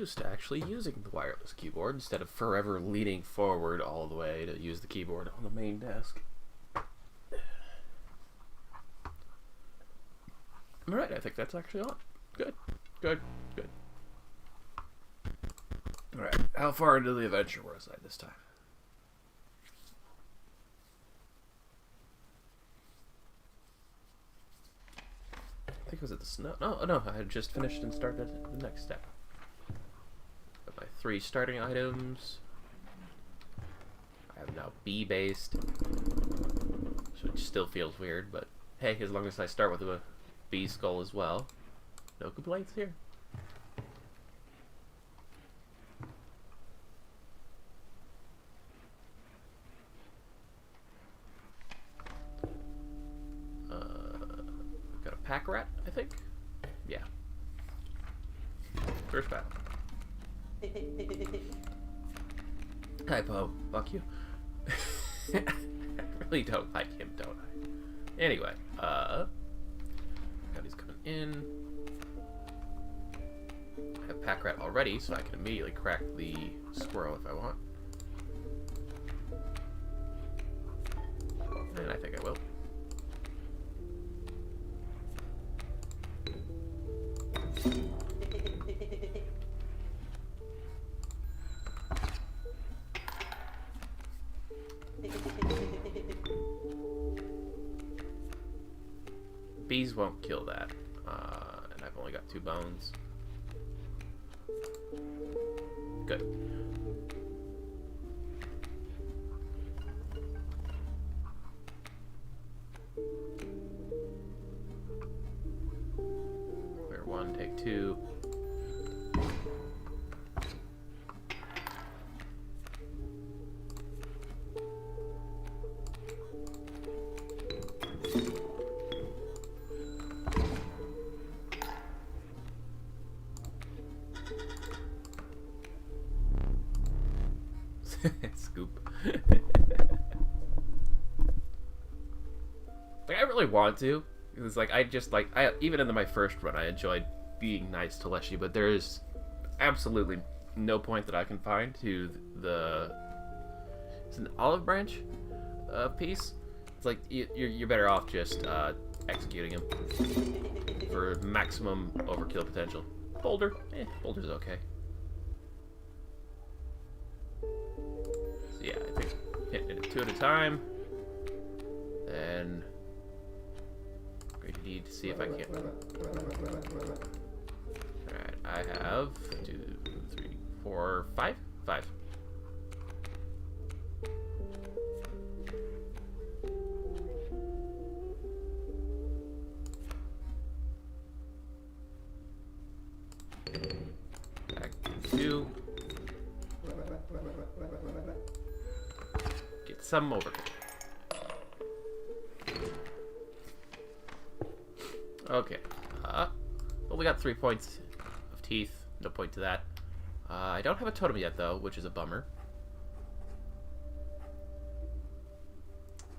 used to actually using the wireless keyboard instead of forever leaning forward all the way to use the keyboard on the main desk. Alright, I think that's actually on. Good, good, good. Alright, how far into the adventure was I this time? I think it was at the snow. No, I had just finished and started the next step. Got my 3 starting items. I have now B-based, which still feels weird, but hey, as long as I start with a B skull as well, no complaints here. Got a pack rat, I think. Yeah. First battle. Hi, Poe. Fuck you. I really don't like him, don't I? Anyway, got he's coming in. I have pack rat already, so I can immediately crack the squirrel if I want. And I think I will. Bees won't kill that, and I've only got 2 bones. Good. Clear 1, take 2. Scoop. Like, I really want to. It's like even in my first run, I enjoyed being nice to Leshy, but there is absolutely no point that I can find to it's an olive branch piece. It's like you're better off just executing him for maximum overkill potential. Boulder, Boulder's okay. Yeah, I think hitting it 2 at a time. Then going to need to see if I can. Alright, I have 2, 3, 4, 5. 5. Back to 2. Get some over. Okay. Well, we got 3 points of teeth. No point to that. I don't have a totem yet, though, which is a bummer.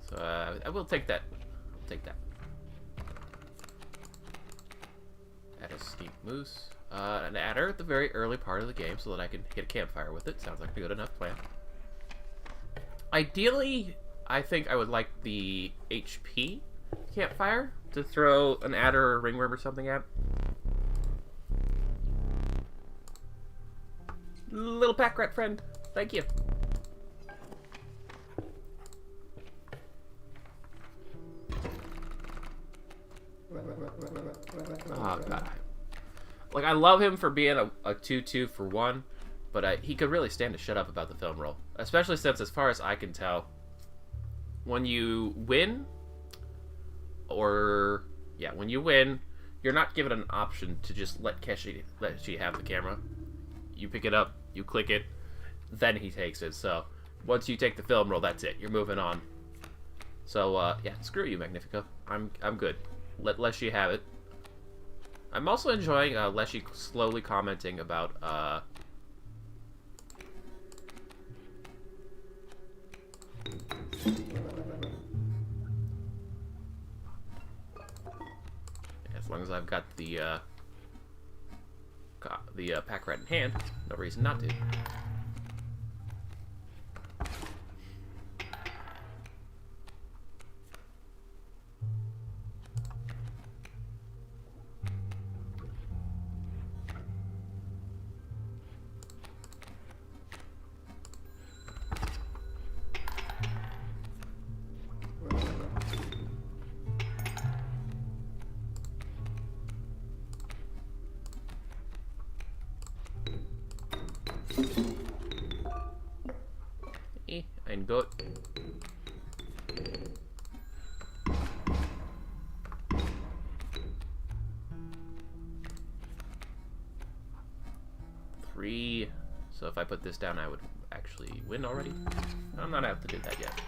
So I will take that. I'll take that. Add a skink moose. An adder at the very early part of the game so that I can hit a campfire with it. Sounds like a good enough plan. Ideally, I think I would like the HP campfire to throw an adder or a ringworm or something at. Little pack rat friend, thank you. Oh god. Like, I love him for being a 2-2 for 1, but he could really stand to shut up about the film roll. Especially since, as far as I can tell, when you win, when you win, you're not given an option to just let she have the camera. You pick it up, you click it, then he takes it. So once you take the film roll, that's it. You're moving on. So yeah, screw you, Magnifico. I'm good. Let Leshy have it. I'm also enjoying Leshy slowly commenting about as long as I've got the pack rat in hand. No reason not to. Ein Goat. Three. So if I put this down, I would actually win already. I'm not out to do that yet.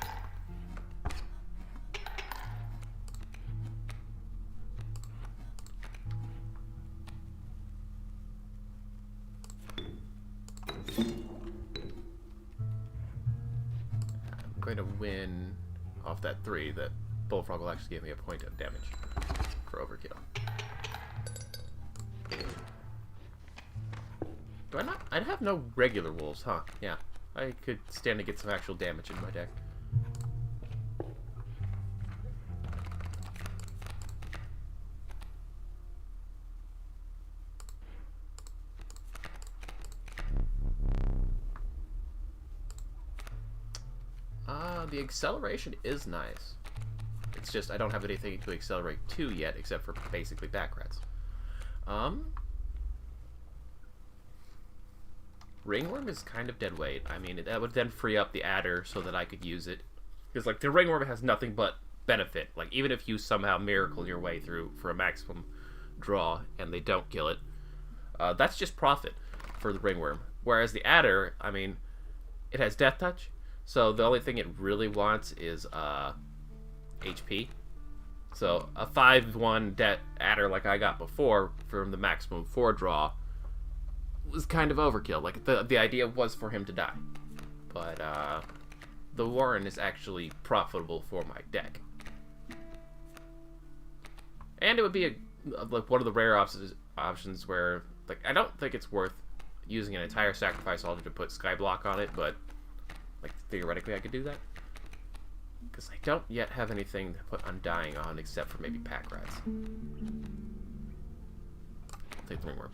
Going to win off that 3. That bullfrog will actually give me a point of damage for overkill. Do I not? I have no regular wolves, huh? Yeah, I could stand to get some actual damage in my deck. The acceleration is nice. It's just I don't have anything to accelerate to yet, except for basically back rats. Ringworm is kind of dead weight. I mean, that would then free up the adder so that I could use it. Because, like, the ringworm has nothing but benefit. Like, even if you somehow miracle your way through for a maximum draw and they don't kill it, that's just profit for the ringworm. Whereas the adder, I mean, it has death touch. So the only thing it really wants is HP. So a 5/1 adder like I got before from the maximum 4 draw was kind of overkill. Like the idea was for him to die. But the Warren is actually profitable for my deck. And it would be like one of the rare options where, like, I don't think it's worth using an entire sacrifice altar to put Skyblock on it, but like, theoretically, I could do that. Because I don't yet have anything to put Undying on except for maybe pack rats. I'll take the ringworm.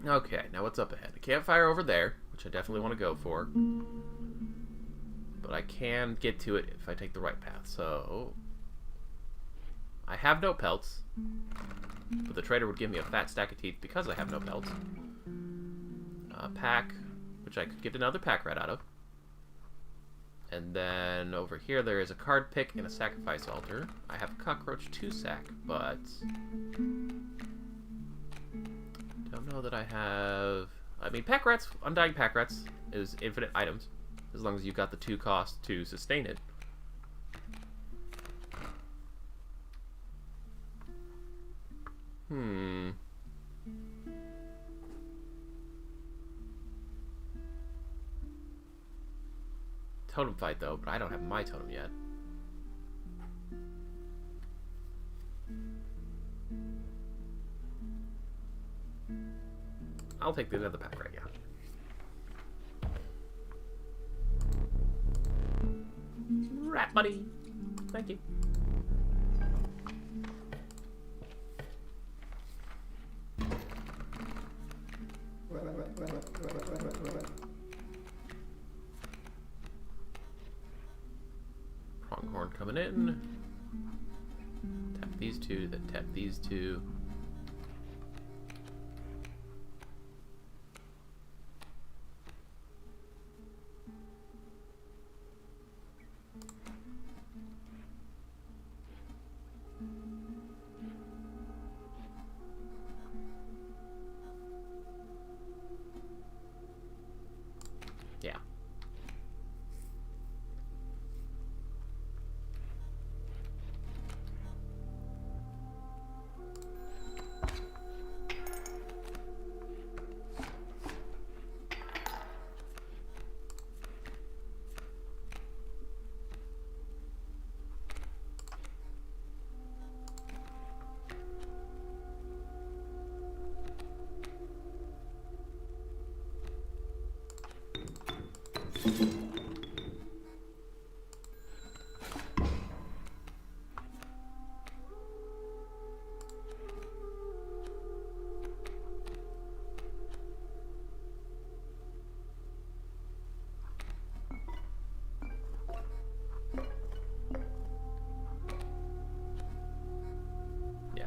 Okay, now what's up ahead? A campfire over there, which I definitely want to go for. But I can get to it if I take the right path. So I have no pelts, but the trader would give me a fat stack of teeth because I have no pelts. Pack, which I could get another pack rat out of. And then over here there is a card pick and a sacrifice altar. I have a cockroach 2-sack, but don't know that I have. I mean, pack rats, Undying pack rats is infinite items, as long as you've got the 2 costs to sustain it. Totem fight though, but I don't have my totem yet. I'll take the other pack right now. Rat buddy, thank you. Pronghorn coming in. Tap these 2, then tap these 2. Yeah.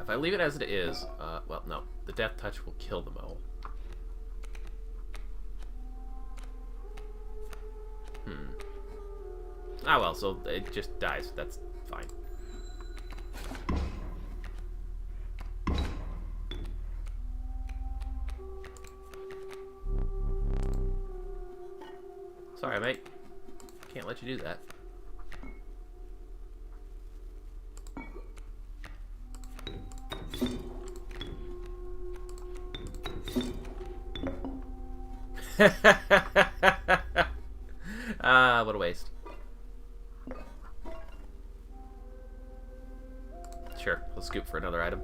If I leave it as it is, well, no. The death touch will kill the mole. Ah, well, so it just dies. That's fine. Sorry, mate. Can't let you do that. What a waste. Sure, we'll scoop for another item.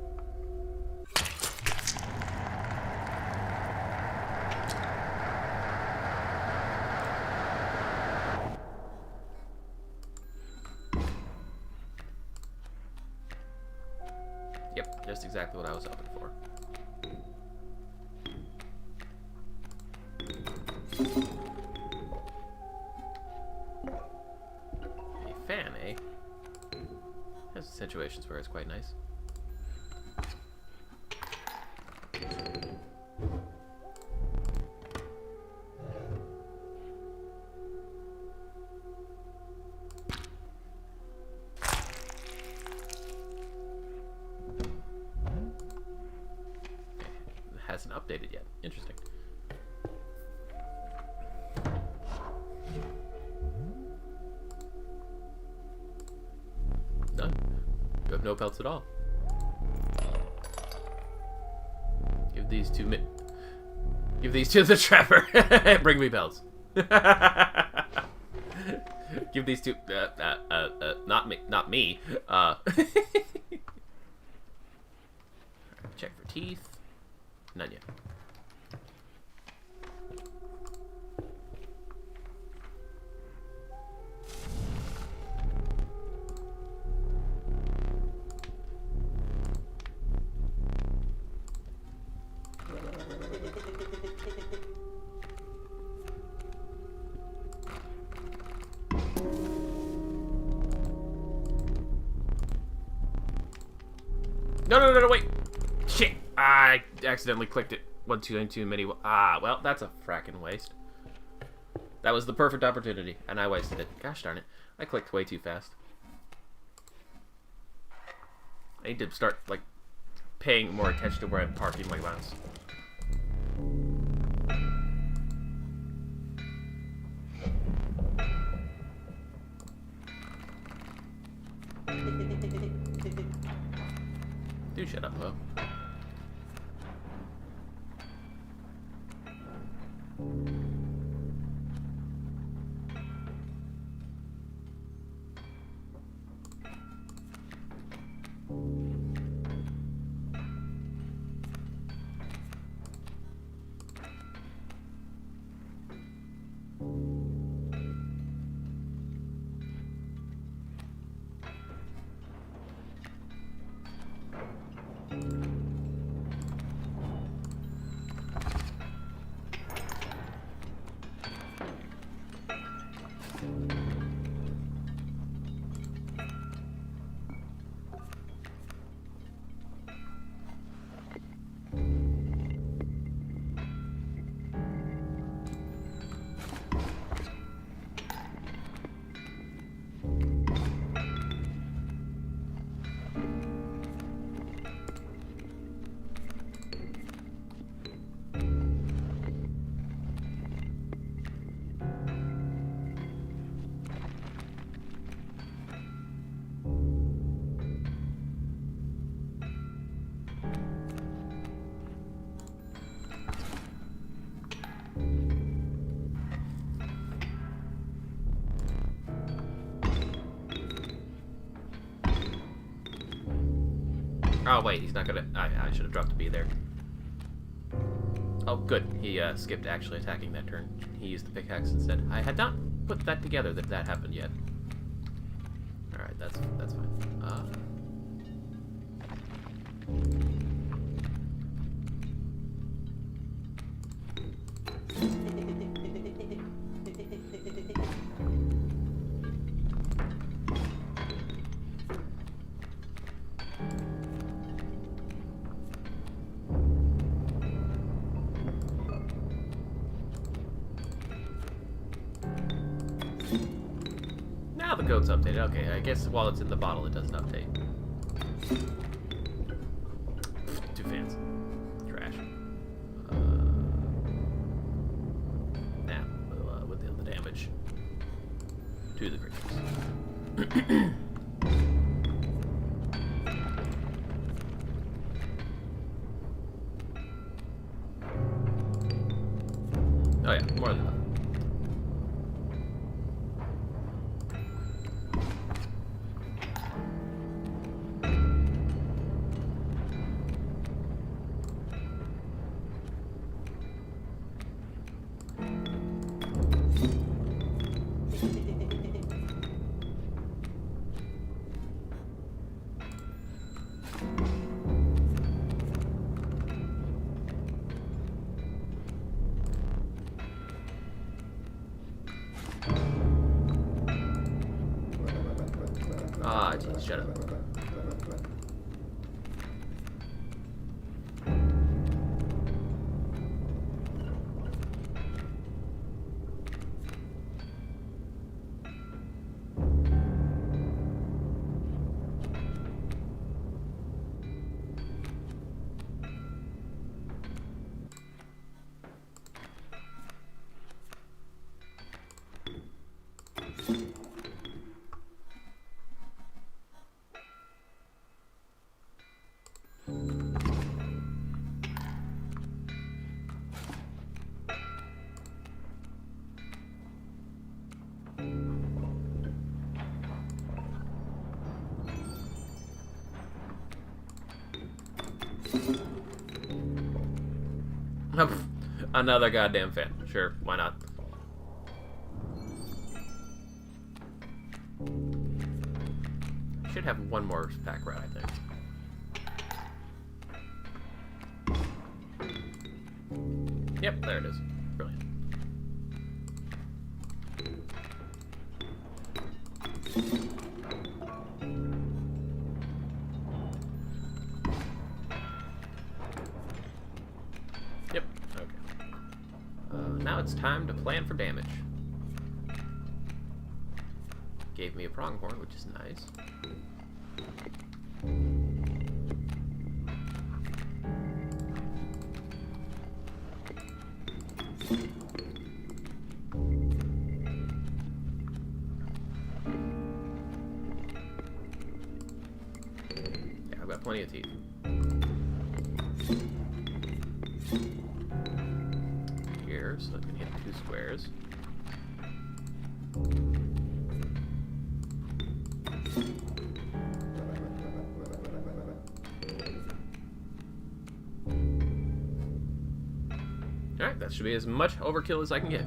Yep, just exactly what I was hoping for. A fan, eh? There's situations where it's quite nice. Hasn't updated yet. Interesting. None. You have no pelts at all. Give these to me. Give these to the trapper. Bring me pelts. Give these to not me. Not me. Check for teeth. None yet. No, wait. Shit. I accidentally clicked it. 1, 2, and 2 many. Ah, well, that's a frackin' waste. That was the perfect opportunity, and I wasted it. Gosh darn it. I clicked way too fast. I need to start, like, paying more attention to where I'm parking my mouse. Do shut up, Mo. Oh wait, he's not gonna. I should have dropped a B there. Oh, good. He skipped actually attacking that turn. He used the pickaxe instead. I had not put that together that happened yet. Alright, that's fine. Now the code's updated. Okay, I guess while it's in the bottle, it doesn't update. Two fans. Trash. Now, we'll deal the damage to the creatures. Oh yeah, more than enough. Ah, jeez, shut up. Another goddamn fan. Sure, why not? Should have one more pack rat, I think. Yep, there it is. Brilliant. Yep, okay. Now it's time to plan for damage. Gave me a pronghorn, which is nice. Yeah, I've got plenty of teeth. Here, so I can hit 2 squares. Alright, that should be as much overkill as I can get.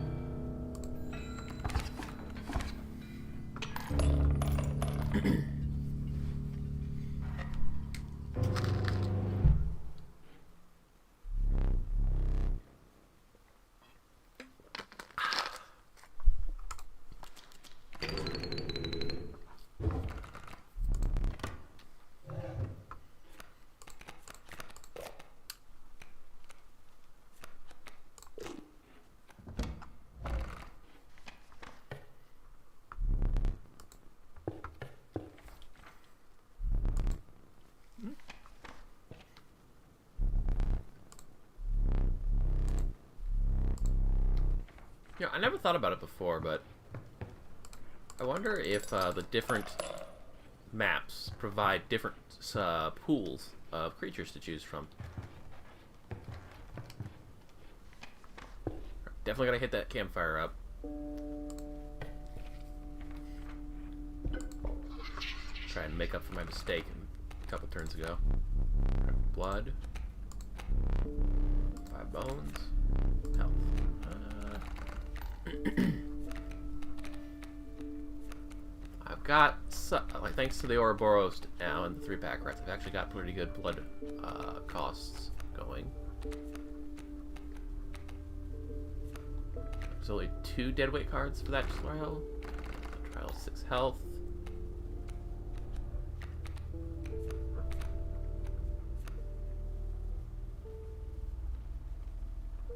You know, I never thought about it before, but I wonder if the different maps provide different pools of creatures to choose from. Definitely gotta hit that campfire up. Try and make up for my mistake a couple turns ago. Blood. 5 bones. Health. I've got, like, thanks to the Ouroboros now and the 3-pack rats, I've actually got pretty good blood costs going. There's only 2 deadweight cards for that trial. Trial 6 health.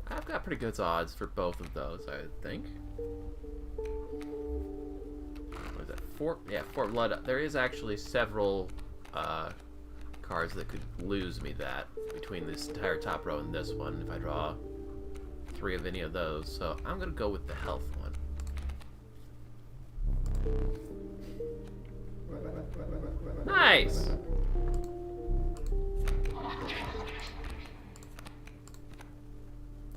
I've got pretty good odds for both of those, I think. What is that? 4? Yeah, 4 blood. There is actually several cards that could lose me that between this entire top row and this one if I draw 3 of any of those. So I'm gonna go with the health one. Nice.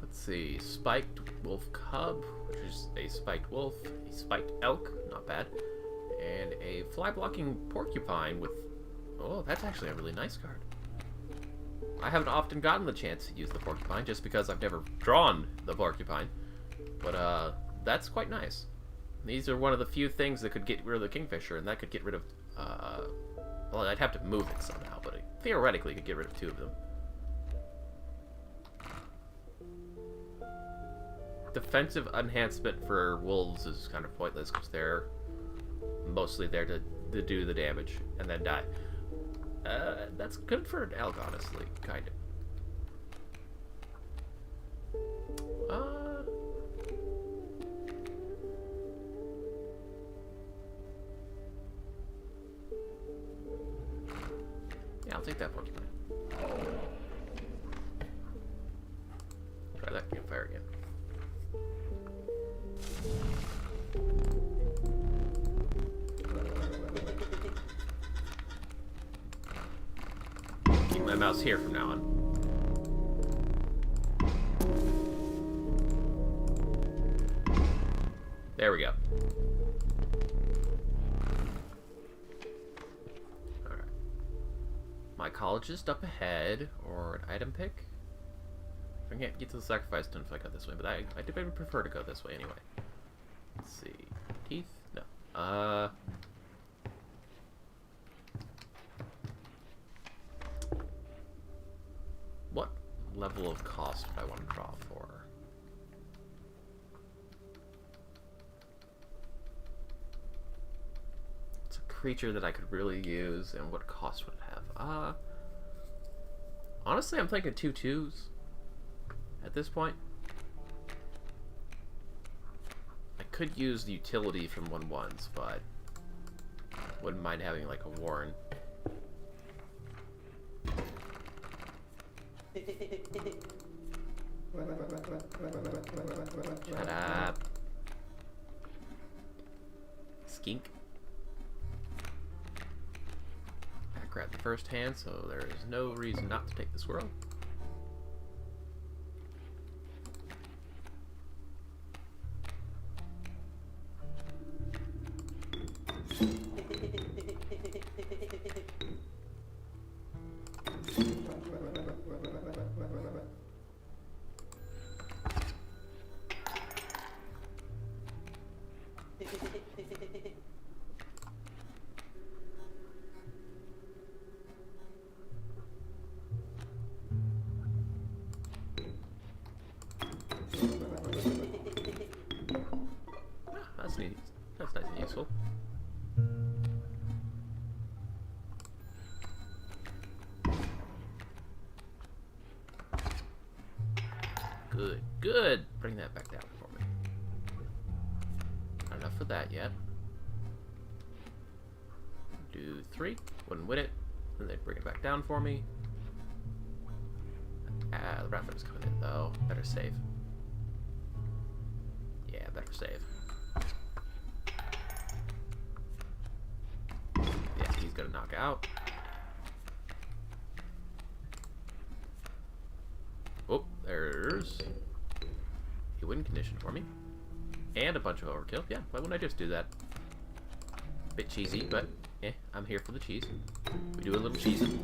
Let's see, spiked wolf cub, which is a spiked wolf, a spiked elk, not bad, and a fly blocking porcupine with, oh, that's actually a really nice card. I haven't often gotten the chance to use the porcupine just because I've never drawn the porcupine, but that's quite nice. These are one of the few things that could get rid of the kingfisher, and that could get rid of, well, I'd have to move it somehow, but it theoretically could get rid of 2 of them. Defensive enhancement for wolves is kind of pointless because they're mostly there to do the damage and then die. That's good for an elk, honestly, kind of. Yeah, I'll take that porcupine. Try that campfire again. Keep my mouse here from now on. There we go. Alright. Mycologist up ahead, or an item pick. I can't get to the sacrifice stone if I go this way, but I do prefer to go this way anyway. Let's see. Teeth? No. What level of cost would I want to draw for? It's a creature that I could really use, and what cost would it have? Honestly, I'm thinking 2 2s at this point. I could use the utility from 1/1s, but wouldn't mind having like a Warren. Shut up. Skink. I grabbed the first hand, so there is no reason not to take the squirrel. That's neat. That's nice and useful. Good, good. Bring that back down for me. Not enough for that yet. Do 3. Wouldn't win it. Then they bring it back down for me. Ah, the raptor's coming in though. Better save. Yeah, better save. Yeah, he's gonna knock out. Oh, there's a win condition for me. And a bunch of overkill. Yeah, why wouldn't I just do that? Bit cheesy, but I'm here for the cheese. We do a little cheesing.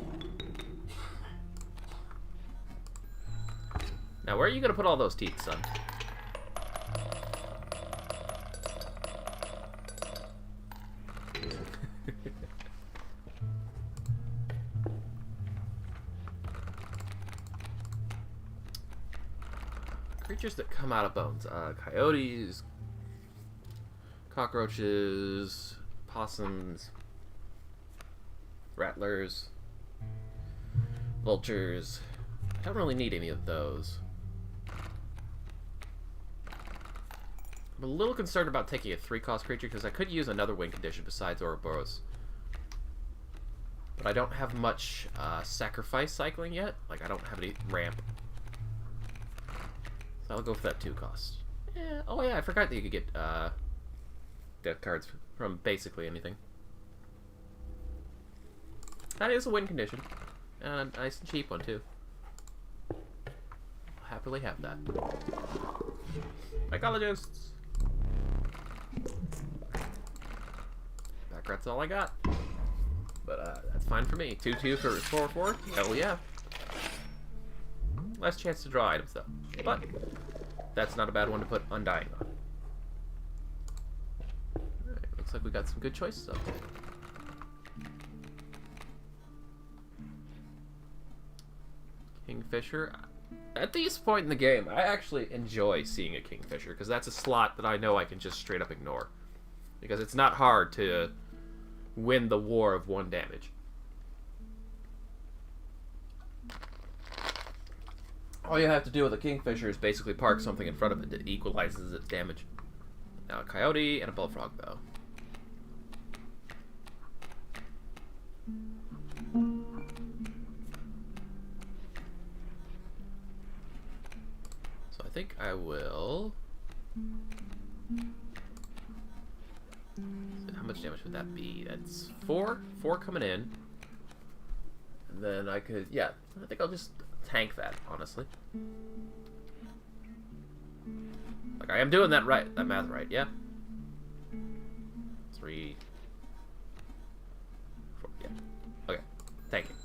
Now, where are you going to put all those teeth, son? Creatures that come out of bones. Coyotes, cockroaches, possums, rattlers, vultures. I don't really need any of those. I'm a little concerned about taking a 3-cost creature because I could use another win condition besides Ouroboros. But I don't have much sacrifice cycling yet. Like, I don't have any ramp. So I'll go for that 2-cost. Yeah. Oh yeah, I forgot that you could get death cards from basically anything. That is a win condition. And a nice and cheap one too. I'll happily have that. Mycologists! Back rat's all I got. But that's fine for me. 2/2 for 4/4? Hell yeah. Less chance to draw items though. But that's not a bad one to put Undying on. Alright, looks like we got some good choices up there. Kingfisher. At this point in the game, I actually enjoy seeing a Kingfisher, because that's a slot that I know I can just straight up ignore. Because it's not hard to win the war of 1 damage. All you have to do with a Kingfisher is basically park something in front of it that equalizes its damage. Now a coyote and a bullfrog, though. So I think I will... So how much damage would that be? That's 4? 4 coming in. And then I could... Yeah, I think I'll just tank that, honestly. Like, I am doing that right, that math right, yeah? 3, 4, yeah. Okay, thank you.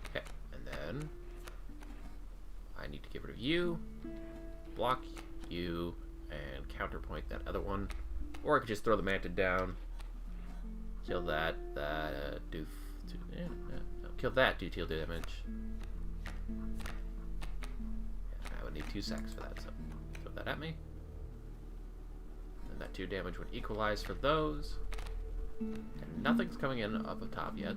Okay, and then I need to get rid of you, block you, and counterpoint that other one. Or I could just throw the Mantid down. Kill that, do... no, kill that, do deal damage. Yeah, I would need 2 sacks for that, so throw that at me. And that 2 damage would equalize for those. And nothing's coming in up the top yet.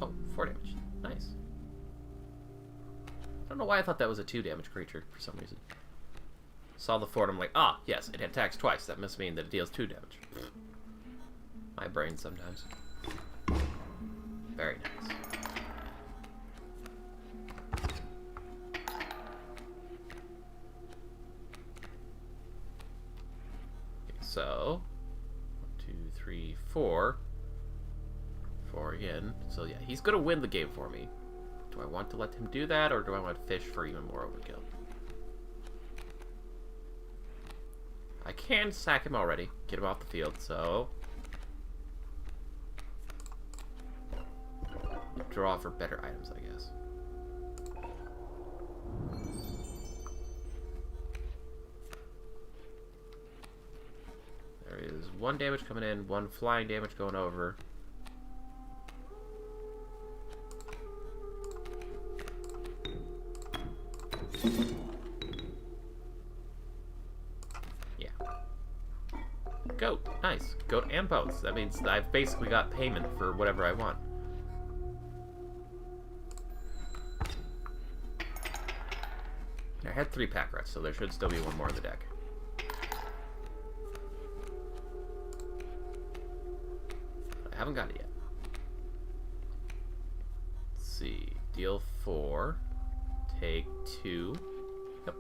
Oh, 4 damage. Nice. I don't know why I thought that was a 2 damage creature for some reason. Saw the 4 and I'm like, ah, yes, it attacks twice. That must mean that it deals 2 damage. My brain sometimes. Very nice. Okay, so 1, 2, 3, 4. 4 again. So yeah, he's gonna win the game for me. Do I want to let him do that, or do I want to fish for even more overkill? I can sack him already, get him off the field, so... Draw for better items, I guess. There is 1 damage coming in, 1 flying damage going over. Yeah. Goat. Nice. Goat and boats. That means I've basically got payment for whatever I want. I had 3 pack rats, so there should still be 1 more in the deck. I haven't got it yet. Let's see. Deal 4. Take 2. Yep.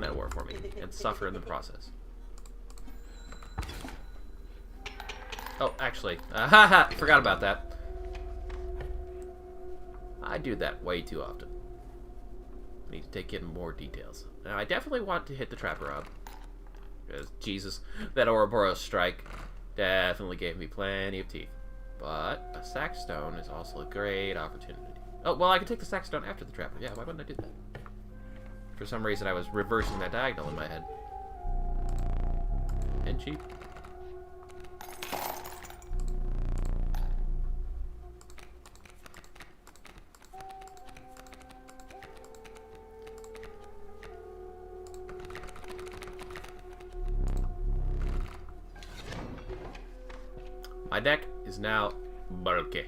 men of war for me and suffer in the process. Oh, actually, forgot about that. I do that way too often. I need to take in more details. Now, I definitely want to hit the Trapper Rob. Because, Jesus, that Ouroboros strike definitely gave me plenty of teeth. But a Sackstone is also a great opportunity. Oh, well, I can take the Sackstone after the Trapper. Yeah, why wouldn't I do that? For some reason, I was reversing that diagonal in my head. And cheap. My deck is now bulky.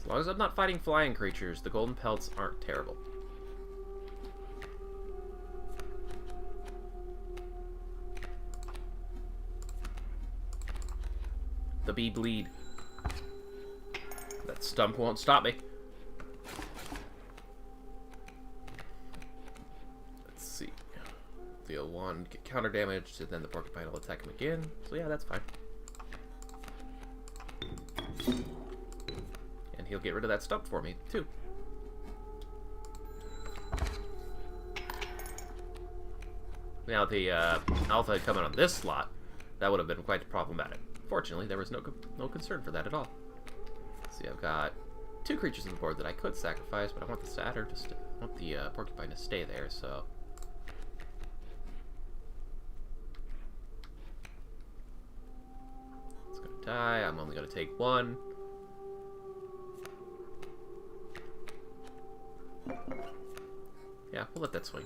As long as I'm not fighting flying creatures, the golden pelts aren't terrible. The bee bleed. That stump won't stop me. Let's see. Deal 1, get counter damage, and then the porcupine will attack him again. So yeah, that's fine. He'll get rid of that stump for me, too. Now, the alpha had come in on this slot, that would have been quite problematic. Fortunately, there was no concern for that at all. See, I've got 2 creatures on the board that I could sacrifice, but I want the satyr to I want the porcupine to stay there, so... It's gonna die. I'm only gonna take 1. Yeah, we'll let that swing.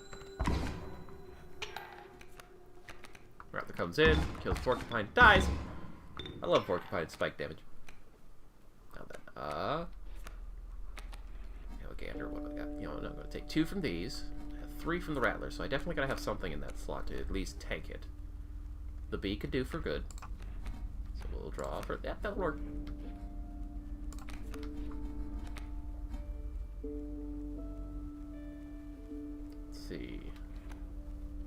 Raptor comes in, kills Porcupine, dies! I love Porcupine spike damage. Now then, Gander, what do I got? You know, I'm gonna take 2 from these, 3 from the Rattler, so I definitely gotta have something in that slot to at least tank it. The bee could do for good. So we'll draw for... Yeah, that'll work. See.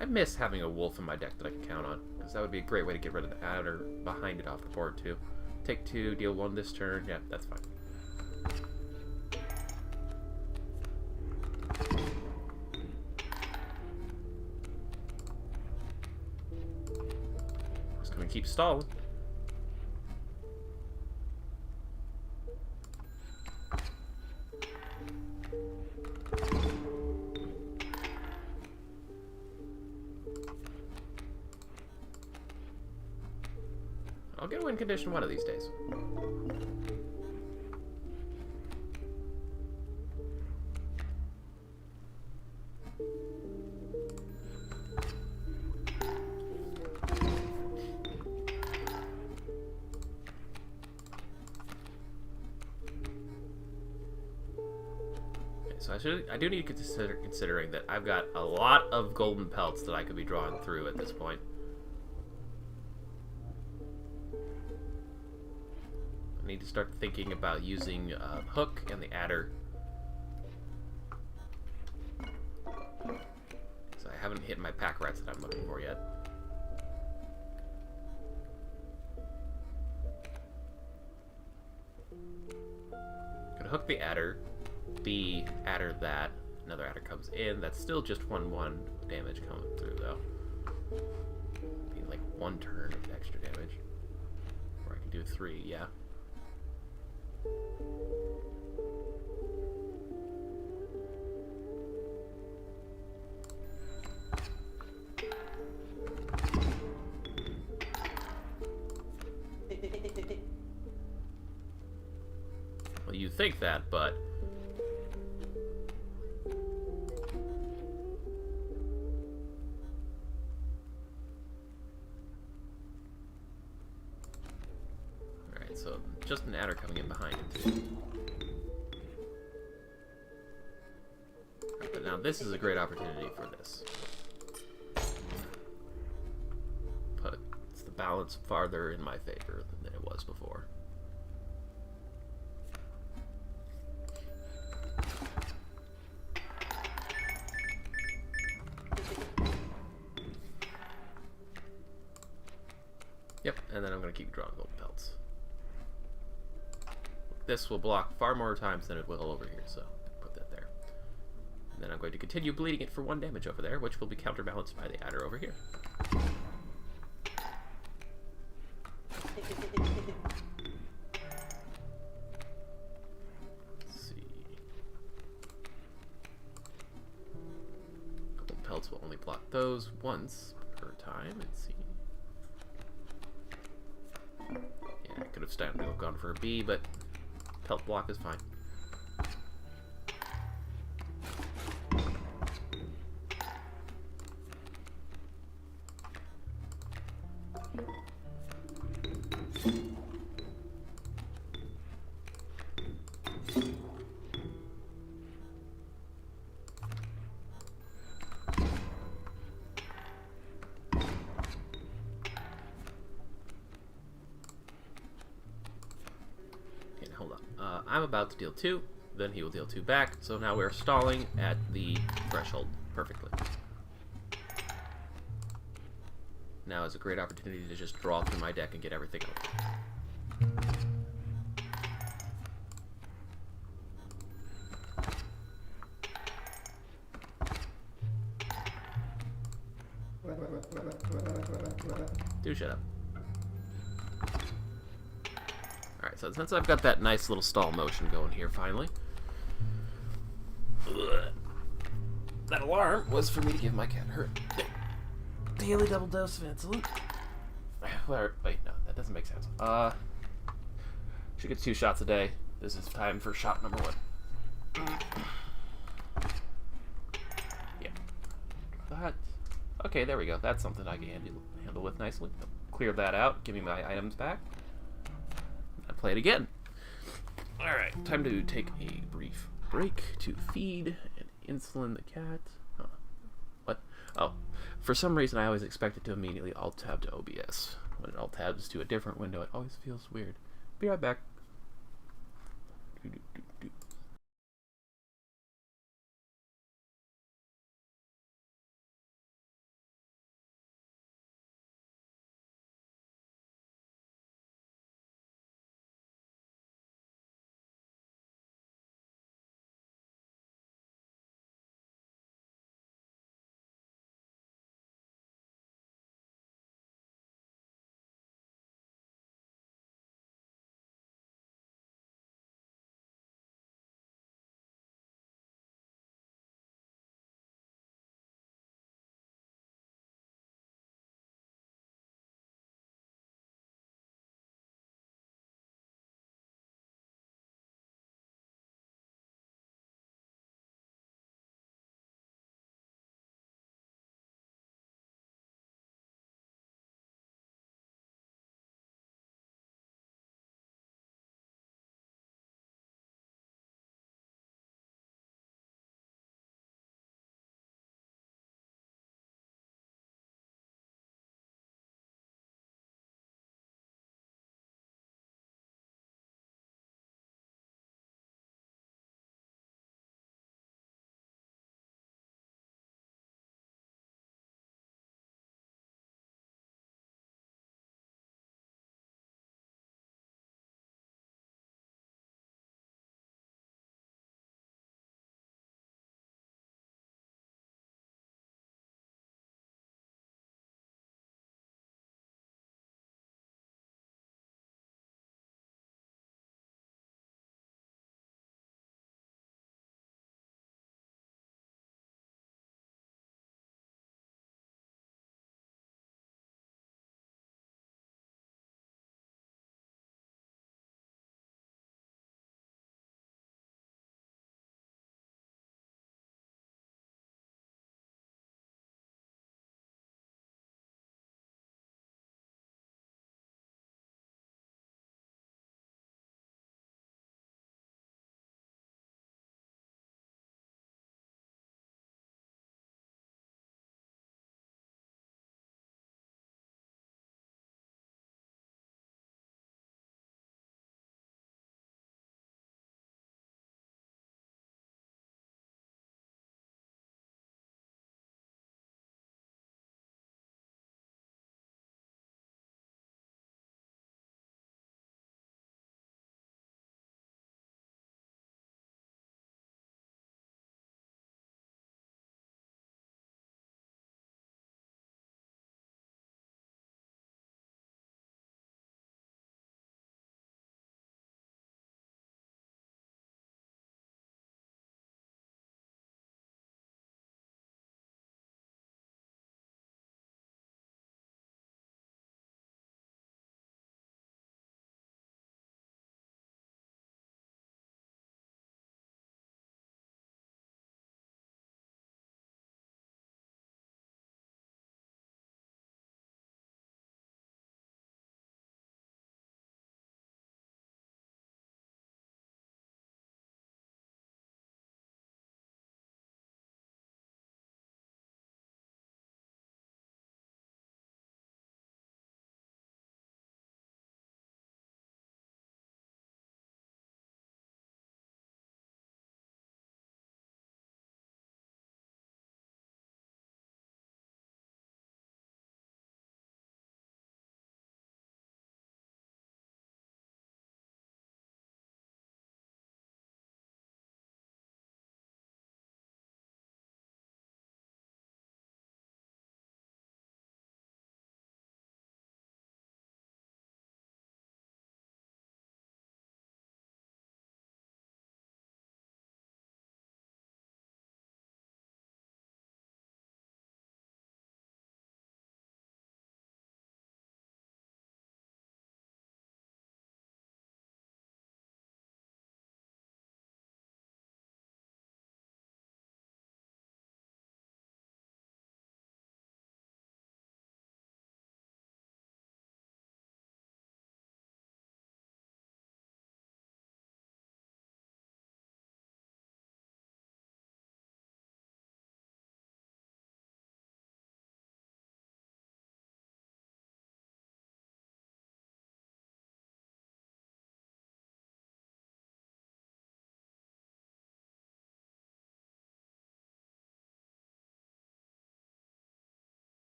I miss having a wolf in my deck that I can count on, because that would be a great way to get rid of the adder behind it off the board, too. Take 2, deal 1 this turn. Yeah, that's fine. Just gonna keep stalling. I'll get a win condition one of these days. So I do need to consider considering that I've got a lot of golden pelts that I could be drawing through at this point. I need to start thinking about using Hook and the Adder. So I haven't hit my pack rats that I'm looking for yet. Gonna hook the Adder. B, adder that. Another adder comes in. That's still just 1/1 damage coming through, though. Be like 1 turn of extra damage. Or I can do 3, yeah. think that, but... Alright, so just an adder coming in behind it, too. Right, but now this is a great opportunity for this. Puts the balance farther in my favor than it was before. Yep, and then I'm going to keep drawing golden pelts. This will block far more times than it will over here, so put that there. And then I'm going to continue bleeding it for 1 damage over there, which will be counterbalanced by the adder over here. Let's see. Golden pelts will only block those once per time. Let's see. Yeah, I could have gone for a B, but pelt block is fine. I'm about to deal 2, then he will deal 2 back, so now we're stalling at the threshold perfectly. Now is a great opportunity to just draw through my deck and get everything out. Do shut up. Alright, so since I've got that nice little stall motion going here, finally. That alarm was for me to give my cat her daily double dose of insulin. Wait, no, that doesn't make sense. She gets 2 shots a day. This is time for shot number 1. Yeah. That. Okay, there we go. That's something I can handle with nicely. Clear that out. Give me my items back. Play it again. Alright, time to take a brief break to feed and insulin the cat. Huh. What? Oh, for some reason I always expect it to immediately alt-tab to OBS. When it alt-tabs to a different window, it always feels weird. Be right back.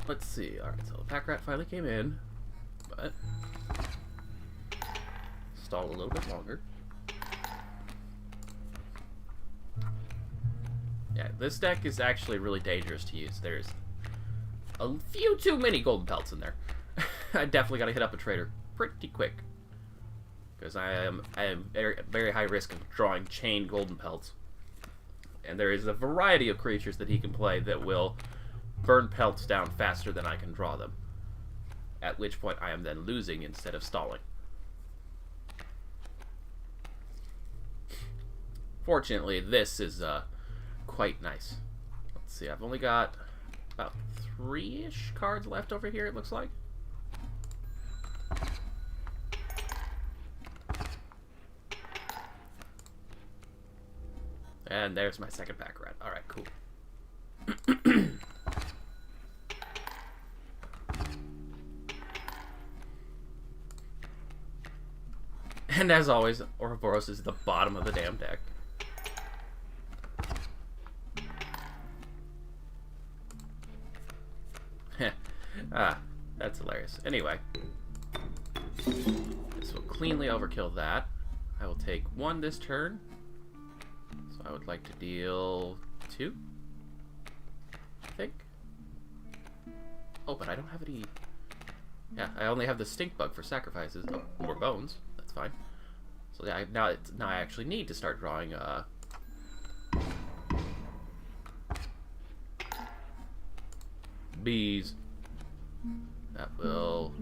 Let's see. Alright, so the pack rat finally came in, but stall a little bit longer. Yeah, this deck is actually really dangerous to use. There's a few too many golden pelts in there. I definitely gotta hit up a trader pretty quick, because I am very, very high risk of drawing chain golden pelts. And there is a variety of creatures that he can play that will burn pelts down faster than I can draw them. At which point I am then losing instead of stalling. Fortunately, this is quite nice. Let's see, I've only got about 3-ish cards left over here, it looks like. And there's my second pack rat. Alright, cool. And as always, Ouroboros is the bottom of the damn deck. That's hilarious. Anyway, this will cleanly overkill that. I will take 1 this turn. So I would like to deal 2, I think. Oh, but I don't have any... Yeah, I only have the stink bug for sacrifices. Oh, more bones. That's fine. So yeah, now I actually need to start drawing bees. That will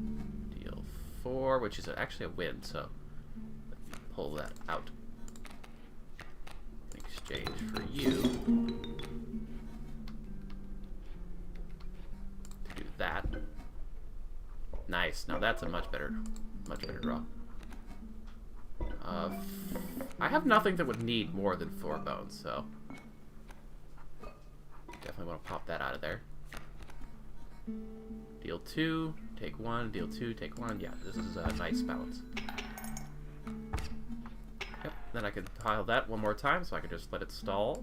deal 4, which is actually a win, so let me pull that out in exchange for you to do that. Nice. Now that's a much better draw. I have nothing that would need more than 4 bones, so definitely want to pop that out of there. Deal 2, take 1, deal 2, take 1. Yeah, this is a nice balance. Yep, then I can pile that 1 more time, so I can just let it stall.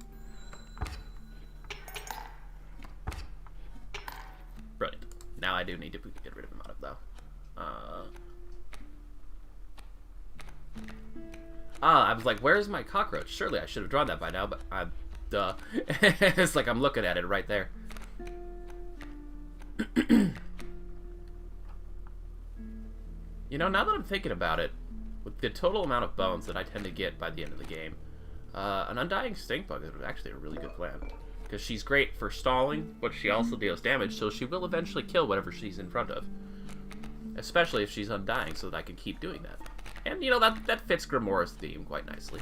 Brilliant. Now I do need to get rid of him out of, though. I was like, where's my cockroach? Surely I should have drawn that by now, but duh. It's like I'm looking at it right there. You know, now that I'm thinking about it, with the total amount of bones that I tend to get by the end of the game, an Undying Stink Bug is actually a really good plan. Because she's great for stalling, but she also deals damage, so she will eventually kill whatever she's in front of. Especially if she's undying, so that I can keep doing that. And, you know, that fits Grimoire's theme quite nicely.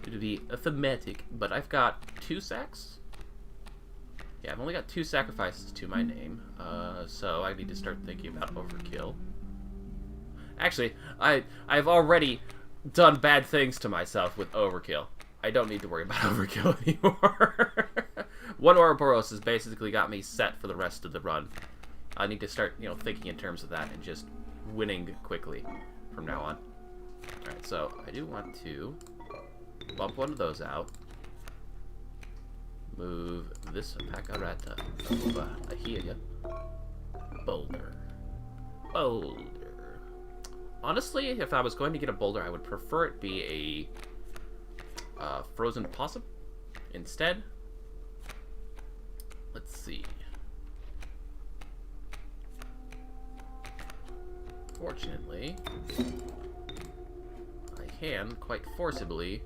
It would be a thematic, but I've got 2 sacks? Yeah, I've only got 2 sacrifices to my name, so I need to start thinking about overkill. Actually, I've already done bad things to myself with overkill. I don't need to worry about overkill anymore. 1 Ouroboros has basically got me set for the rest of the run. I need to start, you know, thinking in terms of that and just winning quickly from now on. Alright, so I do want to bump 1 of those out. Move this Pacarata over here. Boulder. Honestly, if I was going to get a boulder, I would prefer it be a frozen possum instead. Let's see. Fortunately, I can quite forcibly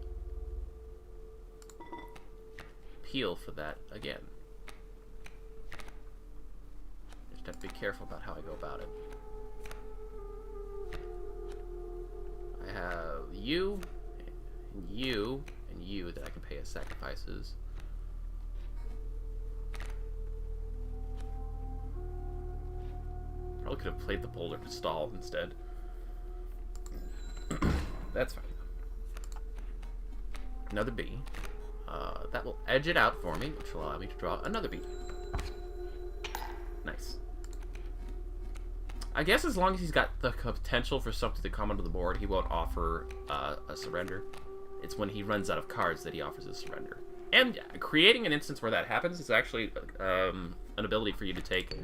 peel for that again. Just have to be careful about how I go about it. I have you, and you, and you that I can pay as sacrifices. Probably could have played the boulder to stall instead. That's fine. Another bee. That will edge it out for me, which will allow me to draw another bee. Nice. I guess as long as he's got the potential for something to come onto the board, he won't offer a surrender. It's when he runs out of cards that he offers a surrender. And creating an instance where that happens is actually an ability for you to take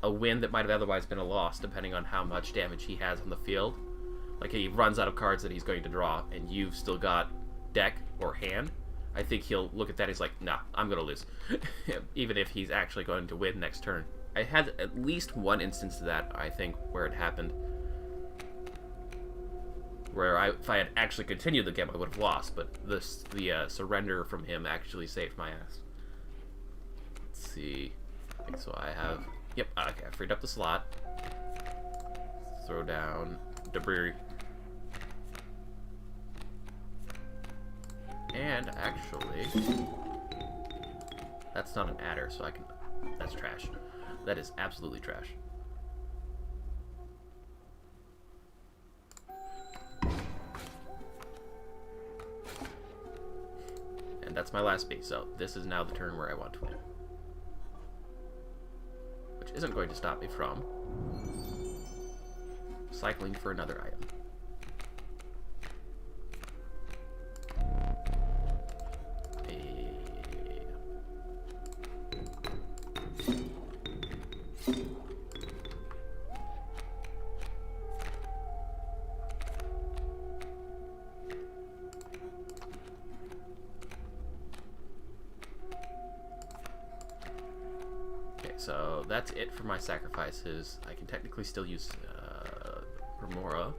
a win that might have otherwise been a loss, depending on how much damage he has on the field. Like, he runs out of cards that he's going to draw, and you've still got deck or hand. I think he'll look at that, he's like, nah, I'm going to lose. Even if he's actually going to win next turn. I had at least one instance of that, I think, where it happened. Where if I had actually continued the game, I would have lost, but the surrender from him actually saved my ass. Let's see. Okay, so I have... Yep, okay, I freed up the slot. Throw down debris. And actually, that's not an adder, so I can... That's trash. That is absolutely trash. And that's my last beat, so this is now the turn where I want to win. Which isn't going to stop me from cycling for another item. So that's it for my sacrifices. I can technically still use Remora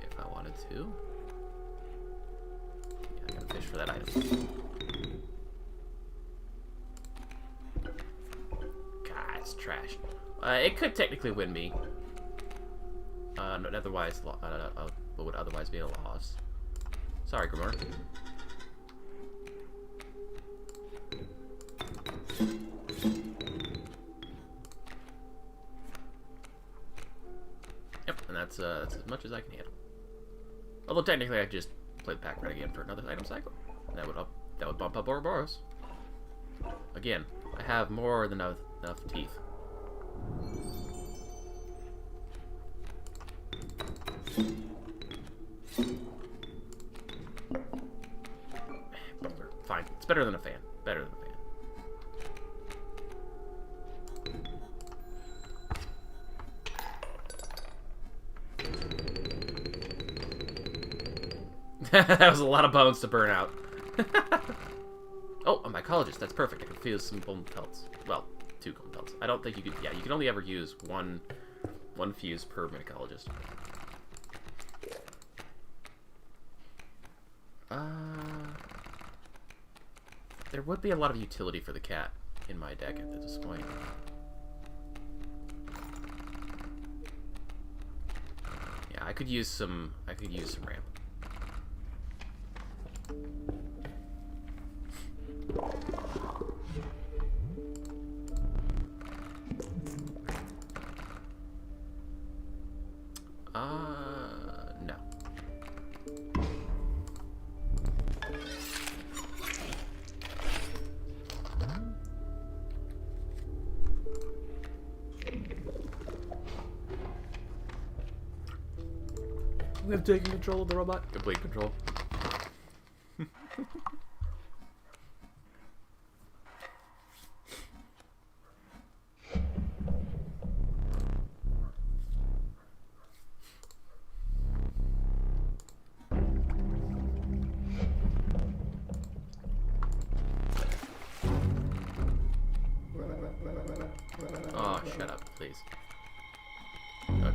if I wanted to. Yeah, I'm gonna fish for that item. God, it's trash. It could technically win me. Otherwise, what would otherwise be a loss? Sorry, Grimoire. That's as much as I can handle. Although technically I could just play the pack red again for another item cycle. That would bump up Ouroboros. Again, I have more than enough teeth. Fine. It's better than a fan. Better than a fan. That was a lot of bones to burn out. Oh, a mycologist. That's perfect. I can fuse some golden pelts. Well, 2 golden pelts. I don't think you could... Yeah, you can only ever use one fuse per mycologist. There would be a lot of utility for the cat in my deck at this point. Yeah, I could use some ramp. No. We have taken control of the robot. Complete control. Oh, shut up, please. Okay,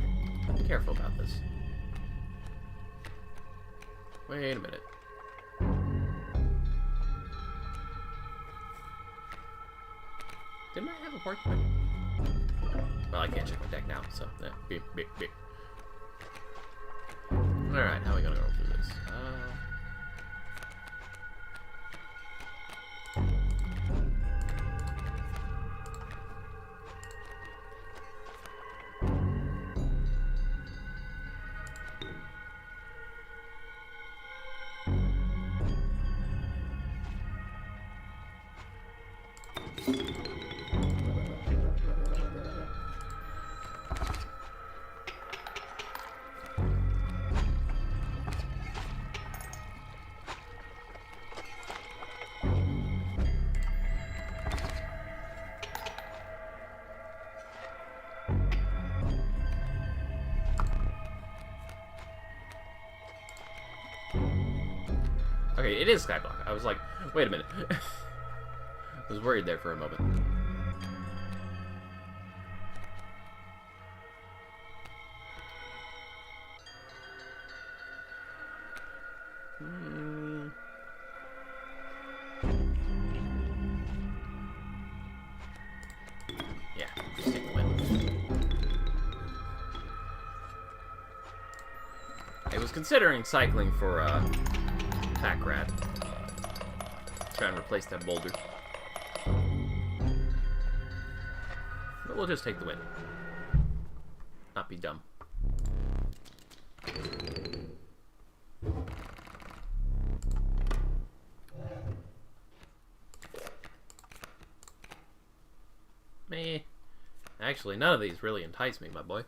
be careful about this. Wait a minute. Didn't I have a porcupine? Well, I can't check my deck now, so beep. Alright, how are we gonna go through this? Okay, it is Skyblock. I was like, wait a minute. I was worried there for a moment. Yeah, just take the win. I was considering cycling for Pack Rat. Try and replace that boulder. But we'll just take the win. Not be dumb. Meh. Actually, none of these really entice me, my boy.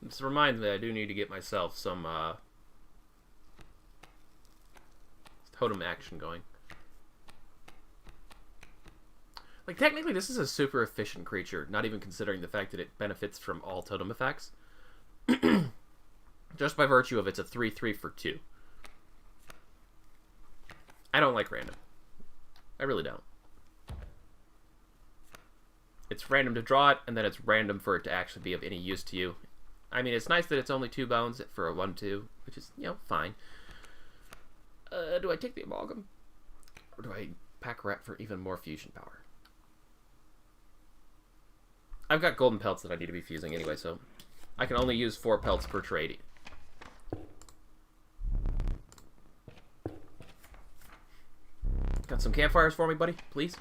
This reminds me I do need to get myself some totem action going. Like, technically, this is a super efficient creature, not even considering the fact that it benefits from all totem effects. Just by virtue of it's a 3/3 for 2. I don't like random. I really don't. It's random to draw it, and then it's random for it to actually be of any use to you. I mean, it's nice that it's only 2 bones for a 1/2, which is, you know, fine. Do I take the amalgam? Or do I pack rat for even more fusion power? I've got golden pelts that I need to be fusing anyway, so I can only use 4 pelts per trade. Got some campfires for me, buddy, please?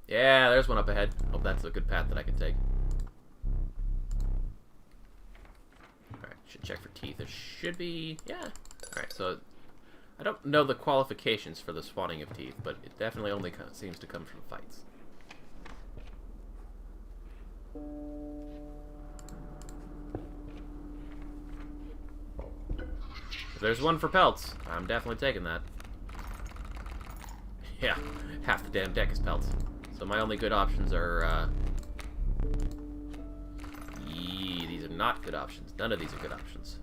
Yeah, there's one up ahead. Oh, that's a good path that I can take. Alright, should check for teeth. There should be... yeah. Alright, so... I don't know the qualifications for the spawning of teeth, but it definitely only seems to come from fights. If there's one for pelts, I'm definitely taking that. Yeah, half the damn deck is pelts. So my only good options are, these are not good options. None of these are good options.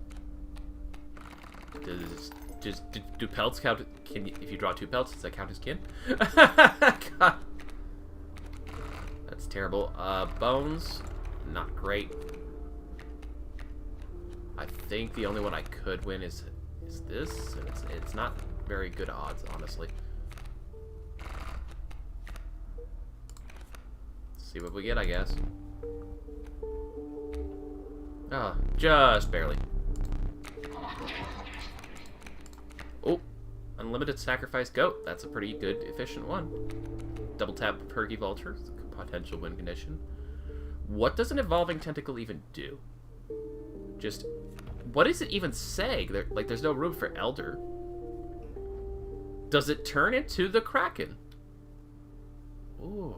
Do pelts count? Can you, if you draw 2 pelts, does that count as kin? God. That's terrible. Bones, not great. I think the only one I could win is this, and it's not very good odds, honestly. See what we get, I guess. Oh, just barely. Oh, unlimited sacrifice goat. That's a pretty good, efficient one. Double tap Perky Vulture. Potential win condition. What does an evolving tentacle even do? Just, what does it even say? Like, there's no room for Elder. Does it turn into the Kraken? Ooh.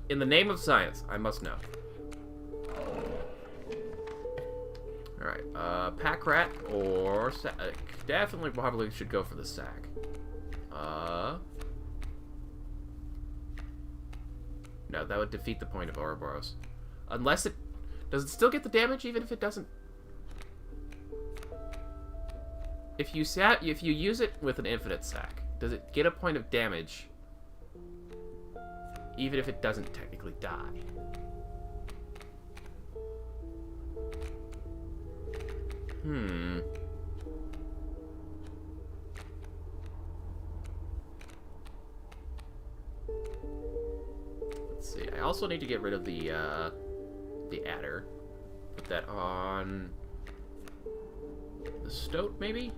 In the name of science, I must know. Alright, pack rat or sack. Definitely probably should go for the sack. No, that would defeat the point of Ouroboros. Unless it... Does it still get the damage even if it doesn't... If you use it with an infinite sack, does it get a point of damage even if it doesn't technically die? Let's see. I also need to get rid of the adder. Put that on the stoat, maybe?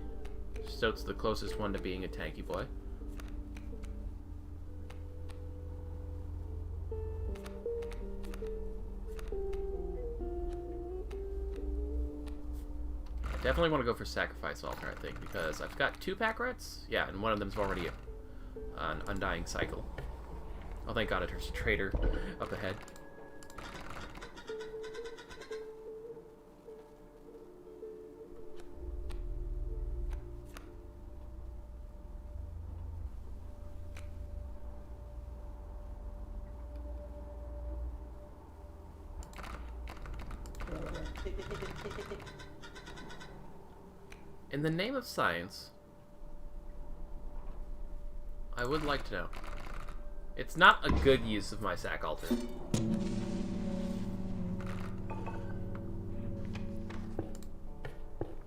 Stoat's the closest one to being a tanky boy. I definitely want to go for sacrifice altar, I think, because I've got 2 pack rats. Yeah, and one of them's already an undying cycle. Oh, thank God, there's a trader up ahead. In the name of science, I would like to know. It's not a good use of my sack altar.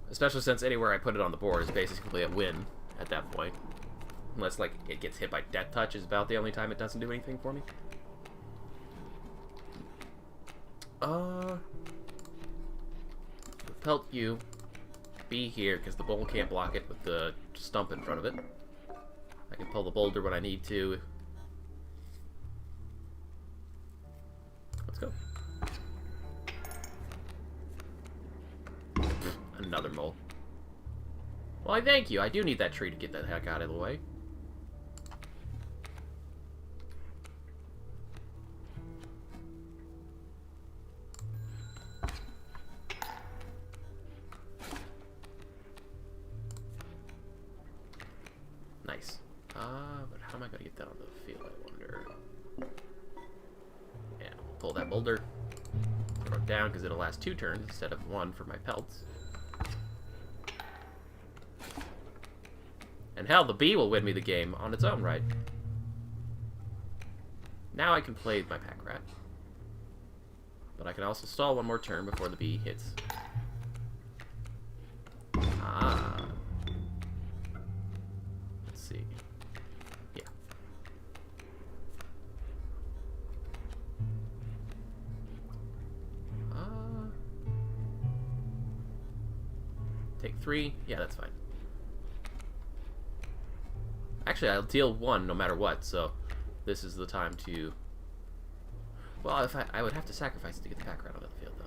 Especially since anywhere I put it on the board is basically a win at that point. Unless, like, it gets hit by Death Touch is about the only time it doesn't do anything for me. Pelt you. Be here, because the bowl can't block it with the stump in front of it. I can pull the boulder when I need to. Let's go. Another mole. Well, I thank you. I do need that tree to get that heck out of the way. Nice. But how am I going to get that on the field, I wonder? Yeah, pull that boulder. Throw it down, because it'll last 2 turns instead of 1 for my pelts. And hell, the bee will win me the game on its own right. Now I can play my pack rat. But I can also stall 1 more turn before the bee hits. Ah. Let's see. Yeah. Take 3. Yeah, that's fine. Actually, I'll deal 1 no matter what, so this is the time to... Well, if I would have to sacrifice it to get the pack rat out of the field, though.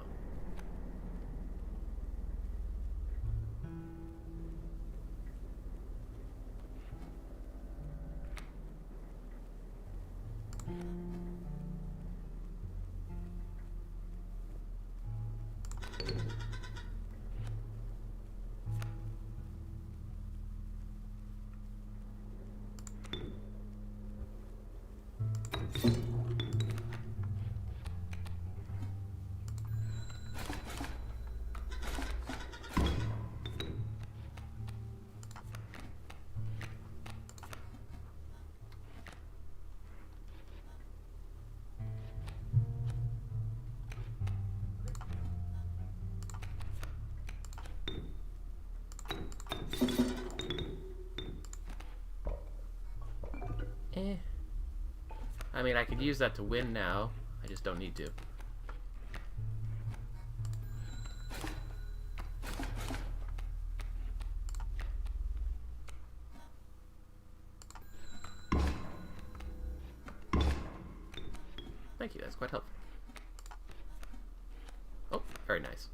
I mean, I could use that to win now. I just don't need to. Thank you, that's quite helpful. Oh, very nice.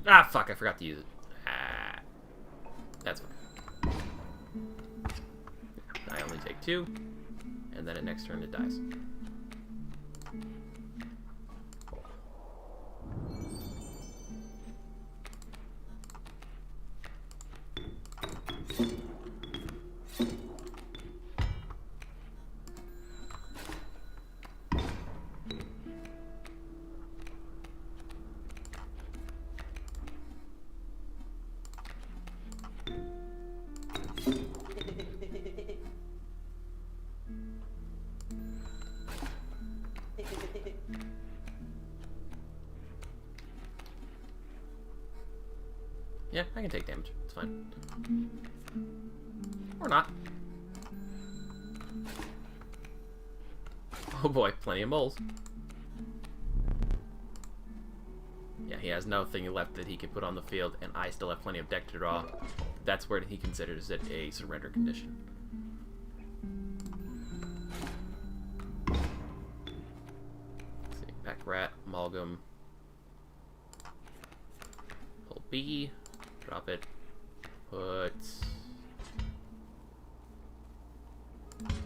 Ah, fuck, I forgot to use it. Ah, that's fine. I only take 2, and then next turn it dies. Yeah, I can take damage. It's fine. Or not. Oh boy, plenty of moles. Yeah, he has nothing left that he can put on the field, and I still have plenty of deck to draw. That's where he considers it a surrender condition. Let's see, Pack Rat, Amalgam. Pull B, drop it, put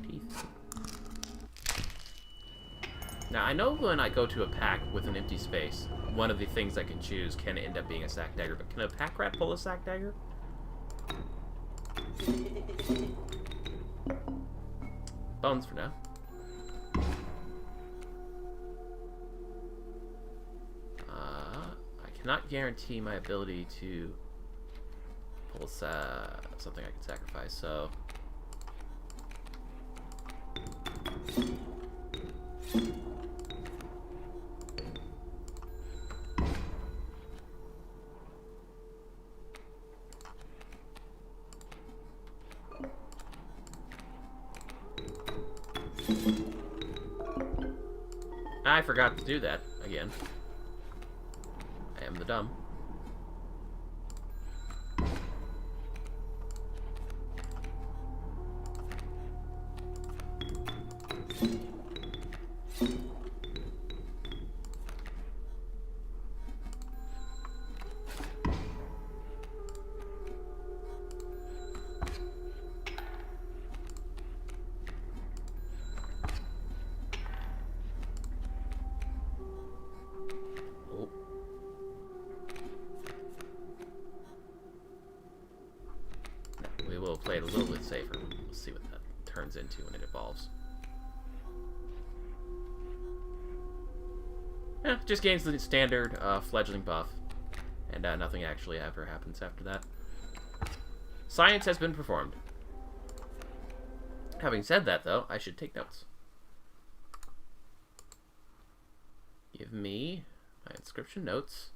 teeth. Now, I know when I go to a pack with an empty space, one of the things I can choose can end up being a Sack Dagger, but can a Pack Rat pull a Sack Dagger? Bones for now. I cannot guarantee my ability to pull something I can sacrifice, so... I forgot to do that again. I am the dumb. We'll play it a little bit safer. We'll see what that turns into when it evolves. Just gains the standard fledgling buff, and nothing actually ever happens after that. Science has been performed. Having said that, though, I should take notes. Give me my inscription notes.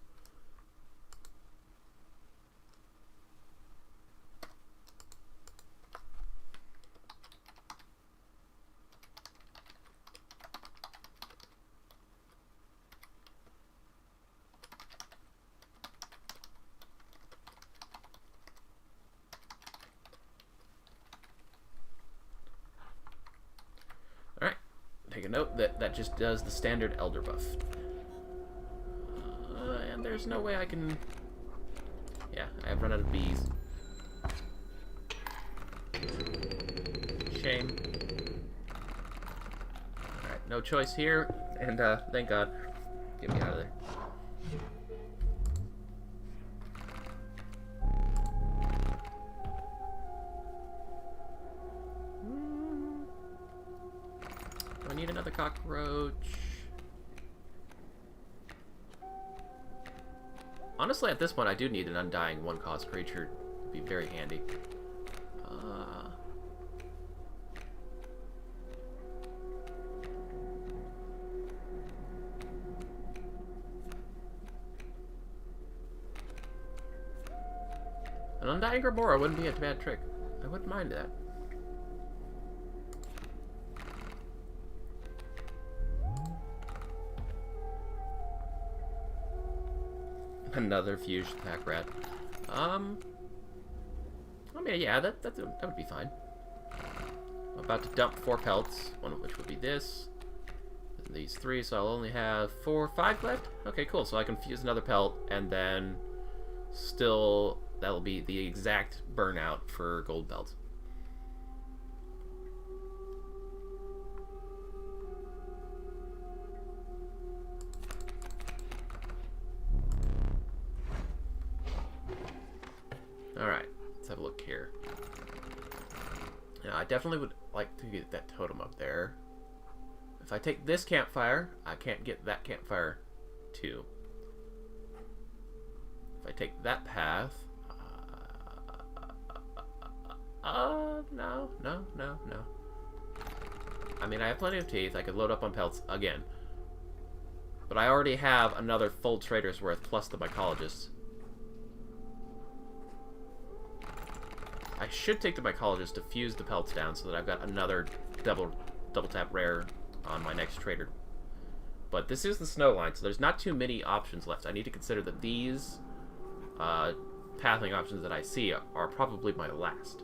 Take a note that that just does the standard Elder buff. And there's no way I can... Yeah, I have run out of bees. Shame. Alright, no choice here, and thank God. Get me out of there. I need another cockroach. Honestly, at this point, I do need an undying one-cost creature. It'd be very handy. An undying Grimora wouldn't be a bad trick. I wouldn't mind that. Another fusion Pack Rat. I mean, yeah, that would be fine. I'm about to dump 4 pelts, one of which would be this, and these 3, so I'll only have 5 left. Okay, cool. So I can fuse another pelt, and then still that'll be the exact burnout for gold pelts. Alright, let's have a look here. Now, I definitely would like to get that totem up there. If I take this campfire, I can't get that campfire too. If I take that path... no. I mean, I have plenty of teeth. I could load up on pelts again. But I already have another full trader's worth plus the mycologist. I should take the mycologist to fuse the pelts down so that I've got another double tap rare on my next trader. But this is the snow line, so there's not too many options left. I need to consider that these pathing options that I see are probably my last.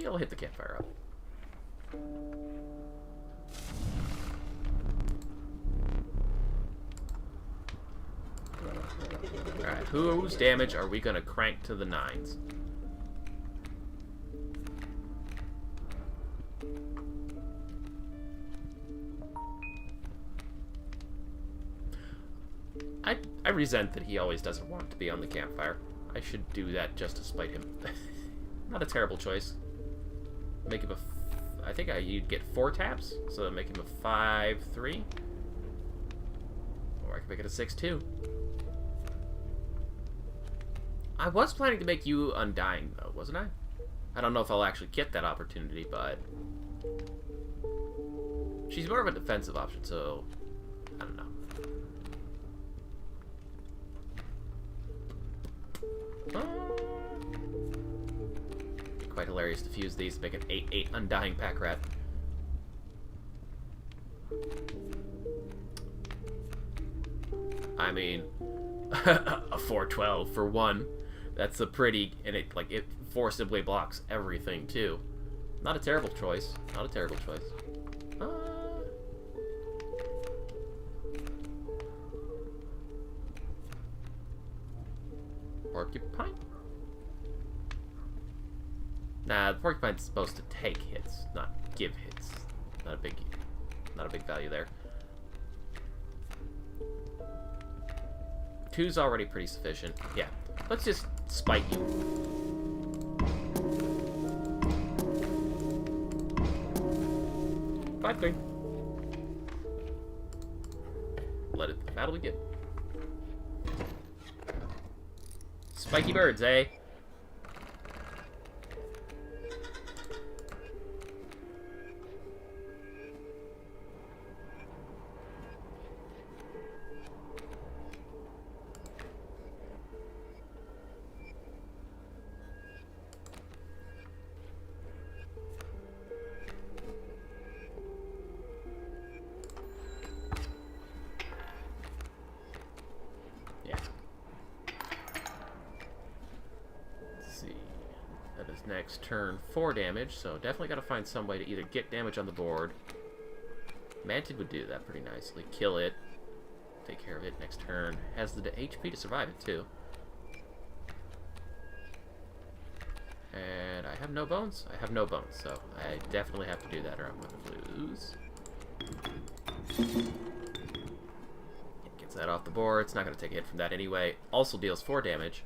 We'll hit the campfire up. Alright, whose damage are we going to crank to the 9s? I resent that he always doesn't want to be on the campfire. I should do that just to spite him. Not a terrible choice. Make him a... I think you'd get 4 taps, so make him a 5-3. Or I can make it a 6-2. I was planning to make you Undying, though, wasn't I? I don't know if I'll actually get that opportunity, but... she's more of a defensive option, so... I don't know. Quite hilarious to fuse these to make an 8-8 Undying Pack Rat. I mean, a 4-12 for 1. That's a pretty, and it forcibly blocks everything too. Not a terrible choice. Not a terrible choice. Porcupine? Nah, the porcupine's supposed to take hits, not give hits. Not a big value there. 2's already pretty sufficient. Yeah, let's just spite you. Five-3. Let it battle begin. Spiky birds, eh? Next turn 4 damage, so definitely got to find some way to either get damage on the board. Mantid would do that pretty nicely. Kill it. Take care of it next turn. Has the HP to survive it too. And I have no bones? I have no bones, so I definitely have to do that or I'm going to lose. It gets that off the board. It's not going to take a hit from that anyway. Also deals 4 damage.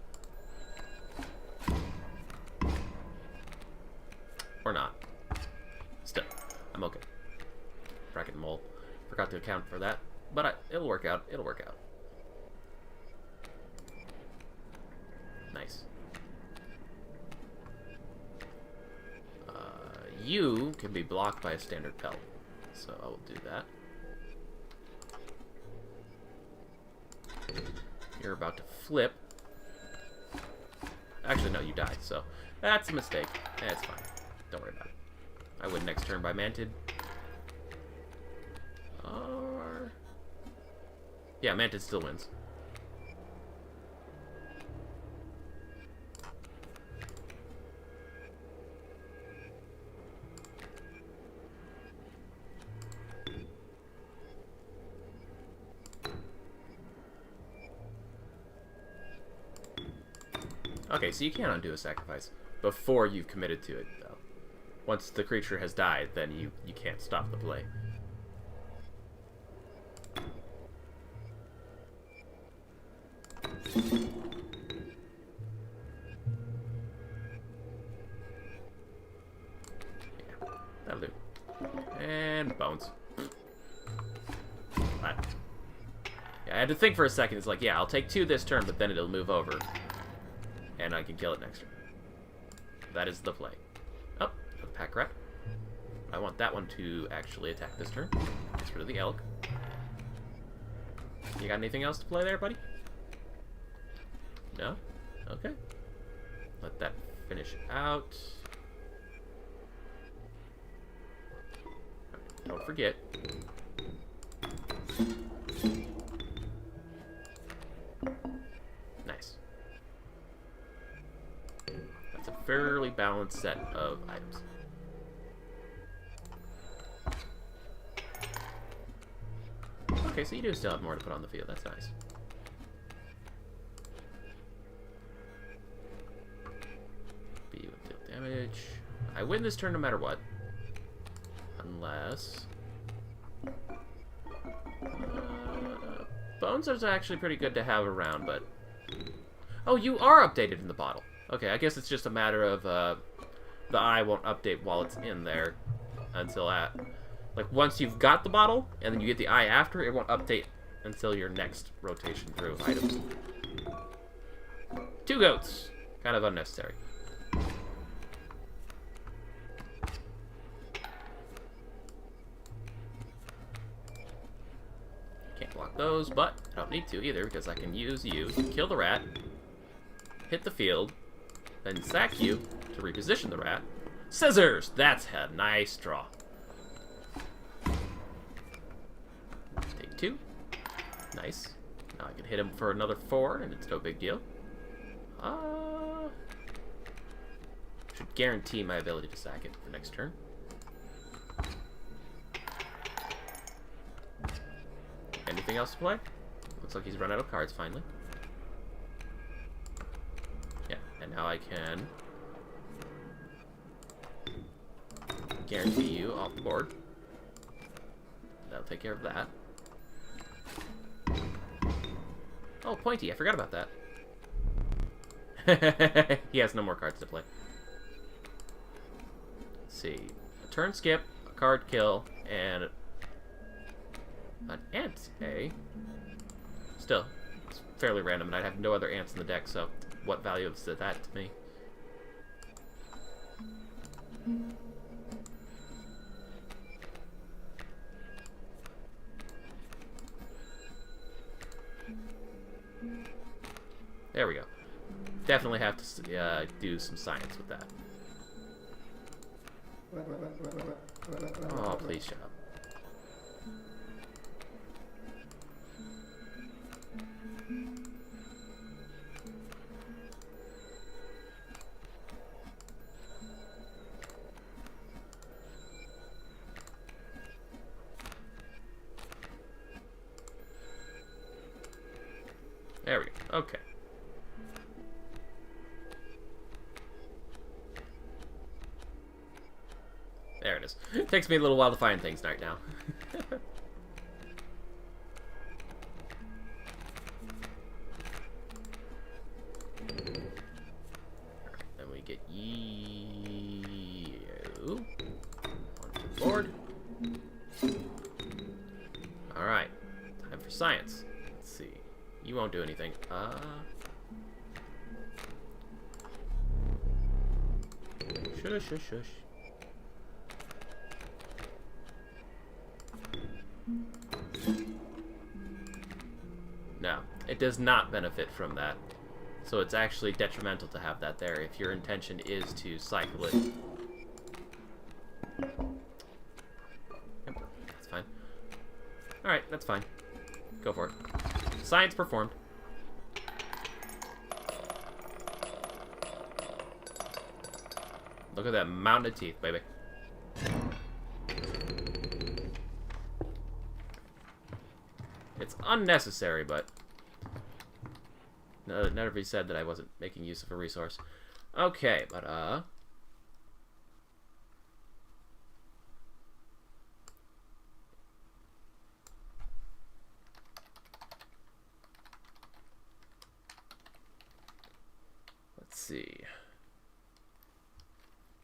Or not. Still, I'm okay. Bracket mole. Forgot to account for that. But it'll work out. It'll work out. Nice. You can be blocked by a standard pelt. So I will do that. You're about to flip. Actually, no, you died, so that's a mistake. That's fine. Don't worry about it. I win next turn by Mantid. Or... yeah, Mantid still wins. Okay, so you can't undo a sacrifice before you've committed to it, though. Once the creature has died, then you can't stop the play. Yeah, that'll do. And bones. Right. Yeah, I had to think for a second. It's like, yeah, I'll take 2 this turn, but then it'll move over. And I can kill it next turn. That is the play. Oh, a pack rat. I want that one to actually attack this turn. Gets rid of the elk. You got anything else to play there, buddy? No? Okay. Let that finish out. Don't forget. Nice. That's a fairly balanced set of items. Okay, so you do still have more to put on the field. That's nice. B with deal damage. I win this turn no matter what. Unless... Bones is actually pretty good to have around, but... Oh, you are updated in the bottle. Okay, I guess it's just a matter of, the eye won't update while it's in there until at... Like, once you've got the bottle, and then you get the eye after, it won't update until your next rotation through items. 2 goats. Kind of unnecessary. Can't block those, but I don't need to either, because I can use you to kill the rat, hit the field, then sack you to reposition the rat. Scissors! That's a nice draw. Take 2. Nice. Now I can hit him for another 4, and it's no big deal. Should guarantee my ability to sack it for next turn. Anything else to play? Looks like he's run out of cards finally. Yeah, and now I can guarantee you off the board. That'll take care of that. Oh, Pointy, I forgot about that. He has no more cards to play. Let's see. A turn skip, a card kill, and an ant, eh? Still, it's fairly random, and I have no other ants in the deck, so what value is that to me? There we go. Definitely have to do some science with that. Oh, please shut up. There we go. Okay. There it is. It takes me a little while to find things right now. Then we get you onto the board. Alright. Time for science. Let's see. You won't do anything. Shush, shush, shush. No, it does not benefit from that. So it's actually detrimental to have that there if your intention is to cycle it. Yep, that's fine. Alright, that's fine. Go for it. Science performed. Look at that mountain of teeth, baby. It's unnecessary, but no, never said that I wasn't making use of a resource. Okay, but let's see.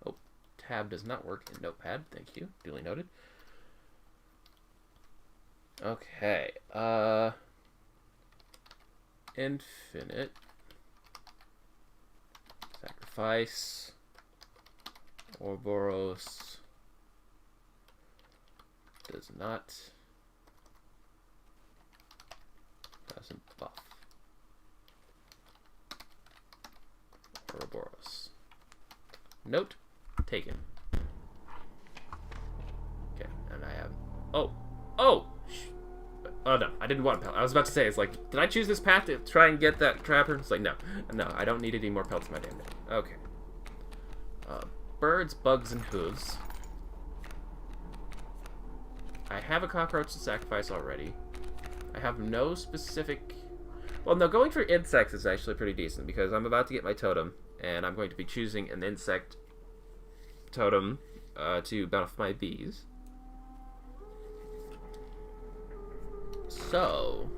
Oh, tab does not work in Notepad. Thank you. Duly noted. Okay, infinite sacrifice Ouroboros doesn't buff. Ouroboros. Note taken. Okay, and I have. Oh! Oh no, I didn't want a pelt. I was about to say, it's like, did I choose this path to try and get that trapper? It's like, no, I don't need any more pelts in my damn day. Okay. Birds, bugs, and hooves. I have a cockroach to sacrifice already. I have no specific... Well, no, going for insects is actually pretty decent because I'm about to get my totem, and I'm going to be choosing an insect totem to buff my bees. So,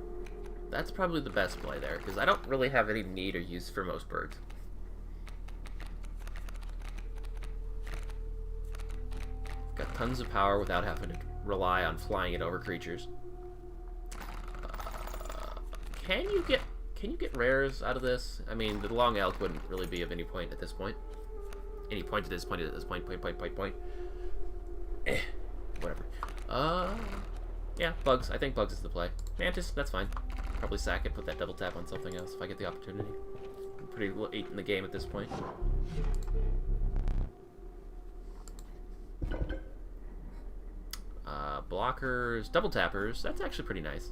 that's probably the best play there, because I don't really have any need or use for most birds. Got tons of power without having to rely on flying it over creatures. Can you get rares out of this? I mean, the long elk wouldn't really be of any point at this point. Any point at this point, point. Whatever. Yeah, bugs. I think bugs is the play. Mantis, that's fine. Probably sack it, put that double tap on something else if I get the opportunity. I'm pretty late in the game at this point. Blockers, double tappers, that's actually pretty nice.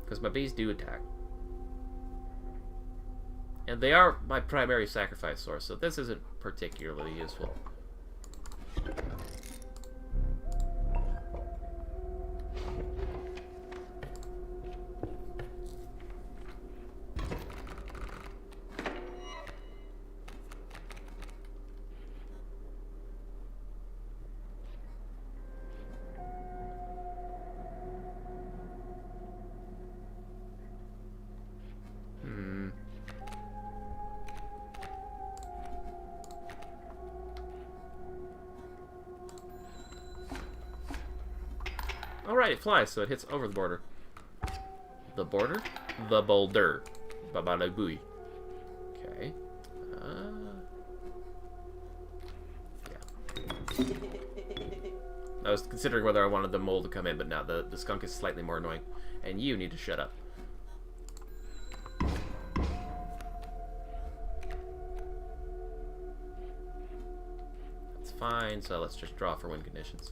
Because my bees do attack. And they are my primary sacrifice source, so this isn't particularly useful. Alright, it flies, so it hits over the border. The border? The boulder. Babalabui. Okay. Yeah. I was considering whether I wanted the mole to come in, but now the skunk is slightly more annoying. And you need to shut up. That's fine, so let's just draw for win conditions.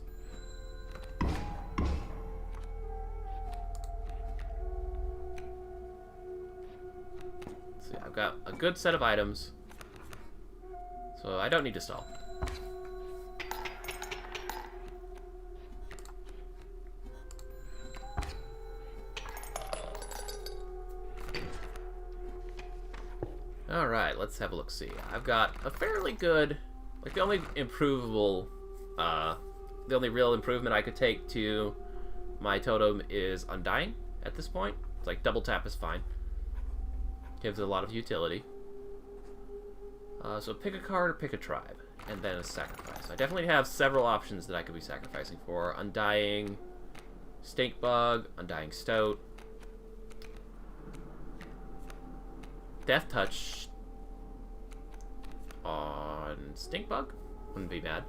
I've got a good set of items, so I don't need to stall. Alright, let's have a look-see. I've got a fairly good, like the only real improvement I could take to my totem is Undying at this point. It's like double tap is fine. Gives it a lot of utility. So pick a card or pick a tribe, and then a sacrifice. I definitely have several options that I could be sacrificing for. Undying Stink Bug, Undying Stoat, Death Touch on Stink Bug? Wouldn't be bad.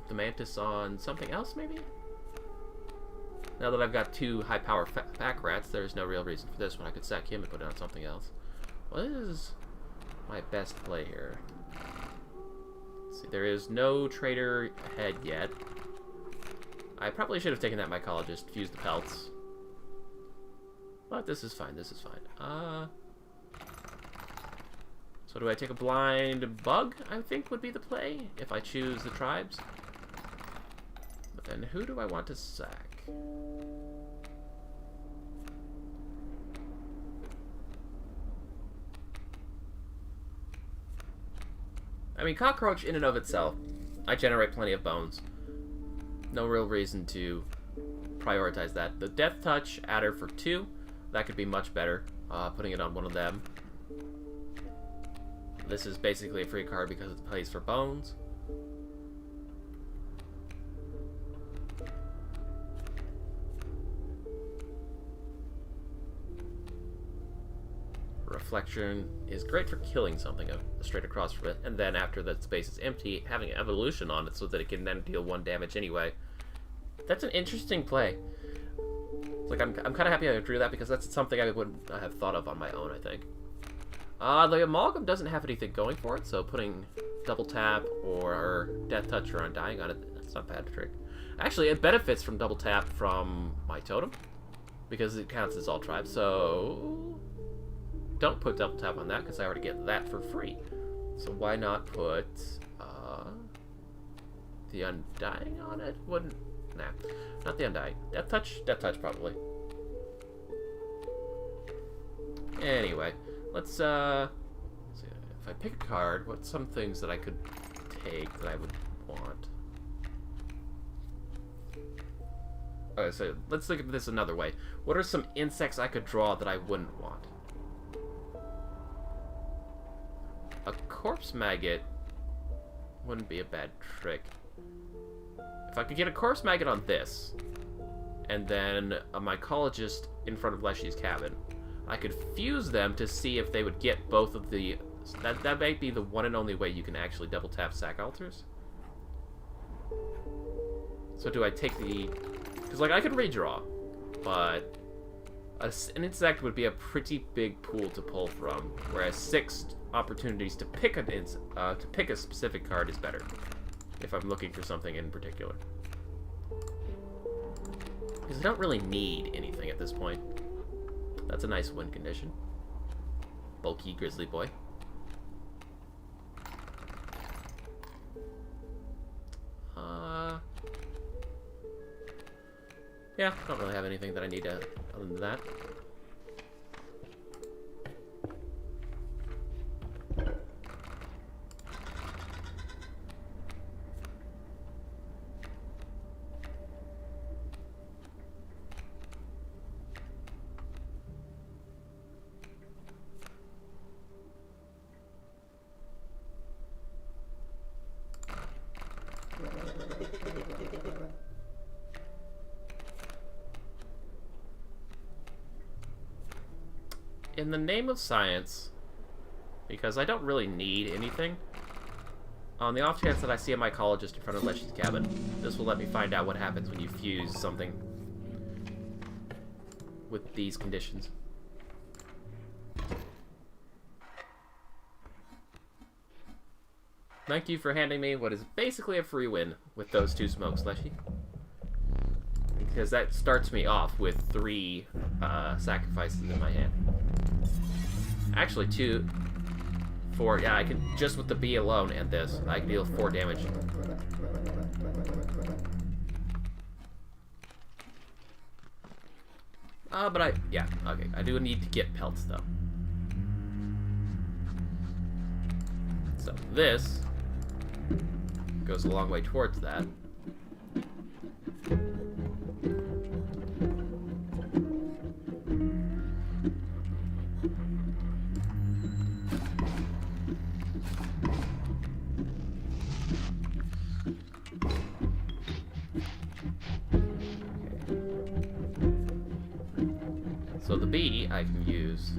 The Mantis on something else, maybe? Now that I've got two high-power pack rats, there's no real reason for this one. I could sack him and put it on something else. What is my best play here? Let's see, there is no trader ahead yet. I probably should have taken that mycologist, fused the pelts. But this is fine, this is fine. So do I take a blind bug, I think would be the play, if I choose the tribes? But then who do I want to sack? I mean, cockroach in and of itself, I generate plenty of bones. No real reason to prioritize that. The Death Touch adder for 2, that could be much better, putting it on one of them. This is basically a free card because it plays for bones. deflection is great for killing something straight across from it, and then after that space is empty, having evolution on it so that it can then deal 1 damage anyway. That's an interesting play. Like, I'm kind of happy I drew that because that's something I wouldn't have thought of on my own, I think. The Amalgam doesn't have anything going for it, so putting double tap or death touch or undying on it, that's not a bad trick. Actually, it benefits from double tap from my totem because it counts as all tribes, so don't put double tap on that because I already get that for free. So why not put the undying on it? Wouldn't... Nah, not the undying. Death touch probably. Anyway, let's see. If I pick a card, what's some things that I could take that I would want? Okay, so let's look at this another way. What are some insects I could draw that I wouldn't want? A corpse maggot wouldn't be a bad trick. If I could get a corpse maggot on this, and then a mycologist in front of Leshy's cabin, I could fuse them to see if they would get both of the... That might be the one and only way you can actually double tap sack altars. So do I take the... Because, like, I could redraw, but an insect would be a pretty big pool to pull from, whereas 6 opportunities to pick a specific card is better, if I'm looking for something in particular. Because I don't really need anything at this point. That's a nice win condition. Bulky grizzly boy. Yeah, don't really have anything that I need to, other than that. In the name of science, because I don't really need anything, on the off chance that I see a mycologist in front of Leshy's cabin, this will let me find out what happens when you fuse something with these conditions. Thank you for handing me what is basically a free win with those 2 smokes, Leshy. Because that starts me off with 3 sacrifices in my hand. Actually, 2, 4. Yeah, I can just with the bee alone and this, I can deal 4 damage. But yeah, okay. I do need to get pelts though. So this goes a long way towards that. So the bee I can use.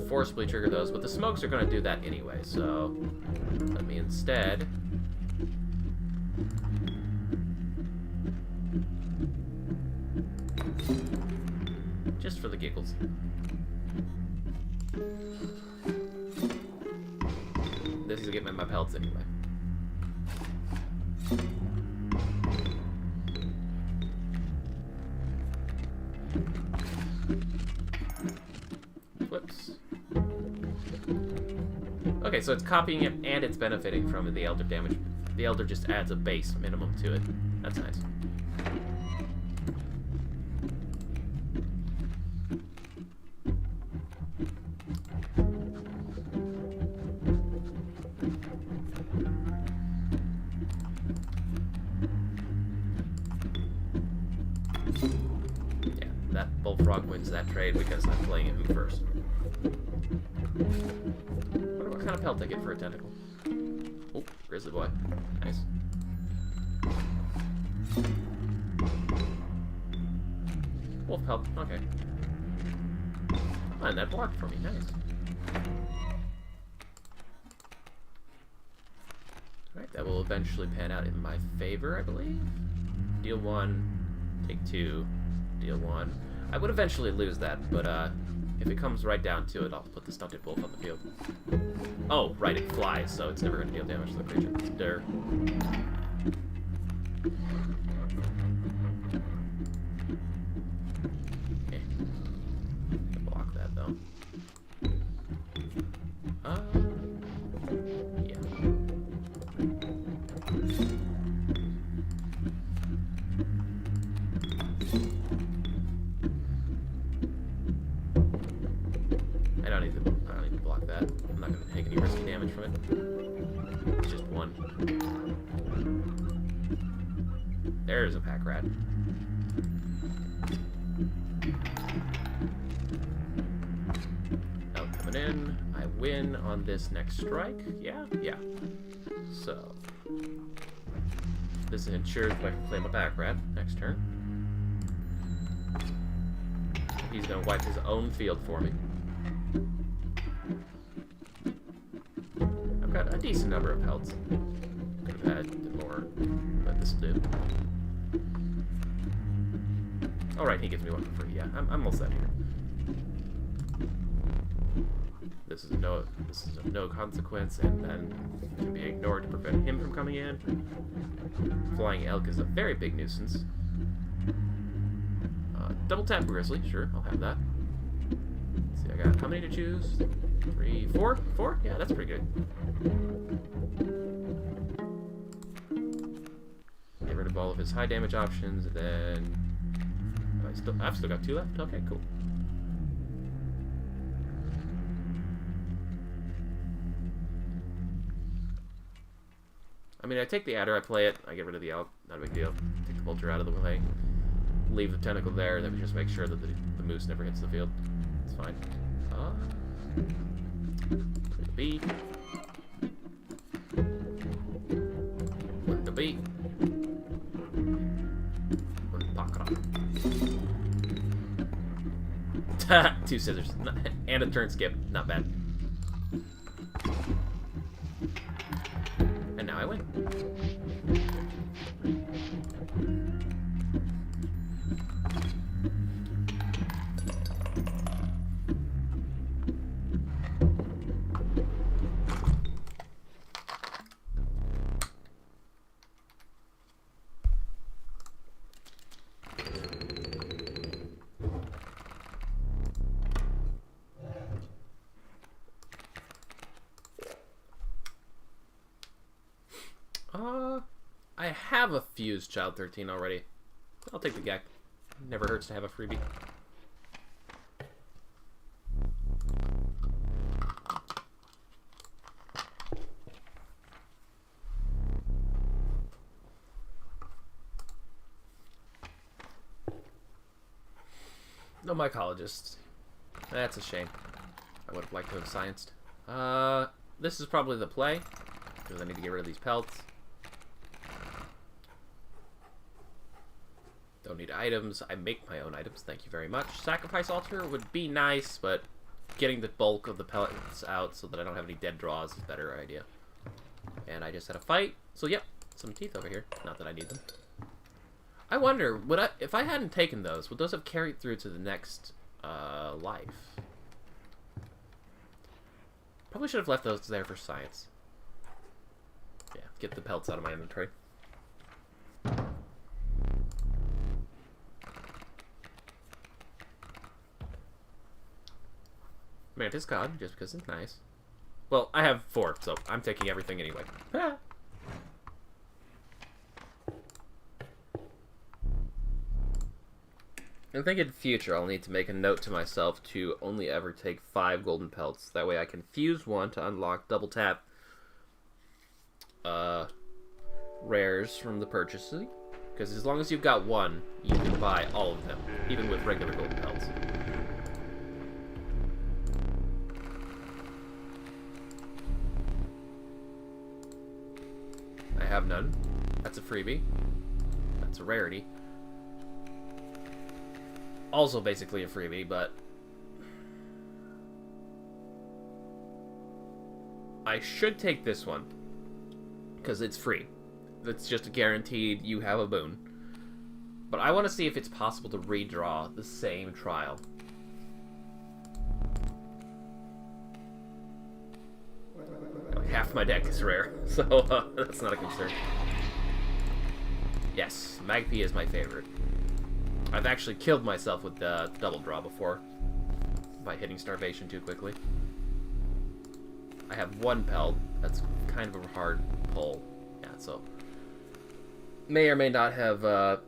Forcibly trigger those, but the smokes are going to do that anyway, so let me instead just for the giggles. This is getting my pelts anyway. Whoops. Okay, so it's copying it and it's benefiting from the Elder damage. The Elder just adds a base minimum to it. That's nice. Yeah, that Bullfrog wins that trade because I'm playing him first. What kind of pelt I get for a tentacle? Oh, Grizzly Boy. Nice. Wolf pelt, okay. Oh, and that blocked for me, nice. Alright, that will eventually pan out in my favor, I believe. Deal 1, take 2, deal 1. I would eventually lose that, but if it comes right down to it, I'll put the stunted wolf on the field. Oh, right, it flies, so it's never going to deal damage to the creature. It's derp. Okay. Block that, though. Yeah. I don't need to block that. I'm not going to take any risky damage from it. It's just 1. There's a pack rat. Out coming in. I win on this next strike. Yeah? Yeah. So, this ensures I can play my pack rat next turn. He's going to wipe his own field for me. I've got a decent number of pelts. Could have had more, but this will do. Alright, he gives me one for free. Yeah, I'm almost out here. This is of no consequence, and then can be ignored to prevent him from coming in. Flying elk is a very big nuisance. Double tap grizzly, sure, I'll have that. Let's see, I got how many to choose? 3, 4? 4? Yeah, that's pretty good. Get rid of all of his high damage options, and then I've still got 2 left. Okay, cool. I mean, I take the adder, I play it, I get rid of the elk, not a big deal. Take the vulture out of the way. Leave the tentacle there, then we just make sure that the moose never hits the field. It's fine. Put the B. Put the B. Put the pocket on. 2 scissors. And a turn skip. Not bad. And now I win. I have a fused Child 13 already. I'll take the Gek. Never hurts to have a freebie. No mycologist. That's a shame. I would have liked to have scienced. This is probably the play, because I need to get rid of these pelts. Don't need items. I make my own items. Thank you very much. Sacrifice altar would be nice, but getting the bulk of the pellets out so that I don't have any dead draws is a better idea. And I just had a fight. So, yep, some teeth over here. Not that I need them. I wonder, if I hadn't taken those, would those have carried through to the next life? Probably should have left those there for science. Yeah, get the pelts out of my inventory. Mantis God, just because it's nice. Well, I have 4, so I'm taking everything anyway. Ah. I think in future I'll need to make a note to myself to only ever take 5 golden pelts. That way I can fuse 1 to unlock double tap rares from the purchasing. Because as long as you've got 1, you can buy all of them, even with regular golden pelts. I have none. That's a freebie. That's It's a rarity. Also basically a freebie, but I should take this one because it's free. It's just guaranteed you have a boon. But I want to see if it's possible to redraw the same trial. Half my deck is rare, so that's not a concern. Yes, Magpie is my favorite. I've actually killed myself with the double draw before by hitting starvation too quickly. I have one pelt. That's kind of a hard pull. Yeah, so may or may not have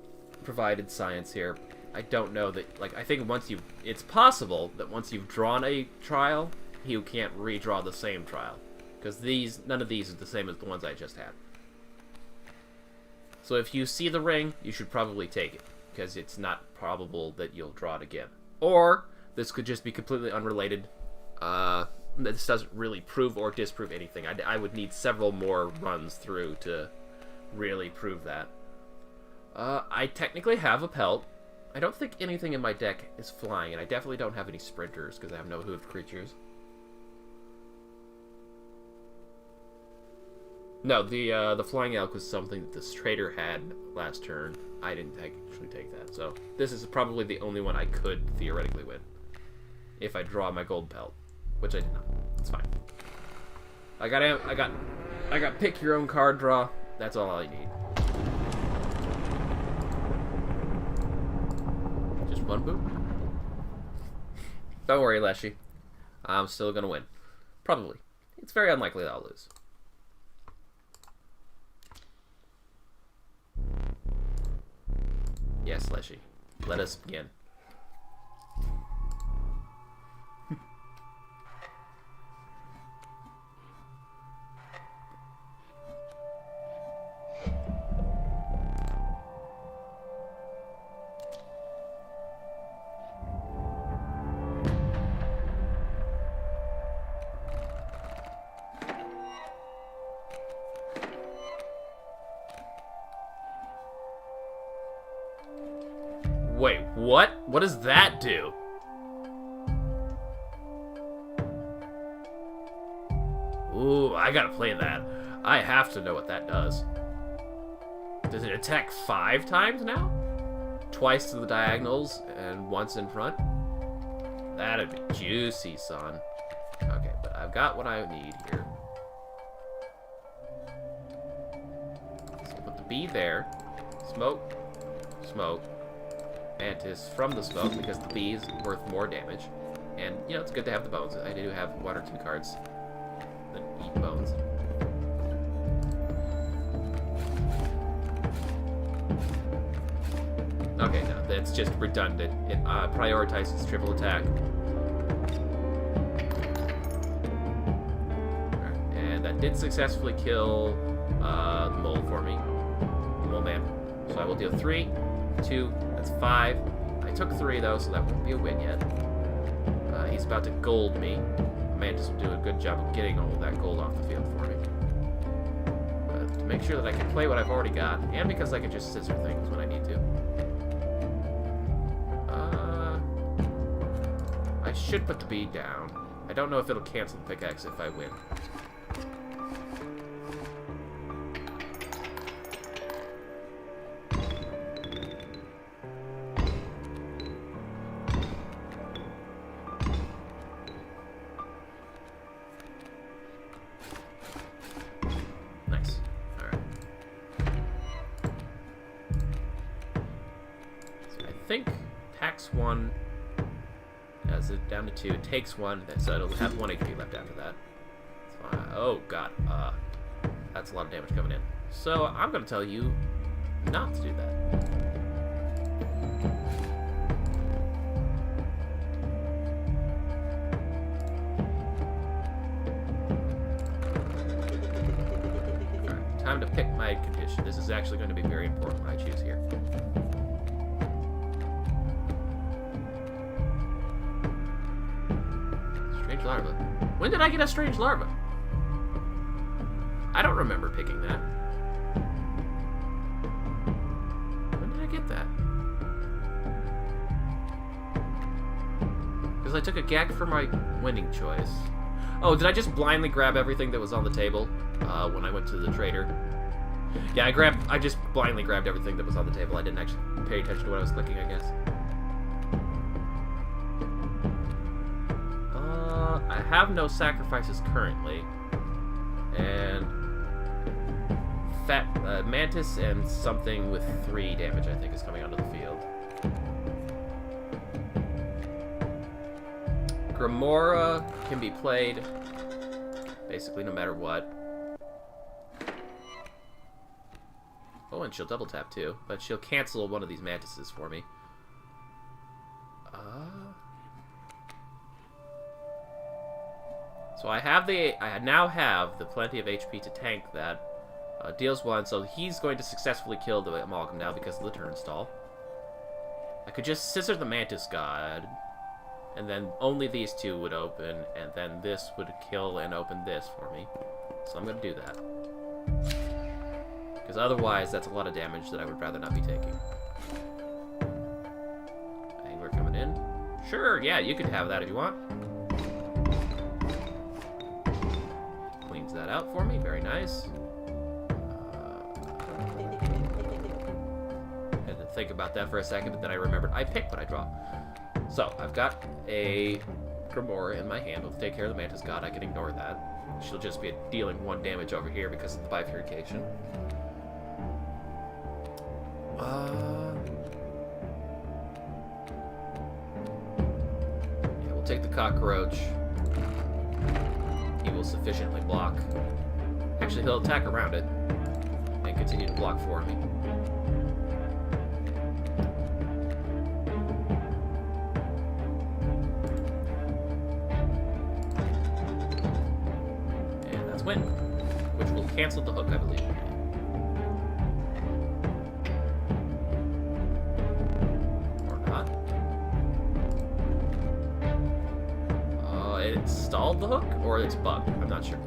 provided science here. I don't know that, like, I think once you, it's possible that once you've drawn a trial, you can't redraw the same trial. Because none of these is the same as the ones I just had. So if you see the ring, you should probably take it, because it's not probable that you'll draw it again. Or this could just be completely unrelated. This doesn't really prove or disprove anything. I would need several more runs through to really prove that. I technically have a pelt. I don't think anything in my deck is flying, and I definitely don't have any sprinters because I have no hooved creatures. No, the flying elk was something that this trader had last turn. I didn't actually take that, so this is probably the only one I could theoretically win if I draw my gold pelt, which I did not. It's fine. I got pick your own card draw. That's all I need. Just one boot. Don't worry, Leshy. I'm still gonna win. Probably. It's very unlikely that I'll lose. Yes, Leshy. Let us begin. Wait, what? What does that do? Ooh, I gotta play that. I have to know what that does. Does it attack 5 times now? Twice to the diagonals and once in front? That'd be juicy, son. Okay, but I've got what I need here. So put the bee there. Smoke. Smoke. Mantis from the smoke because the bee is worth more damage. And, you know, it's good to have the bones. I do have 1 or 2 cards that eat bones. Okay, no, that's just redundant. It prioritizes triple attack. Alright, and that did successfully kill the mole for me. The mole man. So I will deal 3, 2, that's 5. I took 3 though, so that won't be a win yet. He's about to gold me. Mantis will do a good job of getting all of that gold off the field for me. To make sure that I can play what I've already got, and because I can just scissor things when I need to. I should put the bee down. I don't know if it'll cancel the pickaxe if I win. Nice. Alright. So I think tax 1. As it down to 2, it takes 1, so it'll have 1 HP left after that. Oh god, that's a lot of damage coming in. So I'm going to tell you not to do that. Alright, time to pick my condition. This is actually going to be very important what I choose here. Strange larva. When did I get a strange larva? I don't remember picking that. When Because I took a gag for my winning choice. Oh, did I just blindly grab everything that was on the table when I went to the trader? Yeah, I just blindly grabbed everything that was on the table. I didn't actually pay attention to what I was clicking, I guess. I have no sacrifices currently. And Mantis and something with 3 damage, I think, is coming onto the field. Grimora can be played basically no matter what. Oh, and she'll double tap too, but she'll cancel one of these mantises for me. So I now have the plenty of HP to tank that. Deals 1, so he's going to successfully kill the Amalgam now because of the turnstile. I could just scissor the Mantis God, and then only these 2 would open, and then this would kill and open this for me. So I'm going to do that. Because otherwise, that's a lot of damage that I would rather not be taking. Angler coming in. Sure, yeah, you could have that if you want. Cleans that out for me, very nice. Had to think about that for a second, but then I remembered I picked what I draw. So, I've got a Grimora in my hand. We'll take care of the Mantis God. I can ignore that. She'll just be dealing 1 damage over here because of the bifurcation. Yeah, we'll take the cockroach. He will sufficiently block. Actually, he'll attack around it and continue to block for me. And that's win, which will cancel the hook, I believe. It stalled the hook, or it's bugged. I'm not sure.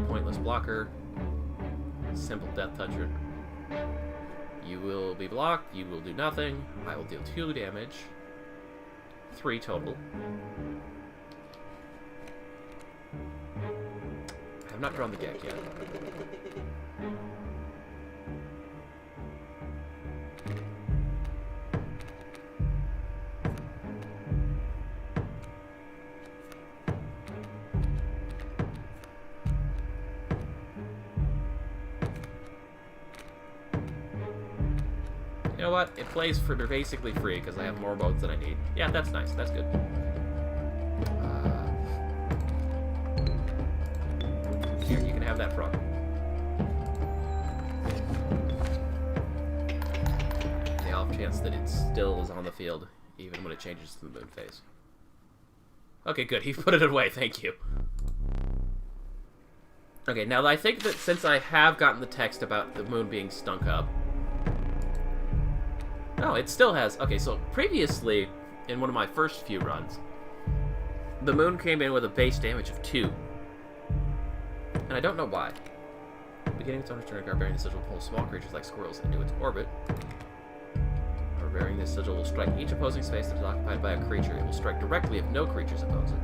Pointless blocker. Simple death toucher. You will be blocked. You will do nothing. I will deal 2 damage. 3 total. I have not drawn the gag yet. You know what? It plays for basically free because I have more modes than I need. Yeah, that's nice. That's good. Here, you can have that frog. The off chance that it still is on the field, even when it changes to the moon phase. Okay, good. He put it away. Thank you. Okay, now I think that since I have gotten the text about the moon being stunk up, no, it still has. Okay, so previously, in one of my first few runs, the moon came in with a base damage of 2. And I don't know why. Beginning its own return card, bearing the sigil will pull small creatures like squirrels into its orbit. Or bearing this sigil will strike each opposing space that is occupied by a creature. It will strike directly if no creatures oppose it.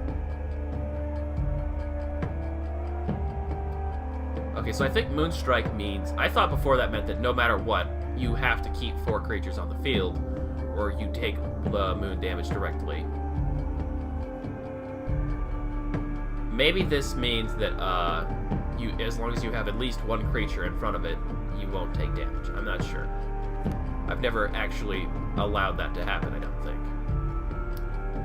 Okay, so I think Moonstrike means... I thought before that meant that no matter what, you have to keep 4 creatures on the field, or you take the moon damage directly. Maybe this means that you, as long as you have at least 1 creature in front of it, you won't take damage. I'm not sure. I've never actually allowed that to happen, I don't think.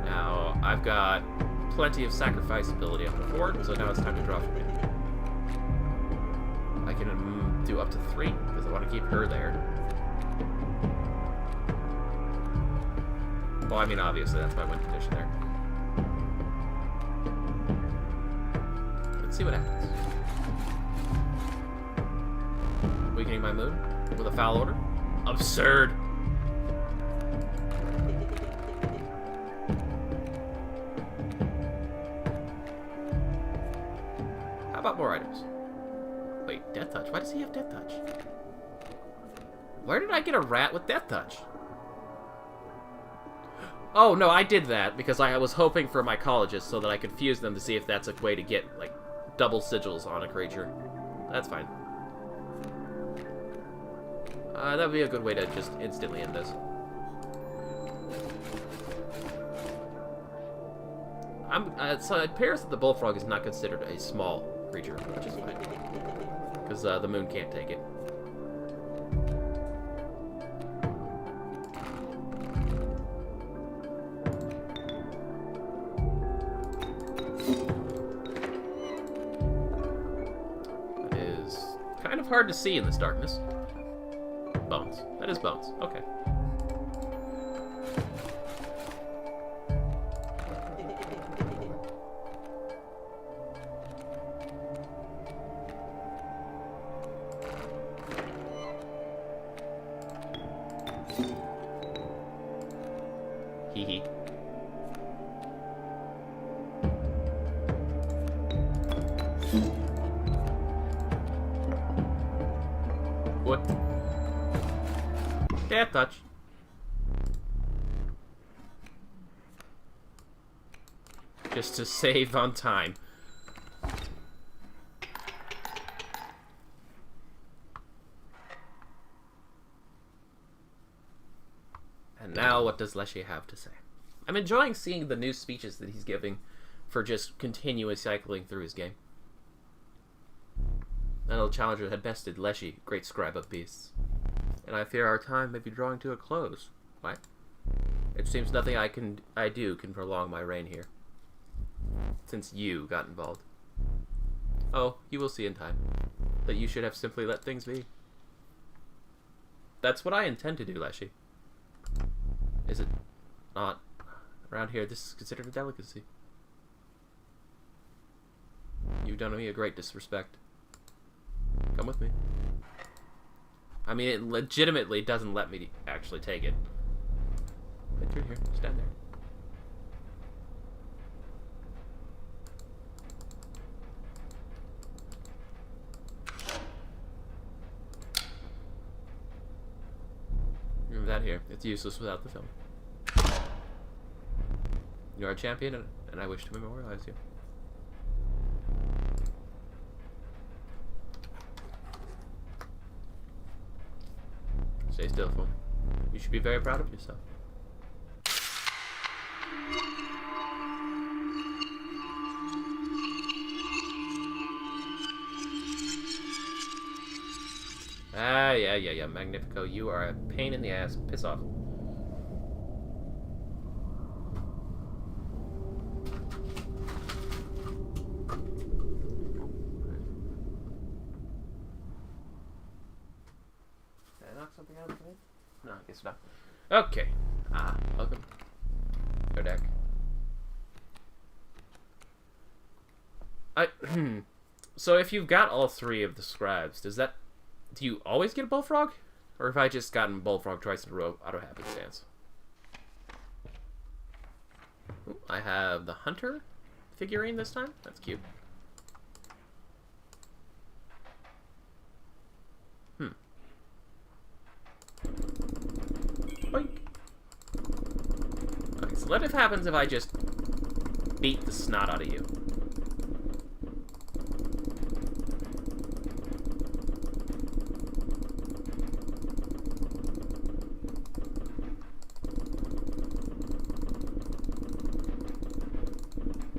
Now, I've got plenty of sacrifice ability on the board, so now it's time to draw for me. I can do up to 3, because I want to keep her there. Well, I mean, obviously, that's my win condition there. Let's see what happens. Weakening my moon with a foul order. Absurd! How about more items? Wait, Death Touch? Why does he have Death Touch? Where did I get a rat with death touch? Oh, no, I did that because I was hoping for mycologists so that I could fuse them to see if that's a way to get, like, double sigils on a creature. That's fine. That would be a good way to just instantly end this. So it appears that the bullfrog is not considered a small creature, which is fine. Because the moon can't take it. That is kind of hard to see in this darkness. Bones. That is bones. Okay. Hee hee. What? Death touch. Just to save on time. And now, what does Leshy have to say? I'm enjoying seeing the new speeches that he's giving for just continuously cycling through his game. Another challenger had bested Leshy, great scribe of beasts. And I fear our time may be drawing to a close. What? It seems nothing I do can prolong my reign here. Since you got involved. Oh, you will see in time. That you should have simply let things be. That's what I intend to do, Leshy. Is it not? Around here, this is considered a delicacy. You've done me a great disrespect. Come with me. I mean, it legitimately doesn't let me actually take it. But you're here. Stand there. Remember that here. It's useless without the film. You are a champion, and I wish to memorialize you. Stay still, fool. You should be very proud of yourself. Ah, yeah. Magnifico, you are a pain in the ass. Piss off. Something out of it? No, I guess not. Okay. Welcome. Go deck. So if you've got all three of the scribes, do you always get a bullfrog? Or have I just gotten bullfrog twice in a row out of happenstance? Ooh, I have the hunter figurine this time. That's cute. Boink. Okay, so what happens if I just beat the snot out of you?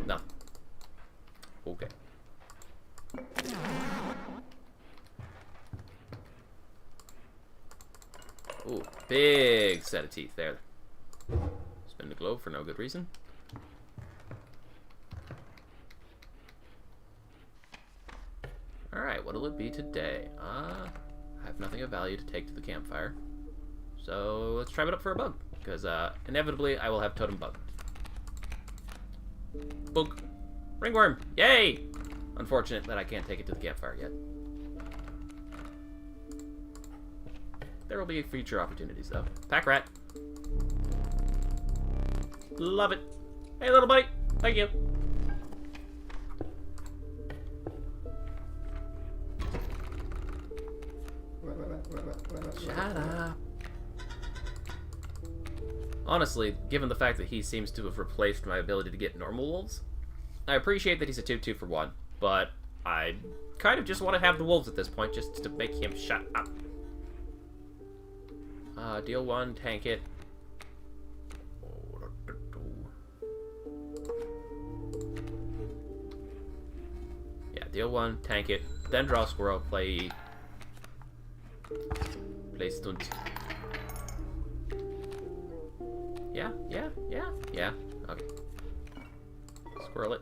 No. Okay. Ooh, big set of teeth there. Spin the globe for no good reason. Alright, what'll it be today? I have nothing of value to take to the campfire. So let's try it up for a bug. Because inevitably I will have totem bug. Bug. Ringworm! Yay! Unfortunate that I can't take it to the campfire yet. There will be future opportunities, though. Pack rat. Love it. Hey, little buddy. Thank you. Shut up. Honestly, given the fact that he seems to have replaced my ability to get normal wolves, I appreciate that he's a 2/2 for 1, but I kind of just want to have the wolves at this point, just to make him shut up. Deal 1, tank it. Yeah, deal 1, tank it, then draw squirrel, play stunt. Yeah. Okay. Squirrel it.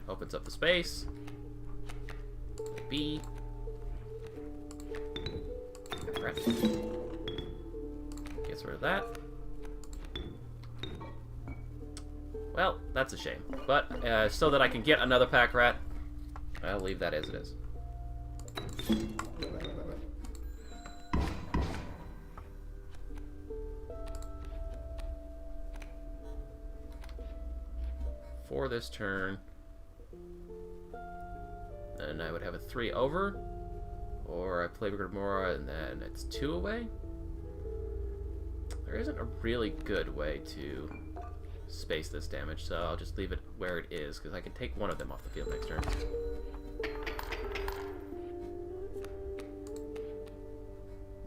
Opens up the space. B. Right. Gets rid of that. Well, that's a shame. But so that I can get another pack rat, I'll leave that as it is. For this turn, then I would have a 3 over, or I play Grimora and then it's 2 away. There isn't a really good way to space this damage, so I'll just leave it where it is, because I can take one of them off the field next turn.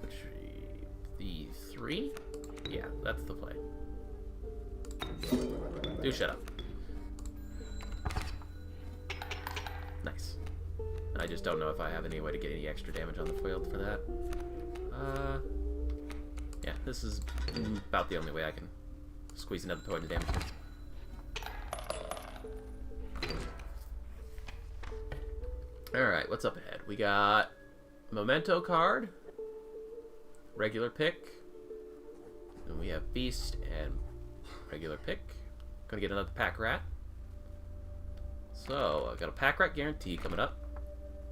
Which, the 3? Yeah, that's the play. Do shut up. Nice. I just don't know if I have any way to get any extra damage on the field for that. Yeah, this is about the only way I can squeeze another point of damage. Alright, what's up ahead? We got Memento card, regular pick, and we have Beast and regular pick. Gonna get another pack rat. So, I've got a pack rat guarantee coming up,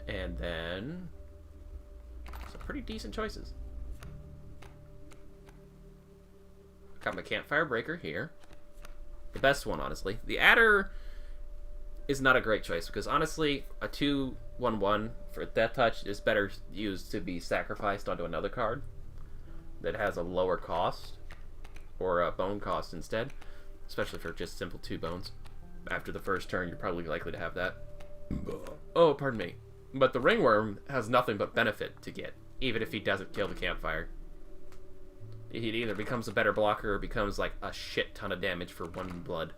and then some pretty decent choices. Got my Campfire Breaker here. The best one, honestly. The Adder is not a great choice, because honestly, a 2/1/1 for Death Touch is better used to be sacrificed onto another card that has a lower cost, or a bone cost instead, especially for just simple 2 bones. After the first turn, you're probably likely to have that. Oh, pardon me. But the Ringworm has nothing but benefit to get, even if he doesn't kill the Campfire. He either becomes a better blocker or becomes like a shit ton of damage for 1 blood.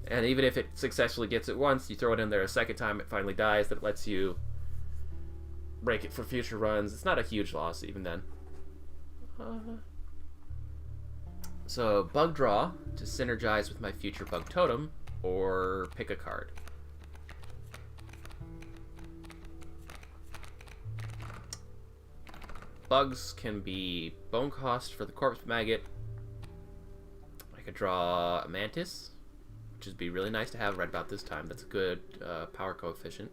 And even if it successfully gets it once, you throw it in there a second time, it finally dies. That lets you break it for future runs. It's not a huge loss even then. So, Bug Draw to synergize with my future Bug Totem, or pick a card. Bugs can be bone cost for the Corpse Maggot. I could draw a Mantis, which would be really nice to have right about this time. That's a good power coefficient.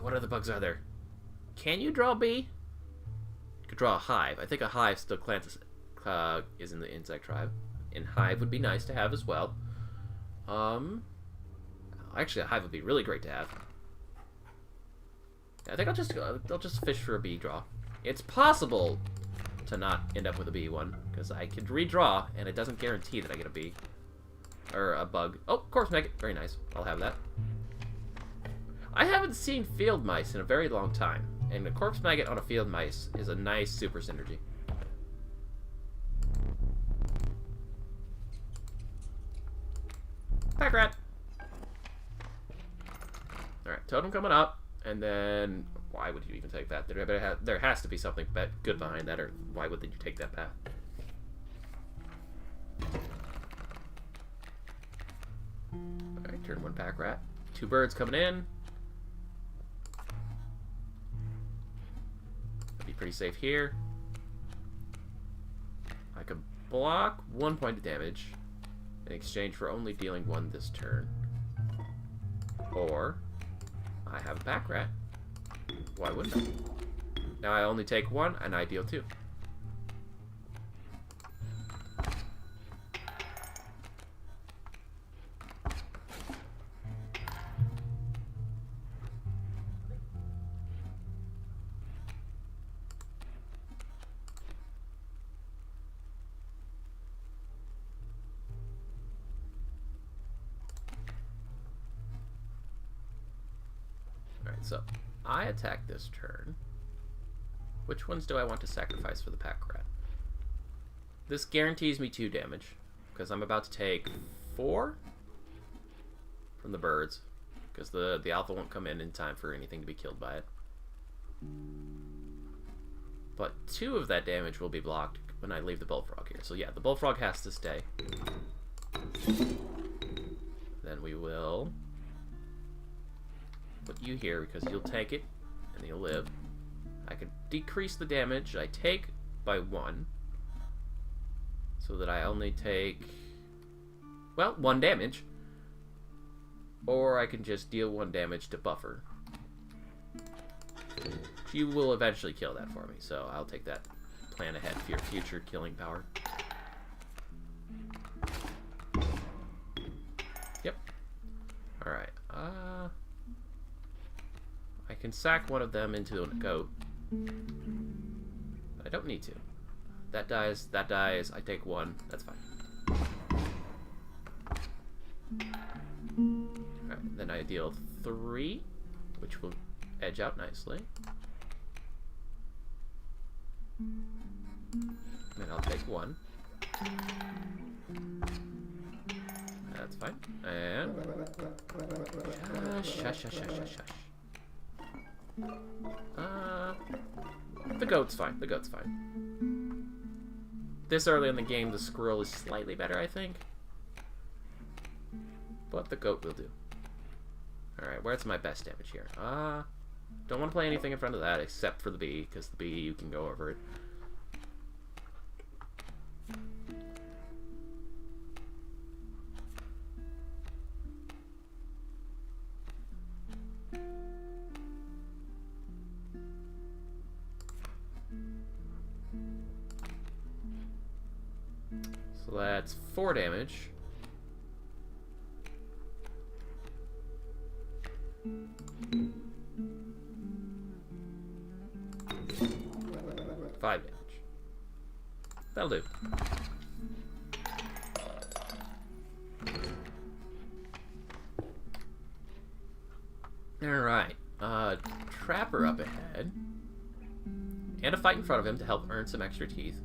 What other bugs are there? Can you draw a bee? You could draw a hive. I think a hive still is in the insect tribe. And hive would be nice to have as well. Actually, a hive would be really great to have. I think I'll just fish for a bee draw. It's possible to not end up with a bee one, because I could redraw, and it doesn't guarantee that I get a bee. Or a bug. Oh, Corpse Maggot. Very nice. I'll have that. I haven't seen Field Mice in a very long time, and a Corpse Maggot on a Field Mice is a nice super synergy. Pack Rat! Alright, Totem coming up. And then, why would you even take that? There has to be something good behind that, or why would you take that path? Alright, turn 1 pack rat. 2 birds coming in. Be pretty safe here. I could block 1 point of damage in exchange for only dealing 1 this turn. Or I have a pack rat. Why wouldn't I? Now I only take 1 and I deal 2. Alright, so I attack this turn. Which ones do I want to sacrifice for the pack rat? This guarantees me 2 damage, because I'm about to take 4 from the birds, because the alpha won't come in time for anything to be killed by it. But 2 of that damage will be blocked when I leave the bullfrog here. So yeah, the bullfrog has to stay. Then we will put you here because you'll take it and you'll live. I can decrease the damage I take by 1 so that I only take, well, 1 damage. Or I can just deal 1 damage to buffer. You will eventually kill that for me, so I'll take that plan ahead for your future killing power. Yep. Alright. I can sack one of them into a goat. But I don't need to. That dies, I take 1, that's fine. Alright, then I deal 3, which will edge out nicely. Then I'll take 1. That's fine. And shush. The goat's fine. The goat's fine. This early in the game, the squirrel is slightly better, I think. But the goat will do. Alright, where's my best damage here? Don't want to play anything in front of that except for the bee, because the bee, you can go over it. So that's 4 damage. Five damage. That'll do. Alright. Trapper up ahead. And a fight in front of him to help earn some extra teeth.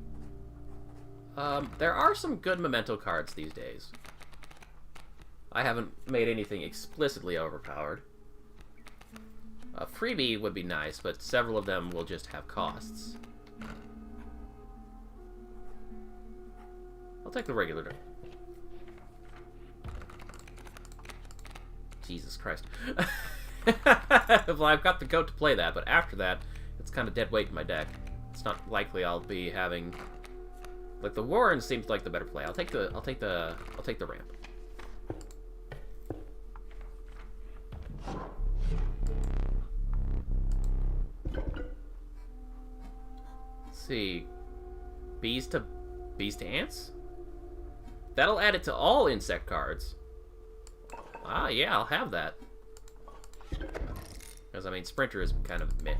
There are some good memento cards these days. I haven't made anything explicitly overpowered. A freebie would be nice, but several of them will just have costs. I'll take the regular derp. Jesus Christ. Well, I've got the goat to play that, but after that, it's kind of dead weight in my deck. It's not likely I'll be having... Like, the Warren seems like the better play. I'll take the ramp. Let's see. Bees to ants? That'll add it to all insect cards. Ah, yeah, I'll have that. Because, I mean, Sprinter is kind of meh.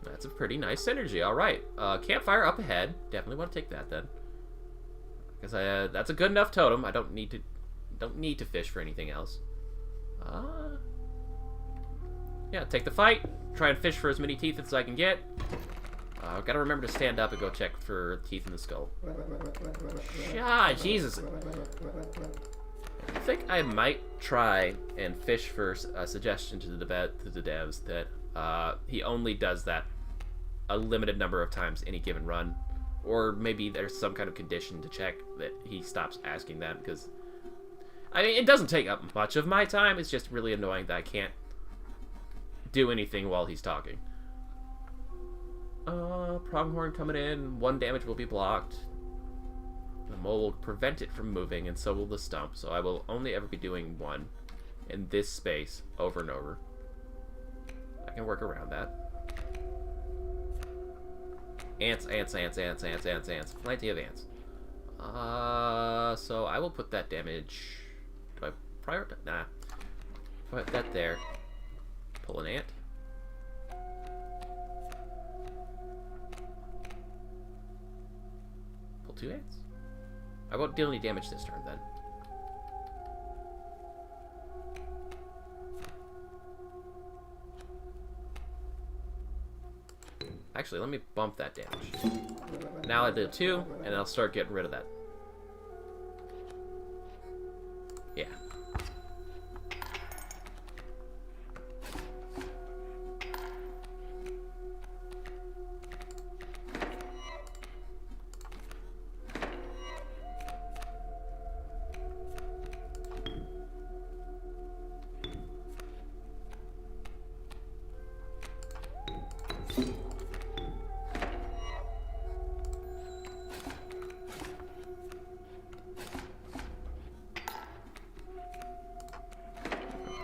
That's a pretty nice synergy. Alright. Campfire up ahead. Definitely want to take that, then. Because that's a good enough totem. I don't need to fish for anything else. Yeah, take the fight. Try and fish for as many teeth as I can get. I've got to remember to stand up and go check for teeth in the skull. Ah, Jesus. I think I might try and fish for a suggestion to the devs that he only does that a limited number of times any given run. Or maybe there's some kind of condition to check that he stops asking that, because... I mean, it doesn't take up much of my time, it's just really annoying that I can't do anything while he's talking. Pronghorn coming in, 1 damage will be blocked. The mole will prevent it from moving, and so will the stump, so I will only ever be doing 1 in this space over and over. I can work around that. Ants. Plenty of ants. So I will put that damage... Do I prioritize? Nah. Put that there. Pull an ant. Pull 2 ants. I won't deal any damage this turn, then. Actually, let me bump that damage. Now I did 2, and I'll start getting rid of that. Yeah.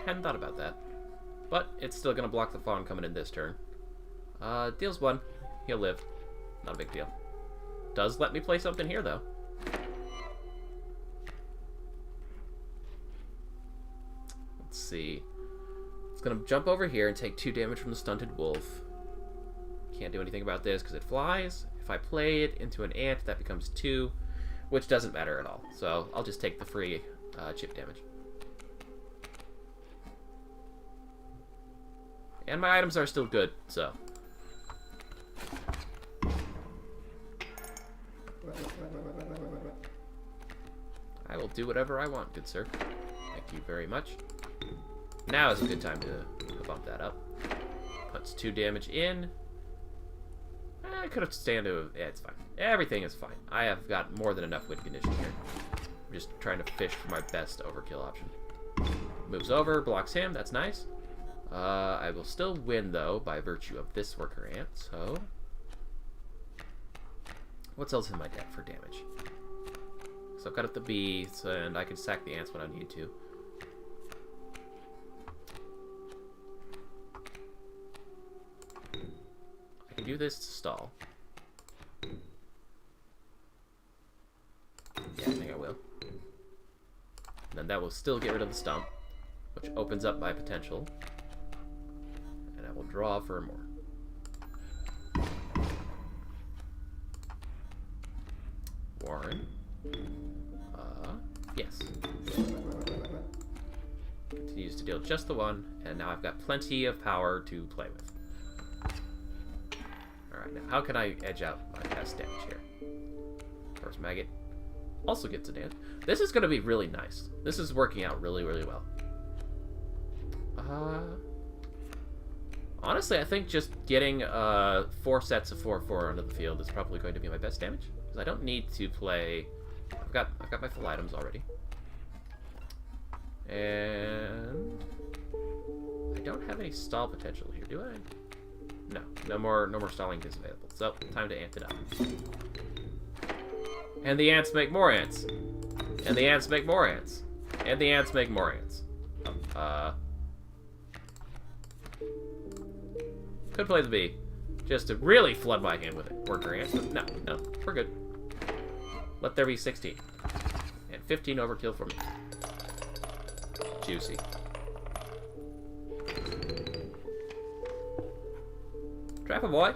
Hadn't thought about that. But it's still going to block the fawn coming in this turn. Deals 1. He'll live. Not a big deal. Does let me play something here, though. Let's see. It's going to jump over here and take 2 damage from the stunted wolf. Can't do anything about this because it flies. If I play it into an ant, that becomes 2, which doesn't matter at all. So I'll just take the free chip damage. And my items are still good, so. I will do whatever I want, good sir. Thank you very much. Now is a good time to bump that up. Puts 2 damage in. I could have stand to. Yeah, it's fine. Everything is fine. I have got more than enough win condition here. I'm just trying to fish for my best overkill option. Moves over, blocks him. That's nice. I will still win, though, by virtue of this worker ant, so. What's else in my deck for damage? So I've got up the bees, and I can sack the ants when I need to. I can do this to stall. Yeah, I think I will. And then that will still get rid of the stump, which opens up my potential. And I will draw for more. Warren. Yes. Continues to deal just the 1, and now I've got plenty of power to play with. Alright, now how can I edge out my best damage here? First maggot. Also gets a dance. This is going to be really nice. This is working out really, really well. Honestly, I think just getting 4 sets of 4/4 onto the field is probably going to be my best damage. Because I don't need to play... I've got my full items already. And... I don't have any stall potential here, do I? No. No more stalling is available. So, time to ant it up. And the ants make more ants. And the ants make more ants. And the ants make more ants. Could play the bee. Just to really flood my hand with it. Worker ants, but no, we're good. Let there be 16. And 15 overkill for me. Juicy. Trapper boy.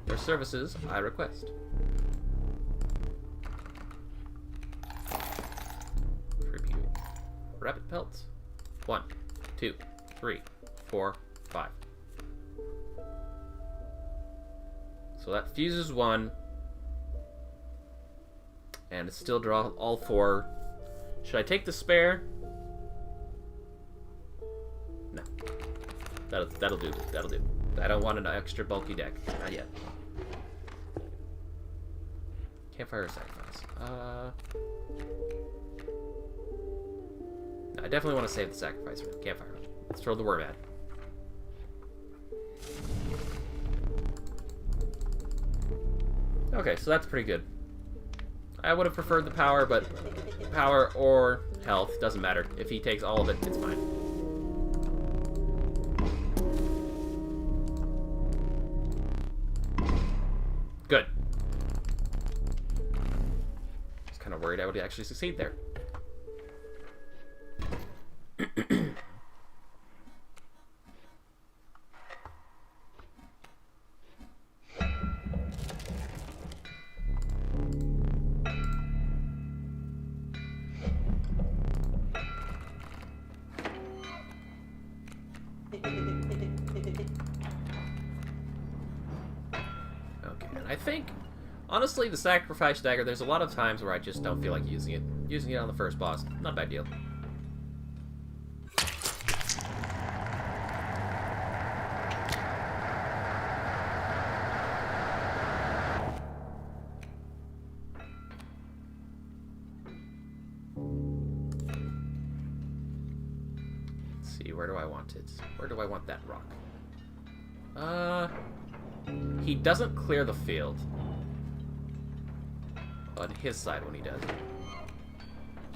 Your services I request. Tribute. Rabbit pelts. 1, 2, 3, 4, 5. So that fuses 1. And still draw all 4. Should I take the spare? No. That'll do. That'll do. I don't want an extra bulky deck. Not yet. Campfire sacrifice. No, I definitely want to save the sacrifice for the campfire. Let's throw the worm at. Okay, so that's pretty good. I would have preferred the power, but power or health doesn't matter. If he takes all of it, it's fine. Good. I was kind of worried I would actually succeed there. And I think, honestly, the sacrifice dagger, there's a lot of times where I just don't feel like using it. Using it on the first boss, not a bad deal. Where do I want it? Where do I want that rock? He doesn't clear the field on his side when he does.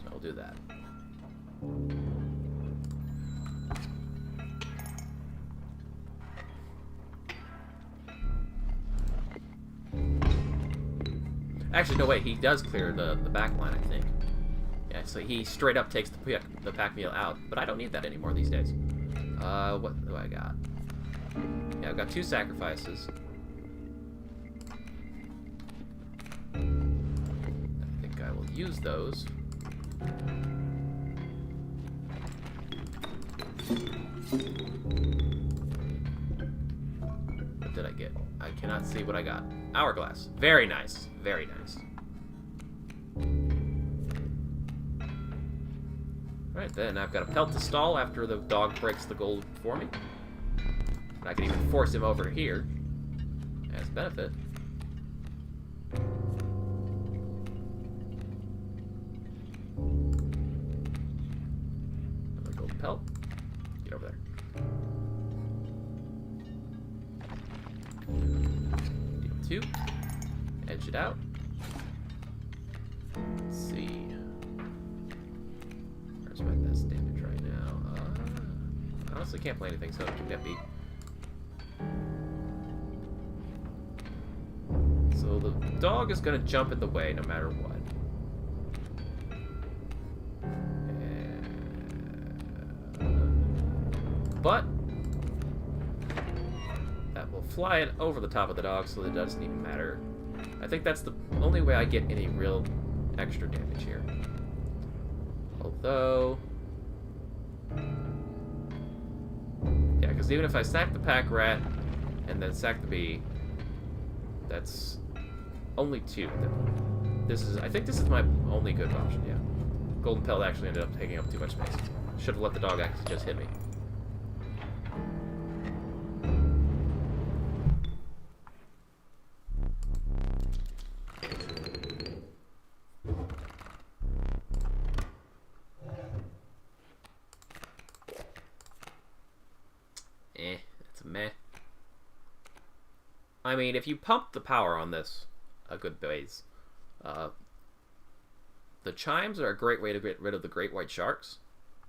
So I'll do that. Actually, no, wait, he does clear the back line, I think. Yeah, so he straight up takes the pack meal out, but I don't need that anymore these days. What do I got? Yeah, I've got 2 sacrifices. I think I will use those. What did I get? I cannot see what I got. Hourglass. Very nice. Very nice. Alright, then I've got a pelt to stall after the dog breaks the gold for me. And I can even force him over here as benefit. Another golden pelt. Get over there. Deal 2. Edge it out. Let's see. Where's my best damage right now? I honestly can't play anything, so keep that beat. So the dog is going to jump in the way no matter what. But that will fly it over the top of the dog, so it doesn't even matter. I think that's the only way I get any real extra damage here. Although, yeah, because even if I sack the pack rat and then sack the bee, that's only 2. I think this is my only good option. Yeah, golden pelt actually ended up taking up too much space. Should have let the dog actually just hit me. It's a meh. I mean, if you pump the power on this a good ways, the chimes are a great way to get rid of the great white sharks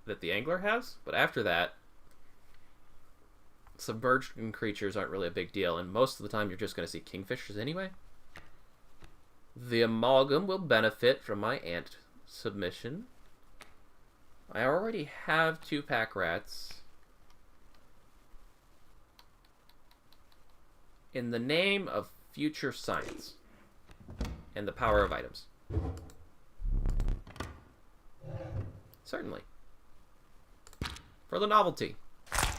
that the angler has, but after that, submerged creatures aren't really a big deal, and most of the time you're just going to see kingfishers anyway. The amalgam will benefit from my ant submission. I already have 2 pack rats. In the name of future science and the power of items. Certainly. For the novelty. I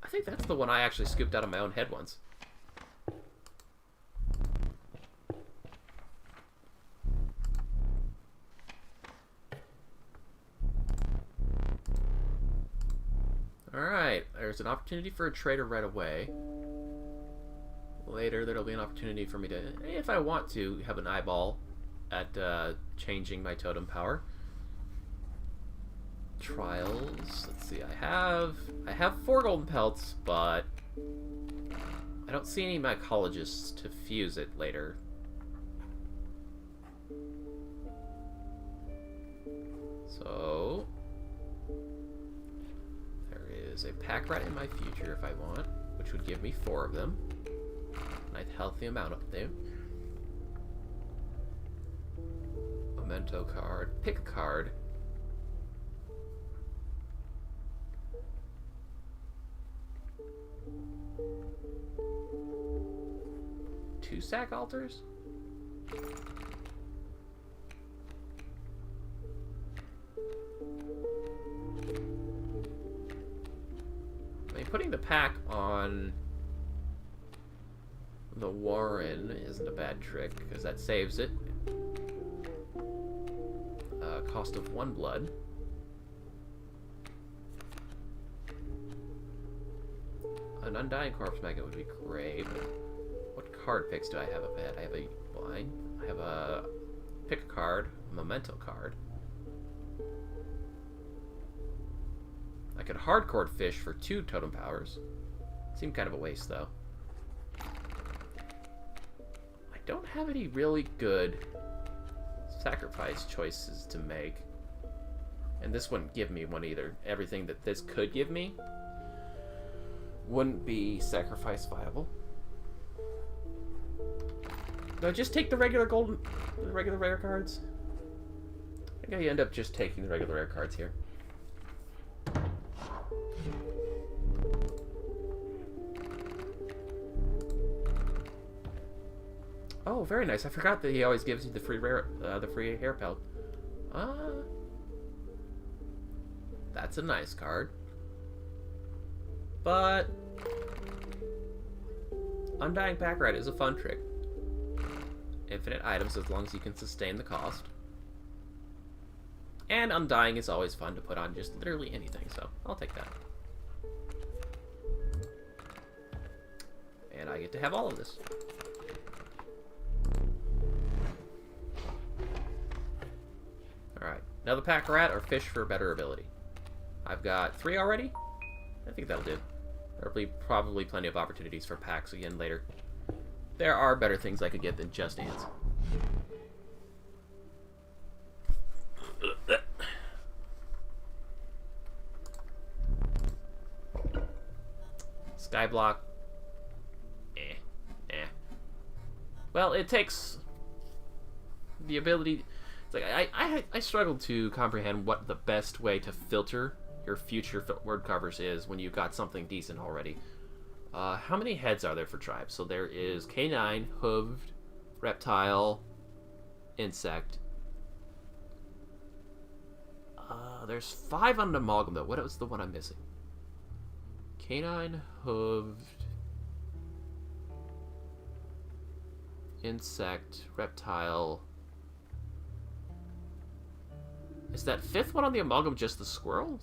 think that's the one I actually scooped out of my own head once. Alright, there's an opportunity for a trader right away. Later, there'll be an opportunity for me to, if I want to, have an eyeball at changing my totem power. Trials, let's see, I have 4 golden pelts, but I don't see any mycologists to fuse it later. So is a pack rat in my future if I want, which would give me 4 of them. Nice healthy amount up there. Memento card. Pick a card. Two sack altars? Putting the pack on The Warren isn't a bad trick, because that saves it. Cost of 1 blood. An Undying Corpse Magnet would be great, but what card picks do I have up ahead? I have a blind. I have a pick a card, a memento card. I could hardcore fish for 2 totem powers. Seemed kind of a waste, though. I don't have any really good sacrifice choices to make. And this wouldn't give me one either. Everything that this could give me wouldn't be sacrifice viable. No, just take the regular rare cards. I think I end up just taking the regular rare cards here. Oh, very nice. I forgot that he always gives you the free hair pelt. That's a nice card. But Undying Pack Rat is a fun trick. Infinite items as long as you can sustain the cost. And Undying is always fun to put on just literally anything, so I'll take that. And I get to have all of this. Alright, another Pack Rat or Fish for better ability. I've got 3 already. I think that'll do. There'll be probably plenty of opportunities for packs again later. There are better things I could get than just ants. Skyblock. Well, it takes the ability. It's like I struggled to comprehend what the best way to filter your future word covers is when you've got something decent already. How many heads are there for tribes? So there is canine, hooved, reptile, insect. There's 5 on an amalgam though. What was the one I'm missing? Canine, hooved, insect, reptile. Is that 5th one on the amalgam just the squirrel?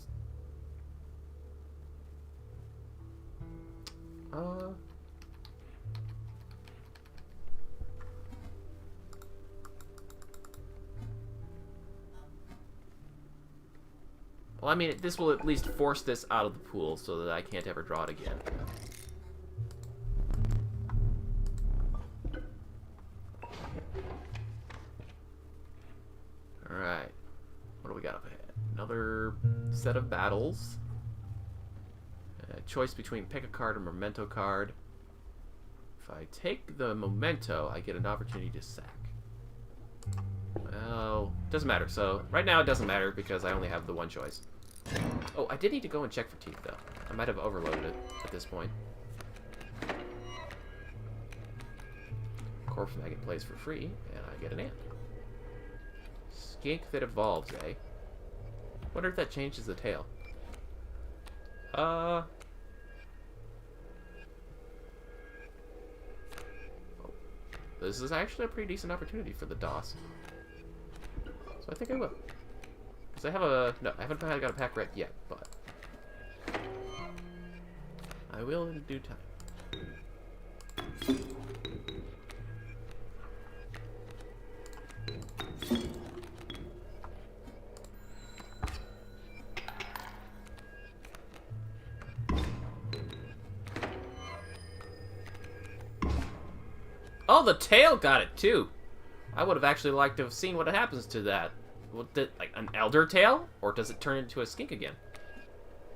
Well, I mean, this will at least force this out of the pool so that I can't ever draw it again. Alright. What do we got up ahead? Another set of battles. Choice between pick a card or memento card. If I take the memento, I get an opportunity to sack. Well, doesn't matter. So, right now it doesn't matter because I only have the one choice. Oh, I did need to go and check for teeth, though. I might have overloaded it at this point. Corpse Maggot plays for free, and I get an ant. Skink that evolves, eh? Wonder if that changes the tail. This is actually a pretty decent opportunity for the DOS. So I think I will. Because I have a... No, I haven't got a pack rat yet, but... I will in due time. Oh, the tail got it too. I would have actually liked to have seen what happens to that. Like an elder tail, or does it turn into a skink again?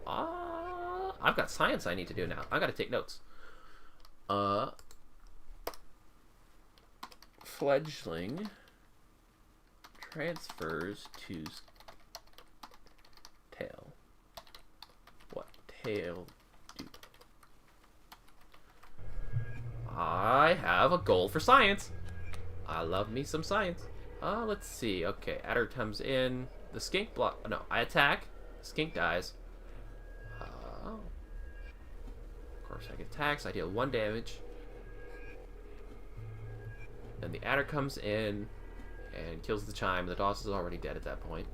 I've got science I need to do now. I got to take notes. Fledgling transfers to tail. What tail? I have a goal for science. I love me some science. Let's see. Okay, adder comes in. The skink block. No, I attack. Skink dies. Of course, I get attacks. I deal 1 damage. Then the adder comes in and kills the chime. The DOS is already dead at that point.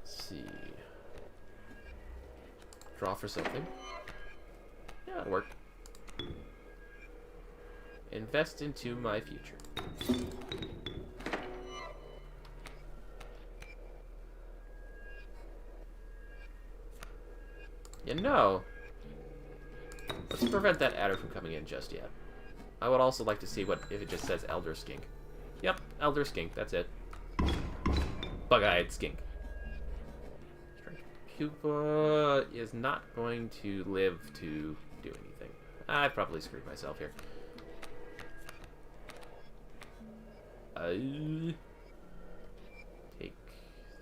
Let's see. Draw for something. Yeah, it'll work. Invest into my future. You know, let's prevent that adder from coming in just yet. I would also like to see what if it just says Elder Skink. Yep, Elder Skink, that's it. Bug-eyed skink. Pupa is not going to live to do anything. I've probably screwed myself here. Take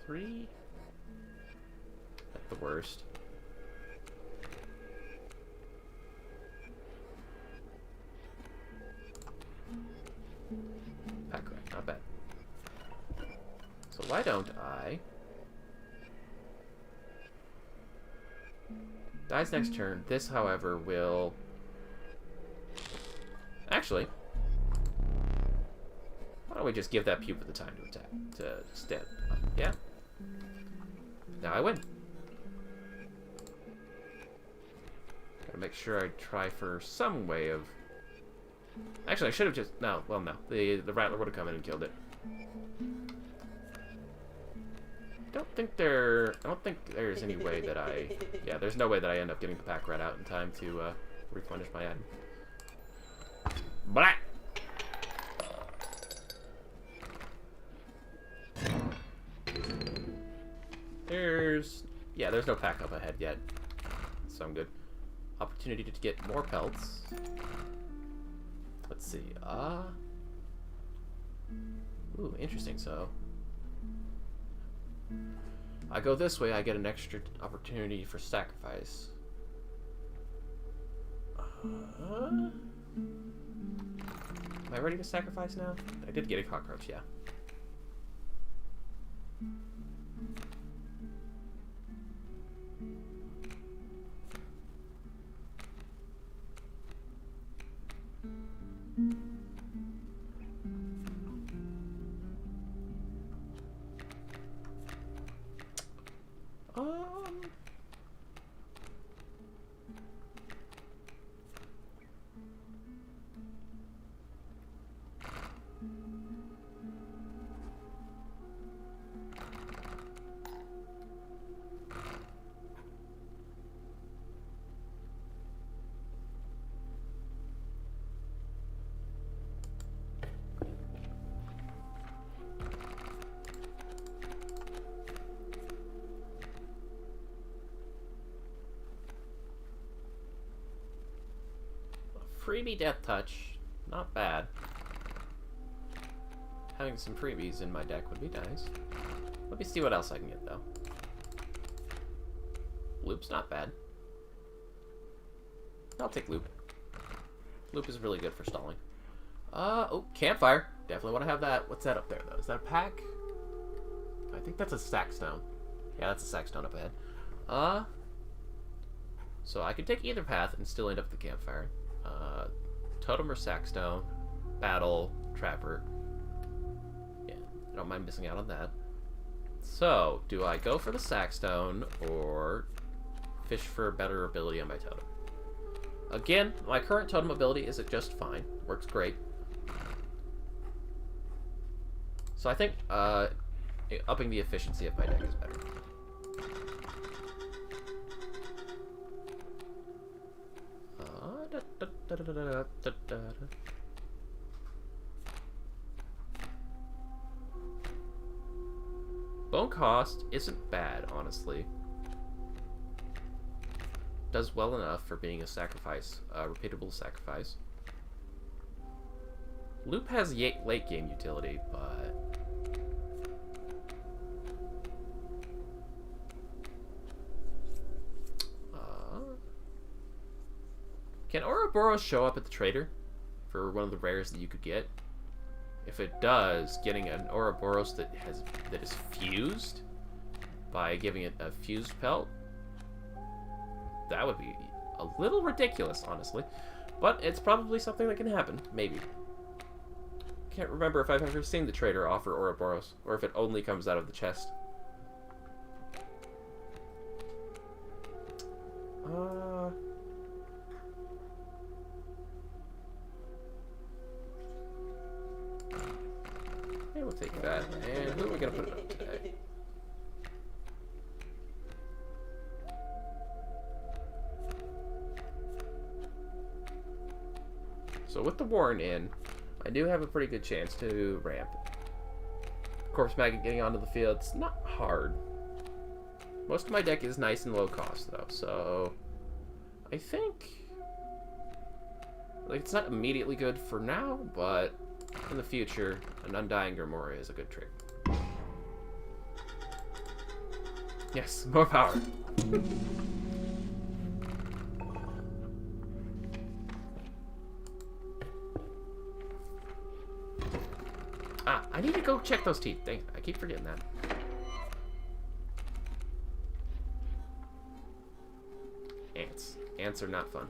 3. At the worst. Pack rat, not bad. So why don't I... Dies next turn. This, however, will... Actually... Why don't we just give that pupa the time to attack? To stand up. Yeah? Now I win. Gotta make sure I try for some way of... Actually, I should have just... No, well, no. The Rattler would have come in and killed it. I don't think there's any way that I... Yeah, there's no way that I end up getting the pack rat out in time to replenish my item. Blah! There's no pack up ahead yet. So I'm good. Opportunity to get more pelts. Let's see. Ooh, interesting. So I go this way, I get an extra opportunity for sacrifice. Am I ready to sacrifice now? I did get a cockroach, yeah. Freebie Death Touch. Not bad. Having some freebies in my deck would be nice. Let me see what else I can get, though. Loop's not bad. I'll take Loop. Loop is really good for stalling. Oh, Campfire. Definitely want to have that. What's that up there, though? Is that a pack? I think that's a Sackstone. Yeah, that's a Sackstone up ahead. So I could take either path and still end up at the Campfire. Totem or Sackstone, Battle, Trapper. Yeah, I don't mind missing out on that. So, do I go for the Sackstone or fish for better ability on my totem? Again, my current totem ability is just fine. Works great. So I think upping the efficiency of my deck is better. Bone cost isn't bad, honestly. Does well enough for being a sacrifice, repeatable sacrifice. Loop has late game utility, but can Ouroboros show up at the trader for one of the rares that you could get? If it does, getting an Ouroboros that is fused by giving it a fused pelt, that would be a little ridiculous, honestly. But it's probably something that can happen. Maybe. Can't remember if I've ever seen the trader offer Ouroboros, or if it only comes out of the chest. Yeah, we'll take that. And who are we gonna put it up today? So with the Warren in, I do have a pretty good chance to ramp. Corpse Maggot getting onto the field, it's not hard. Most of my deck is nice and low cost though, so I think like it's not immediately good for now, but in the future, an Undying Grimoire is a good trick. Yes, more power. I need to go check those teeth. Dang it, I keep forgetting that. Ants. Ants are not fun.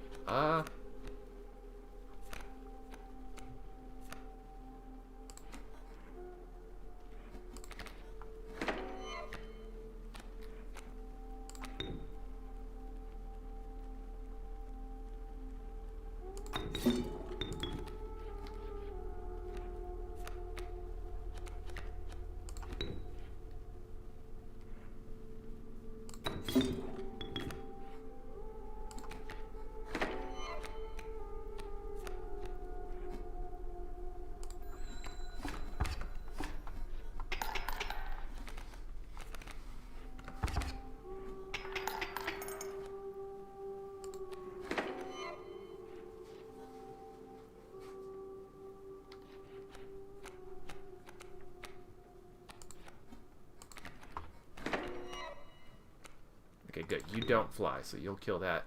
Okay, good. You don't fly, so you'll kill that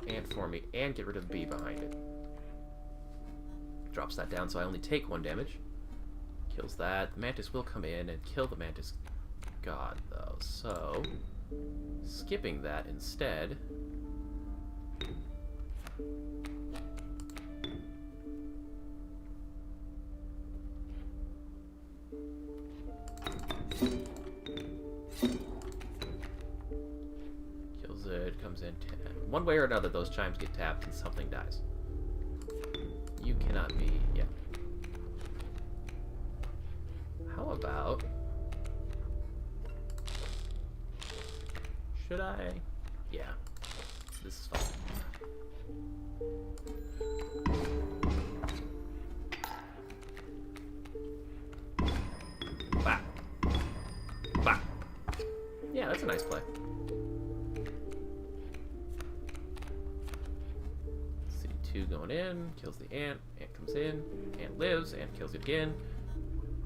ant for me and get rid of the bee behind it. Drops that down so I only take 1 damage. Kills that. The mantis will come in and kill the mantis god, though. So, skipping that instead. Kills it, comes in. One way or another, those chimes get tapped and something dies. You cannot be, yeah. How about... Should I? Yeah. This is fine. Bah. Bah. Yeah, that's a nice play. Let's see, 2 going in, kills the ant, ant comes in, ant lives, ant kills it again.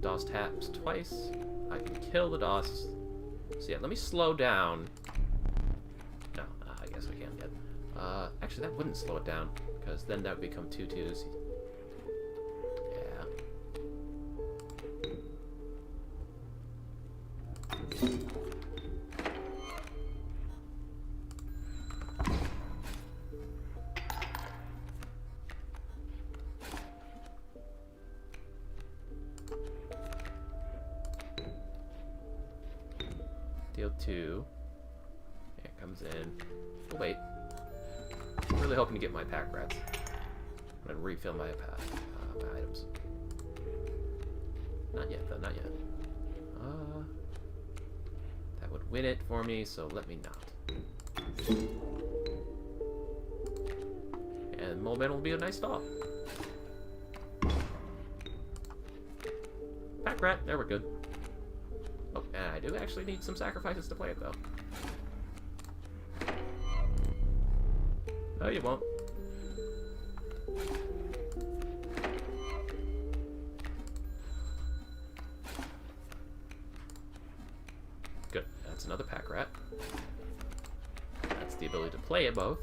DOS taps twice. I can kill the DOS. So yeah, let me slow down. No, I guess I can't yet. Actually, that wouldn't slow it down, because then that would become 2/2s. Yeah. Deal 2. It comes in. Oh, wait. I'm really hoping to get my pack rats. I'm gonna refill my my items. Not yet, though. Not yet. That would win it for me, so let me not. And Moleman will be a nice dog. Pack rat. There, we're good. Oh, and I do actually need some sacrifices to play it, though. No, you won't. Good. That's another pack rat. That's the ability to play it both.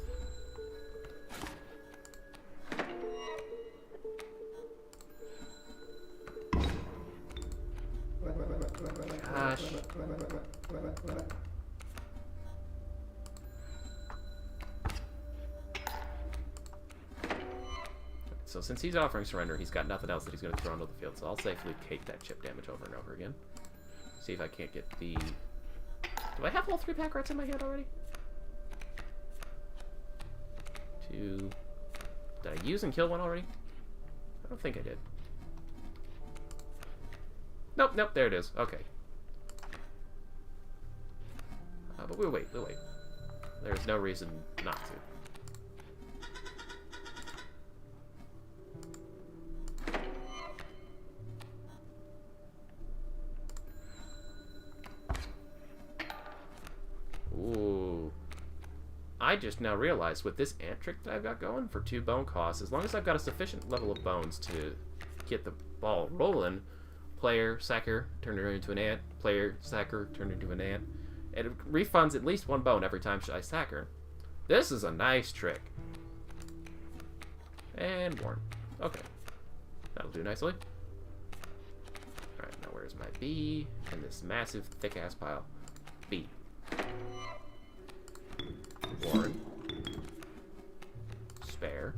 Gosh. so since he's offering surrender, he's got nothing else that he's going to throw into the field, so I'll safely take that chip damage over and over again. See if I can't get the... Do I have all 3 pack rats in my hand already? 2... Did I use and kill one already? I don't think I did. Nope, nope, there it is. Okay. But we'll wait, we'll wait. There's no reason not to. Ooh. I just now realized with this ant trick that I've got going for 2 bone costs, as long as I've got a sufficient level of bones to get the ball rolling, player, sacker, turn it into an ant, player, sacker, turn it into an ant, and it refunds at least 1 bone every time I sack her. This is a nice trick. And warn. Okay. That'll do nicely. Alright, now where's my B? And this massive, thick-ass pile. B. Warn. Spare.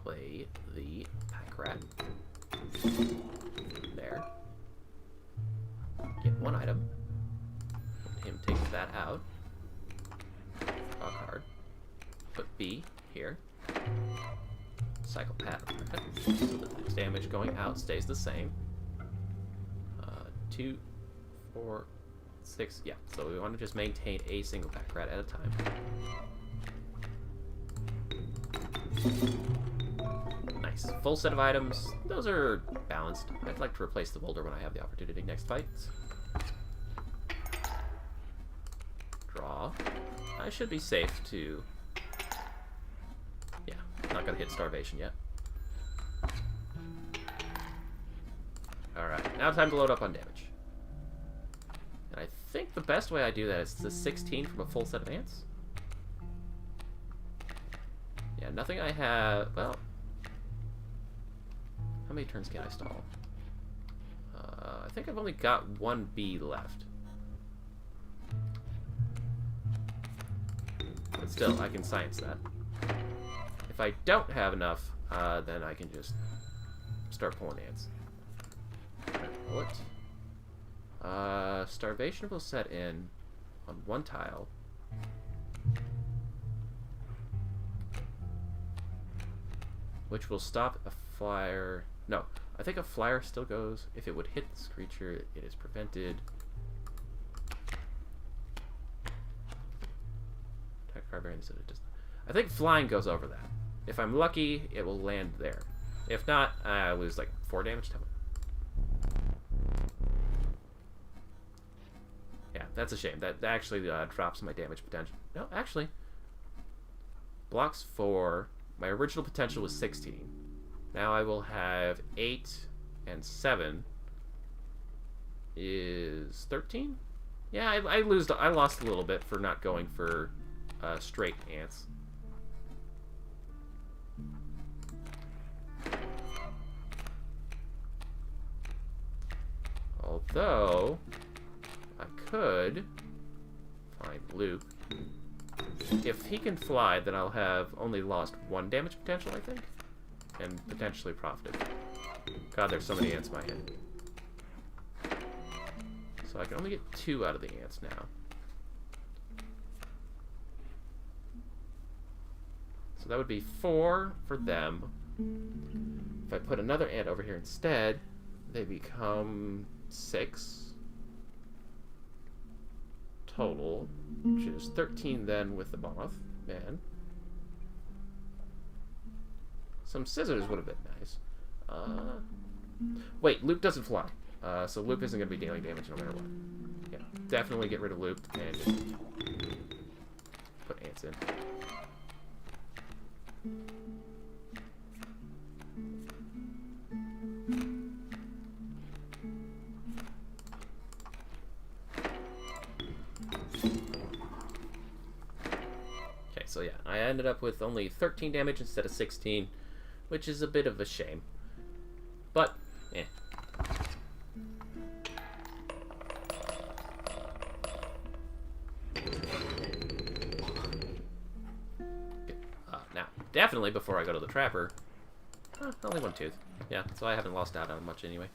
Play the pack rat. There. Get 1 item. Him take that out. Draw a card. Put B here. Cycle pad. So the damage going out stays the same. 2, 4, 6. Yeah, so we want to just maintain a single pack rat at a time. Nice. Full set of items. Those are balanced. I'd like to replace the boulder when I have the opportunity next fight. Draw. I should be safe to... Yeah, not gonna hit starvation yet. Alright, now time to load up on damage. And I think the best way I do that is the 16 from a full set of ants. Yeah, nothing I have... Well... How many turns can I stall? I think I've only got 1 B left. But still, I can science that. If I don't have enough, then I can just start pulling ants. Pull it. Starvation will set in on 1 tile. Which will stop a flyer... No, I think a flyer still goes. If it would hit this creature, it is prevented. Attack barbarian, so it does. I think flying goes over that. If I'm lucky, it will land there. If not, I lose like 4 damage to it. Yeah, that's a shame. That actually drops my damage potential. No, actually. Blocks 4. My original potential was 16. Now I will have 8 and 7 is 13? Yeah, I lost a little bit for not going for straight ants. Although, I could find Luke. If he can fly, then I'll have only lost 1 damage potential, I think. And potentially profited. God, there's so many ants in my head. So I can only get 2 out of the ants now. So that would be 4 for them. If I put another ant over here instead, they become 6 total, which is 13 then with the moth. Man. Some scissors would have been nice. Wait, Luke doesn't fly. So Luke isn't going to be dealing damage no matter what. Yeah, definitely get rid of Luke and just put ants in. Okay, so yeah, I ended up with only 13 damage instead of 16, which is a bit of a shame. But, eh. definitely before I go to the trapper. Only one tooth. Yeah, so I haven't lost out on much anyway.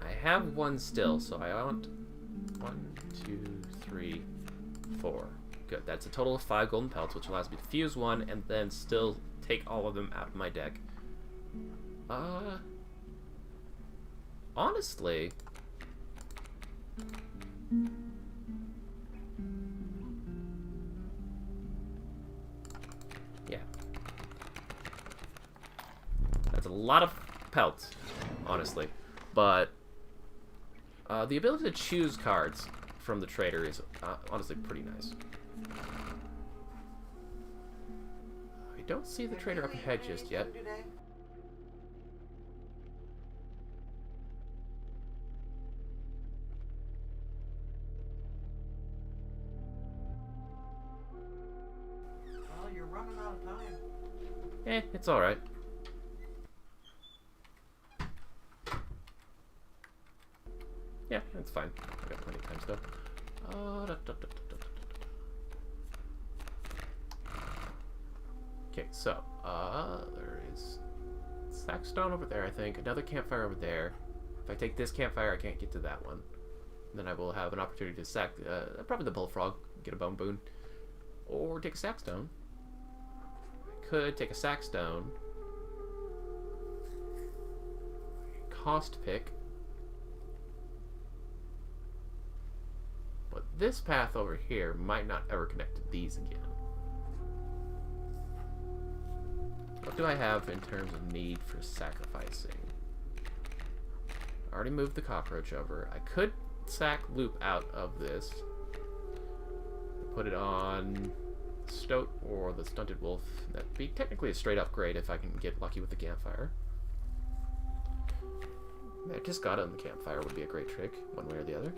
I have one still, so I want 1, 2, 3, 4. Good. That's a total of 5 golden pelts, which allows me to fuse one and then still take all of them out of my deck. Honestly, yeah, that's a lot of pelts, honestly, but the ability to choose cards from the trader is honestly pretty nice. I don't see the trader up ahead just yet. You're running out of time. It's alright. Yeah, it's fine. I've got plenty of time still. Okay, so, there is Sackstone over there, I think. Another campfire over there. If I take this campfire, I can't get to that one. Then I will have an opportunity to sack, probably the Bullfrog, get a bone boon. Or take a Sackstone. I could take a Sackstone. Cost pick. But this path over here might not ever connect to these again. What do I have in terms of need for sacrificing? I already moved the cockroach over. I could sack Loop out of this. Put it on Stoat or the Stunted Wolf. That'd be technically a straight upgrade if I can get lucky with the campfire. Discada on the campfire would be a great trick, one way or the other.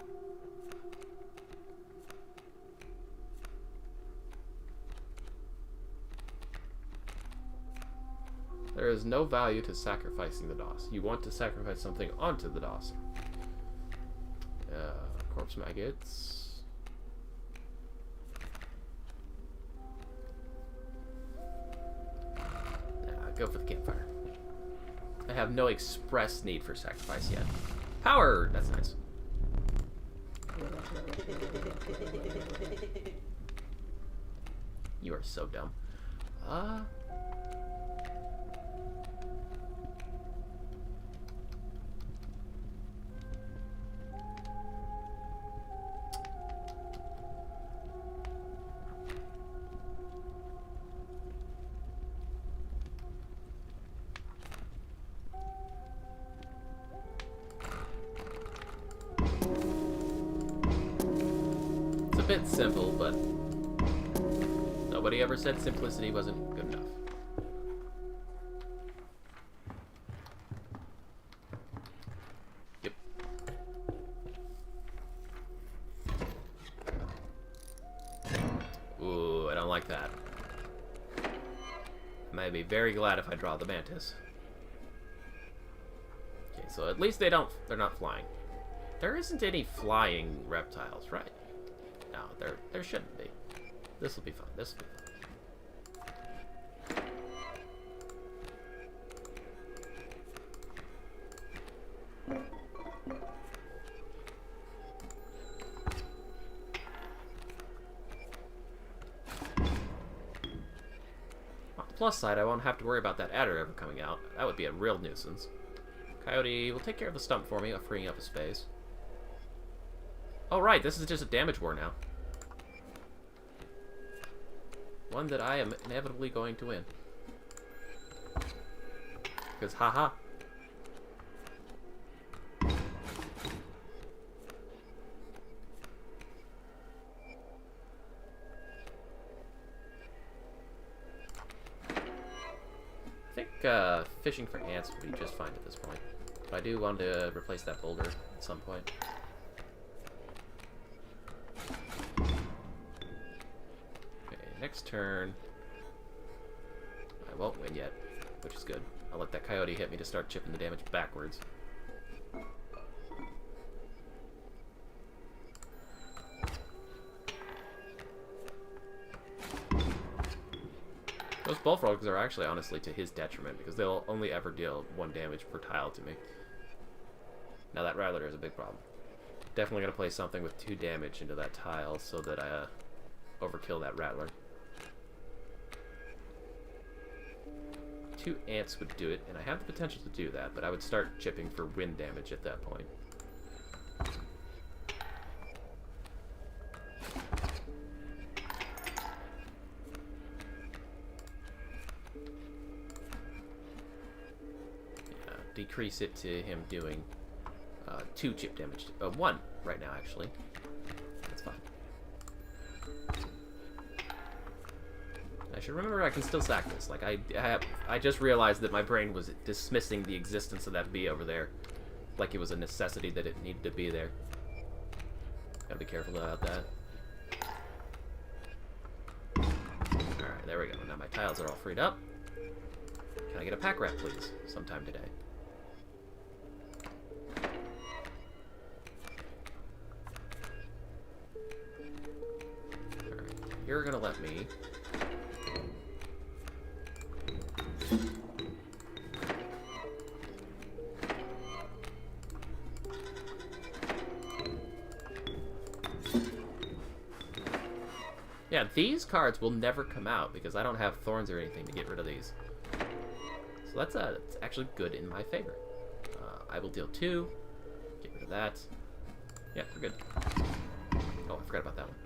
There is no value to sacrificing the DOS. You want to sacrifice something onto the DOS. Corpse maggots. Go for the campfire. I have no express need for sacrifice yet. Power! That's nice. You are so dumb. A bit simple, but nobody ever said simplicity wasn't good enough. Yep. Ooh, I don't like that. I might be very glad if I draw the mantis. Okay, so at least they're not flying. There isn't any flying reptiles, right? No, there shouldn't be. This will be fine. This will be fine. On the plus side, I won't have to worry about that adder ever coming out. That would be a real nuisance. Coyote will take care of the stump for me, freeing up a space. Oh right, this is just a damage war now. One that I am inevitably going to win. Because haha. I think fishing for ants would be just fine at this point. But I do want to replace that boulder at some point. Next turn, I won't win yet, which is good. I'll let that coyote hit me to start chipping the damage backwards. Those bullfrogs are actually honestly to his detriment because they'll only ever deal 1 damage per tile to me. Now that rattler is a big problem. Definitely gonna play something with 2 damage into that tile so that I overkill that rattler. 2 ants would do it, and I have the potential to do that, but I would start chipping for wind damage at that point. Decrease it to him doing 2 chip damage. 1 right now, actually. That's fine. I should remember I can still sack this. Like, I just realized that my brain was dismissing the existence of that bee over there. Like it was a necessity that it needed to be there. Gotta be careful about that. Alright, there we go. Now my tiles are all freed up. Can I get a pack rat, please, sometime today? Alright, you're gonna let me... Yeah, these cards will never come out because I don't have thorns or anything to get rid of these. So that's actually good in my favor. I will deal 2. Get rid of that. Yeah, we're good. Oh, I forgot about that one.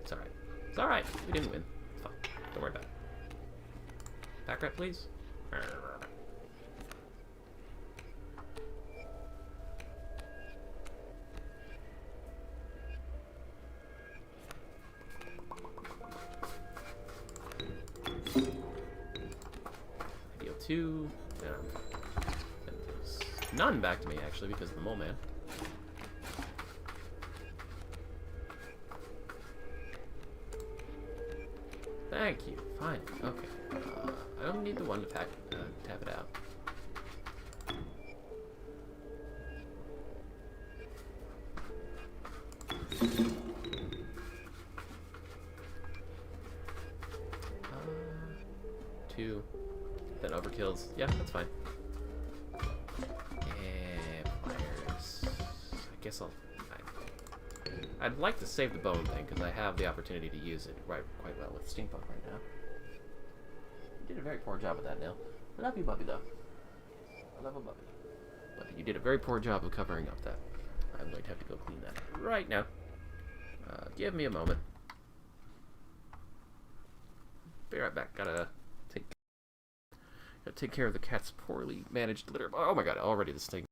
It's alright. It's alright. We didn't win. It's fine. Don't worry about it. Pack rat, please. Deal 2. And deals none back to me, actually, because of the mole man. Thank you. Fine. Okay. I don't need the one to tap it out. Two. Then overkills. Yeah, that's fine. And fires. I guess I'd like to save the bone thing because I have the opportunity to use it quite well with steampunk right now. You did a very poor job with that, Neil. I love you, Bubby, though. I love a Bubby. But you did a very poor job of covering up that. I'm going to have to go clean that right now. Give me a moment. Be right back. Gotta take care of the cat's poorly managed litter. Oh my god! Already this thing.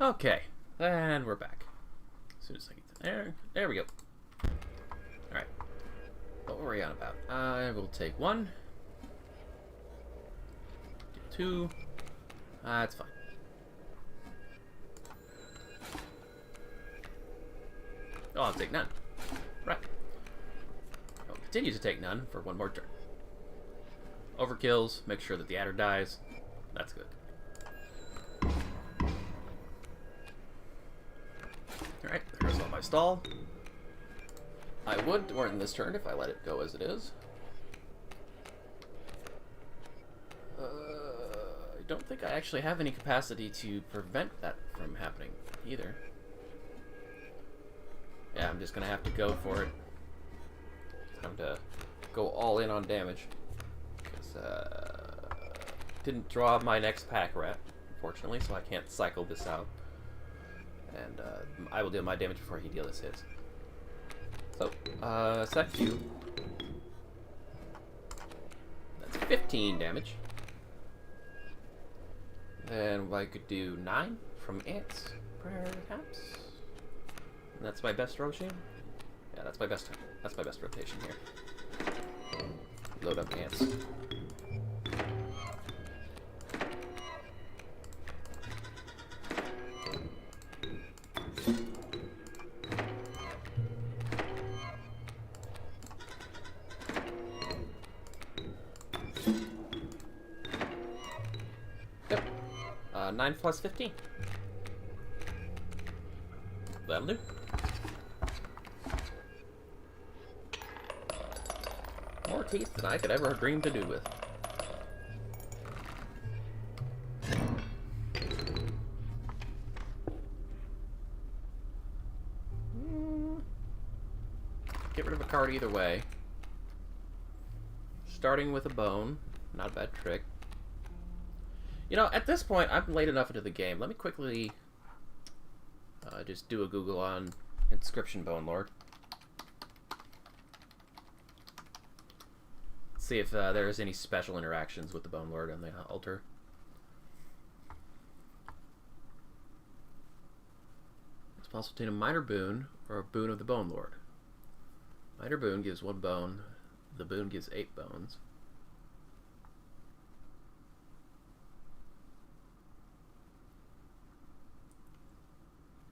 Okay, and we're back. As soon as I get there, there we go. Alright. What were we on about? I will take 1. Do 2. That's fine. Oh, I'll take none. Right. I'll continue to take none for 1 more turn. Overkills, make sure that the adder dies. That's good. Alright, there's all my stall. I would during this turn if I let it go as it is. I don't think I actually have any capacity to prevent that from happening either. Yeah, I'm just gonna have to go for it. Time to go all in on damage. Didn't draw my next pack rat, unfortunately, so I can't cycle this out. And I will deal my damage before he deals his. So, set 2. That's 15 damage. And I could do 9 from ants, perhaps. And that's my best rotation. Yeah, that's my best rotation here. Load up ants. Yep. 9 plus 15. That'll do. More teeth than I could ever dream to do with. Get rid of a card either way. Starting with a bone. Not a bad trick. You know, at this point, I'm late enough into the game. Let me quickly just do a Google on Inscryption Bone Lord. See if there's any special interactions with the Bone Lord on the altar. It's possible to obtain a minor boon or a boon of the Bone Lord. Minor boon gives 1 bone. The boon gives 8 bones.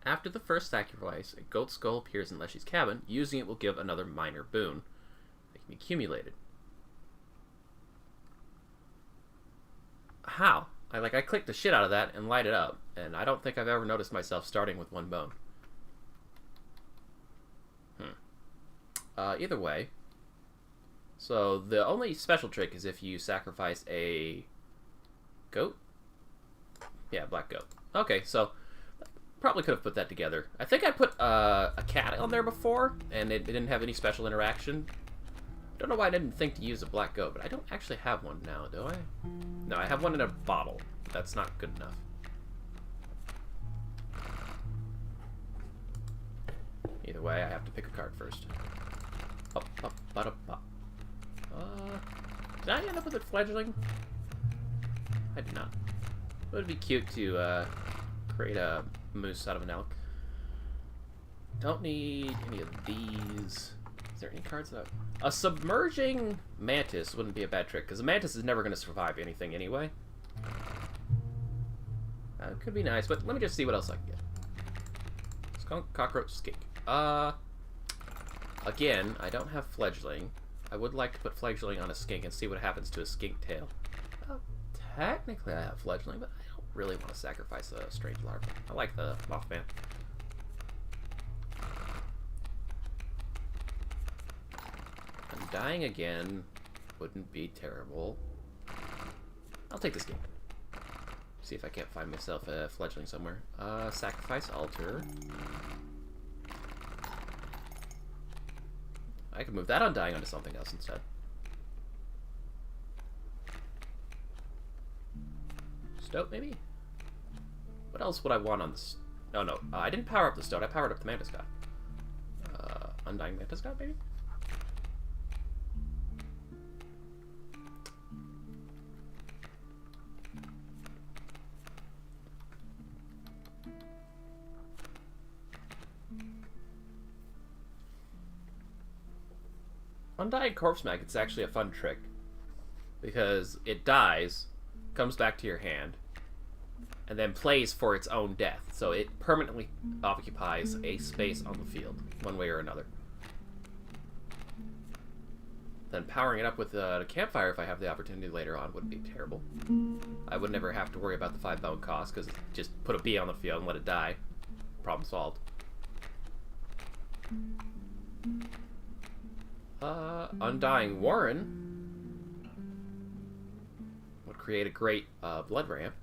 After the first sacrifice, a goat skull appears in Leshy's cabin. Using it will give another minor boon. They can be accumulated. How? I clicked the shit out of that and light it up, and I don't think I've ever noticed myself starting with 1 bone. Either way, so the only special trick is if you sacrifice a goat. Yeah, black goat. Okay, so probably could have put that together. I think I put a cat on there before, and it didn't have any special interaction. Don't know why I didn't think to use a black goat, but I don't actually have one now, do I? No, I have one in a bottle. That's not good enough. Either way, I have to pick a card first. Up, up, up, up. Did I end up with a fledgling? I did not. It would be cute to create a moose out of an elk. Don't need any of these. Is there any cards that a submerging mantis wouldn't be a bad trick, because a mantis is never going to survive anything anyway. Could be nice, but let me just see what else I can get. Skunk, cockroach, skink. Again, I don't have fledgling. I would like to put fledgling on a skink and see what happens to a skink tail. Technically I have fledgling, but I don't really want to sacrifice a strange larva. I like the Mothman. And dying again wouldn't be terrible. I'll take this game. See if I can't find myself a fledgling somewhere. Sacrifice altar. I could move that undying onto something else instead. Stoat, maybe? What else would I want on this? Oh, no. I didn't power up the Stoat. I powered up the Mantis God. Undying Mantis God, maybe? Undying Corpse Mag, it's actually a fun trick. Because it dies, comes back to your hand, and then plays for its own death. So it permanently occupies a space on the field, one way or another. Then powering it up with a campfire, if I have the opportunity later on, wouldn't be terrible. I would never have to worry about the 5 bone cost, because just put a bee on the field and let it die. Problem solved. Undying Warren would create a great blood ramp.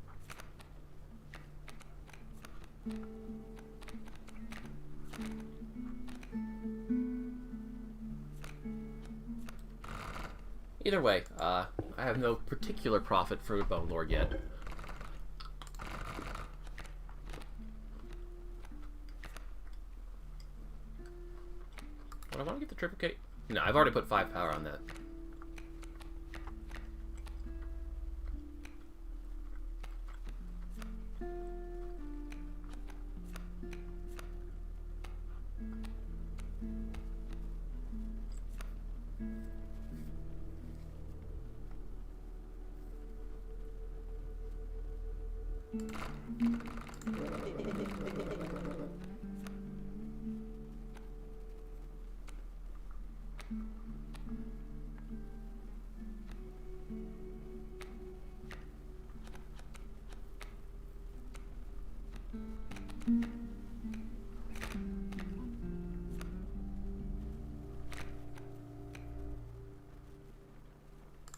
Either way, I have no particular profit for the Bone Lord yet. Would I want to get the triplicate? No, I've already put 5 power on that.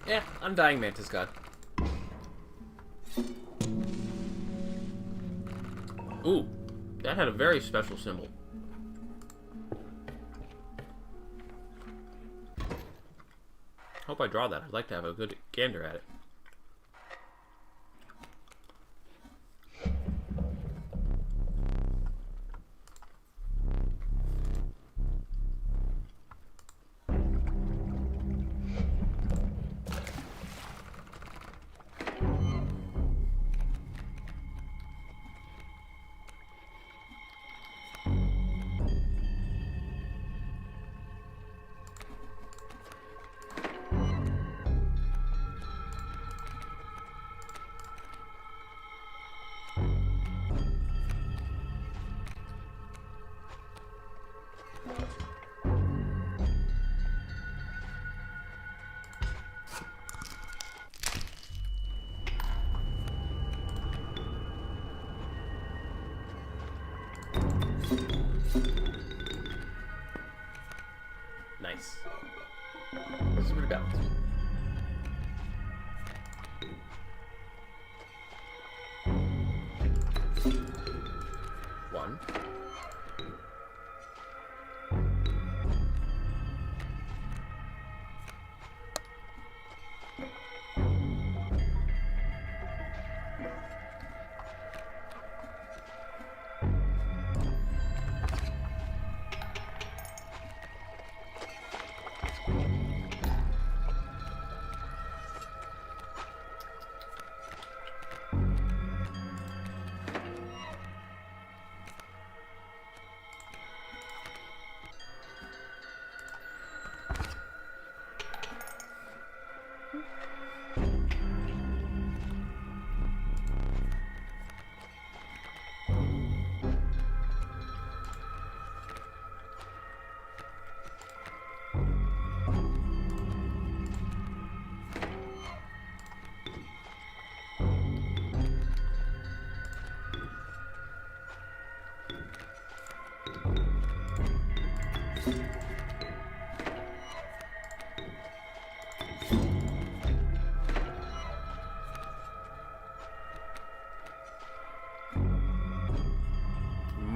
Yeah, Undying Mantis God. Ooh, that had a very special symbol. Hope I draw that. I'd like to have a good gander at it. Nice. This is pretty balanced. One.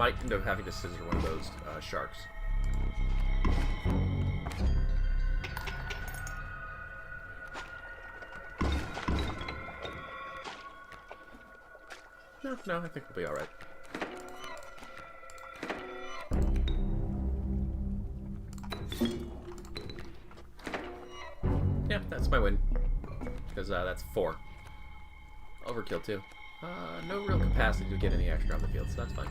Might end up having to scissor one of those sharks. No, I think we'll be alright. Yeah, that's my win. Because that's 4. Overkill, too. No real capacity to get any extra on the field, so that's fine.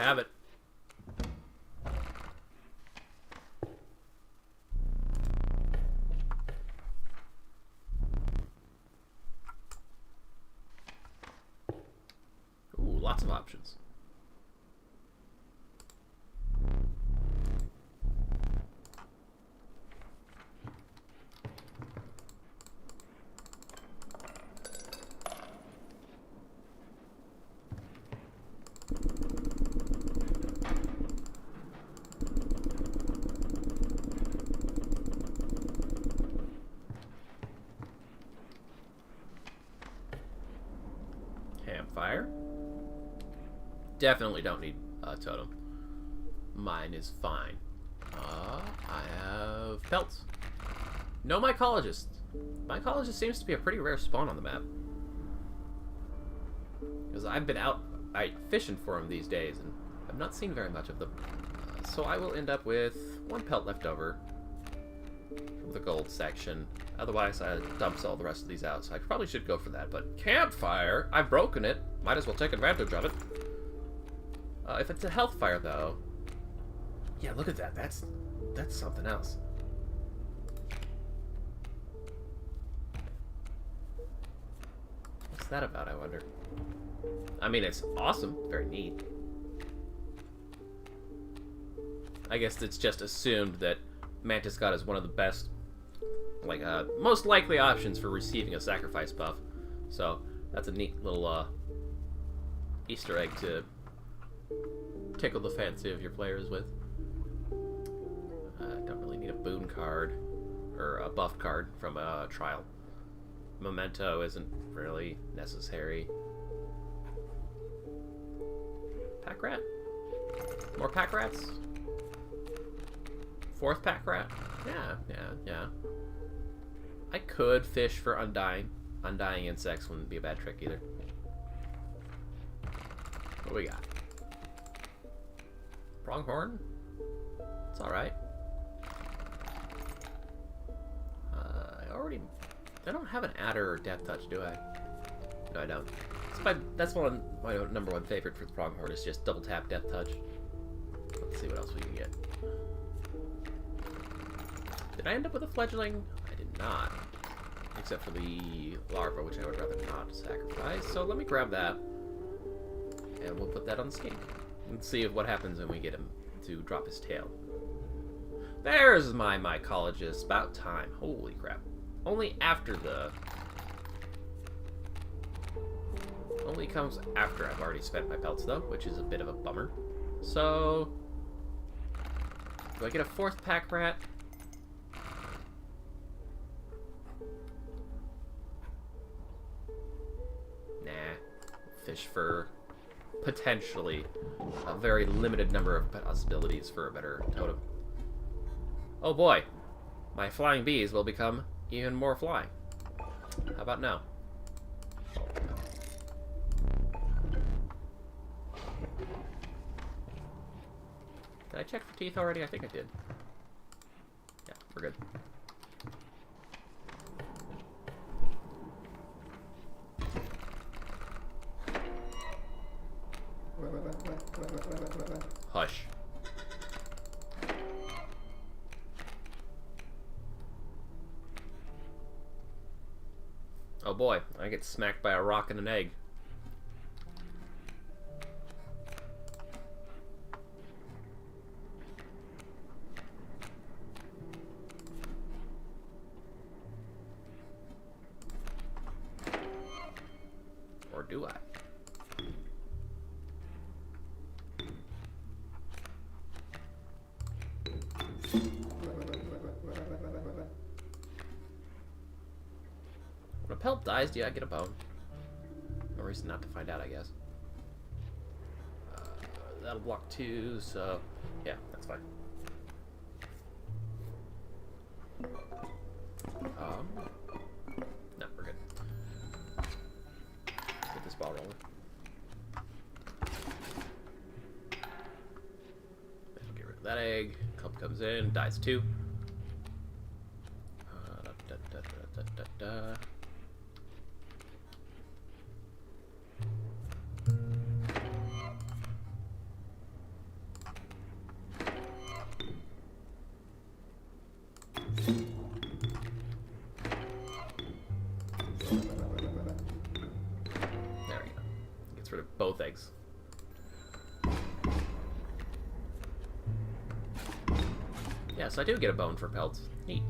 have it. Ooh, lots of options. Campfire. Definitely don't need a totem. Mine is fine. I have pelts. No mycologist. Mycologist seems to be a pretty rare spawn on the map. Because I've been out fishing for them these days, and I've not seen very much of them. So I will end up with one pelt left over from the gold section. Otherwise, I dumps all the rest of these out, so I probably should go for that. But campfire, I've broken it. Might as well take advantage of it. If it's a health fire, though, yeah, look at that. That's something else. What's that about, I wonder? I mean, it's awesome. Very neat. I guess it's just assumed that Mantis God is one of the best, like, most likely options for receiving a sacrifice buff. So, that's a neat little, Easter egg to tickle the fancy of your players with. Don't really need a boon card, or a buff card from a trial. Memento isn't really necessary. Pack rat? More pack rats? Fourth pack rat? Yeah. I could fish for undying. Undying insects wouldn't be a bad trick either. What do we got? Pronghorn? It's alright. I don't have an adder or death touch, do I? No, I don't. That's my number one favorite for the pronghorn is just double tap death touch. Let's see what else we can get. Did I end up with a fledgling? I did not. Except for the larva, which I would rather not sacrifice. So let me grab that. And we'll put that on the skink. And see what happens when we get him to drop his tail. There's my mycologist. About time. Holy crap. Only after the... Only comes after I've already spent my pelts, though, which is a bit of a bummer. So... Do I get a fourth pack rat? Nah. Fish for potentially a very limited number of possibilities for a better totem. Oh boy. My flying bees will become even more flying. How about now? Did I check for teeth already? I think I did. Yeah, we're good. Hush. Oh boy, I get smacked by a rock and an egg. Or do I? When a pelt dies, do I get a bone? No reason not to find out, I guess. That'll block 2, so yeah, that's fine. No, we're good. Let's get this ball rolling. Get rid of that egg. Cub comes in, dies 2. Yes, I do get a bone for pelts. Neat.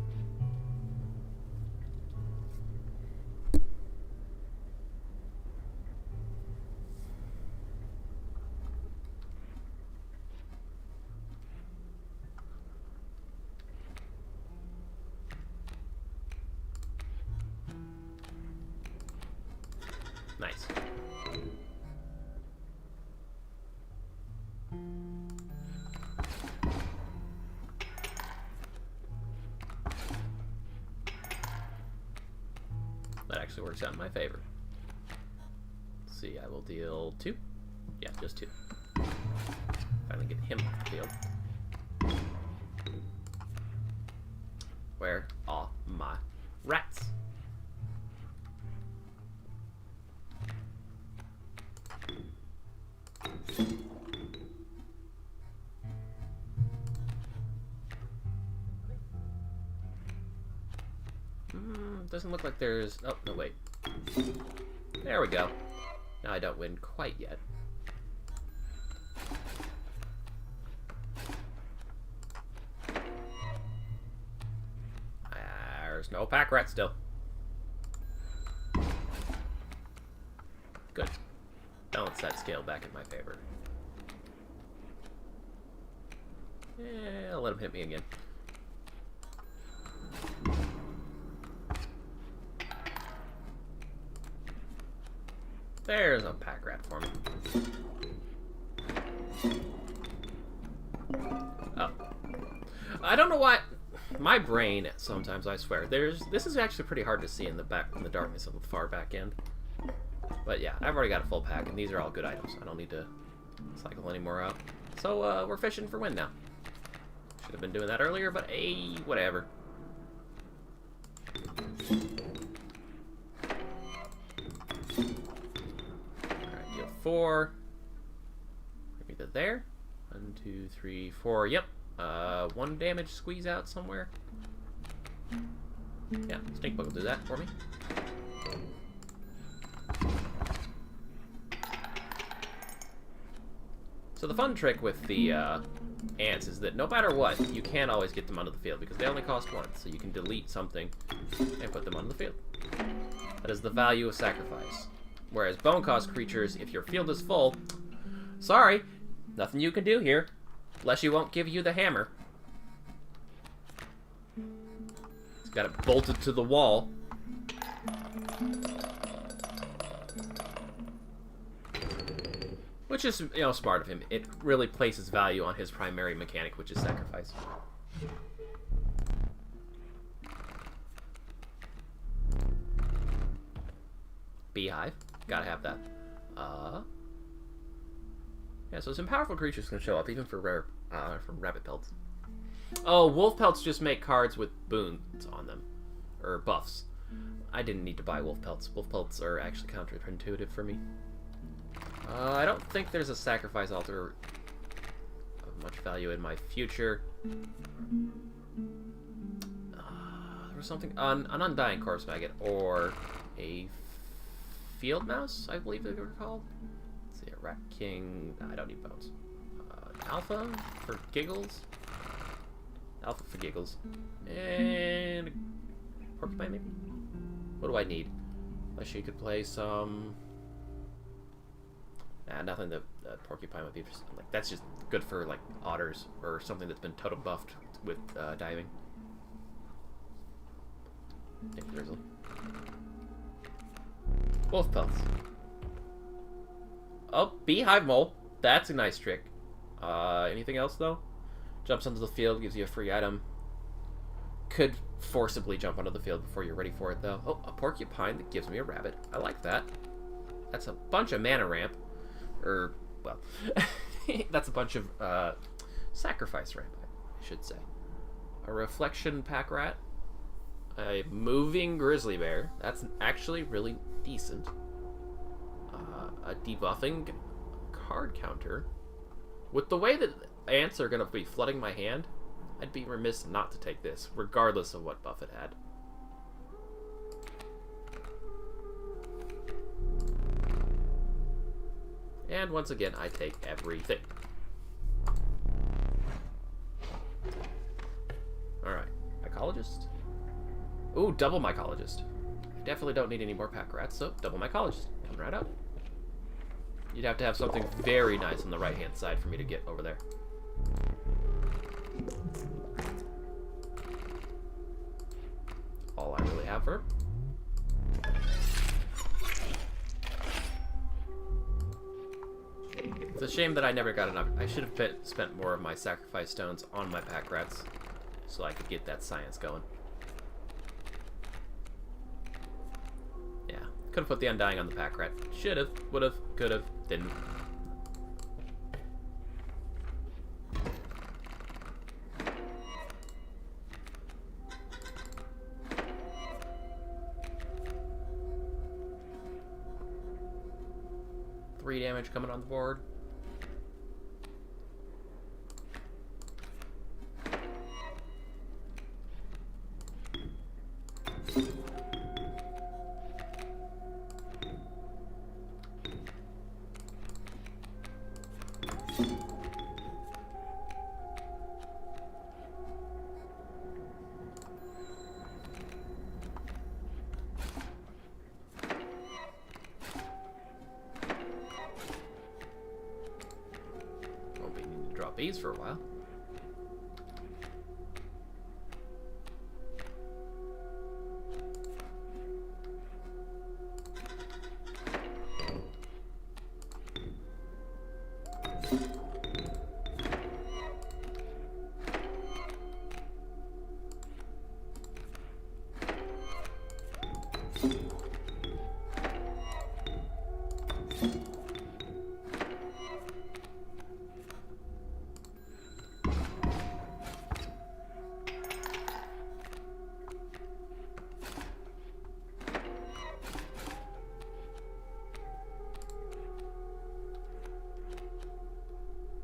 Nice. That actually works out in my favor. Let's see, I will deal 2. Yeah, just 2. Finally get him off the field. Where are my rats? Doesn't look like there's... Oh, no, wait. There we go. Now I don't win quite yet. There's no pack rat still. Good. Balance that scale back in my favor. Yeah, I'll let him hit me again. There's a pack rat for me. Oh. I don't know why. My brain, sometimes, I swear. This is actually pretty hard to see in the darkness of the far back end. But yeah, I've already got a full pack, and these are all good items. I don't need to cycle any more out. So, we're fishing for win now. Should have been doing that earlier, but hey, whatever. Alright, deal 4. Maybe to there. 1, 2, 3, 4. Yep. 1 damage squeeze out somewhere. Yeah, Stink Bug will do that for me. So the fun trick with the ants is that no matter what, you can't always get them onto the field because they only cost 1, so you can delete something and put them on the field. That is the value of sacrifice. Whereas bone cost creatures, if your field is full, sorry, nothing you can do here, unless you won't give you the hammer. It's got it bolted to the wall. Which is, you know, smart of him. It really places value on his primary mechanic, which is sacrifice. Beehive. Gotta have that. Yeah, so some powerful creatures can show up, even for rare, from rabbit pelts. Oh, wolf pelts just make cards with boons on them. Or buffs. I didn't need to buy wolf pelts. Wolf pelts are actually counterintuitive for me. I don't think there's a sacrifice altar of much value in my future. There was something on an Undying Corpse Maggot or a Field Mouse, I believe they were called. Let's see, a Rat King. I don't need bones. Alpha for giggles. Alpha for giggles. And a porcupine, maybe? What do I need? Unless you could play some... Nah, nothing that porcupine would be. Like, that's just good for like otters or something that's been totem buffed with diving. Thank you, Grizzly. Wolf pelts. Oh, beehive mole. That's a nice trick. Anything else though? Jumps onto the field, gives you a free item. Could forcibly jump onto the field before you're ready for it though. Oh, a porcupine that gives me a rabbit. I like that. That's a bunch of mana ramp. Or, well, that's a bunch of sacrifice ramp, I should say. A reflection pack rat. A moving grizzly bear. That's actually really decent. A debuffing card counter. With the way that ants are going to be flooding my hand, I'd be remiss not to take this, regardless of what buff it had. And once again, I take everything. Ooh, double mycologist. I definitely don't need any more pack rats, so double mycologist. Coming right up. You'd have to have something very nice on the right-hand side for me to get over there. All I really have for her. It's a shame that I never got enough. I should have spent more of my sacrifice stones on my pack rats so I could get that science going. Yeah, could have put the Undying on the pack rat. Should have, would have, could have, didn't. Three damage coming on the board. Drop these for a while.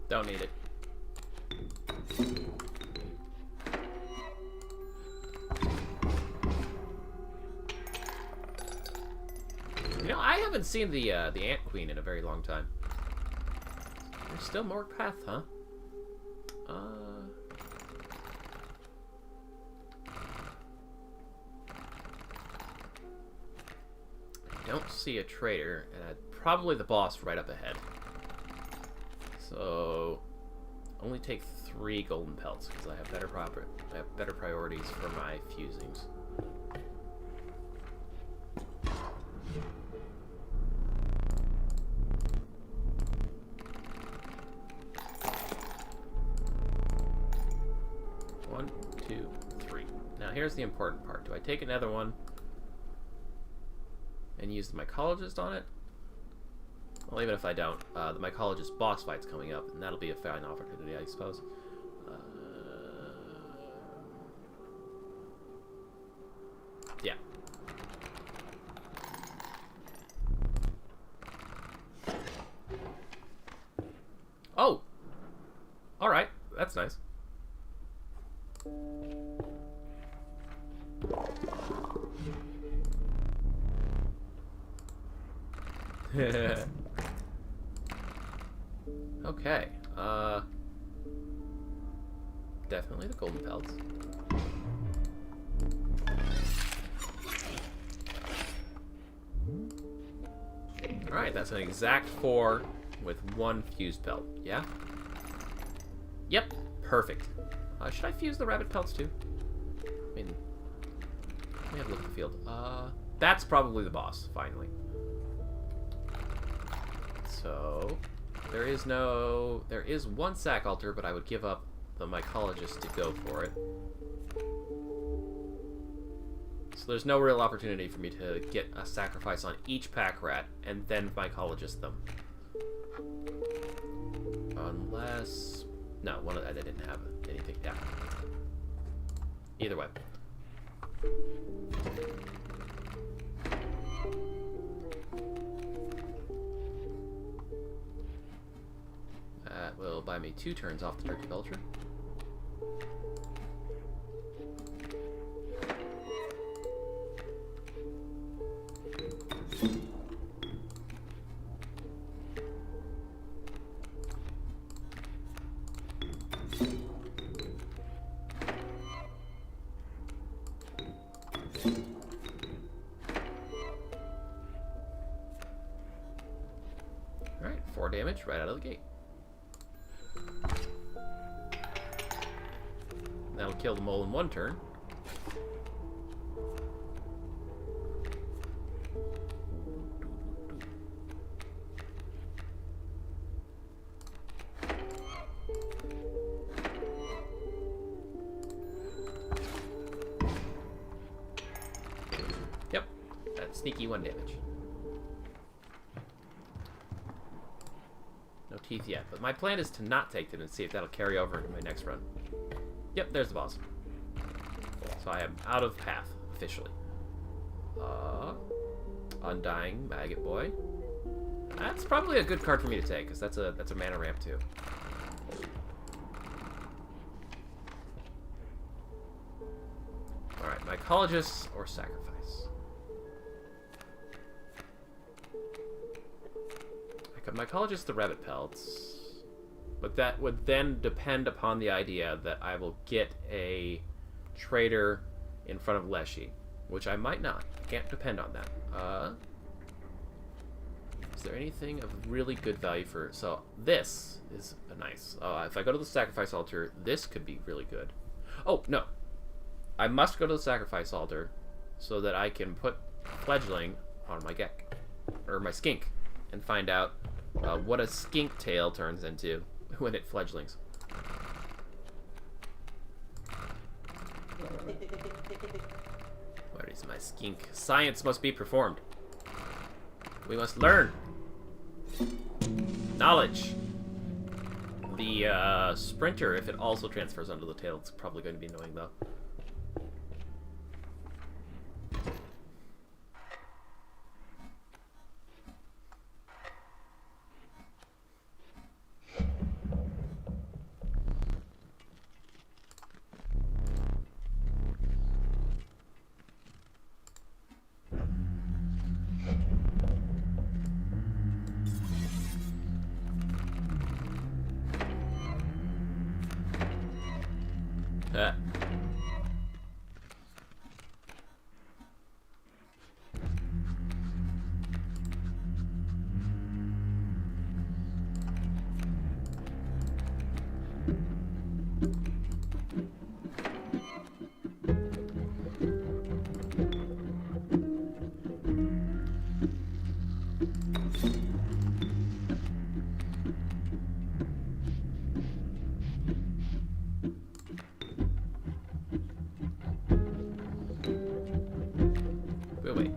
Don't need it. You know, I haven't seen the Ant Queen in a very long time. There's still more path, huh? I don't see a trader, and probably the boss right up ahead. So, only take 3 golden pelts because I have better priorities for my fusings. One, two, three. Now here's the important part. Do I take another one and use the mycologist on it? Well, even if I don't, the mycologist boss fight's coming up, and that'll be a fine opportunity, I suppose. Yeah. Oh! Alright, that's nice. Okay, definitely the golden pelts. Alright, that's an exact 4 with 1 fused pelt, yeah? Yep, perfect. Should I fuse the rabbit pelts too? I mean, let me have a look at the field. That's probably the boss, finally. So, there is one sack altar, but I would give up the mycologist to go for it. So there's no real opportunity for me to get a sacrifice on each pack rat and then mycologist them. Unless... no, I didn't have anything down. Either way. That will buy me 2 turns off the Turkey Belcher. damage right out of the gate. That'll kill the mole in one turn. Yep, that's sneaky 1 damage. No teeth yet, but my plan is to not take them and see if that'll carry over into my next run. Yep, there's the boss. So I am out of path, officially. Undying Maggot Boy. That's probably a good card for me to take, because that's a mana ramp too. Alright, Mycologist or Sacrifice? I could Mycologist the Rabbit Pelts. But that would then depend upon the idea that I will get a trader in front of Leshy, which I might not. Can't depend on that. Is there anything of really good value for... So, this is a nice... if I go to the Sacrifice Altar, this could be really good. Oh, no. I must go to the Sacrifice Altar so that I can put Fledgling on my Gek. Or my Skink. And find out what a Skink tail turns into when it fledglings. Where is my skink? Science must be performed. We must learn. Knowledge. The sprinter, if it also transfers onto the tail, it's probably going to be annoying though. We'll wait.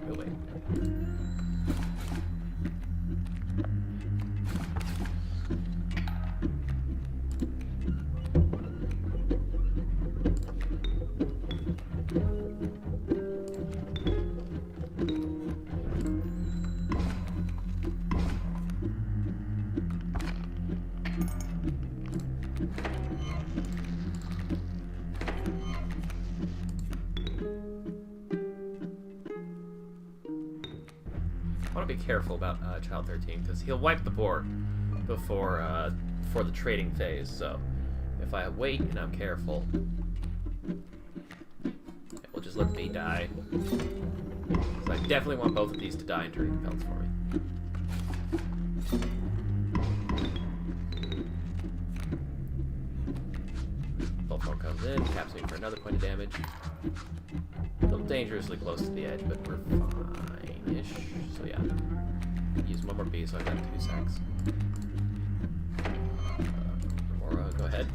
I want to be careful about Child 13 because he'll wipe the board before the trading phase. So if I wait and I'm careful, we'll just let B die. So I definitely want both of these to die and turn into pelts for me. Bullthorn comes in, taps me for another point of damage. A little dangerously close to the edge, but we're fine-ish. So yeah, use one more B, so I've got 2 sacks. Remora, go ahead.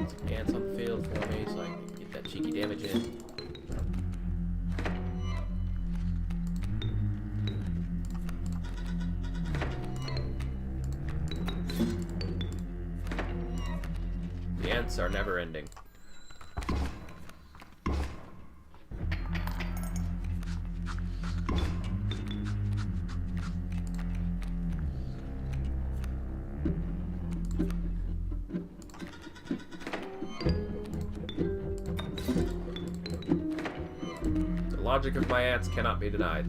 Some ants on the field for me, so I can get that cheeky damage in. The ants are never ending. The logic of my ants cannot be denied.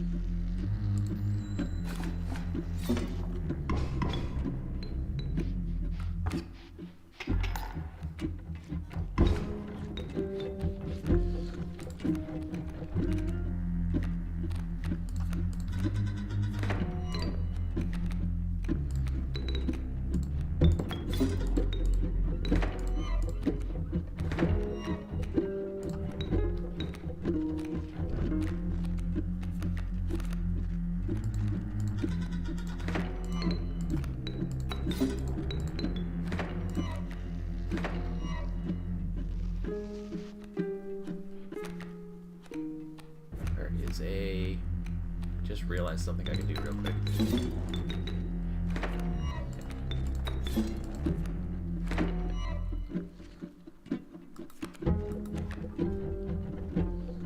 that's something I can do real quick.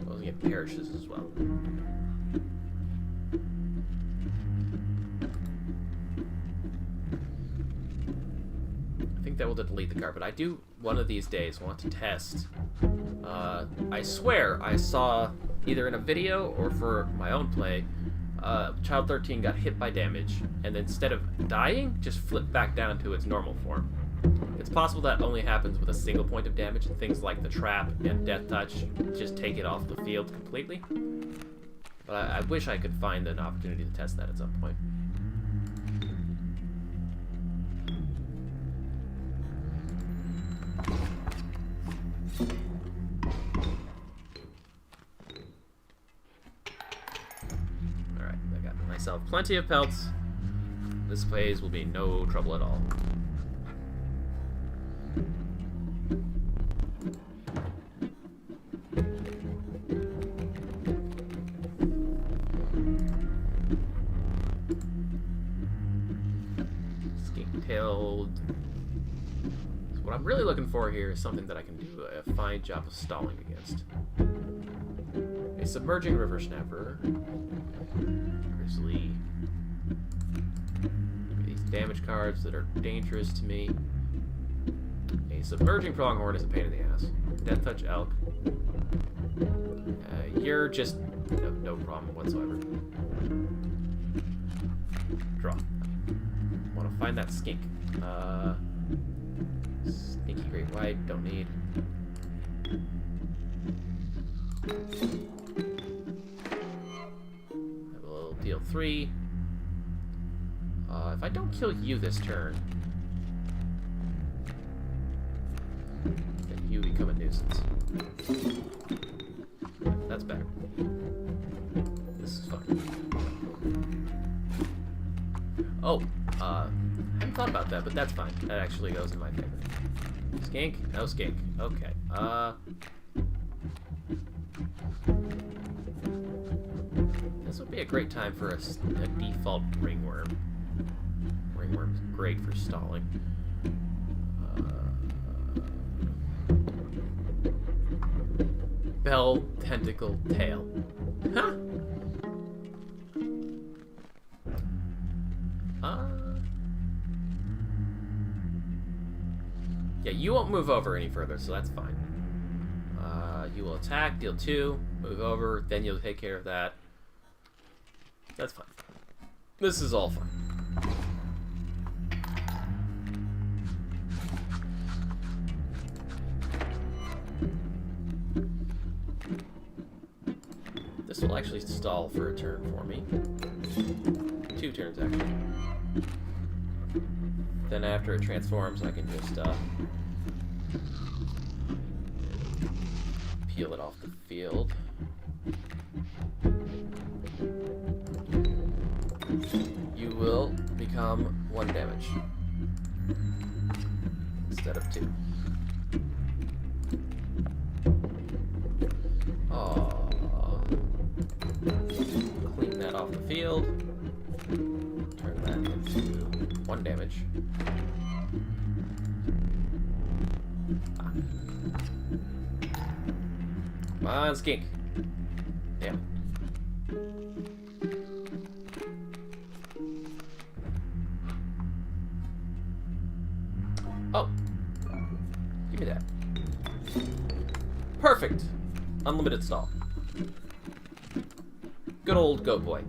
Well, we get parishes as well. I think that will delete the card, but I do one of these days want to test. I swear I saw either in a video or for my own play, Child 13 got hit by damage, and instead of dying, just flipped back down to its normal form. It's possible that only happens with a single point of damage, and things like the trap and death touch just take it off the field completely. But I wish I could find an opportunity to test that at some point. Myself plenty of pelts. This phase will be no trouble at all. Skink-tailed. So what I'm really looking for here is something that I can do a fine job of stalling against. A submerging river snapper. Grizzly. These damage cards that are dangerous to me. A submerging pronghorn is a pain in the ass. Death touch elk. You're just no problem whatsoever. Draw. Want to find that skink. Sneaky great white. Don't need. Deal 3. If I don't kill you this turn, then you become a nuisance. That's better. This is fun. Oh, I hadn't thought about that, but that's fine. That actually goes in my favor. Skink? No skink. Okay. This would be a great time for a default ringworm. Ringworm's great for stalling. Bell, tentacle, tail. Huh? Yeah, you won't move over any further, so that's fine. You will attack, deal 2, move over, then you'll take care of that. That's fine. This is all fine. This will actually stall for a turn for me. 2 turns, actually. Then after it transforms, I can just peel it off the field. You will become 1 damage instead of 2. Clean that off the field. Turn that into 1 damage. Come on, skink. Damn it. Oh. Give me that. Perfect. Unlimited stall. Good old goat boy.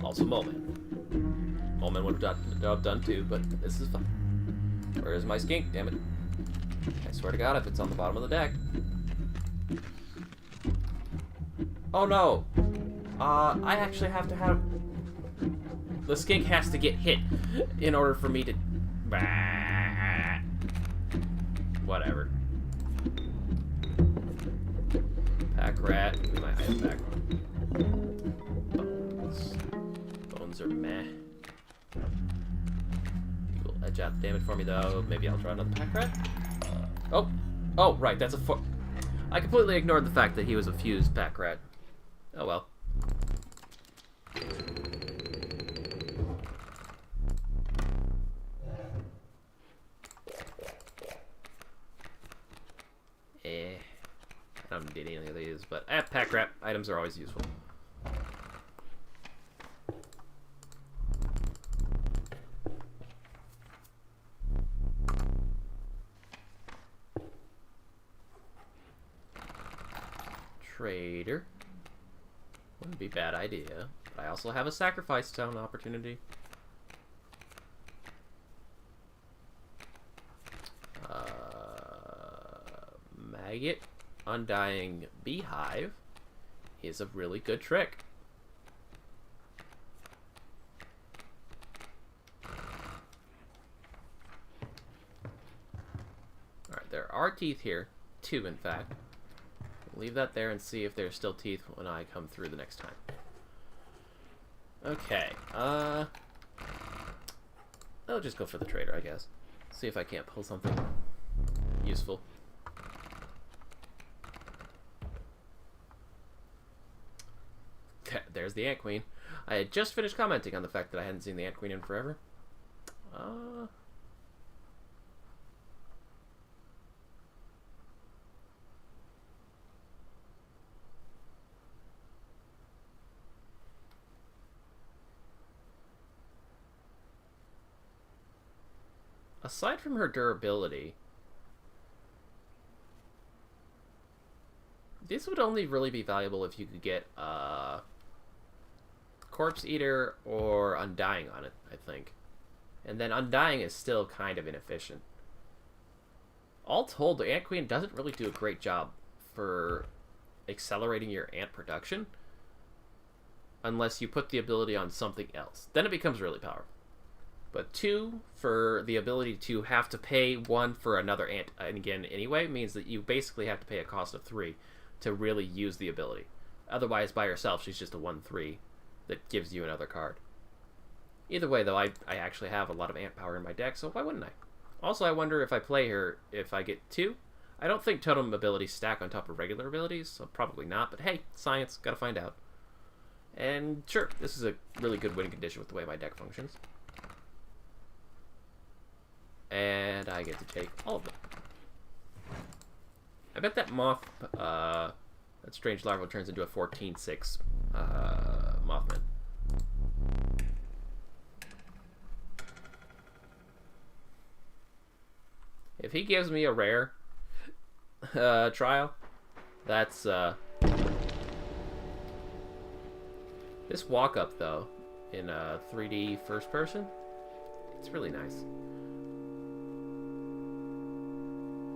Also Moleman. Moleman would have done too, but this is fun. Where is my skink? Damn it. I swear to God, if it's on the bottom of the deck. Oh no. I actually have to have... The skink has to get hit in order for me to... Whatever. Pack rat. We might have a pack. Bones. Bones are meh. You will edge out the damage for me though. Maybe I'll try another pack rat. Oh. Oh, right. That's a... I completely ignored the fact that he was a fused pack rat. Oh well. need any of these, but pack rat items are always useful. Trader. Wouldn't be a bad idea. But I also have a sacrifice stone opportunity. Maggot Undying Beehive is a really good trick. Alright, there are teeth here. 2, in fact. Leave that there and see if there's still teeth when I come through the next time. Okay, I'll just go for the trader, I guess. See if I can't pull something useful. There's the Ant Queen. I had just finished commenting on the fact that I hadn't seen the Ant Queen in forever. Aside from her durability, this would only really be valuable if you could get Corpse Eater or Undying on it, I think. And then Undying is still kind of inefficient. All told, the Ant Queen doesn't really do a great job for accelerating your ant production unless you put the ability on something else. Then it becomes really powerful. But 2, for the ability to have to pay 1 for another ant again anyway, means that you basically have to pay a cost of 3 to really use the ability. Otherwise, by herself, she's just a 1/3 that gives you another card. Either way, though, I actually have a lot of ant power in my deck, so why wouldn't I? Also, I wonder if I play her, if I get 2. I don't think totem abilities stack on top of regular abilities, so probably not, but hey, science, gotta find out. And sure, this is a really good winning condition with the way my deck functions. And I get to take all of them. I bet that moth, that strange larva turns into a 14/6 Mothman. If he gives me a rare trial, that's this walk up though in 3D first person, it's really nice.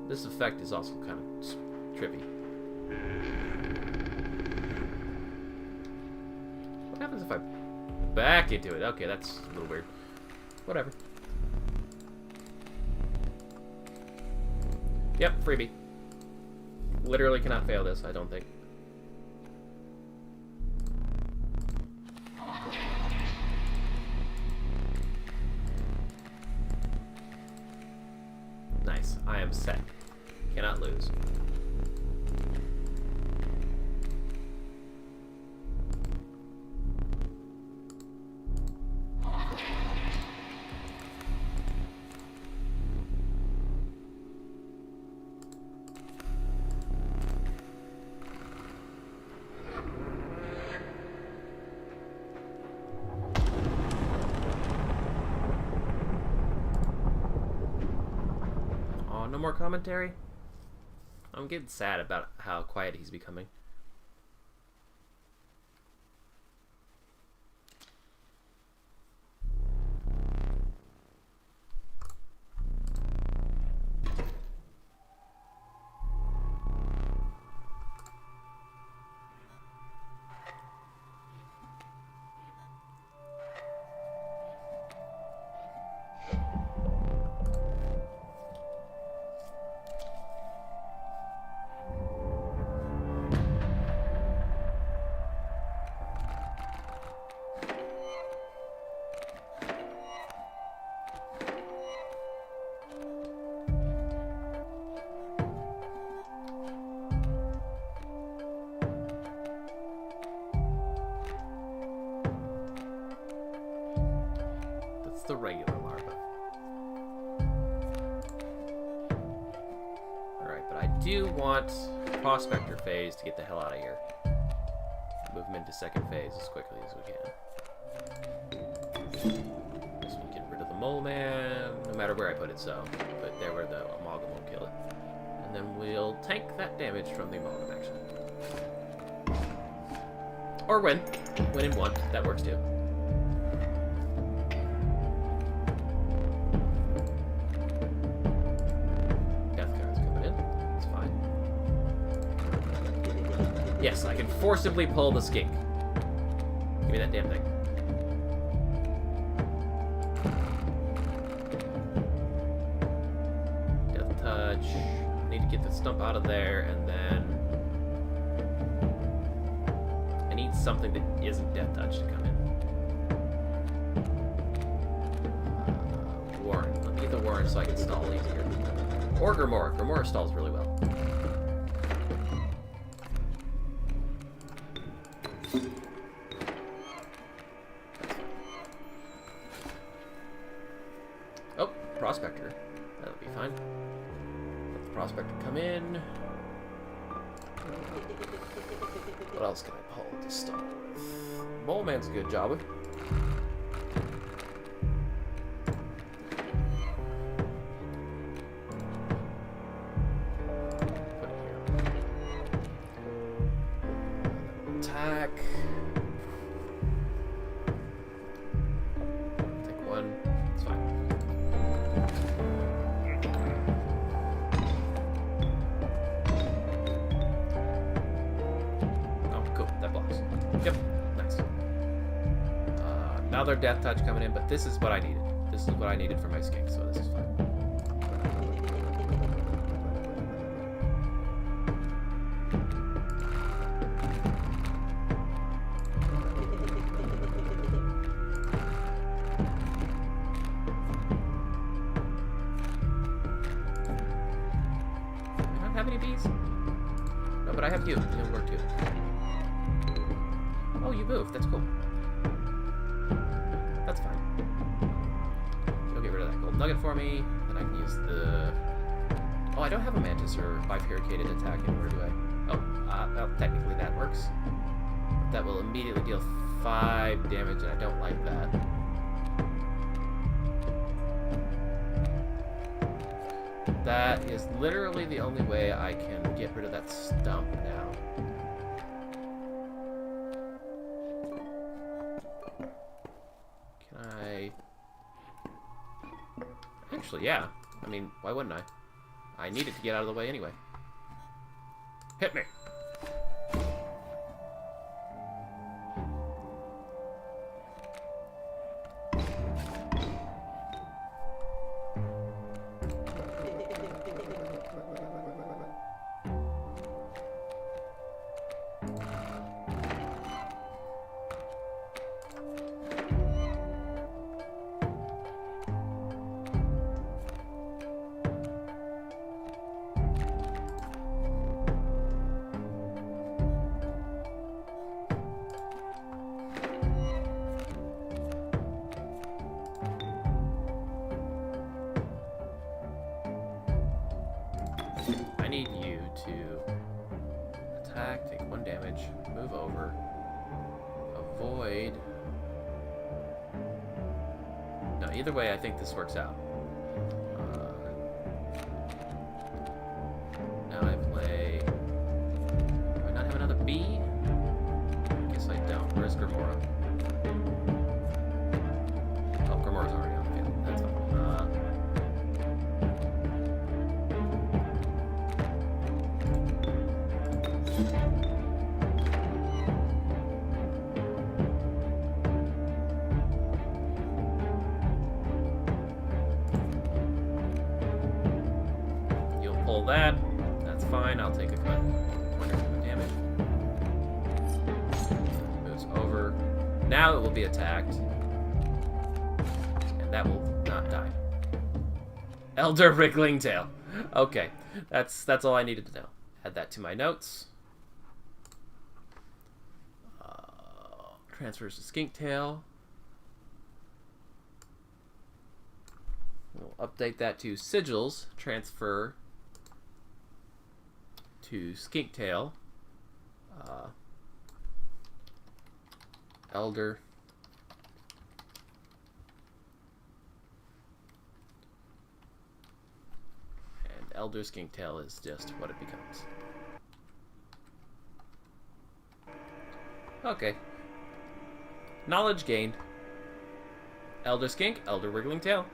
This effect is also kind of trippy. What happens if I back into it? Okay, that's a little weird. Whatever. Yep, freebie. Literally cannot fail this, I don't think. Nice. I am set. Cannot lose. Oh, no more commentary? I'm getting sad about how quiet he's becoming. The regular larva. Alright, but I do want prospector phase to get the hell out of here. Move him into second phase as quickly as we can. This will get rid of the mole man, no matter where I put it, so. But there where the amalgam will kill it. And then we'll tank that damage from the amalgam, actually. Or win. Win in one. That works too. Death card's coming in. It's fine. Yes, I can forcibly pull the skink. Give me that damn thing. Death touch. Need to get the stump out of there, and then I need something that isn't death touch to come in. Warren. Let me get the Warren so I can stall easier. Or Grimoire. Grimoire stalls really well. Oh, Prospector. That'll be fine. Let the Prospector come in. What else can I pull to stall with? Mole Man's a good job. Put it here. Attack. Take one. It's fine. Yep, nice. Another death touch coming in, but this is what I needed. This is what I needed for my skink, so this is fine. I don't have any bees? No, but I have you. You'll work too. Oh, you moved. That's cool. That's fine. You'll get rid of that gold nugget for me. Then I can use the... Oh, I don't have a mantis or bifurcated attack anywhere, do I? Oh, well, technically that works. That will immediately deal 5 damage, and I don't like that. That is literally the only way I can get rid of that stump now. Actually, yeah. I mean, why wouldn't I? I need it to get out of the way anyway. Hit me! I need you to attack, take 1 damage, move over, avoid. No, either way, I think this works out. Now I play. Do I not have another bee? I guess I don't. Where's Grimoire? Oh, Grimoire's already on the field. That's fine. You'll pull that. That's fine. I'll take a cut. Wonderful damage. Moves over. Now it will be attacked. And that will not die. Elder Wriggling Tail. Okay. That's all I needed to know. Add that to my notes. Transfers to Skink Tail. We'll update that to Sigils. Transfer to skink tail, elder, and elder skink tail is just what it becomes. Okay. Knowledge gained. Elder skink, elder wriggling tail.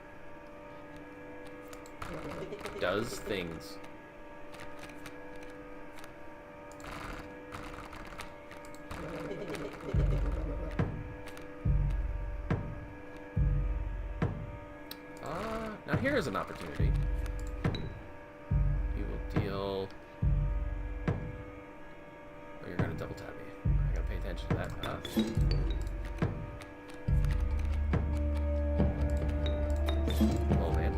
Does things. Now here is an opportunity. You will deal... Oh, you're gonna double tap me. I gotta pay attention to that. Oh, man.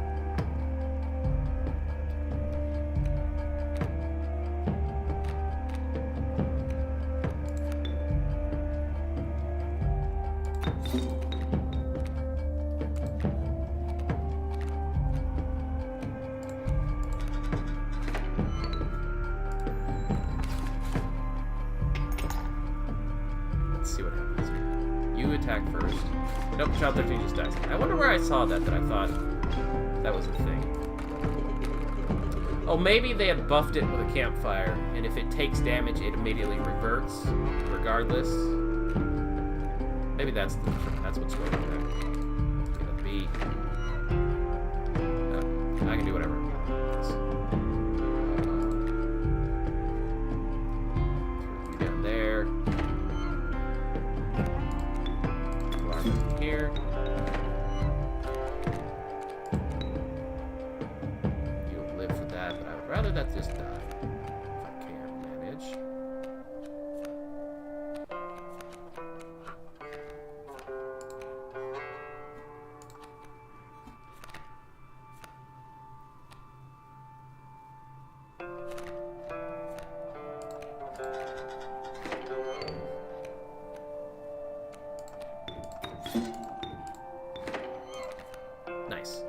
Attack first. Nope, child 13 just dies. I wonder where I saw that I thought that was a thing. Oh, maybe they had buffed it with a campfire, and if it takes damage, it immediately reverts, regardless. Maybe that's what's going on there. It's gonna be... I can do whatever. Throw you down there. Here. You'll live for that, but I would rather that this die. If I can manage. Nice.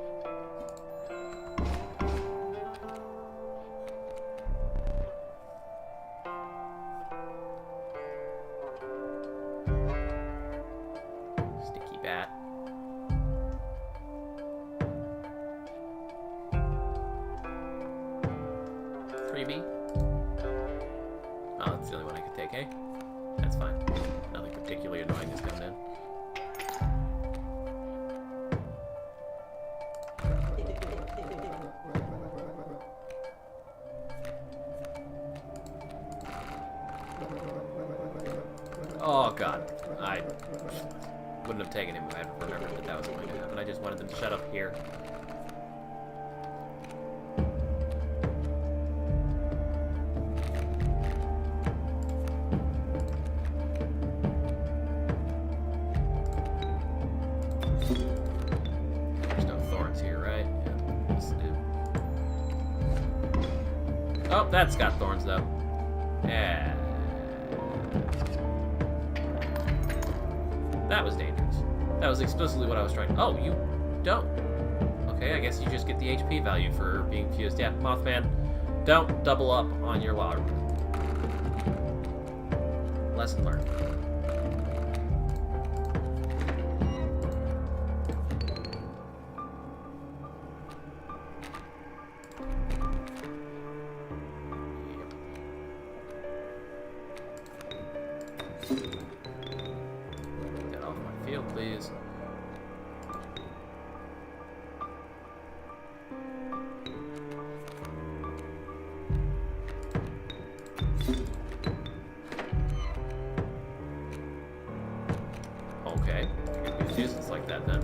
Sticky bat. Freebie. Oh, that's the only one I could take, eh? That's fine. Nothing particularly annoying is coming in. Oh god, I wouldn't have taken him if I had remembered that that was going to happen. I just wanted them to shut up here. There's no thorns here, right? Yeah, let's do. Oh, that's got thorns though. Yeah. That was dangerous. That was explicitly what I was trying. Oh, you don't. Okay, I guess you just get the HP value for being fused. Yeah, Mothman, don't double up on your log. Lesson learned. Get off my field, please. Okay, you're gonna be nuisance like that then.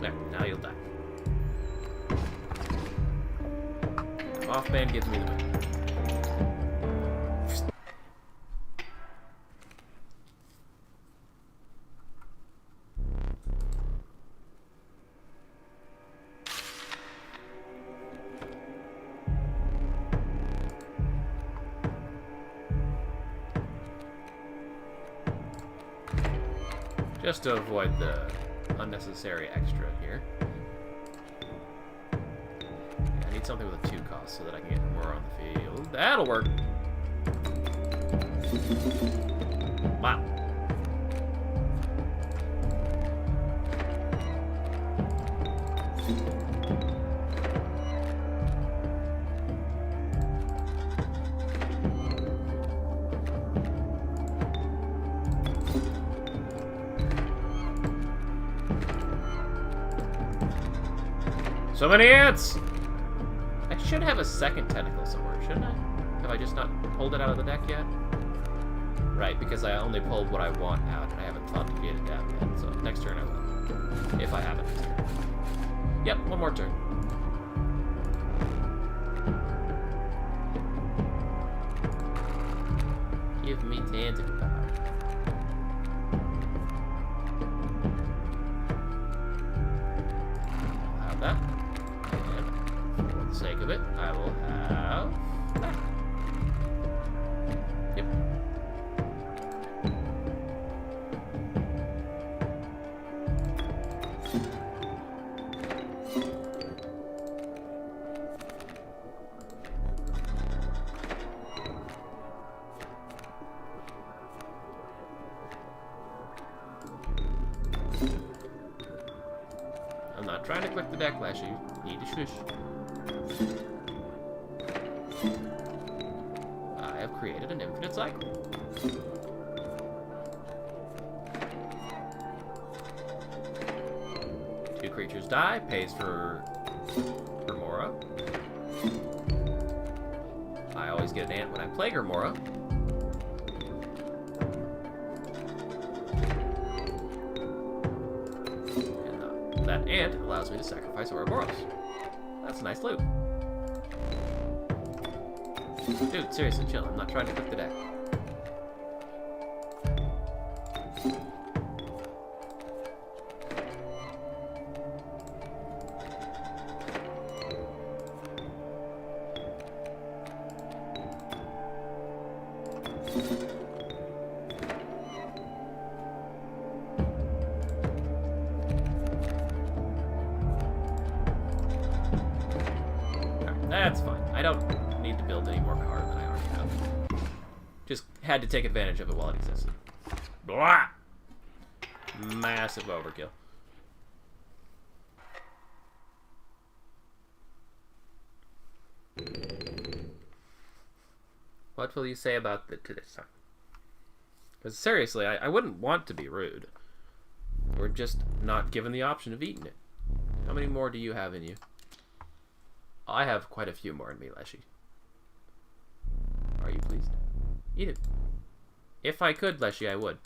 There, now you'll die. Mothman gives me the win. Just to avoid the unnecessary extra here. I need need something with a 2 cost so that I can get more on the field. That'll work. Wow. So many ants! I should have a second tentacle somewhere, shouldn't I? Have I just not pulled it out of the deck yet? Right, because I only pulled what I want out, and I haven't thought to get it down yet. So next turn I will. If I have it next turn. Yep, one more turn. Give me tentacle power. I'll have that. And for the sake of it, I will have that. Yep. I'm not trying to click the deck, Lashy. You need to shush. I have created an infinite cycle. Two creatures die, pays for Grimora. I always get an ant when I play Grimora. And that ant allows me to sacrifice Ouroboros. That's a nice loot. Dude, seriously, chill. I'm not trying to click the deck. That's fine. I don't need to build any more power than I already have. Just had to take advantage of it while it existed. Blah! Massive overkill. What will you say about to this time? Because seriously, I wouldn't want to be rude. We're just not given the option of eating it. How many more do you have in you? I have quite a few more in me, Leshy. Are you pleased? Eat it. If I could, Leshy, I would.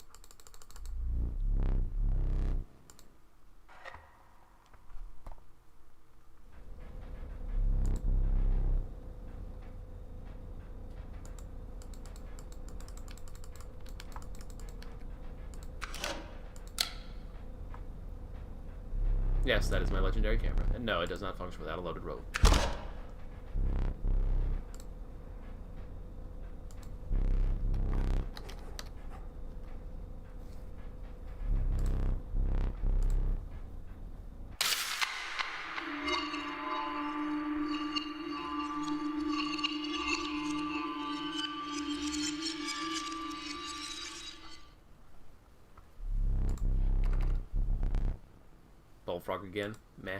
Yes, that is my legendary camera. And no, it does not function without a loaded rope. Bullfrog again? Meh.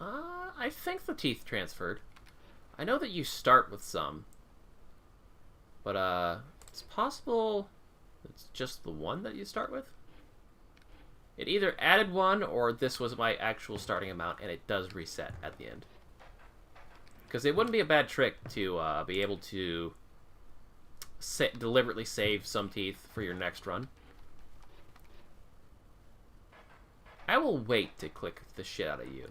I think the teeth transferred. I know that you start with some. But, it's possible it's just the one that you start with? It either added one, or this was my actual starting amount, and it does reset at the end. Because it wouldn't be a bad trick to be able to deliberately save some teeth for your next run. I will wait to click the shit out of you.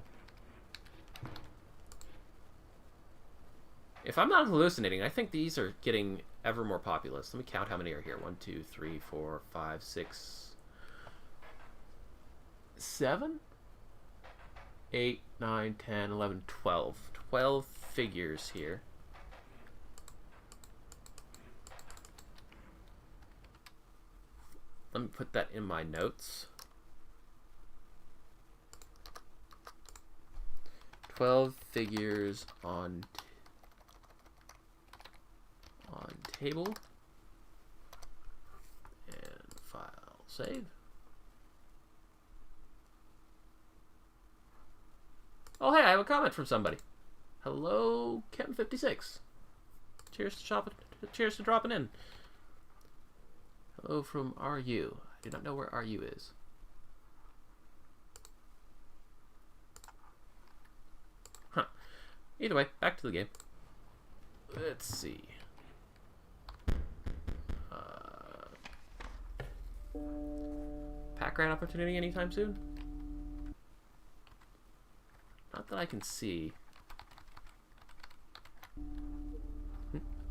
If I'm not hallucinating, I think these are getting ever more populous. Let me count how many are here. 1, 2, 3, 4, 5, 6, 7, 8, 9, 10, 11, 12. 12 figures here. Let me put that in my notes. 12 figures on table. And file save. Oh, hey, I have a comment from somebody. Hello, Chem56. Cheers to dropping in. Hello from RU. I do not know where RU is. Huh. Either way, back to the game. Let's see. Pack rat opportunity anytime soon? Not that I can see.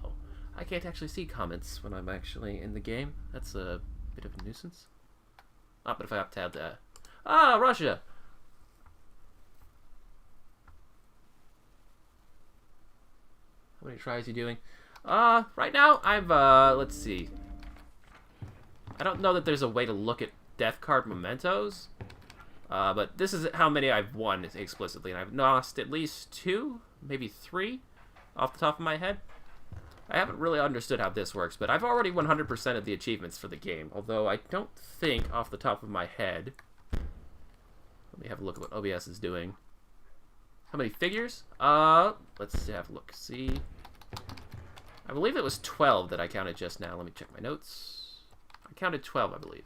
Oh, I can't actually see comments when I'm actually in the game. That's a bit of a nuisance. Ah, but if I up-tab that. Ah, Russia! How many tries are you doing? Right now, I've, let's see. I don't know that there's a way to look at death card mementos. But this is how many I've won explicitly, and I've lost at least 2, maybe 3, off the top of my head. I haven't really understood how this works, but I've already 100% of the achievements for the game, although I don't think off the top of my head... Let me have a look at what OBS is doing. How many figures? Let's have a look. See... I believe it was 12 that I counted just now. Let me check my notes. I counted 12, I believe.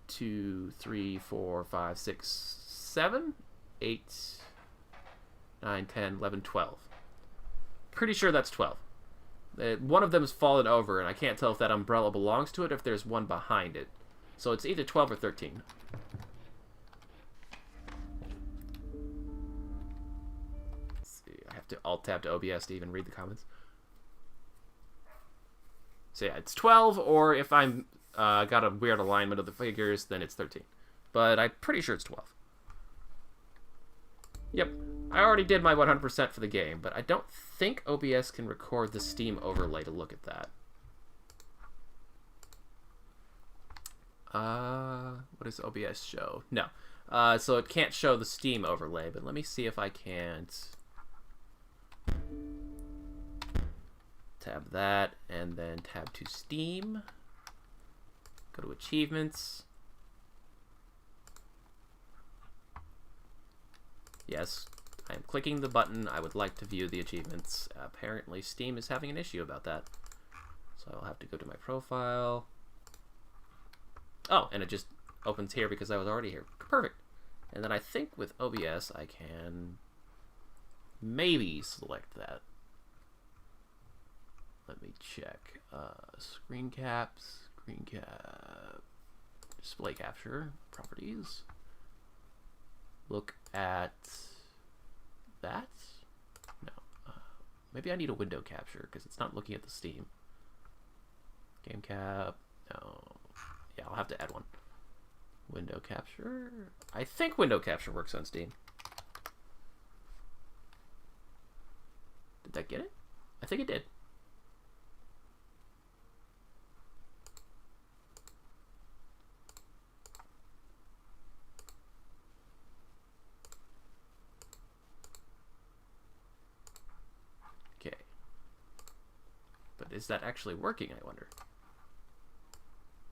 2, 3, 4, 5, 6, 7, 8, 9, 10, 11, 12. Pretty sure that's 12. One of them has fallen over, and I can't tell if that umbrella belongs to it or if there's one behind it. So it's either 12 or 13. Let's see, I have to alt-tab to OBS to even read the comments. So yeah, it's 12, or if I'm... got a weird alignment of the figures, then it's 13. But I'm pretty sure it's 12. Yep, I already did my 100% for the game, but I don't think OBS can record the Steam overlay to look at that. What does OBS show? No. So it can't show the Steam overlay, but let me see if I can't... Tab that, and then tab to Steam. Go to achievements. Yes, I am clicking the button. I would like to view the achievements. Apparently Steam is having an issue about that. So I'll have to go to my profile. Oh, and it just opens here because I was already here. Perfect. And then I think with OBS I can maybe select that. Let me check. Screen caps. Screen cap, display capture, properties. Look at that. No, maybe I need a window capture because it's not looking at the Steam. Game cap. No, yeah, I'll have to add one. Window capture. I think window capture works on Steam. Did that get it? I think it did. Is that actually working, I wonder?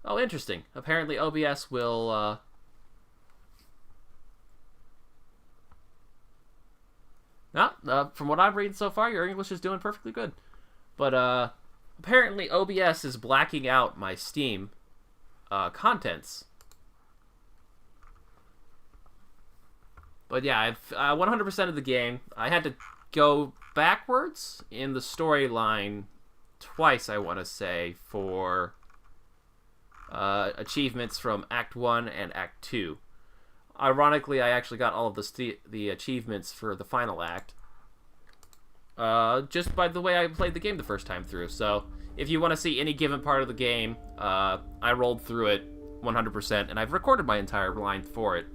Oh, interesting. Apparently OBS will, from what I'm reading so far, your English is doing perfectly good. But, apparently OBS is blacking out my Steam, contents. But yeah, I've, 100% of the game. I had to go backwards in the storyline twice, I want to say, for achievements from Act 1 and Act 2. Ironically, I actually got all of the achievements for the final act just by the way I played the game the first time through. So if you want to see any given part of the game, I rolled through it 100%, and I've recorded my entire line for it.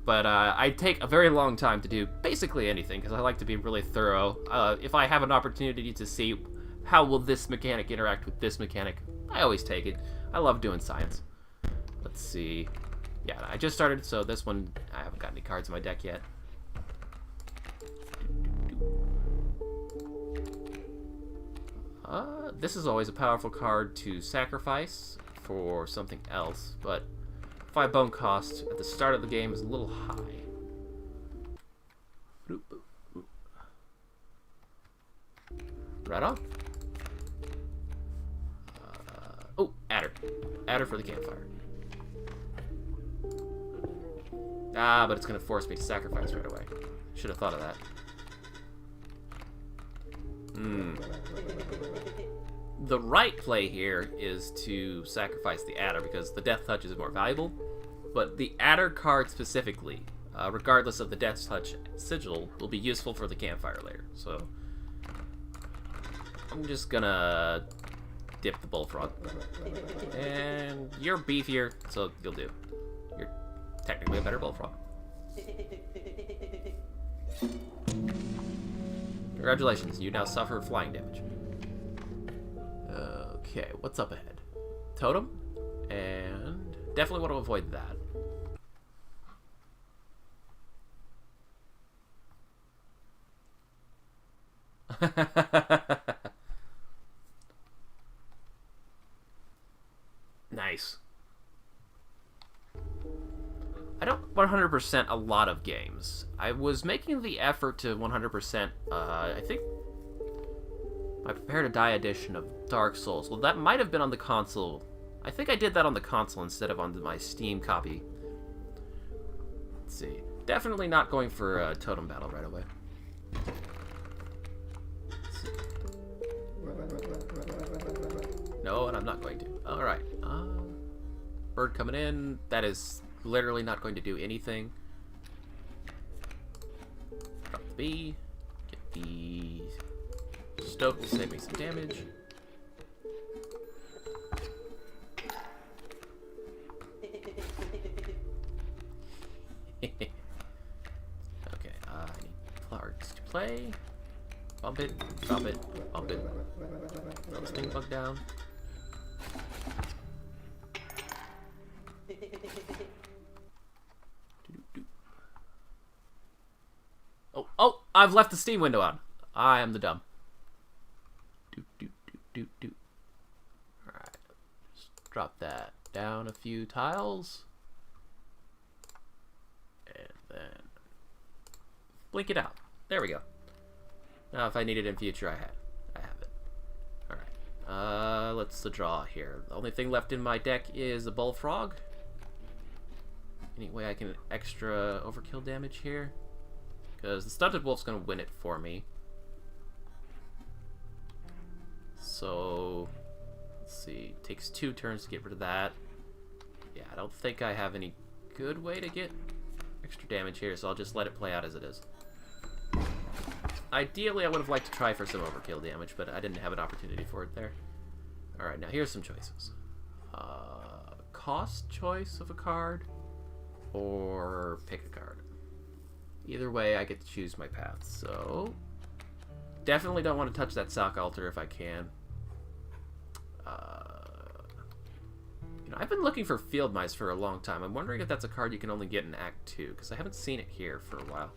But I take a very long time to do basically anything, because I like to be really thorough. If I have an opportunity to see how will this mechanic interact with this mechanic, I always take it. I love doing science. Let's see. Yeah, I just started, so this one, I haven't got any cards in my deck yet. This is always a powerful card to sacrifice for something else, but 5 bone cost at the start of the game is a little high. Right on. Oh, adder. Adder for the campfire. Ah, but it's going to force me to sacrifice right away. Should have thought of that. The right play here is to sacrifice the adder because the death touch is more valuable, but the adder card specifically, regardless of the death touch sigil, will be useful for the campfire later. So I'm just gonna dip the bullfrog, and you're beefier, so you'll do. You're technically a better bullfrog. Congratulations, you now suffer flying damage. Okay, what's up ahead? Totem, and definitely want to avoid that. Nice. I don't 100% a lot of games. I was making the effort to 100%, I think, my Prepare to Die edition of Dark Souls. Well, that might have been on the console. I think I did that on the console instead of on my Steam copy. Let's see. Definitely not going for a totem battle right away. No, and I'm not going to. Alright. Bird coming in. That is literally not going to do anything. Drop the bee. Get the stoke to save me some damage. Okay, I need cards to play. Bump it, bump it, bump it. Throw the stink bug down. Oh, I've left the Steam window on. I am the dumb. Alright, just drop that down a few tiles. And then blink it out. There we go. Now if I need it in future, I have it. Alright, let's draw here. The only thing left in my deck is a bullfrog. Any way I can extra overkill damage here? Because the stunted wolf's going to win it for me. So, let's see. Takes 2 turns to get rid of that. Yeah, I don't think I have any good way to get extra damage here, so I'll just let it play out as it is. Ideally, I would have liked to try for some overkill damage, but I didn't have an opportunity for it there. Alright, now here's some choices. Cost choice of a card, or pick a card. Either way, I get to choose my path, so definitely don't want to touch that Sock Altar if I can. You know, I've been looking for Field Mice for a long time. I'm wondering if that's a card you can only get in Act 2, because I haven't seen it here for a while.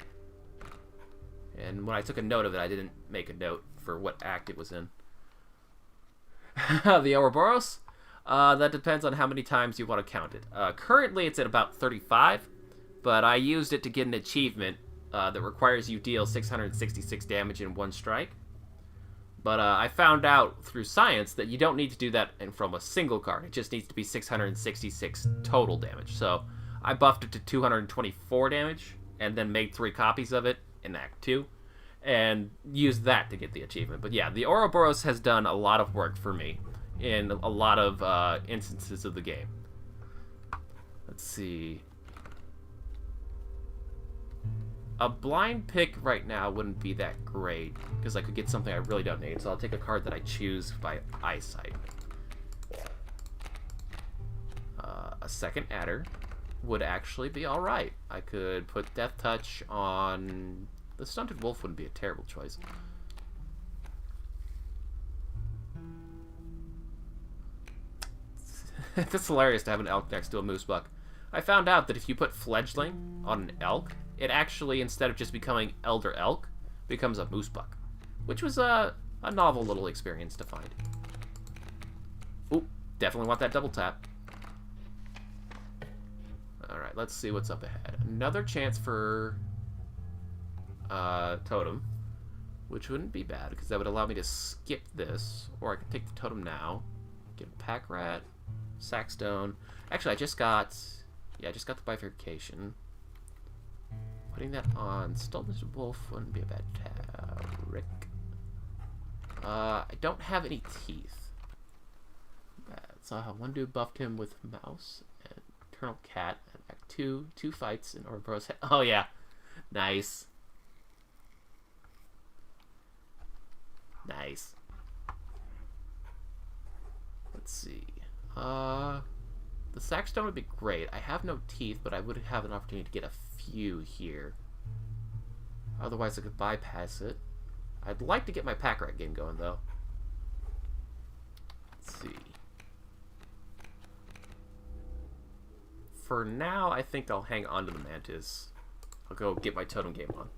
And when I took a note of it, I didn't make a note for what act it was in. The Ouroboros? That depends on how many times you want to count it. Currently, it's at about 35. But I used it to get an achievement that requires you deal 666 damage in 1 strike. But I found out through science that you don't need to do that from a single card. It just needs to be 666 total damage. So I buffed it to 224 damage and then made 3 copies of it in Act 2 and used that to get the achievement. But yeah, the Ouroboros has done a lot of work for me in a lot of instances of the game. Let's see. A blind pick right now wouldn't be that great, because I could get something I really don't need, so I'll take a card that I choose by eyesight. A second adder would actually be alright. I could put Death Touch on... The Stunted Wolf wouldn't be a terrible choice. That's hilarious to have an elk next to a moose buck. I found out that if you put fledgling on an elk, it actually, instead of just becoming elder elk, becomes a moose buck. Which was a novel little experience to find. Ooh, definitely want that double tap. Alright, let's see what's up ahead. Another chance for totem, which wouldn't be bad, because that would allow me to skip this, or I could take the totem now, get a pack rat, sackstone. Actually, I just got the bifurcation. Putting that on Stolen Wolf wouldn't be a bad trick. I don't have any teeth. So one dude buffed him with mouse and eternal cat. And back two fights in Ouroboros. Oh yeah, nice. Nice. Let's see. The sackstone would be great. I have no teeth, but I would have an opportunity to get a few here. Otherwise, I could bypass it. I'd like to get my pack rat game going, though. Let's see. For now, I think I'll hang on to the mantis. I'll go get my totem game on.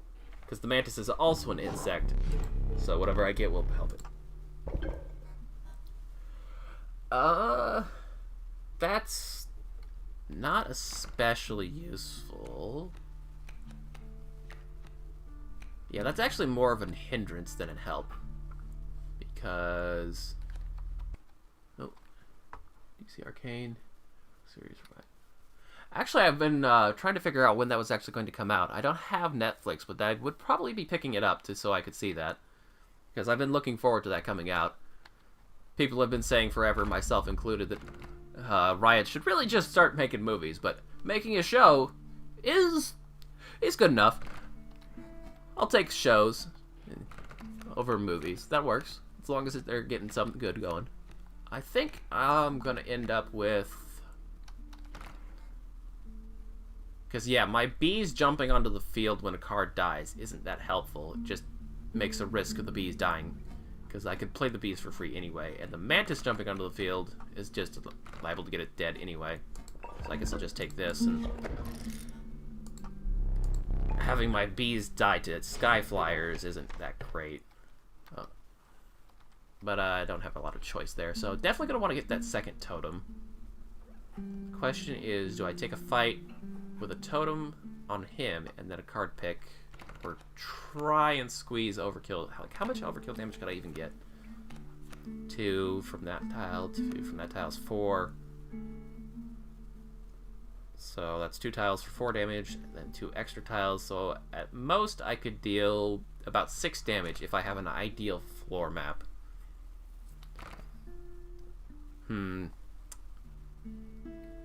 Because the mantis is also an insect, so whatever I get will help it. That's not especially useful. Yeah, that's actually more of a hindrance than a help. Because... Oh. DC Arcane. Series 5. Actually, I've been trying to figure out when that was actually going to come out. I don't have Netflix, but I would probably be picking it up so I could see that. Because I've been looking forward to that coming out. People have been saying forever, myself included, that Riot should really just start making movies. But making a show is good enough. I'll take shows over movies. That works. As long as they're getting something good going. I think I'm going to end up with... Because, yeah, my bees jumping onto the field when a card dies isn't that helpful. It just makes a risk of the bees dying. Because I could play the bees for free anyway. And the mantis jumping onto the field is just liable to get it dead anyway. So I guess I'll just take this and... Having my bees die to sky flyers isn't that great. But I don't have a lot of choice there. So definitely going to want to get that second totem. Question is, do I take a fight with a totem on him and then a card pick, or try and squeeze overkill? Like, how much overkill damage could I even get? 2 from that tile, 2 from that tile is 4. So that's 2 tiles for 4 damage, and then 2 extra tiles. So at most I could deal about 6 damage if I have an ideal floor map.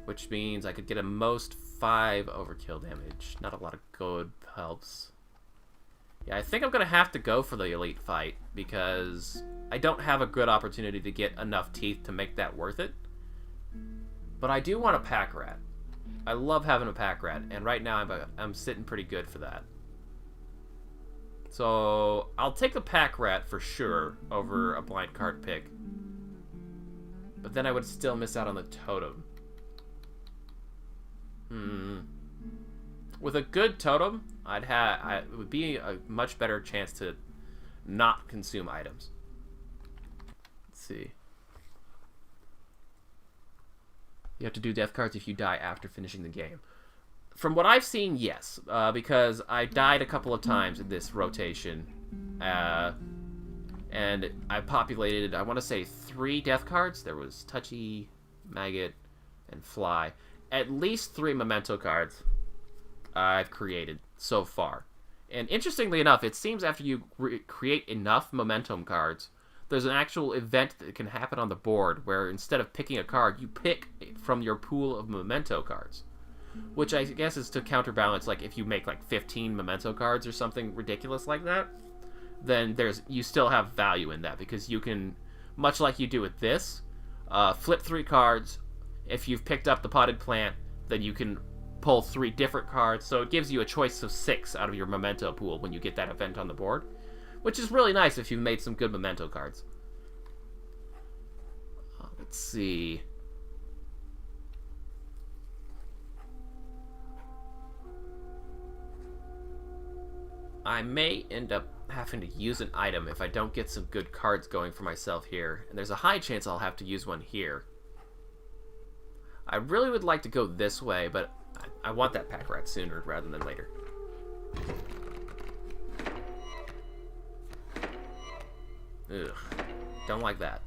Which means I could get at most 5 overkill damage. Not a lot of good helps. Yeah, I think I'm going to have to go for the elite fight, because I don't have a good opportunity to get enough teeth to make that worth it. But I do want a pack rat. I love having a pack rat, and right now I'm sitting pretty good for that. So I'll take the pack rat for sure over a blind card pick. But then I would still miss out on the totem. With a good totem, it would be a much better chance to not consume items. Let's see. You have to do death cards if you die after finishing the game. From what I've seen, yes. Because I died a couple of times in this rotation. And I populated, I want to say, 3 death cards. There was Touchy, Maggot, and Fly. At least 3 memento cards I've created so far. And interestingly enough, it seems after you create enough momentum cards, there's an actual event that can happen on the board where instead of picking a card, you pick from your pool of memento cards. Which I guess is to counterbalance, like, if you make, like, 15 memento cards or something ridiculous like that, then you still have value in that, because you can, much like you do with this, flip 3 cards. If you've picked up the potted plant, then you can pull 3 different cards, so it gives you a choice of 6 out of your memento pool when you get that event on the board, which is really nice if you've made some good memento cards. Let's see. I may end up having to use an item if I don't get some good cards going for myself here. And there's a high chance I'll have to use one here. I really would like to go this way, but I want that pack rat sooner rather than later. Ugh. Don't like that.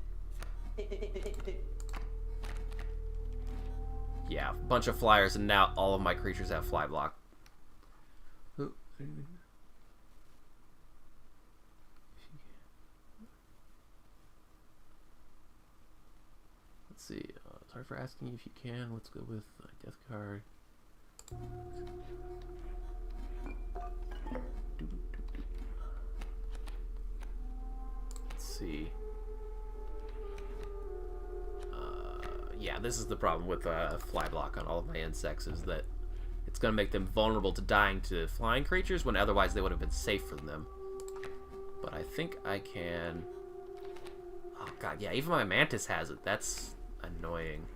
Yeah, a bunch of flyers, and now all of my creatures have fly block. Let's see. Sorry for asking you if you can. Let's go with death card. Let's see. Yeah, this is the problem with fly block on all of my insects, is that it's going to make them vulnerable to dying to flying creatures when otherwise they would have been safe from them. But I think I can... Oh god, yeah, even my mantis has it. That's annoying.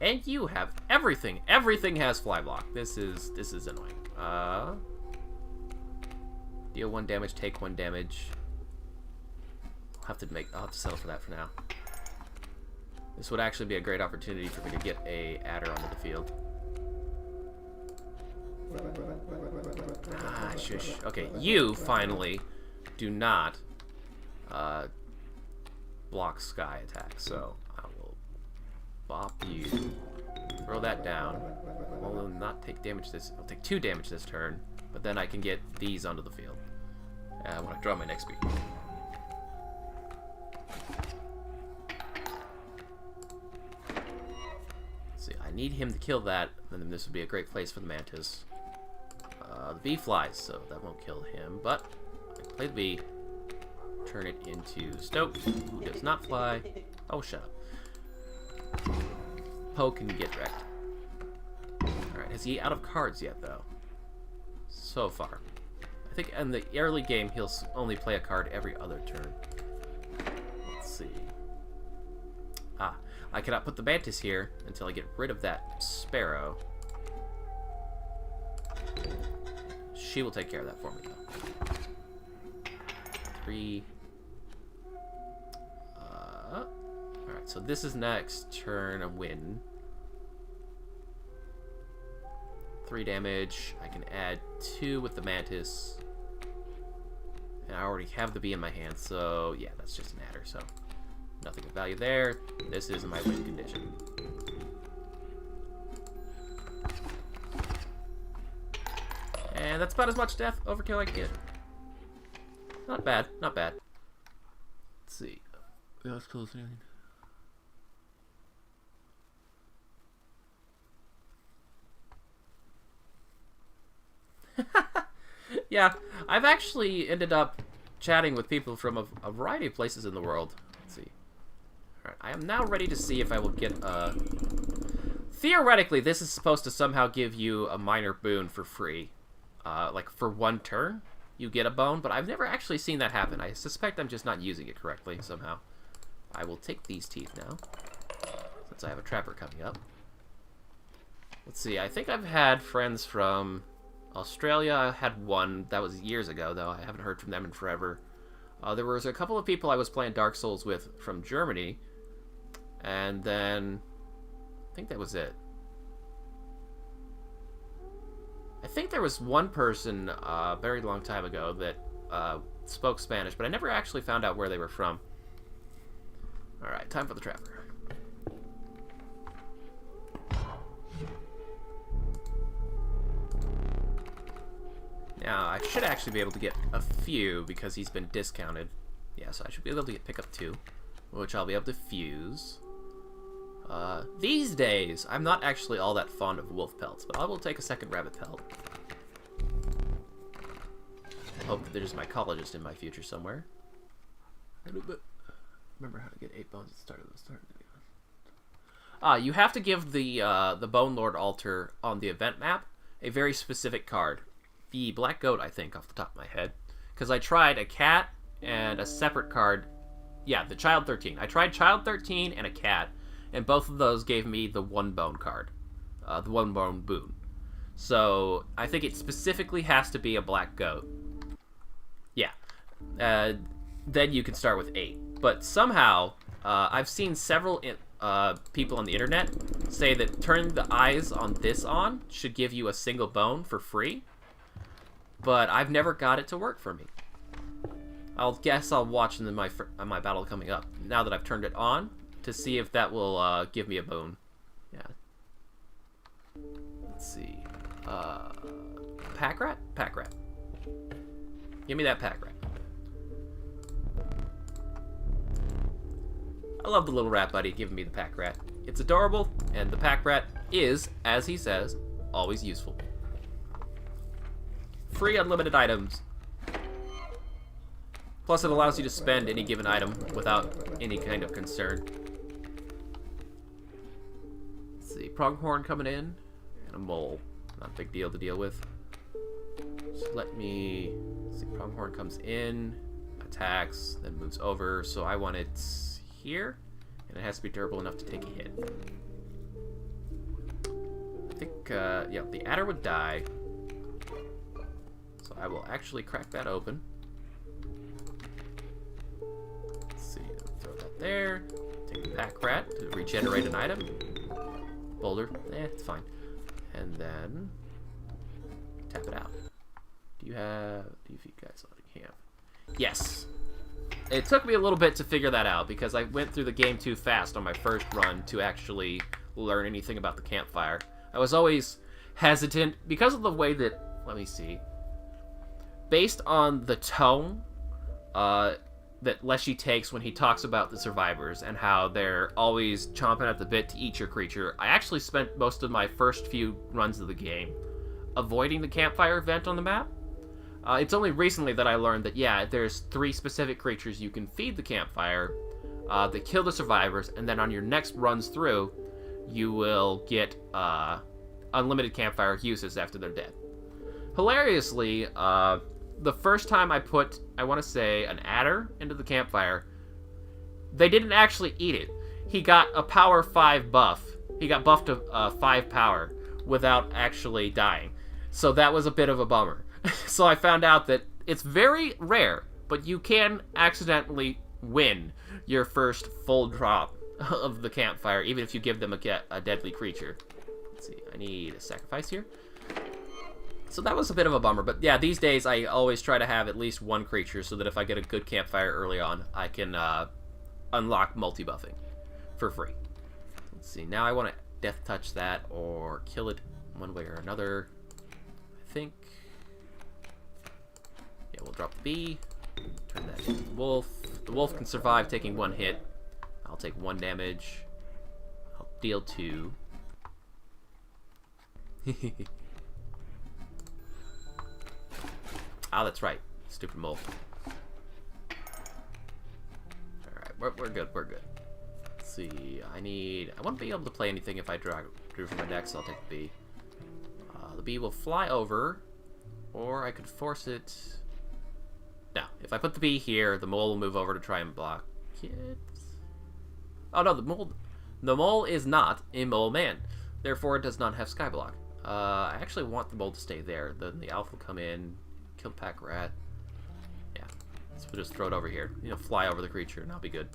And you have everything. Everything has fly block. This is annoying. Deal 1 damage, take 1 damage. I'll have to settle for that for now. This would actually be a great opportunity for me to get a adder onto the field. Ah, shush. Okay, you finally do not block sky attack, so I will bop you. Throw that down. I will not take damage this. I'll take 2 damage this turn, but then I can get these onto the field when I draw my next beat. See, I need him to kill that, and then this would be a great place for the mantis. The bee flies, so that won't kill him, but I can play the bee, turn it into Stoke, who does not fly. Oh, shut up. Poe can get wrecked. Alright, is he out of cards yet, though? So far. I think in the early game, he'll only play a card every other turn. Let's see. Ah, I cannot put the mantis here until I get rid of that sparrow. She will take care of that for me, though. 3. Alright, so this is next turn, a win. 3 damage. I can add 2 with the mantis. And I already have the bee in my hand, so yeah, that's just an adder, so nothing of value there. This is my win condition. And that's about as much death overkill I can get. Not bad, not bad. Let's see. Yeah, that's close. Yeah, I've actually ended up chatting with people from a variety of places in the world. Let's see. Alright, I am now ready to see if I will get a... Theoretically, this is supposed to somehow give you a minor boon for free. Like, for 1 turn, you get a bone, but I've never actually seen that happen. I suspect I'm just not using it correctly somehow. I will take these teeth now, since I have a trapper coming up. Let's see, I think I've had friends from Australia. I had one. That was years ago, though. I haven't heard from them in forever. There was a couple of people I was playing Dark Souls with from Germany, and then I think that was it. I think there was one person a very long time ago that spoke Spanish, but I never actually found out where they were from. Alright, time for the trapper. Now, I should actually be able to get a few because he's been discounted. Yeah, so I should be able to pick up 2, which I'll be able to fuse. These days, I'm not actually all that fond of wolf pelts, but I will take a second rabbit pelt. Hope that there's a mycologist in my future somewhere. Remember how to get 8 bones at the start of the video. You have to give the Bone Lord altar on the event map a very specific card. The Black Goat, I think, off the top of my head. Because I tried a cat and a separate card. Yeah, the Child 13. I tried Child 13 and a cat, and both of those gave me the 1 bone card. The 1 bone boon. So I think it specifically has to be a black goat. Yeah. Then you can start with 8. But somehow, I've seen several people on the internet say that turning the eyes on this on should give you a single bone for free. But I've never got it to work for me. I'll watch in my battle coming up, now that I've turned it on, to see if that will give me a bone. Yeah. Let's see. Pack rat? Pack rat. Give me that pack rat. I love the little rat buddy giving me the pack rat. It's adorable, and the pack rat is, as he says, always useful. Free unlimited items. Plus, it allows you to spend any given item without any kind of concern. Let's see, pronghorn coming in, and a mole. Not a big deal to deal with. So let me see. Pronghorn comes in, attacks, then moves over. So I want it here, and it has to be durable enough to take a hit. I think, yeah, the adder would die. So I will actually crack that open. Let's see, throw that there. Take the pack rat to regenerate an item. Boulder, it's fine. And then tap it out. Do you feed guys on camp? Yes. It took me a little bit to figure that out because I went through the game too fast on my first run to actually learn anything about the campfire. I was always hesitant because of the way that, let me see, based on the tone that Leshy takes when he talks about the survivors and how they're always chomping at the bit to eat your creature, I actually spent most of my first few runs of the game avoiding the campfire event on the map. It's only recently that I learned that, yeah, there's 3 specific creatures you can feed the campfire that kill the survivors, and then on your next runs through, you will get unlimited campfire uses after they're dead. Hilariously, the first time I put, I want to say, an adder into the campfire, they didn't actually eat it. He got a power 5 buff. He got buffed to 5 power without actually dying. So that was a bit of a bummer. So I found out that it's very rare, but you can accidentally win your first full drop of the campfire, even if you give them a deadly creature. Let's see, I need a sacrifice here. So that was a bit of a bummer, but yeah, these days I always try to have at least one creature so that if I get a good campfire early on, I can unlock multi-buffing for free. Let's see, now I want to death touch that or kill it one way or another. I think, yeah, we'll drop the bee, turn that into the wolf. The wolf can survive taking 1 hit. I'll take 1 damage. I'll deal 2. Ah, that's right. Stupid mole. Alright, we're good, we're good. Let's see, I won't be able to play anything if I drew from my deck, so I'll take the bee. The bee will fly over, or I could force it. No, if I put the bee here, the mole will move over to try and block it. Oh no, the mole is not a mole man, therefore it does not have skyblock. I actually want the mole to stay there. Then the elf will come in, kill the pack rat. Yeah, so we'll just throw it over here. You know, fly over the creature, and I'll be good.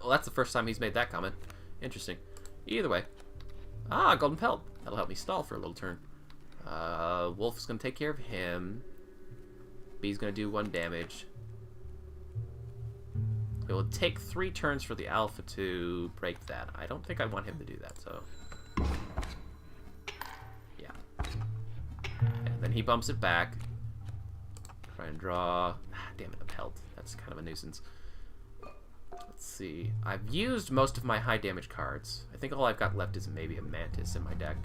Well, that's the first time he's made that comment. Interesting. Either way. Ah, golden pelt. That'll help me stall for a little turn. Wolf is going to take care of him. Bee's going to do 1 damage. It will take 3 turns for the alpha to break that. I don't think I want him to do that, so... yeah. And then he bumps it back. Try and draw... ah, damn it, a pelt. That's kind of a nuisance. Let's see. I've used most of my high damage cards. I think all I've got left is maybe a mantis in my deck.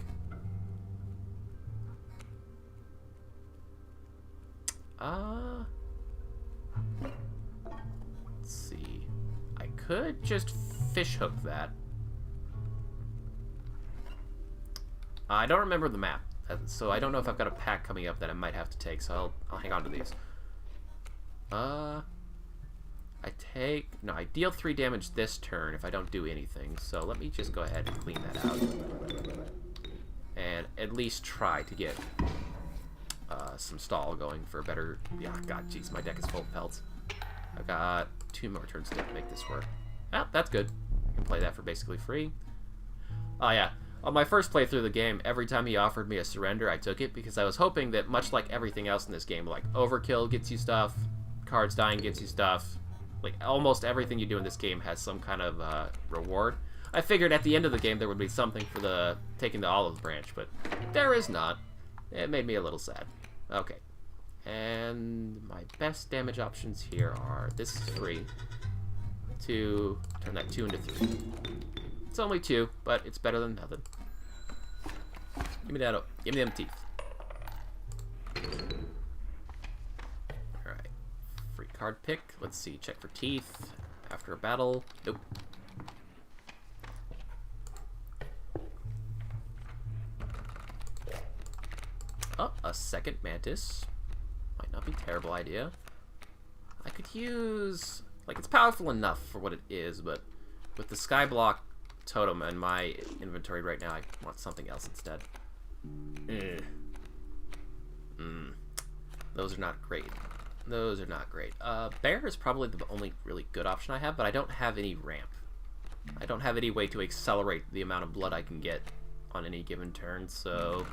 Let's see. I could just fish hook that. I don't remember the map, so I don't know if I've got a pack coming up that I might have to take, so I'll hang on to these. I deal 3 damage this turn if I don't do anything. So let me just go ahead and clean that out. And at least try to get some stall going for a better... Yeah, god, jeez, my deck is full of pelts. I've got 2 more turns to make this work. Oh, that's good. I can play that for basically free. Oh, yeah. On my first playthrough of the game, every time he offered me a surrender, I took it because I was hoping that, much like everything else in this game, like overkill gets you stuff, cards dying gets you stuff, like almost everything you do in this game has some kind of reward. I figured at the end of the game there would be something for the taking the olive branch, but there is not. It made me a little sad. Okay. And my best damage options here are, this is free, to turn that 2 into 3. It's only 2, but it's better than nothing. Give me that. Give me them teeth. Alright. Free card pick. Let's see. Check for teeth. After a battle. Nope. Oh, a second mantis. Might not be a terrible idea. I could use... Like, it's powerful enough for what it is, but with the skyblock totem in my inventory right now, I want something else instead. Those are not great. Those are not great. Bear is probably the only really good option I have, but I don't have any ramp. I don't have any way to accelerate the amount of blood I can get on any given turn, so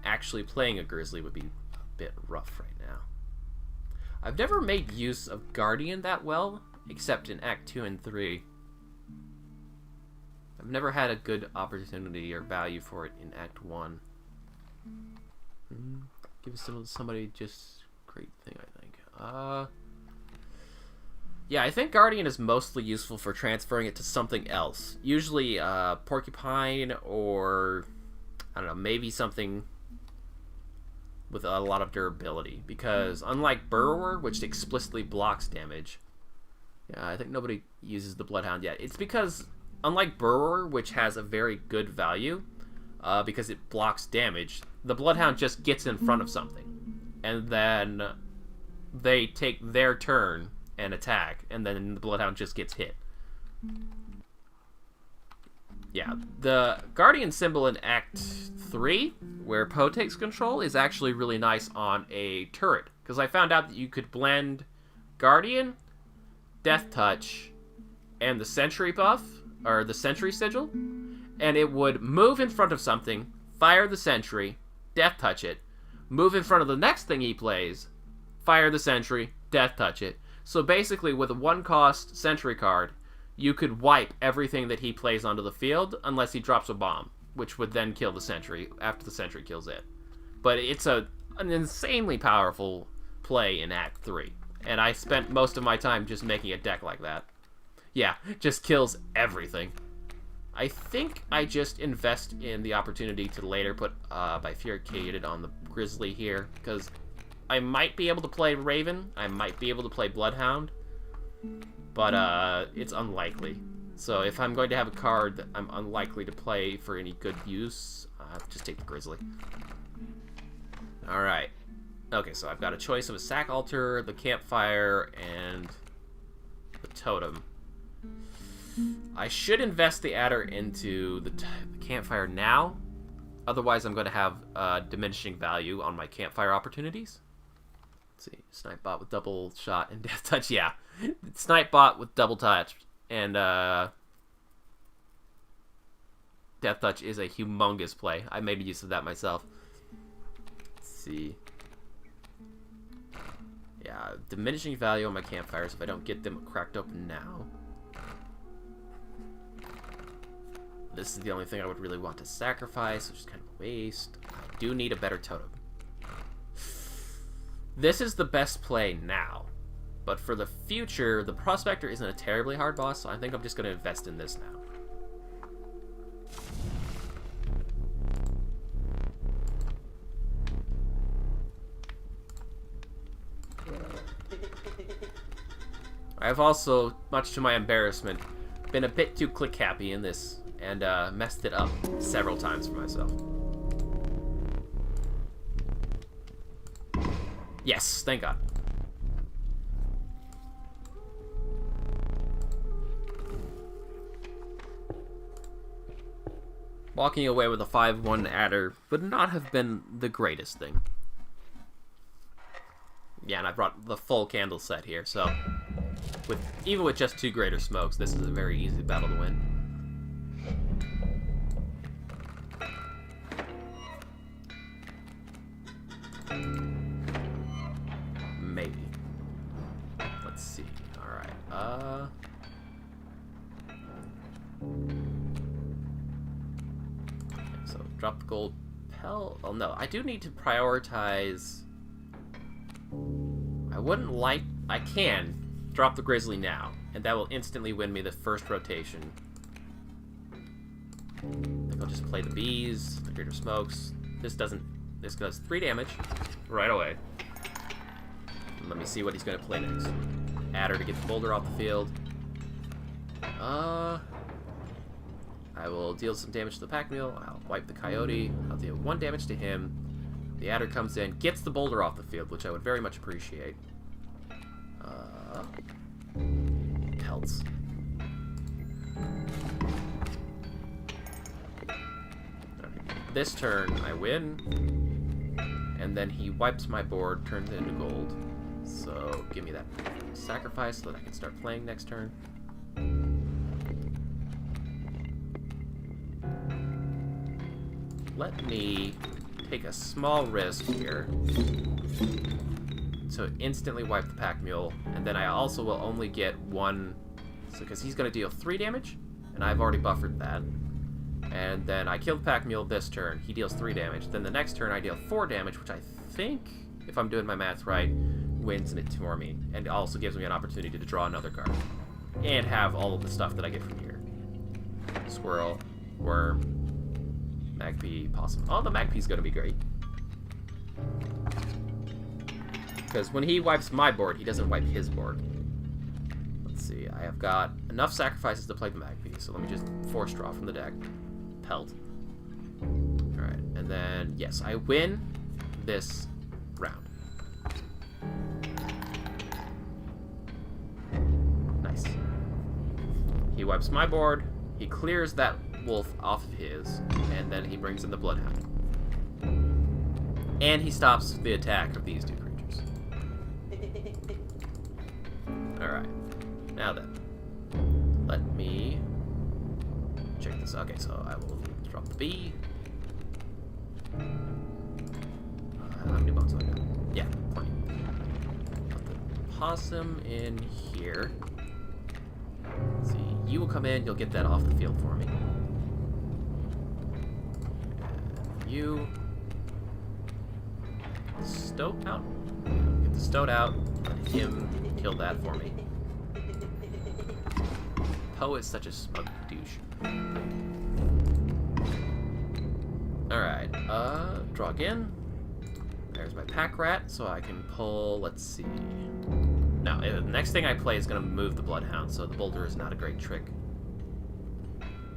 actually playing a grizzly would be a bit rough right now. I've never made use of Guardian that well, except in Act 2 and 3. I've never had a good opportunity or value for it in Act 1. Give somebody just great thing, I think. Yeah, I think Guardian is mostly useful for transferring it to something else. Usually Porcupine or, I don't know, maybe something with a lot of durability. Because unlike Burrower, which explicitly blocks damage, yeah, I think nobody uses the Bloodhound yet. It's because, unlike Burrower, which has a very good value, because it blocks damage, the Bloodhound just gets in front of something. And then they take their turn and attack, and then the Bloodhound just gets hit. Yeah, the Guardian symbol in Act 3, where Poe takes control, is actually really nice on a turret. Because I found out that you could blend Guardian, Death Touch, and the Sentry buff, or the Sentry sigil, and it would move in front of something, fire the Sentry, Death Touch it, move in front of the next thing he plays, fire the Sentry, Death Touch it. So basically, with a 1-cost Sentry card, you could wipe everything that he plays onto the field, unless he drops a bomb, which would then kill the Sentry after the Sentry kills it. But it's an insanely powerful play in Act 3, and I spent most of my time just making a deck like that. Yeah, just kills everything. I think I just invest in the opportunity to later put Bifurcated on the Grizzly here, because I might be able to play Raven, I might be able to play Bloodhound, but it's unlikely. So if I'm going to have a card that I'm unlikely to play for any good use, just take the Grizzly. Alright. Okay, so I've got a choice of a sack altar, the campfire, and the totem. I should invest the adder into the campfire now. Otherwise, I'm going to have diminishing value on my campfire opportunities. Let's see. Snipe bot with double shot and death touch. Yeah. Snipe bot with double touch. And death touch is a humongous play. I made use of that myself. Let's see. Yeah. Diminishing value on my campfires if I don't get them cracked open now. This is the only thing I would really want to sacrifice, which is kind of a waste. I do need a better totem. This is the best play now. But for the future, the Prospector isn't a terribly hard boss, so I think I'm just going to invest in this now. I've also, much to my embarrassment, been a bit too click-happy in this, and messed it up several times for myself. Yes, thank God. Walking away with a 5-1 adder would not have been the greatest thing. Yeah, and I brought the full candle set here, so even with just 2 greater smokes, this is a very easy battle to win. Maybe. Let's see. Alright, so drop the gold pelt. Oh no, I do need to prioritize. I can drop the grizzly now, and that will instantly win me the first rotation. I think I'll just play the bees, the greater smokes. This does 3 damage right away. Let me see what he's gonna play next. Adder to get the boulder off the field. I will deal some damage to the pack mule. I'll wipe the coyote. I'll deal 1 damage to him. The adder comes in, gets the boulder off the field, which I would very much appreciate. Pelts. This turn, I win. And then he wipes my board, turns it into gold. So, give me that sacrifice so that I can start playing next turn. Let me take a small risk here to instantly wipe the pack mule, and then I also will only get 1, so because he's going to deal 3 damage, and I've already buffered that. And then I kill the pack mule this turn, he deals 3 damage. Then the next turn I deal 4 damage, which I think, if I'm doing my math right, wins it for me, and also gives me an opportunity to draw another card and have all of the stuff that I get from here. Squirrel, worm, magpie, possum. Oh, the magpie's gonna be great. Because when he wipes my board, he doesn't wipe his board. Let's see, I have got enough sacrifices to play the magpie, so let me just force draw from the deck. Pelt. Alright, and then, yes, I win this round. Nice. He wipes my board, he clears that wolf off of his, and then he brings in the bloodhound. And he stops the attack of these 2 creatures. Alright. Now then. Let me check this. Okay, so I will drop the bee. How many bones do I got? Yeah, plenty. Put the possum in here. Let's see, you will come in, you'll get that off the field for me. And you. Stoat out. Get the stoat out. Let him kill that for me. Poe is such a smug douche. Alright, draw again. There's my pack rat, so I can pull, let's see. Now, the next thing I play is going to move the bloodhound, so the boulder is not a great trick.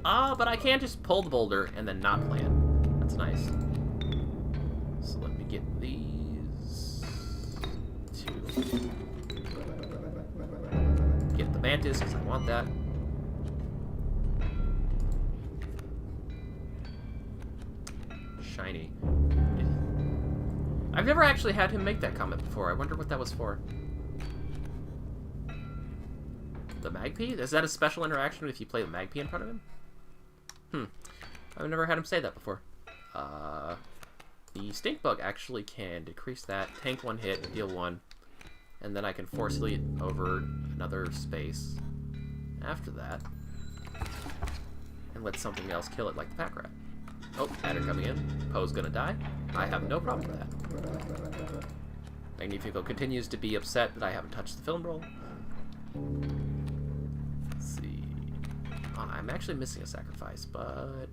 But I can just pull the boulder and then not play it. That's nice. So let me get these 2. Get the mantis, because I want that. Shiny. I've never actually had him make that comment before. I wonder what that was for. The magpie? Is that a special interaction if you play the magpie in front of him? I've never had him say that before. The stink bug actually can decrease that, tank 1 hit, and deal 1. And then I can force it over another space after that. And let something else kill it, like the pack rat. Oh, adder coming in. Poe's gonna die. I have no problem with that. Magnifico continues to be upset that I haven't touched the film roll. Let's see. Oh, I'm actually missing a sacrifice, but...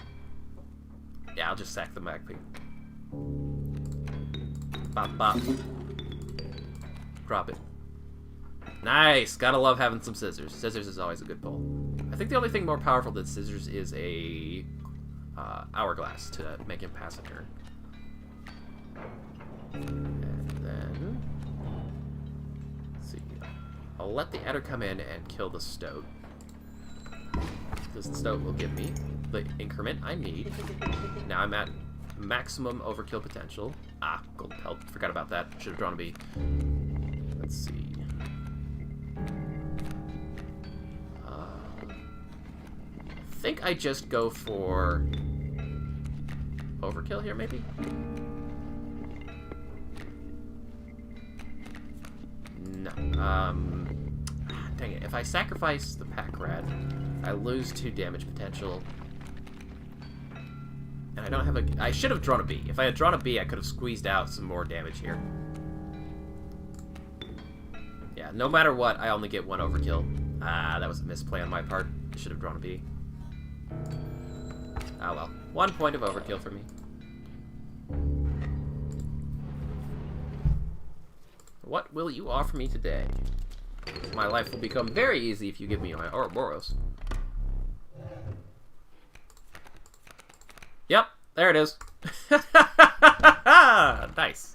yeah, I'll just sack the magpie. Bop, bop. Drop it. Nice! Gotta love having some scissors. Scissors is always a good pull. I think the only thing more powerful than scissors is a hourglass to make him pass a turn. And then... let's see. I'll let the adder come in and kill the stoat. This stoat will give me the increment I need. Now I'm at maximum overkill potential. Ah, gold pelt. Forgot about that. Should have drawn a B. Let's see. I think I just go for overkill here, maybe? No. Dang it. If I sacrifice the pack rat, I lose 2 damage potential. And I don't have a... I should have drawn a B. If I had drawn a B, I could have squeezed out some more damage here. Yeah, no matter what, I only get 1 overkill. Ah, that was a misplay on my part. I should have drawn a B. Ah, well. 1 point of overkill for me. What will you offer me today? My life will become very easy if you give me my Ouroboros. Yep, there it is. Nice.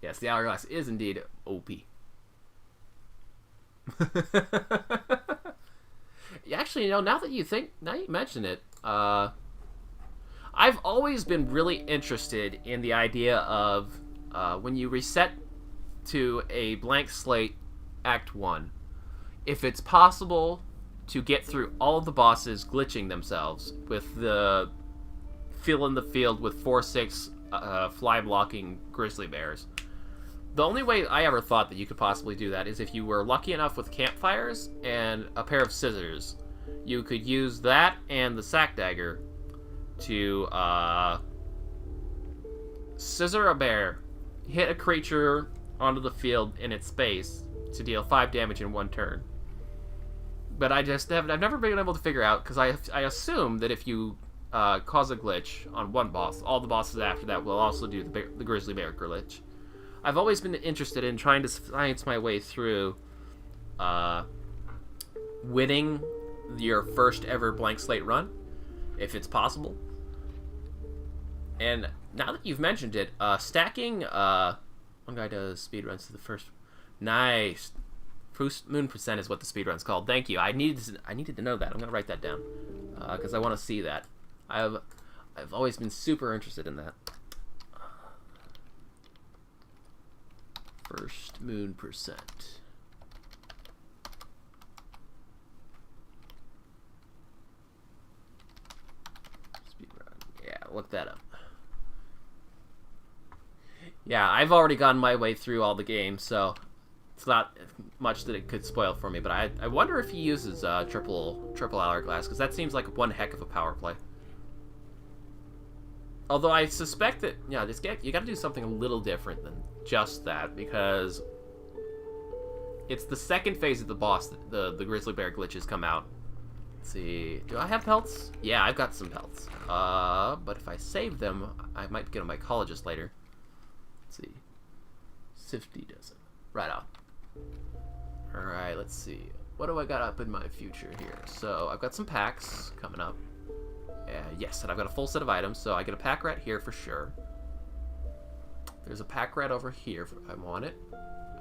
Yes, the hourglass is indeed OP. Actually, you know, now that you mention it, I've always been really interested in the idea of when you reset to a blank slate Act 1, if it's possible to get through all of the bosses glitching themselves with the fill in the field with 4/6 fly blocking grizzly bears. The only way I ever thought that you could possibly do that is if you were lucky enough with campfires and a pair of scissors. You could use that and the sack dagger to scissor a bear, hit a creature onto the field in its space to deal 5 damage in 1 turn. But I've never been able to figure out, because I assume that if you cause a glitch on one boss, all the bosses after that will also do the grizzly bear glitch. I've always been interested in trying to science my way through winning your first ever blank slate run, if it's possible. And now that you've mentioned it, stacking one guy does speedruns to the first. Nice. Moon percent is what the speedrun's called. Thank you. I needed to know that. I'm gonna write that down because I want to see that. I've always been super interested in that. First moon percent. Speedrun. Yeah, look that up. Yeah, I've already gotten my way through all the games, so it's not much that it could spoil for me. But I wonder if he uses triple hourglass, because that seems like one heck of a power play. Although I suspect that, yeah, you got to do something a little different than just that, because it's the second phase of the boss that the grizzly bear glitches come out. Let's see, do I have pelts? Yeah, I've got some pelts. But if I save them, I might get a mycologist later. Let's see, Sifty doesn't. Right on. All right, let's see. What do I got up in my future here? So I've got some packs coming up. Yes, and I've got a full set of items, so I get a pack rat here for sure. There's a pack rat over here if I want it.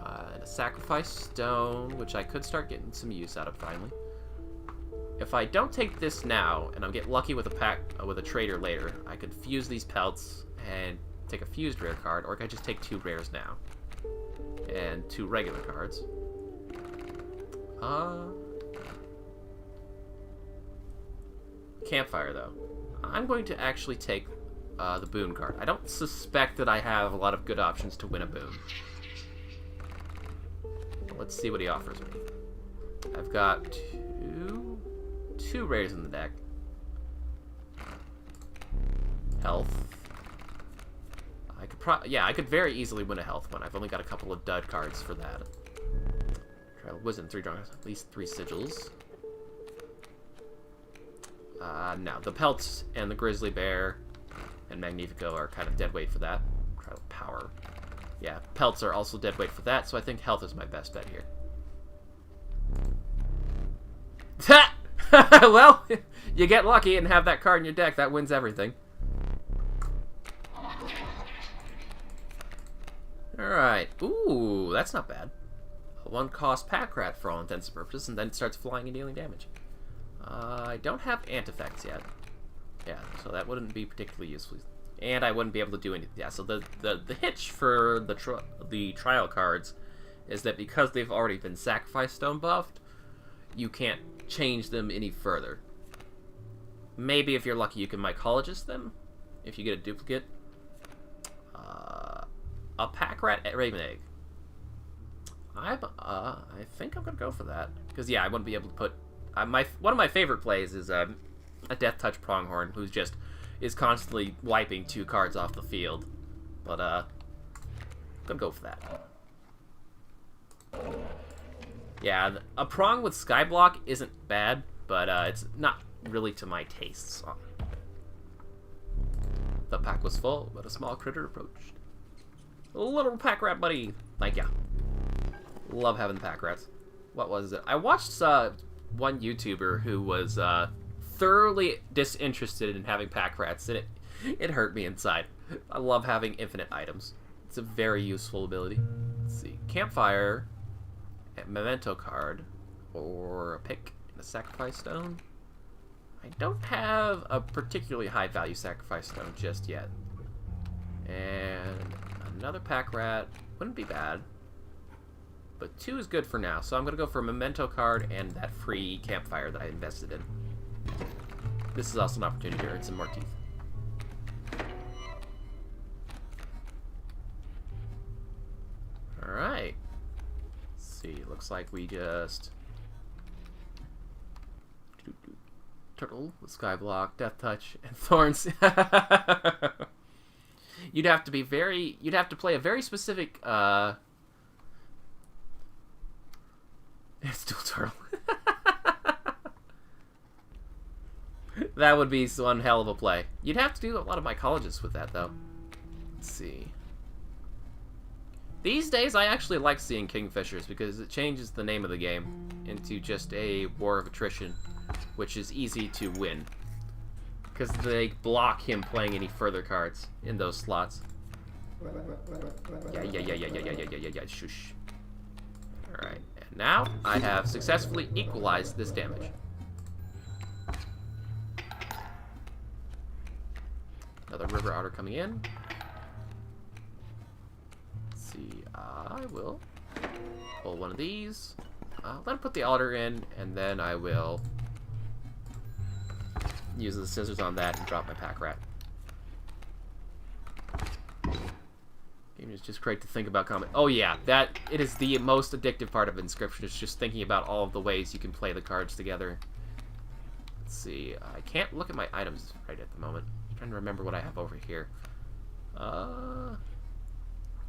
And a sacrifice stone, which I could start getting some use out of finally. If I don't take this now, and I get lucky with a trader later, I could fuse these pelts and take a fused rare card, or I could just take 2 rares now. And 2 regular cards. Campfire, though. I'm going to actually take the boon card. I don't suspect that I have a lot of good options to win a boon. Let's see what he offers me. I've got two rares in the deck. Health. I could very easily win a health one. I've only got a couple of dud cards for that. Trial of Wisdom, 3 drawings, at least 3 sigils. No, the pelts and the grizzly bear and Magnifico are kind of dead weight for that. Trial of Power. Yeah, pelts are also dead weight for that, so I think health is my best bet here. Well, you get lucky and have that card in your deck. That wins everything. Alright. Ooh, that's not bad. A 1-cost pack rat for all intents and purposes, and then it starts flying and dealing damage. I don't have ant-effects yet. Yeah, so that wouldn't be particularly useful. And I wouldn't be able to do anything. Yeah, so the hitch for the trial cards is that because they've already been sacrifice stone buffed, you can't change them any further. Maybe if you're lucky you can mycologist them, if you get a duplicate. A pack rat raven egg. I think I'm gonna go for that. Because yeah, I wouldn't be able to put one of my favorite plays is a Death Touch Pronghorn who's just is constantly wiping 2 cards off the field. But I'm gonna go for that. Yeah, a prong with Skyblock isn't bad, but it's not really to my tastes. The pack was full, but a small critter approached. A little pack rat buddy. Thank ya. Love having the pack rats. What was it? I watched one YouTuber who was thoroughly disinterested in having pack rats, and it hurt me inside. I love having infinite items. It's a very useful ability. Let's see. Campfire, a memento card, or a pick and a sacrifice stone. I don't have a particularly high value sacrifice stone just yet. And another pack rat wouldn't be bad. But 2 is good for now, so I'm going to go for a memento card and that free campfire that I invested in. This is also an opportunity to earn some more teeth. Alright. Let's see, looks like we just... Turtle with Skyblock, Death Touch, and Thorns. You'd have to play a very specific, It's still turtle. That would be one hell of a play. You'd have to do a lot of mycologists with that, though. Let's see. These days, I actually like seeing Kingfishers because it changes the name of the game into just a war of attrition, which is easy to win. Because they block him playing any further cards in those slots. Yeah, shush. Alright. Now, I have successfully equalized this damage. Another River Otter coming in. Let's see, I will pull one of these. Let him put the Otter in, and then I will use the scissors on that and drop my pack rat. Game is just great to think about comment. Oh yeah, it is the most addictive part of Inscryption. It's just thinking about all of the ways you can play the cards together. Let's see. I can't look at my items right at the moment. I'm trying to remember what I have over here.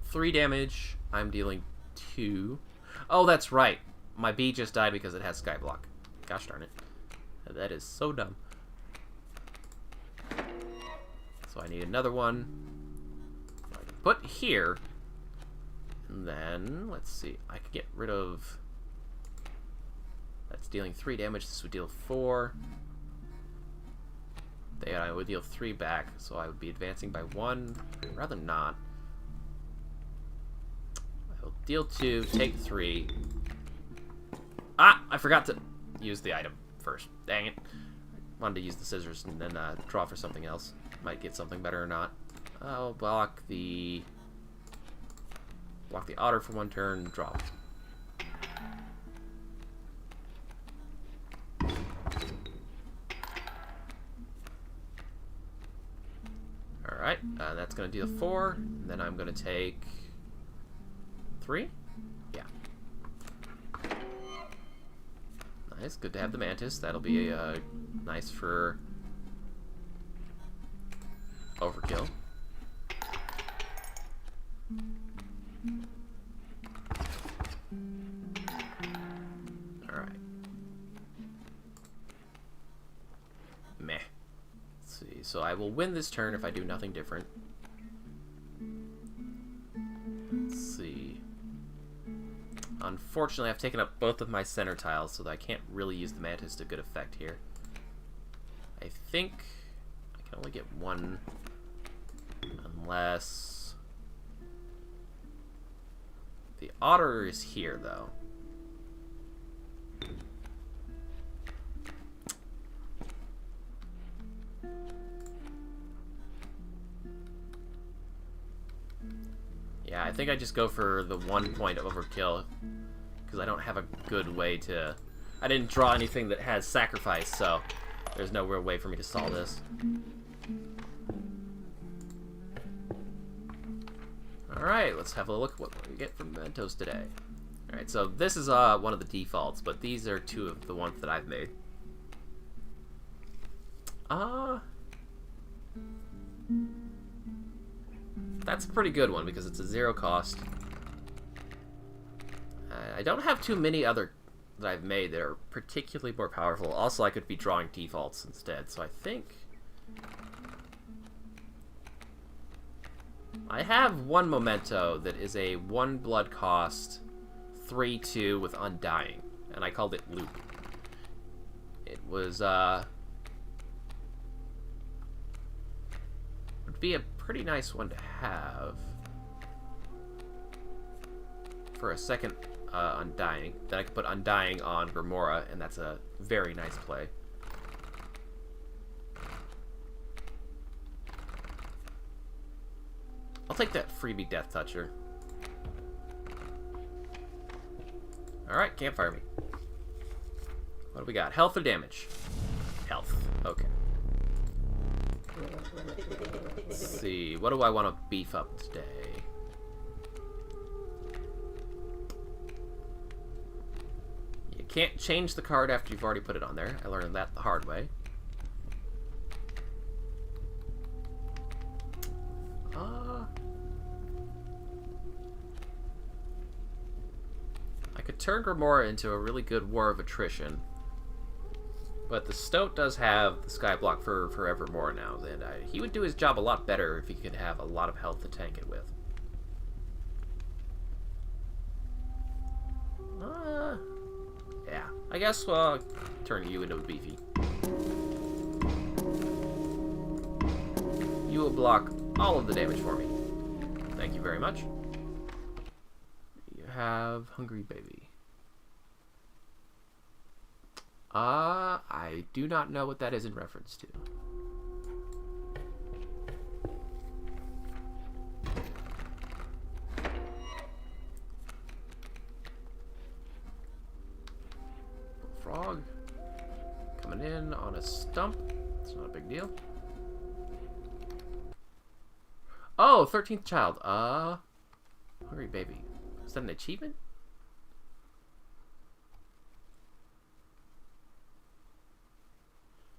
3 damage. I'm dealing 2. Oh, that's right. My bee just died because it has Skyblock. Gosh darn it. That is so dumb. So I need another one. I can put here. And then, let's see. I could get rid of... That's dealing 3 damage. This would deal 4. Then I would deal 3 back. So I would be advancing by 1. I'd rather not. I will deal 2, take 3. Ah! I forgot to use the item first. Dang it. I wanted to use the scissors and then draw for something else. Might get something better or not. I'll block the otter for 1 turn, draw. Alright, that's going to deal 4. And then I'm going to take 3? Yeah. Nice, good to have the Mantis. That'll be nice for overkill. Alright. Meh. Let's see. So I will win this turn if I do nothing different. Let's see. Unfortunately, I've taken up both of my center tiles, so that I can't really use the mantis to good effect here. I think I can only get one, unless the otter is here, though. Yeah, I think I just go for the 1 point overkill, because I don't have a good way to... I didn't draw anything that has sacrifice, so there's no real way for me to solve this. Alright, let's have a look at what we get from Mementos today. Alright, so this is one of the defaults, but these are two of the ones that I've made. That's a pretty good one because it's a 0 cost. I don't have too many other that I've made that are particularly more powerful. Also, I could be drawing defaults instead, so I think I have one memento that is a 1 blood cost 3/2 with Undying, and I called it Loop. It was would be a pretty nice one to have for a second Undying. Then I could put Undying on Remora, and that's a very nice play. I'll take that freebie Death Toucher. Alright, campfire me. What do we got? Health or damage? Health. Okay. Let's see. What do I want to beef up today? You can't change the card after you've already put it on there. I learned that the hard way. I could turn Grimoire into a really good War of Attrition. But the Stoat does have the Skyblock for Forevermore now, and he would do his job a lot better if he could have a lot of health to tank it with. Yeah. I guess we'll turn you into a beefy. You will block all of the damage for me. Thank you very much. You have Hungry Baby. I do not know what that is in reference to. Frog. Coming in on a stump. It's not a big deal. Oh, 13th child. Hungry Baby. Is that an achievement?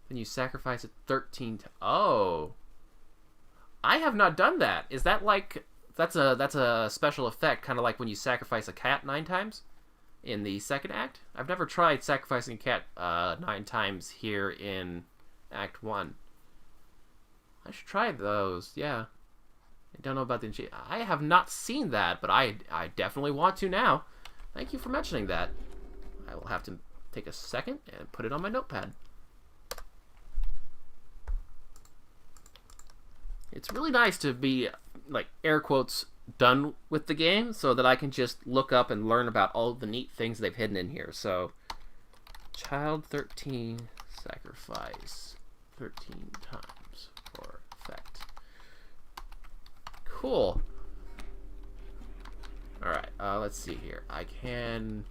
Then you sacrifice it 13 to... Oh. I have not done that. Is that like... That's a special effect, kind of like when you sacrifice a cat 9 times in the second act? I've never tried sacrificing a cat 9 times here in Act 1. I should try those, yeah. I don't know about the... I have not seen that, but I definitely want to now. Thank you for mentioning that. I will have to take a second and put it on my notepad. It's really nice to be, like, air quotes, done with the game so that I can just look up and learn about all the neat things they've hidden in here. So, child 13, sacrifice 13 times for effect. Cool. Alright, let's see here. I can...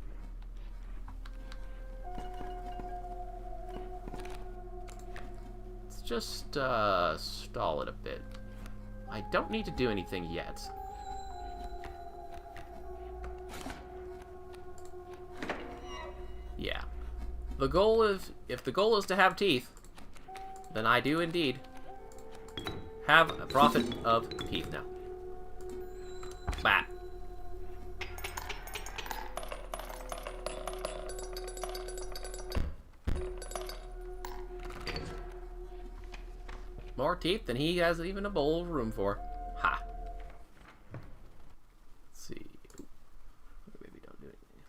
Let's just stall it a bit. I don't need to do anything yet. Yeah. The goal is, if the goal is to have teeth, then I do indeed have a profit of teeth now. Bat. More teeth than he has even a bowl of room for. Ha. Let's see. Maybe don't do anything.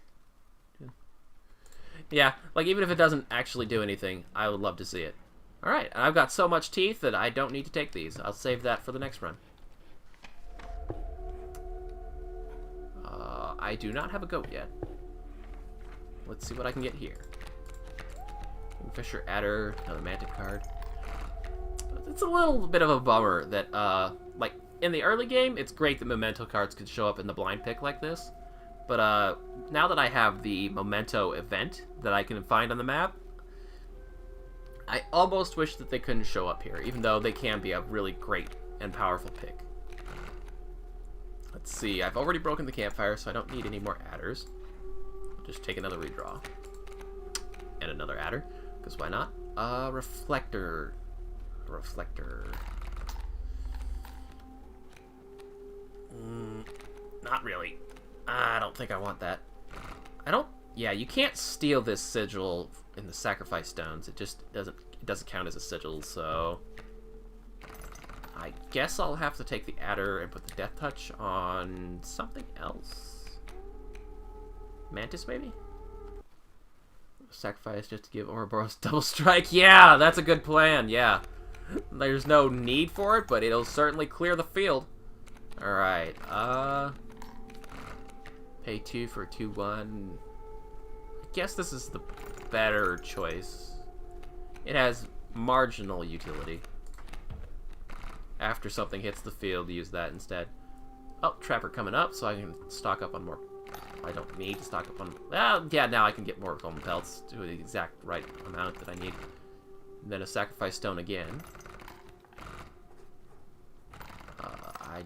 Yeah, like, even if it doesn't actually do anything, I would love to see it. Alright, I've got so much teeth that I don't need to take these. I'll save that for the next run. I do not have a goat yet. Let's see what I can get here. Fisher Adder, another Mantic card. It's a little bit of a bummer that, like, in the early game, it's great that Memento cards could show up in the blind pick like this. But, now that I have the Memento event that I can find on the map, I almost wish that they couldn't show up here, even though they can be a really great and powerful pick. Let's see, I've already broken the campfire, so I don't need any more adders. I'll just take another redraw. And another adder, because why not? Reflector. Reflector. Not really. I don't think I want that. I don't... Yeah, you can't steal this sigil in the sacrifice stones. It just doesn't count as a sigil, so... I guess I'll have to take the adder and put the death touch on something else. Mantis, maybe? Sacrifice just to give Ouroboros double strike. Yeah, that's a good plan, yeah. There's no need for it, but it'll certainly clear the field. Alright, pay 2 for 2/1. I guess this is the better choice. It has marginal utility. After something hits the field, use that instead. Oh, Trapper coming up, so I can stock up on more. I don't need to stock up on... yeah, now I can get more golden pelts to the exact right amount that I need. And then a sacrifice stone again. I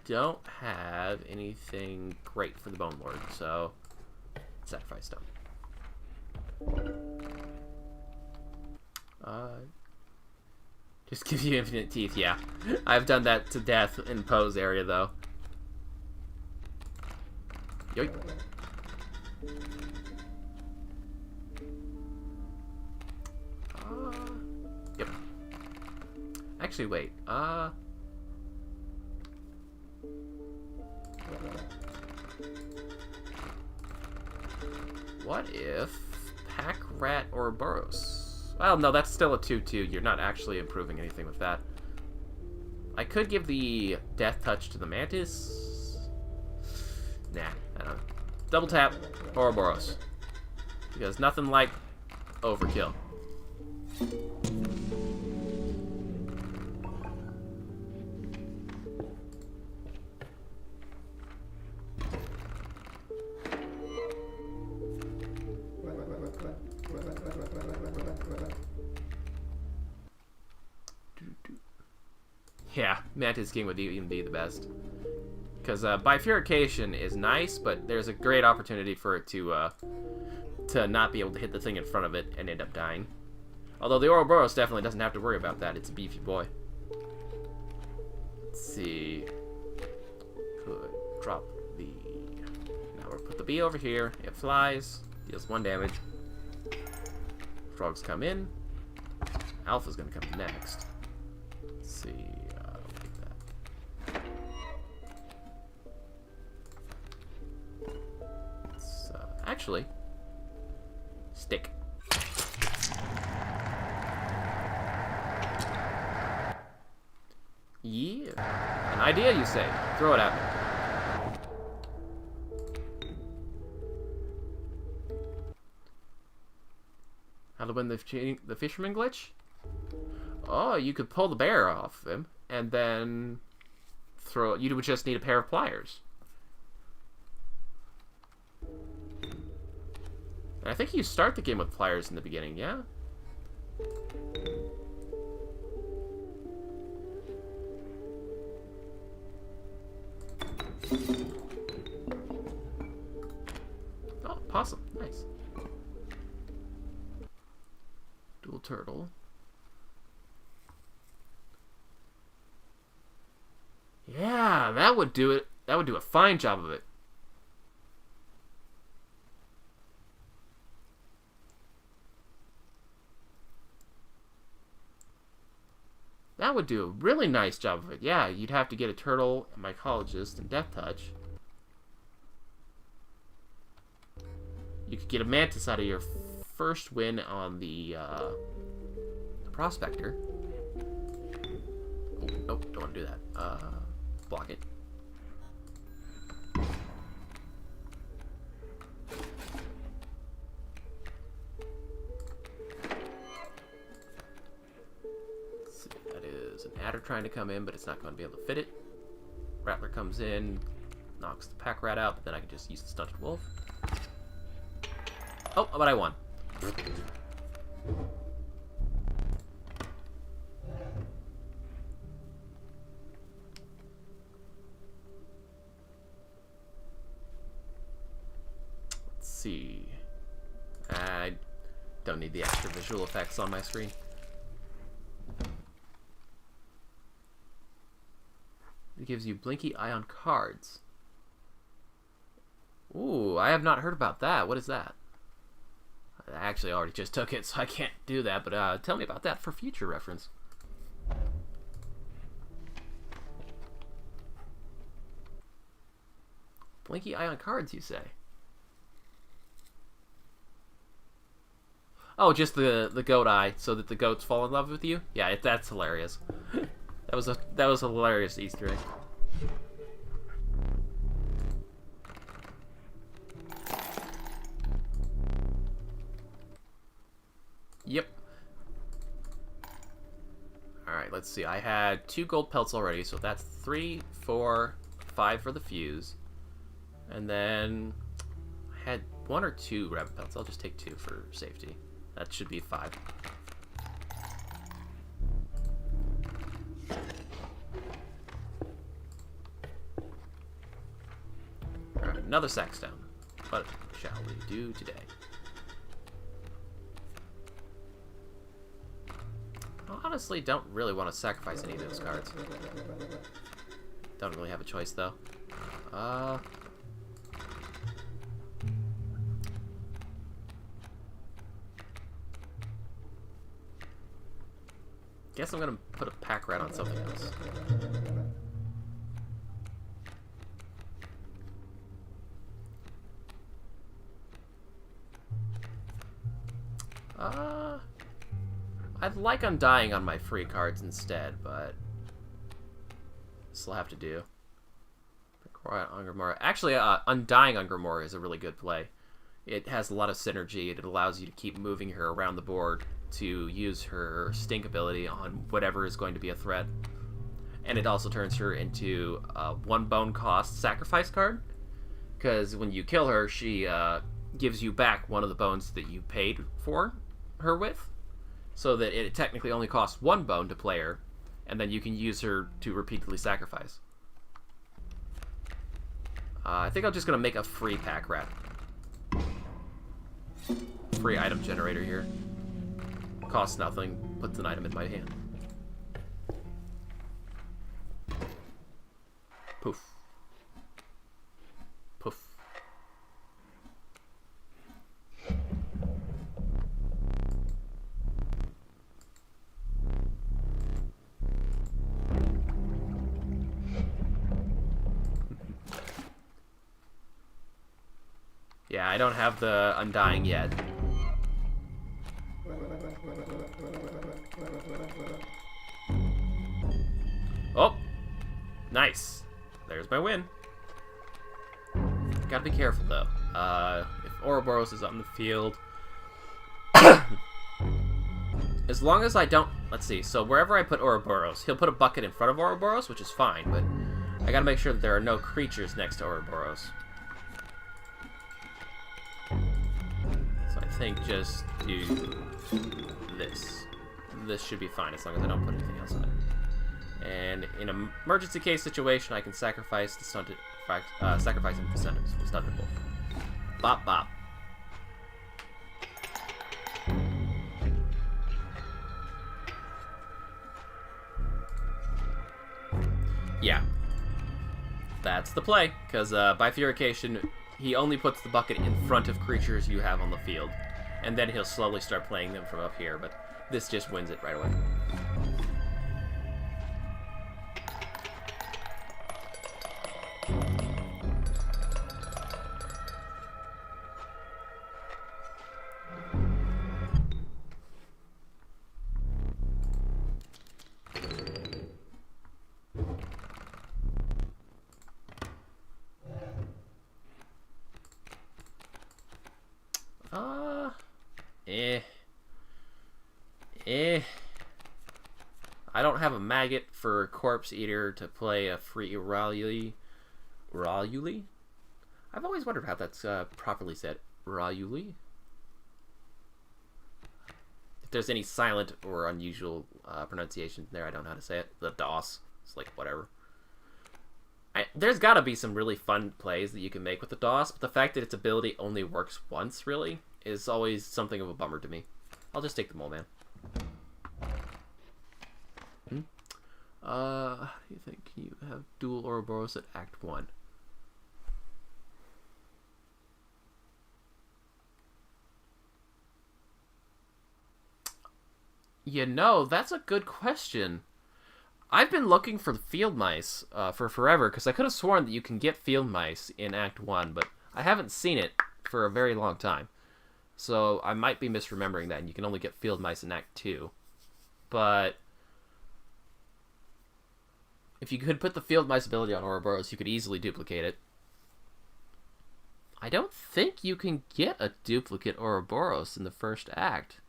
don't have anything great for the Bone Lord, so... Sacrifice stone. Just gives you infinite teeth, yeah. I've done that to death in pose area, though. Yoink. Yep. Actually, wait. What if Pack Rat or Boros? Well, no, that's still a 2/2. You're not actually improving anything with that. I could give the Death Touch to the Mantis. Nah, I don't know. Double tap Ouroboros. Because nothing like overkill. Yeah, Mantis King would even be the best. Because bifurcation is nice, but there's a great opportunity for it to not be able to hit the thing in front of it and end up dying. Although the Ouroboros definitely doesn't have to worry about that. It's a beefy boy. Let's see. Could drop the... Now we'll put the bee over here. It flies. Deals 1 damage. Frogs come in. Alpha's going to come next. Let's see. Actually, stick. Yeah. An idea, you say? Throw it at me. How to win the fisherman glitch? Oh, you could pull the bear off him, and then throw... You would just need a pair of pliers. I think you start the game with pliers in the beginning, yeah? Oh, possum. Nice. Dual turtle. Yeah, that would do it. That would do a fine job of it. That would do a really nice job of it. Yeah, you'd have to get a turtle, a mycologist, and death touch. You could get a mantis out of your first win on the prospector. Oh, nope, don't want to do that. Block it. Let's see, that is an adder trying to come in, but it's not going to be able to fit it. Rattler comes in, knocks the pack rat out, but then I can just use the stunted wolf. Oh, but I won. Let's see. I don't need the extra visual effects on my screen. It gives you Blinky Ion cards. Ooh, I have not heard about that. What is that? I actually already just took it, so I can't do that, but tell me about that for future reference. Blinky Ion cards, you say? Oh, just the goat eye, so that the goats fall in love with you? Yeah, that's hilarious. That was a hilarious Easter egg. Yep. Alright, let's see. I had 2 gold pelts already, so that's 3, 4, 5 for the fuse. And then I had 1 or 2 rabbit pelts. I'll just take 2 for safety. That should be 5. Alright, another sackstone. What shall we do today? I honestly don't really want to sacrifice any of those cards. Don't really have a choice, though. Guess I'm gonna put a pack rat on something else. I'd like Undying on my free cards instead, but this will have to do. Actually, Undying Ungrimora is a really good play. It has a lot of synergy, and it allows you to keep moving her around the board to use her stink ability on whatever is going to be a threat. And it also turns her into a 1 bone cost sacrifice card, because when you kill her, she gives you back 1 of the bones that you paid for her with, so that it technically only costs 1 bone to play her, and then you can use her to repeatedly sacrifice. I think I'm just going to make a free pack rat. Free item generator here. Costs nothing, puts an item in my hand. Poof. Poof. Yeah, I don't have the Undying yet. Oh! Nice. There's my win. Gotta be careful, though. If Ouroboros is on the field... as long as I don't... Let's see. So wherever I put Ouroboros, he'll put a bucket in front of Ouroboros, which is fine, but I gotta make sure that there are no creatures next to Ouroboros. So I think just do this. This should be fine as long as I don't put anything else on it. And in an emergency case situation, I can sacrifice the stunted, sacrificing the stunted wolf. Bop bop. Yeah, that's the play. Because bifurcation, he only puts the bucket in front of creatures you have on the field, and then he'll slowly start playing them from up here. But this just wins it right away. I don't have a maggot for Corpse Eater to play a free Rauli. Rauli? I've always wondered how that's properly said. Rauli? If there's any silent or unusual pronunciation there, I don't know how to say it. The DOS. It's like, whatever. There's got to be some really fun plays that you can make with the DOS, but the fact that its ability only works once, really, is always something of a bummer to me. I'll just take the mole man. How do you think you have dual Ouroboros at Act 1? You know, that's a good question. I've been looking for field mice for forever, because I could have sworn that you can get field mice in Act 1, but I haven't seen it for a very long time. So I might be misremembering that, and you can only get field mice in Act 2. But if you could put the field mice ability on Ouroboros, you could easily duplicate it. I don't think you can get a duplicate Ouroboros in the first act.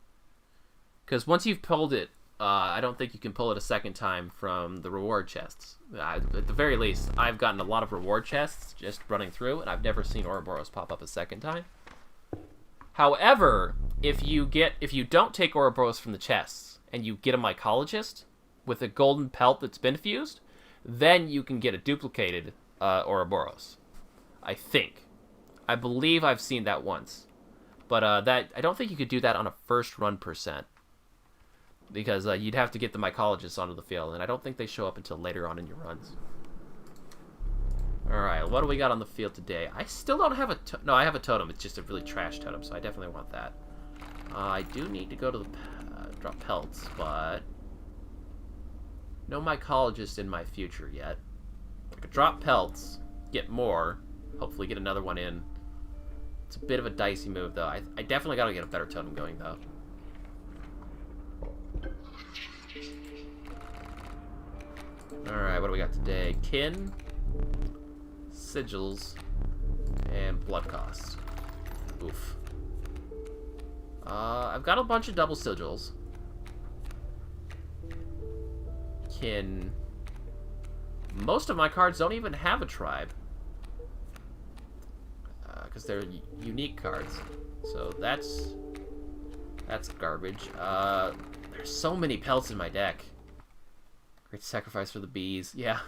Because once you've pulled it, I don't think you can pull it a second time from the reward chests. At the very least, I've gotten a lot of reward chests just running through, and I've never seen Ouroboros pop up a second time. However, if you don't take Ouroboros from the chests, and you get a mycologist with a golden pelt that's been fused, then you can get a duplicated Ouroboros. I think. I believe I've seen that once. But I don't think you could do that on a first run %. Because you'd have to get the mycologists onto the field, and I don't think they show up until later on in your runs. Alright, what do we got on the field today? I still don't have a no, I have a totem. It's just a really trash totem, so I definitely want that. I do need to go to the drop pelts, but no mycologist in my future yet. I could drop pelts, get more, hopefully get another one in. It's a bit of a dicey move, though. I definitely got to get a better totem going, though. Alright, what do we got today? Kin, sigils, and blood costs. Oof. I've got a bunch of double sigils. Kin. Most of my cards don't even have a tribe. Because they're unique cards. So that's garbage. There's so many pelts in my deck. Great sacrifice for the bees. Yeah.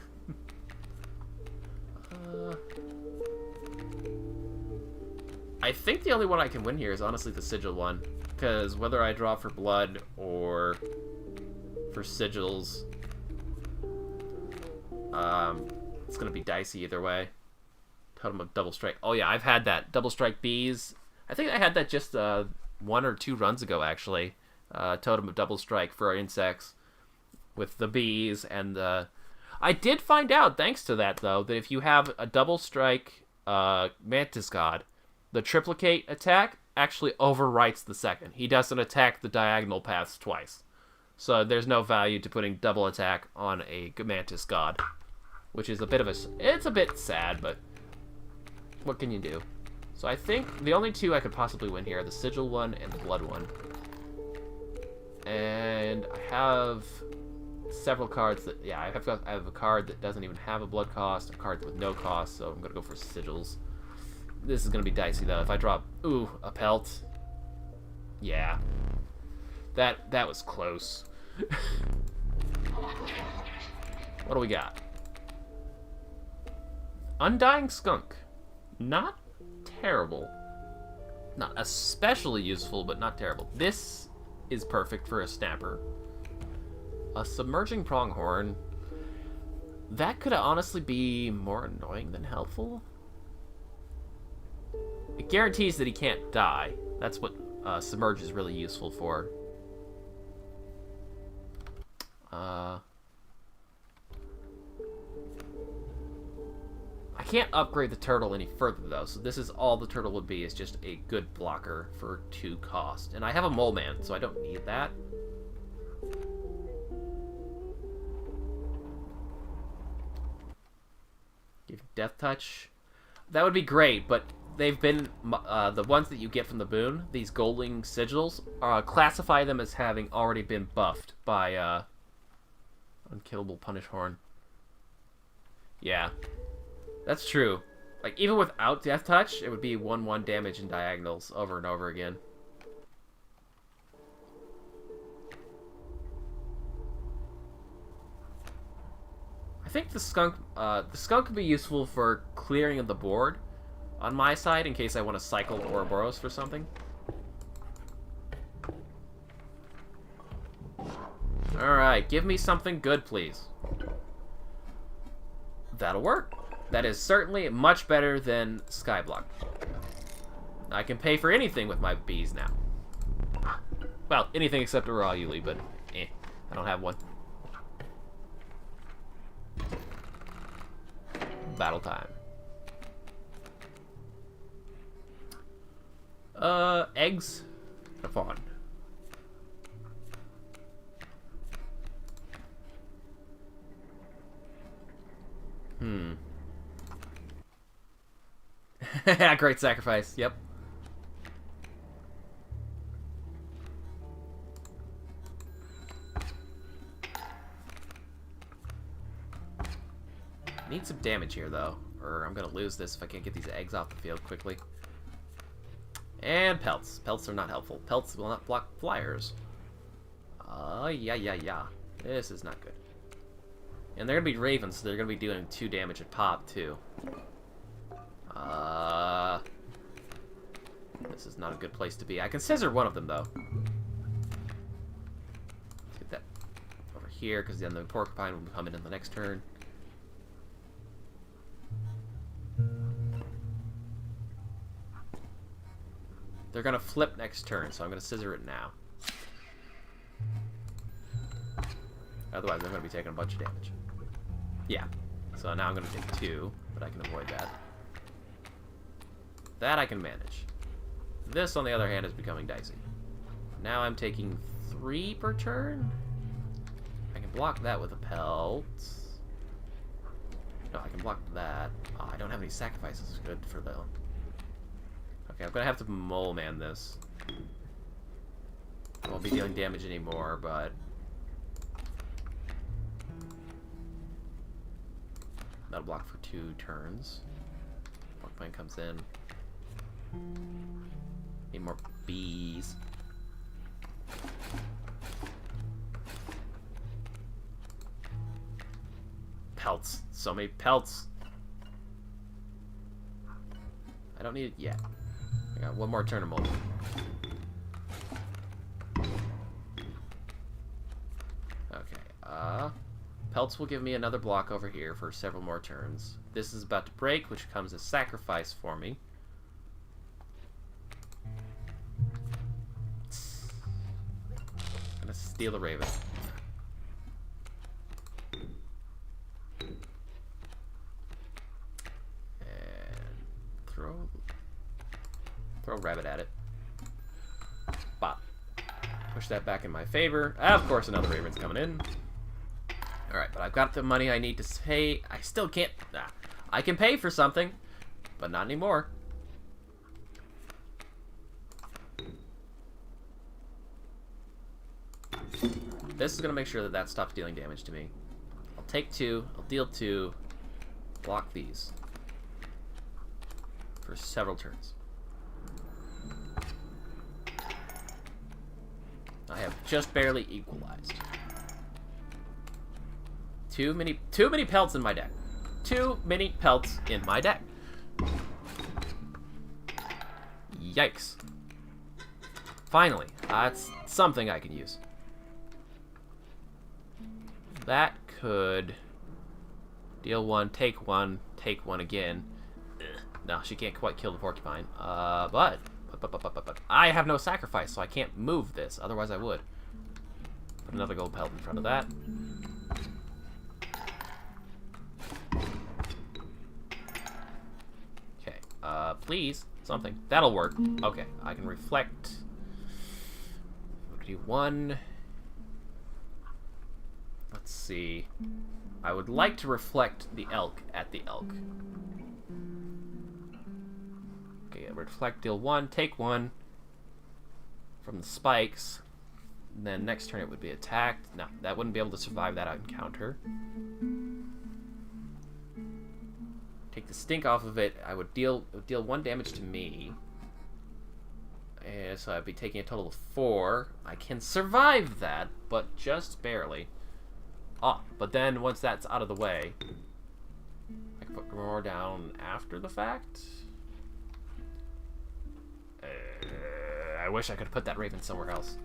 I think the only one I can win here is honestly the sigil one. Because whether I draw for blood or for sigils, it's going to be dicey either way. Totem of double strike. Oh yeah, I've had that. Double strike bees. I think I had that just 1 or 2 runs ago, actually. Totem of double strike for our insects. With the bees and the... I did find out, thanks to that, though, that if you have a double strike Mantis God, the triplicate attack actually overwrites the second. He doesn't attack the diagonal paths twice. So there's no value to putting double attack on a Mantis God. Which is a bit of a... It's a bit sad, but what can you do? So I think the only 2 I could possibly win here are the Sigil one and the Blood one. And I have several cards that... Yeah, I have a card that doesn't even have a blood cost, a card with no cost, so I'm going to go for sigils. This is going to be dicey, though. If I drop, ooh, a pelt. Yeah. That was close. What do we got? Undying Skunk. Not terrible. Not especially useful, but not terrible. This is perfect for a snapper. A Submerging Pronghorn. That could honestly be more annoying than helpful. It guarantees that he can't die. That's what Submerge is really useful for. I can't upgrade the turtle any further, though, so this is all the turtle would be, is just a good blocker for 2 cost. And I have a Mole Man, so I don't need that. Give Death Touch. That would be great, but they've been... the ones that you get from the boon, these Golding Sigils, classify them as having already been buffed by Unkillable punish horn. Yeah, that's true. Like, even without death touch, it would be 1/1 damage in diagonals over and over again. I think the skunk could be useful for clearing of the board on my side in case I want to cycle Ouroboros for something. Alright, give me something good, please. That'll work. That is certainly much better than Skyblock. I can pay for anything with my bees now. Well, anything except a raw Yuli, but I don't have one. Battle time. Eggs. A fawn. Great sacrifice. Yep. Need some damage here, though, or I'm gonna lose this if I can't get these eggs off the field quickly. And pelts. Pelts are not helpful. Pelts will not block flyers. Yeah. This is not good. And they're gonna be ravens, so they're gonna be doing 2 damage at pop, too. This is not a good place to be. I can scissor one of them, though. Let's get that over here, because then the porcupine will come in the next turn. They're gonna flip next turn, so I'm gonna scissor it now. Otherwise, I'm gonna be taking a bunch of damage. Yeah. So now I'm gonna take 2, but I can avoid that. That I can manage. This, on the other hand, is becoming dicey. Now I'm taking 3 per turn. I can block that with a pelt. No, I can block that. Oh, I don't have any sacrifices good for the... Okay, I'm gonna have to mole man this. I won't be dealing damage anymore, but... That'll block for 2 turns. Porcupine comes in. Need more bees. Pelts. So many pelts. I don't need it yet. I got 1 more turn of mold. Okay, pelts will give me another block over here for several more turns. This is about to break, which comes as sacrifice for me. I'm gonna steal a raven. And throw a rabbit at it. Bop. Push that back in my favor. Of course, another raven's coming in. Alright, but I've got the money I need to pay. I still can't... I can pay for something, but not anymore. This is going to make sure that that stops dealing damage to me. I'll take 2. I'll deal 2. Block these. For several turns. I have just barely equalized. Too many pelts in my deck. Too many pelts in my deck. Yikes. Finally, that's something I can use. That could deal 1, take 1 again. No, she can't quite kill the porcupine. But I have no sacrifice, so I can't move this. Otherwise, I would. Put another gold pelt in front of that. Okay. Please, something. That'll work. Okay, I can reflect. We'll do 1. Let's see. I would like to reflect the elk at the elk. Okay, reflect, deal 1, take 1 from the spikes. Then next turn it would be attacked. No, that wouldn't be able to survive that encounter. Take the stink off of it. It would deal 1 damage to me. And so I'd be taking a total of 4. I can survive that, but just barely. Ah, but then once that's out of the way, I can put more down after the fact. I wish I could put that Raven somewhere else.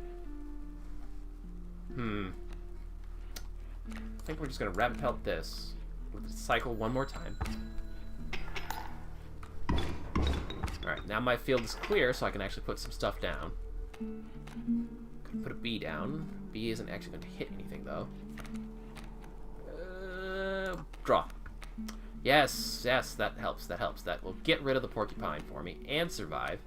I think we're just gonna rabbit pelt this. We'll cycle one more time. Alright, now my field is clear, so I can actually put some stuff down. Could put a bee down. Bee isn't actually going to hit anything, though. Draw. Yes, yes, that helps, that helps. That will get rid of the porcupine for me and survive.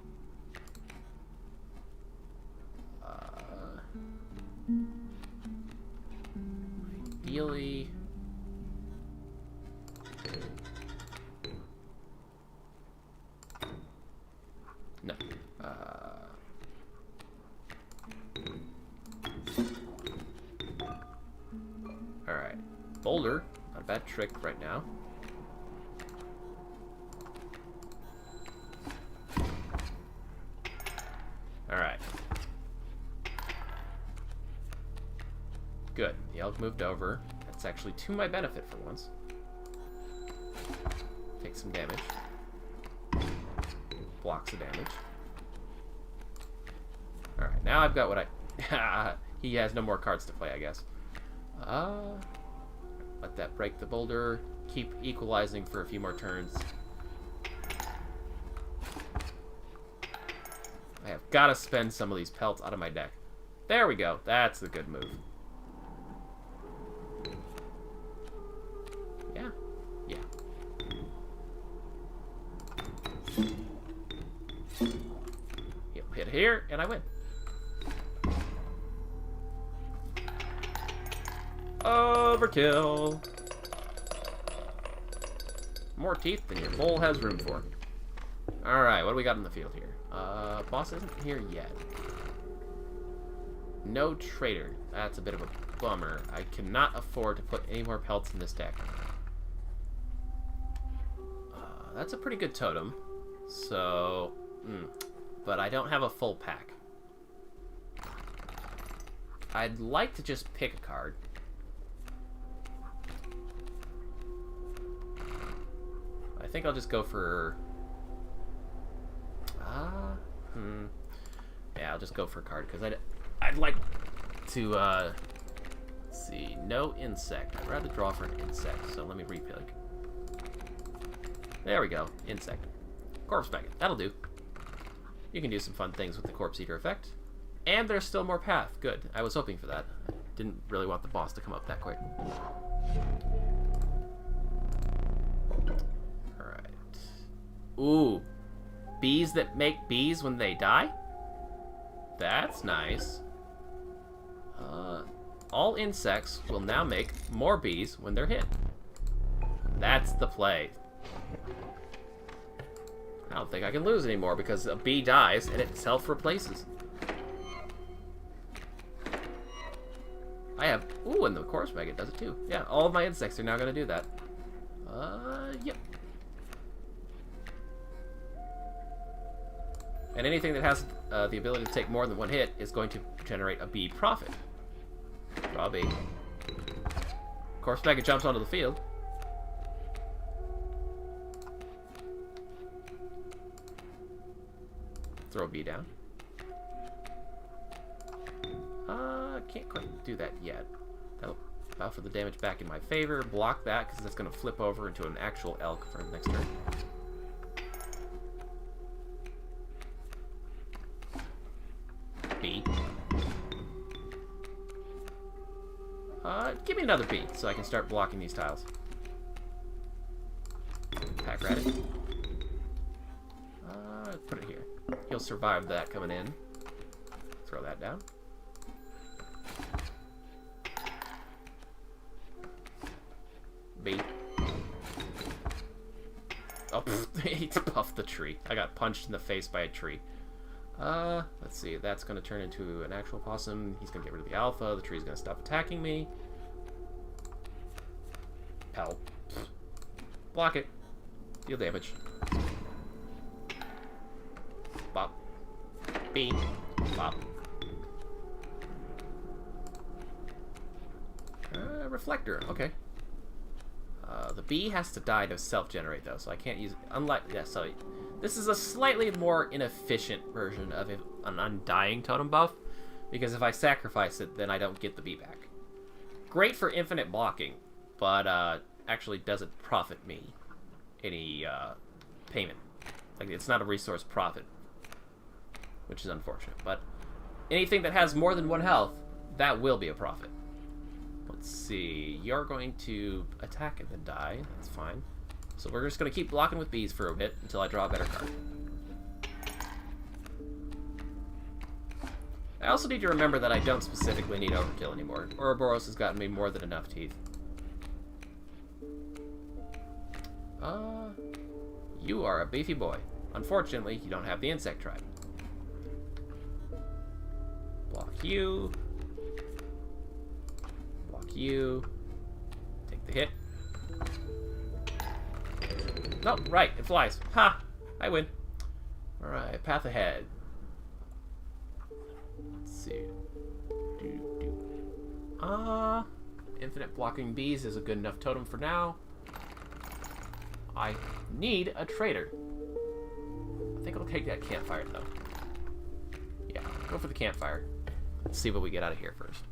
Ideally... No. Alright. Boulder. Not a bad trick right now. Alright. Good. The elk moved over. That's actually to my benefit for once. Take some damage. Blocks the damage. Alright, now I've got what I... He has no more cards to play, I guess. Let that break the boulder. Keep equalizing for a few more turns. I have got to spend some of these pelts out of my deck. There we go. That's a good move. Yeah. Yeah. He'll hit here, and I win. Overkill. More teeth than your bowl has room for. Alright, what do we got in the field here? Boss isn't here yet. No trader. That's a bit of a bummer. I cannot afford to put any more pelts in this deck. That's a pretty good totem. So, but I don't have a full pack. I'd like to just pick a card. I think I'll just go for... Yeah, I'll just go for a card, because I'd like to, let's see, no insect. I'd rather draw for an insect, so let me repick. There we go, insect. Corpse Maggot, that'll do. You can do some fun things with the Corpse Eater effect. And there's still more path, good. I was hoping for that. I didn't really want the boss to come up that quick. Alright. Ooh. Bees that make bees when they die? That's nice. All insects will now make more bees when they're hit. That's the play. I don't think I can lose anymore because a bee dies and it self-replaces. I have... Ooh, and the Corpse Maggot does it too. Yeah, all of my insects are now going to do that. Yep. And anything that has the ability to take more than one hit is going to generate a bee profit. Draw a bee. Corpse Maggot jumps onto the field. Throw a bee down. Can't quite do that yet. That'll allow for the damage back in my favor. Block that, because that's going to flip over into an actual elk for the next turn. Bee. Give me another bee, so I can start blocking these tiles. Pack Rabbit. Put it here. He'll survive that coming in. Throw that down. Bee. Oh, he puffed the tree. I got punched in the face by a tree. Let's see. That's going to turn into an actual possum. He's going to get rid of the alpha. The tree's going to stop attacking me. Pelt. Block it. Deal damage. Bop. B. Bop. Reflector. Okay. The bee has to die to self-generate, though, so I can't use it. Unlike... Yeah, so... This is a slightly more inefficient version of an undying totem buff, because if I sacrifice it, then I don't get the bee back. Great for infinite blocking, but actually doesn't profit me any payment. Like, it's not a resource profit, which is unfortunate. But anything that has more than 1 health, that will be a profit. Let's see. You're going to attack and then die. That's fine. So we're just going to keep blocking with bees for a bit until I draw a better card. I also need to remember that I don't specifically need overkill anymore. Ouroboros has gotten me more than enough teeth. You are a beefy boy. Unfortunately, you don't have the insect tribe. Block you. Block you. Take the hit. No, right, it flies. Ha! I win. Alright, path ahead. Let's see. Infinite blocking bees is a good enough totem for now. I need a trader. I think I'll take that campfire, though. Yeah, go for the campfire. Let's see what we get out of here first.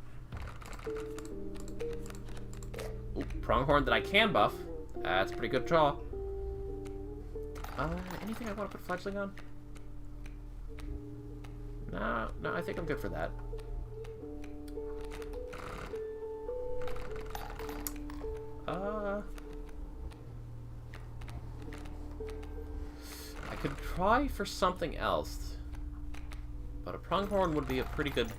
Ooh, pronghorn that I can buff. That's a pretty good draw. Anything I want to put fledgling on? No, I think I'm good for that. I could try for something else, but a pronghorn would be a pretty good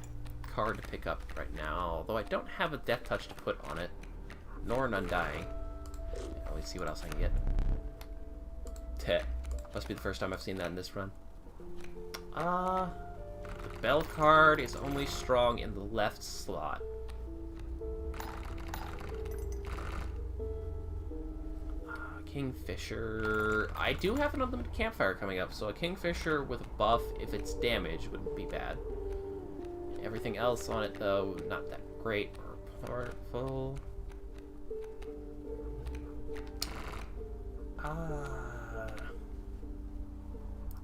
card to pick up right now, although I don't have a death touch to put on it, nor an undying. Let me see what else I can get. Must be the first time I've seen that in this run. The bell card is only strong in the left slot. Kingfisher. I do have an unlimited campfire coming up, so a kingfisher with a buff, if it's damage, wouldn't be bad. Everything else on it, though, not that great or powerful.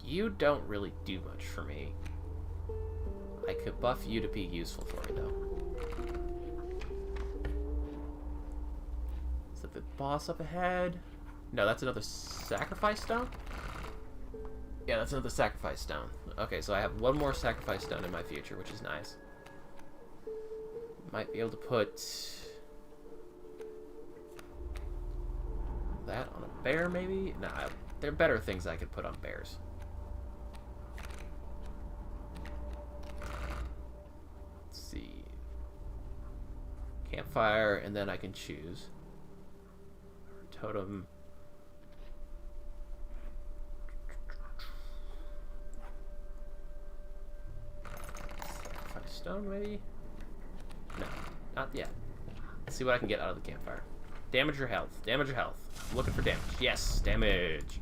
You don't really do much for me. I could buff you to be useful for me, though. Is that the boss up ahead? No, that's another sacrifice stone? Yeah, that's another sacrifice stone. Okay, so I have one more sacrifice stone in my future, which is nice. Might be able to put that on a bear, maybe? Nah, there are better things I could put on bears. Let's see. Campfire, and then I can choose. Totem. Sacrifice stone, maybe? No, not yet. Let's see what I can get out of the campfire. Damage your health. Damage your health. I'm looking for damage. Yes, damage.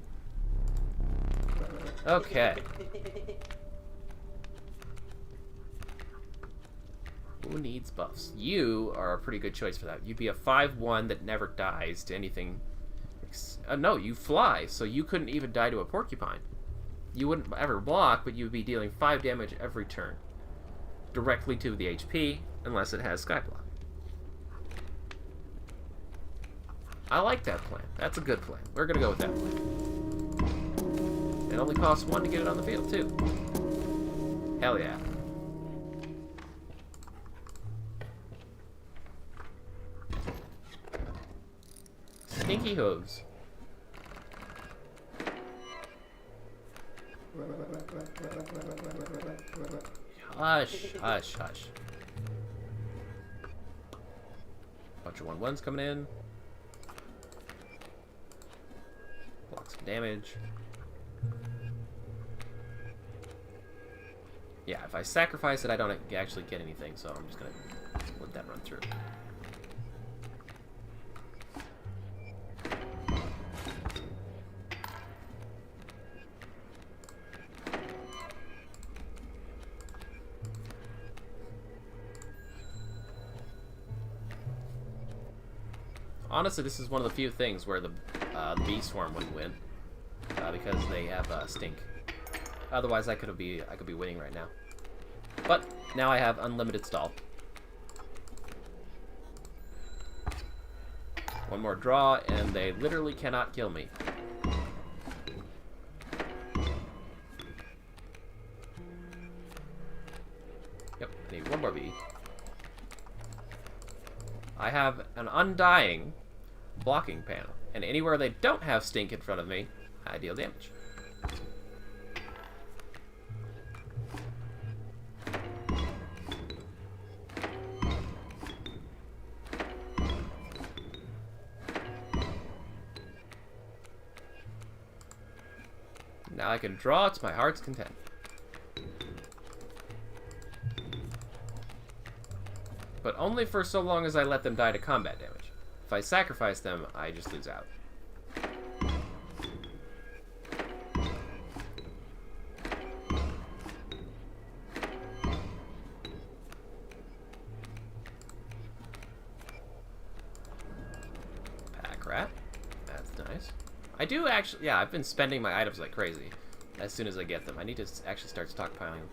Okay. Who needs buffs? You are a pretty good choice for that. You'd be a 5/1 that never dies to anything. No, you fly, so you couldn't even die to a porcupine. You wouldn't ever block, but you would be dealing 5 damage every turn. Directly to the HP, unless it has Skyblock. I like that plan. That's a good plan. We're gonna go with that plan. It only costs 1 to get it on the field, too. Hell yeah. Stinky hooves. Hush, hush, hush. Bunch of 1/1s coming in. Block some damage. Yeah, if I sacrifice it, I don't actually get anything, so I'm just gonna let that run through. Honestly, this is one of the few things where the bee swarm wouldn't win, because they have stink. Otherwise, I could be winning right now. But now I have unlimited stall. One more draw, and they literally cannot kill me. Yep, I need one more bee. I have an undying blocking panel, and anywhere they don't have stink in front of me, I deal damage. Now I can draw to my heart's content. But only for so long as I let them die to combat damage. If I sacrifice them, I just lose out. Pack rat. That's nice. I do actually, yeah, I've been spending my items like crazy as soon as I get them. I need to actually start stockpiling them.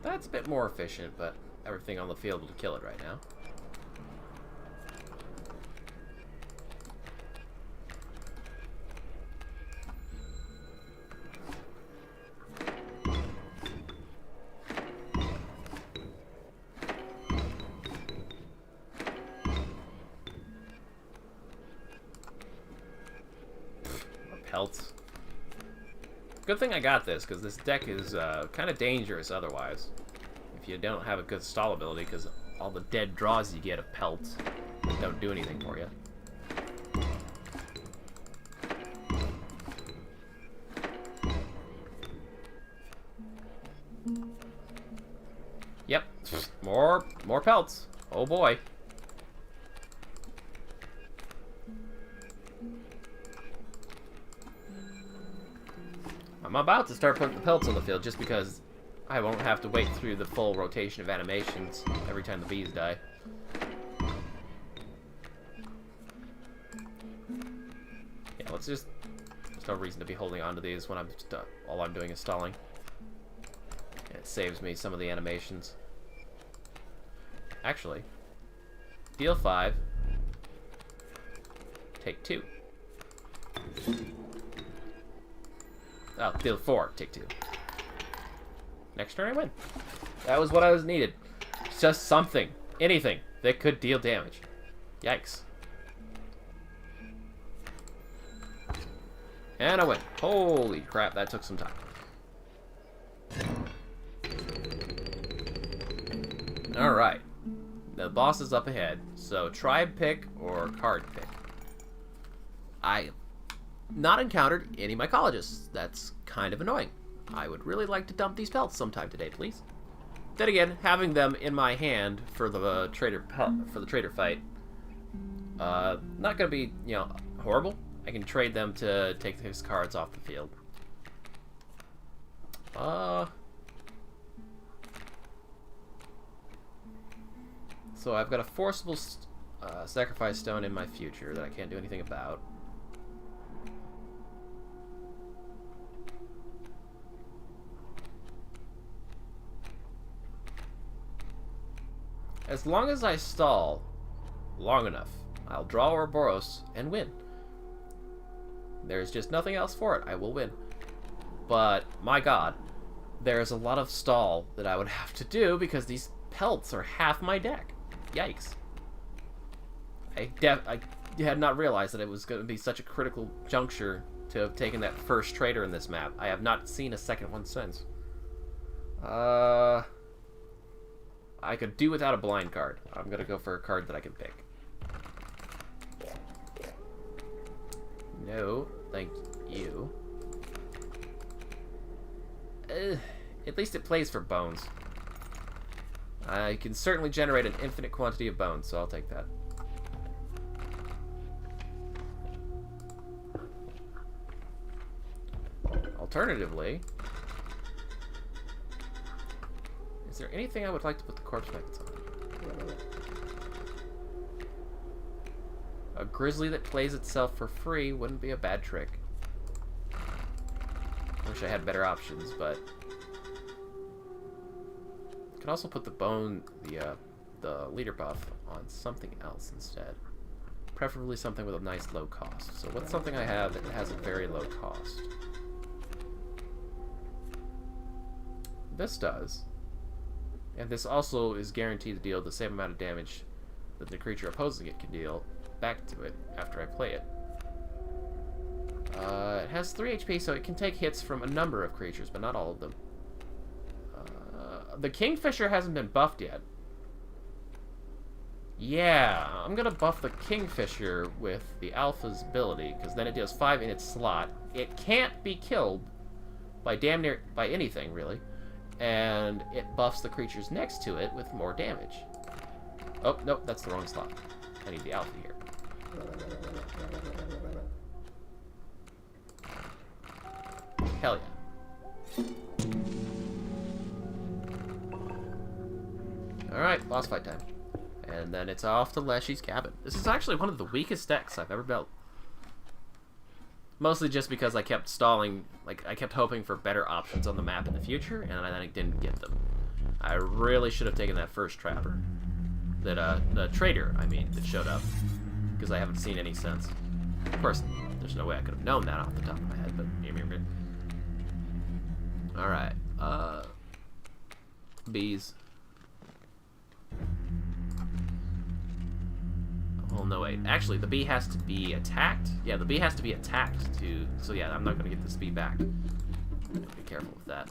That's a bit more efficient, but everything on the field will kill it right now. Pelts. Good thing I got this, because this deck is kind of dangerous otherwise. If you don't have a good stall ability, because all the dead draws you get of pelts that don't do anything for you. Yep, more pelts. Oh boy. I'm about to start putting the pelts on the field just because I won't have to wait through the full rotation of animations every time the bees die. Yeah, let's just... There's no reason to be holding on to these when all I'm doing is stalling. It saves me some of the animations. Actually, deal 5, take 2. Oh, deal 4, take 2. Next turn I win. That was what I was needed. Just something, anything that could deal damage. Yikes. And I win. Holy crap, that took some time. Alright. The boss is up ahead, so tribe pick or card pick. I have not encountered any mycologists. That's kind of annoying. I would really like to dump these pelts sometime today, please. Then again, having them in my hand for the trader fight, not gonna be, you know, horrible. I can trade them to take his cards off the field. So I've got a forcible sacrifice stone in my future that I can't do anything about. As long as I stall long enough, I'll draw Ouroboros and win. There's just nothing else for it. I will win. But, my god, there's a lot of stall that I would have to do because these pelts are half my deck. Yikes. I had not realized that it was going to be such a critical juncture to have taken that first trader in this map. I have not seen a second one since. I could do without a blind card. I'm gonna go for a card that I can pick. No, thank you. At least it plays for bones. I can certainly generate an infinite quantity of bones, so I'll take that. Alternatively, is there anything I would like to put the corpse packets on? A grizzly that plays itself for free wouldn't be a bad trick. Wish I had better options, but could also put the leader buff on something else instead. Preferably something with a nice low cost. So what's something I have that has a very low cost? This does. And this also is guaranteed to deal the same amount of damage that the creature opposing it can deal back to it after I play it. It has 3 HP, so it can take hits from a number of creatures, but not all of them. The Kingfisher hasn't been buffed yet. Yeah, I'm gonna buff the Kingfisher with the Alpha's ability, because then it deals 5 in its slot. It can't be killed by damn near by anything, really. And it buffs the creatures next to it with more damage. Oh, nope, that's the wrong slot. I need the Alpha here. Hell yeah. Alright, boss fight time. And then it's off to Leshy's cabin. This is actually one of the weakest decks I've ever built. Mostly just because I kept stalling, like, I kept hoping for better options on the map in the future, and I didn't get them. I really should have taken that first trapper. The trader, I mean, that showed up. Because I haven't seen any since. Of course, there's no way I could have known that off the top of my head, but... Alright, bees. Oh, no, wait. Actually, the bee has to be attacked. Yeah, the bee has to be attacked to... So, yeah, I'm not going to get this bee back. Be careful with that.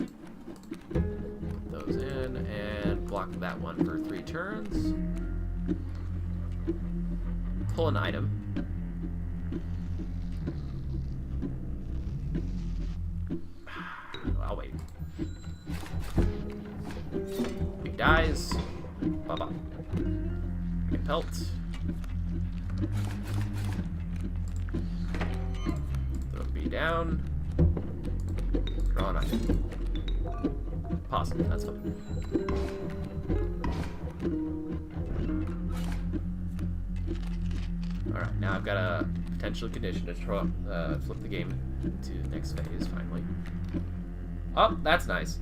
Put those in, and block that one for 3 turns. Pull an item. I'll wait. Bee dies. Bye-bye. Get pelt. Throw the bee down. Draw an item. Pause it, that's fine. Alright, now I've got a potential condition to flip the game to the next phase, finally. Oh, that's nice.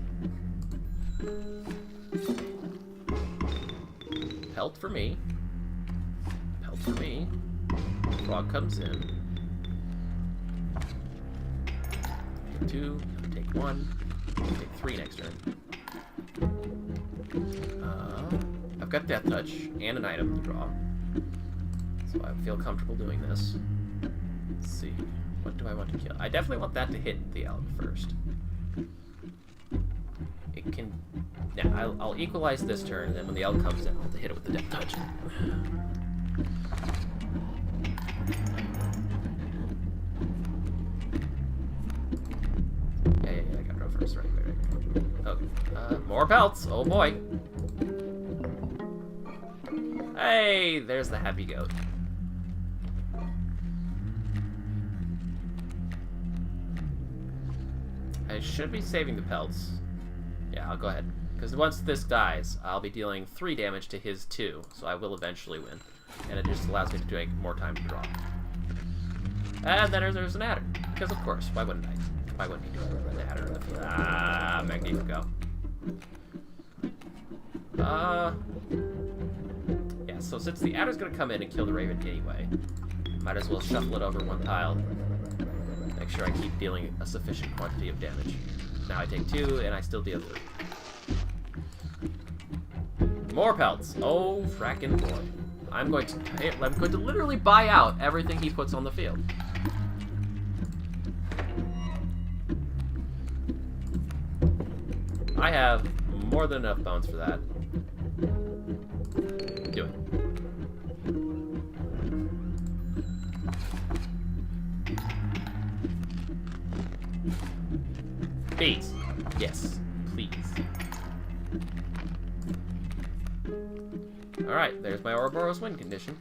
Pelt for me. Pelt for me. Frog comes in. Take 2, take 1, take 3 next turn. I've got Death Touch and an item to draw. So I feel comfortable doing this. Let's see. What do I want to kill? I definitely want that to hit the elk first. It can... Yeah, I'll equalize this turn, and then when the elk comes in, I'll have to hit it with the Death Touch. Yeah, I gotta draw first. Right. Oh, more pelts! Oh boy! Hey, there's the happy goat. I should be saving the pelts. Yeah, I'll go ahead. Because once this dies, I'll be dealing 3 damage to his 2, so I will eventually win. And it just allows me to take more time to draw. And then there's an adder. Because of course, why wouldn't I? Why wouldn't he do an adder in the field? Ah, Magnifico. Yeah, so since the adder's gonna come in and kill the raven anyway, might as well shuffle it over 1 tile. Make sure I keep dealing a sufficient quantity of damage. Now I take 2, and I still deal 3. More pelts. Oh, frackin' boy. I'm going to literally buy out everything he puts on the field. I have more than enough bones for that. Do it. Bees. Yes, please. Alright, there's my Ouroboros win condition.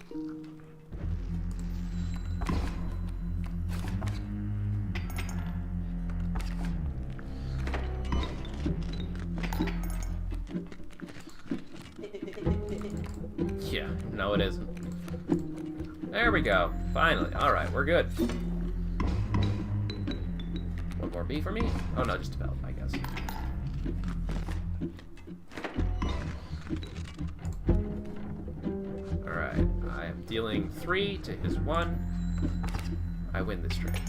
Yeah, no it isn't. There we go. Finally. Alright, we're good. One more bee for me? Oh no, just a belt, I guess. Alright, I am dealing 3 to his 1. I win this trade.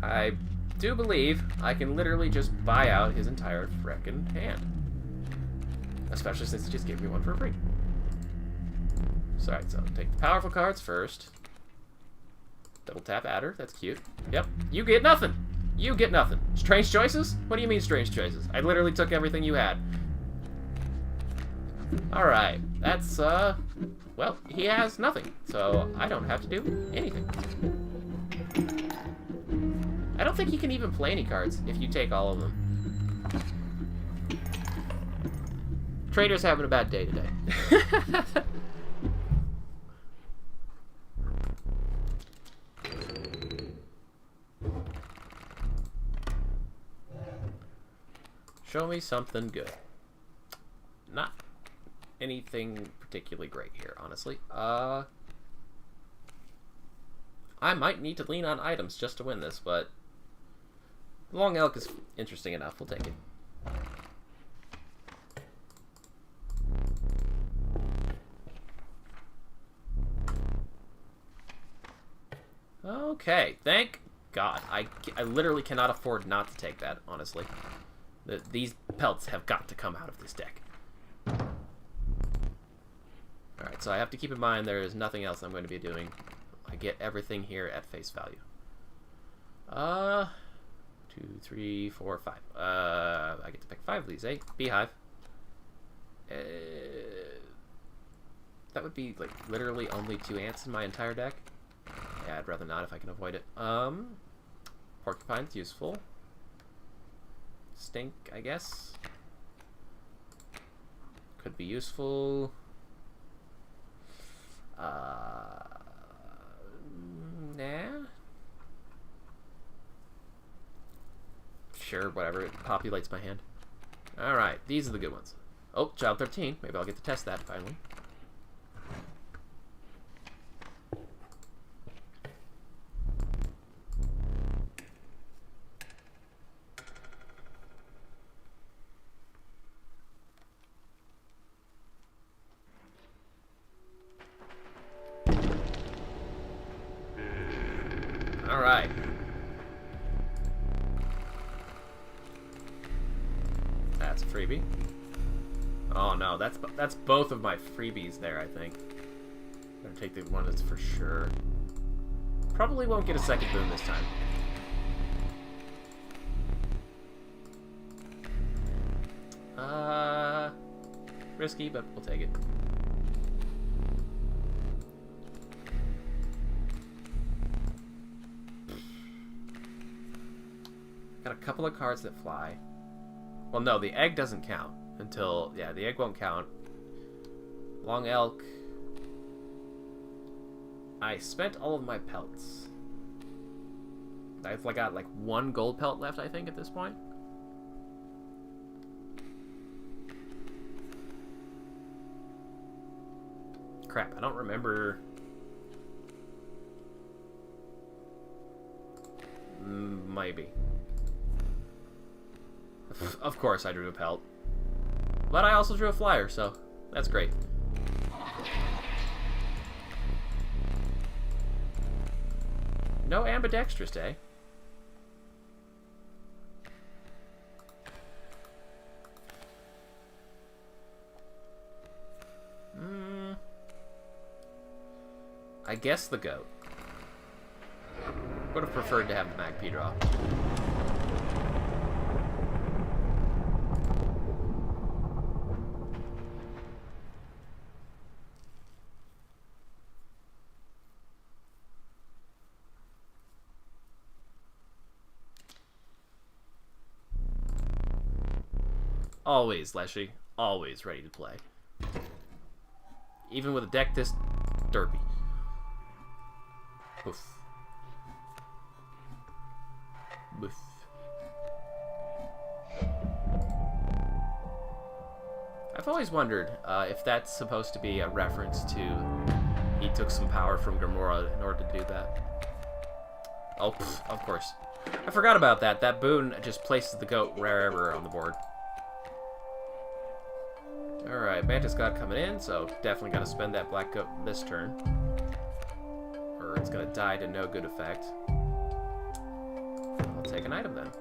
I do believe I can literally just buy out his entire frickin' hand. Especially since he just gave me one for free. So, alright, so take the powerful cards first. Double tap adder, that's cute. Yep, you get nothing! You get nothing. Strange choices? What do you mean strange choices? I literally took everything you had. Alright, that's, well, he has nothing, so I don't have to do anything. I don't think he can even play any cards if you take all of them. Trader's having a bad day today. Show me something good. Not anything particularly great here, honestly. I might need to lean on items just to win this, but Long Elk is interesting enough. We'll take it. Okay, thank God. I literally cannot afford not to take that, honestly. These pelts have got to come out of this deck. Alright, so I have to keep in mind there is nothing else I'm going to be doing. I get everything here at face value. 2, 3, 4, 5. I get to pick 5 of these, eh? Beehive. That would be, like, literally only 2 ants in my entire deck. Yeah, I'd rather not if I can avoid it. Porcupine's useful. Stink, I guess. Could be useful. Nah. Sure, whatever. It populates my hand. Alright, these are the good ones. Oh, Child 13. Maybe I'll get to test that finally. Alright. That's a freebie. Oh no, that's both of my freebies there, I think. I'm gonna take the one that's for sure. Probably won't get a second boon this time. Risky, but we'll take it. Got a couple of cards that fly. Well, no, the egg doesn't count until... Yeah, the egg won't count. Long Elk. I spent all of my pelts. I've got like 1 gold pelt left, I think, at this point. Crap, I don't remember... Maybe. Of course I drew a pelt. But I also drew a flyer, so that's great. No ambidextrous, eh? I guess the goat. Would have preferred to have the Magpie draw. Always, Leshy. Always ready to play. Even with a deck this derpy. Oof. Oof. I've always wondered if that's supposed to be a reference to he took some power from Gamora in order to do that. Oh, pff, of course. I forgot about that. That boon just places the goat wherever on the board. Alright, Mantis God coming in, so definitely gotta spend that black goat this turn. Or it's gonna die to no good effect. I'll take an item then.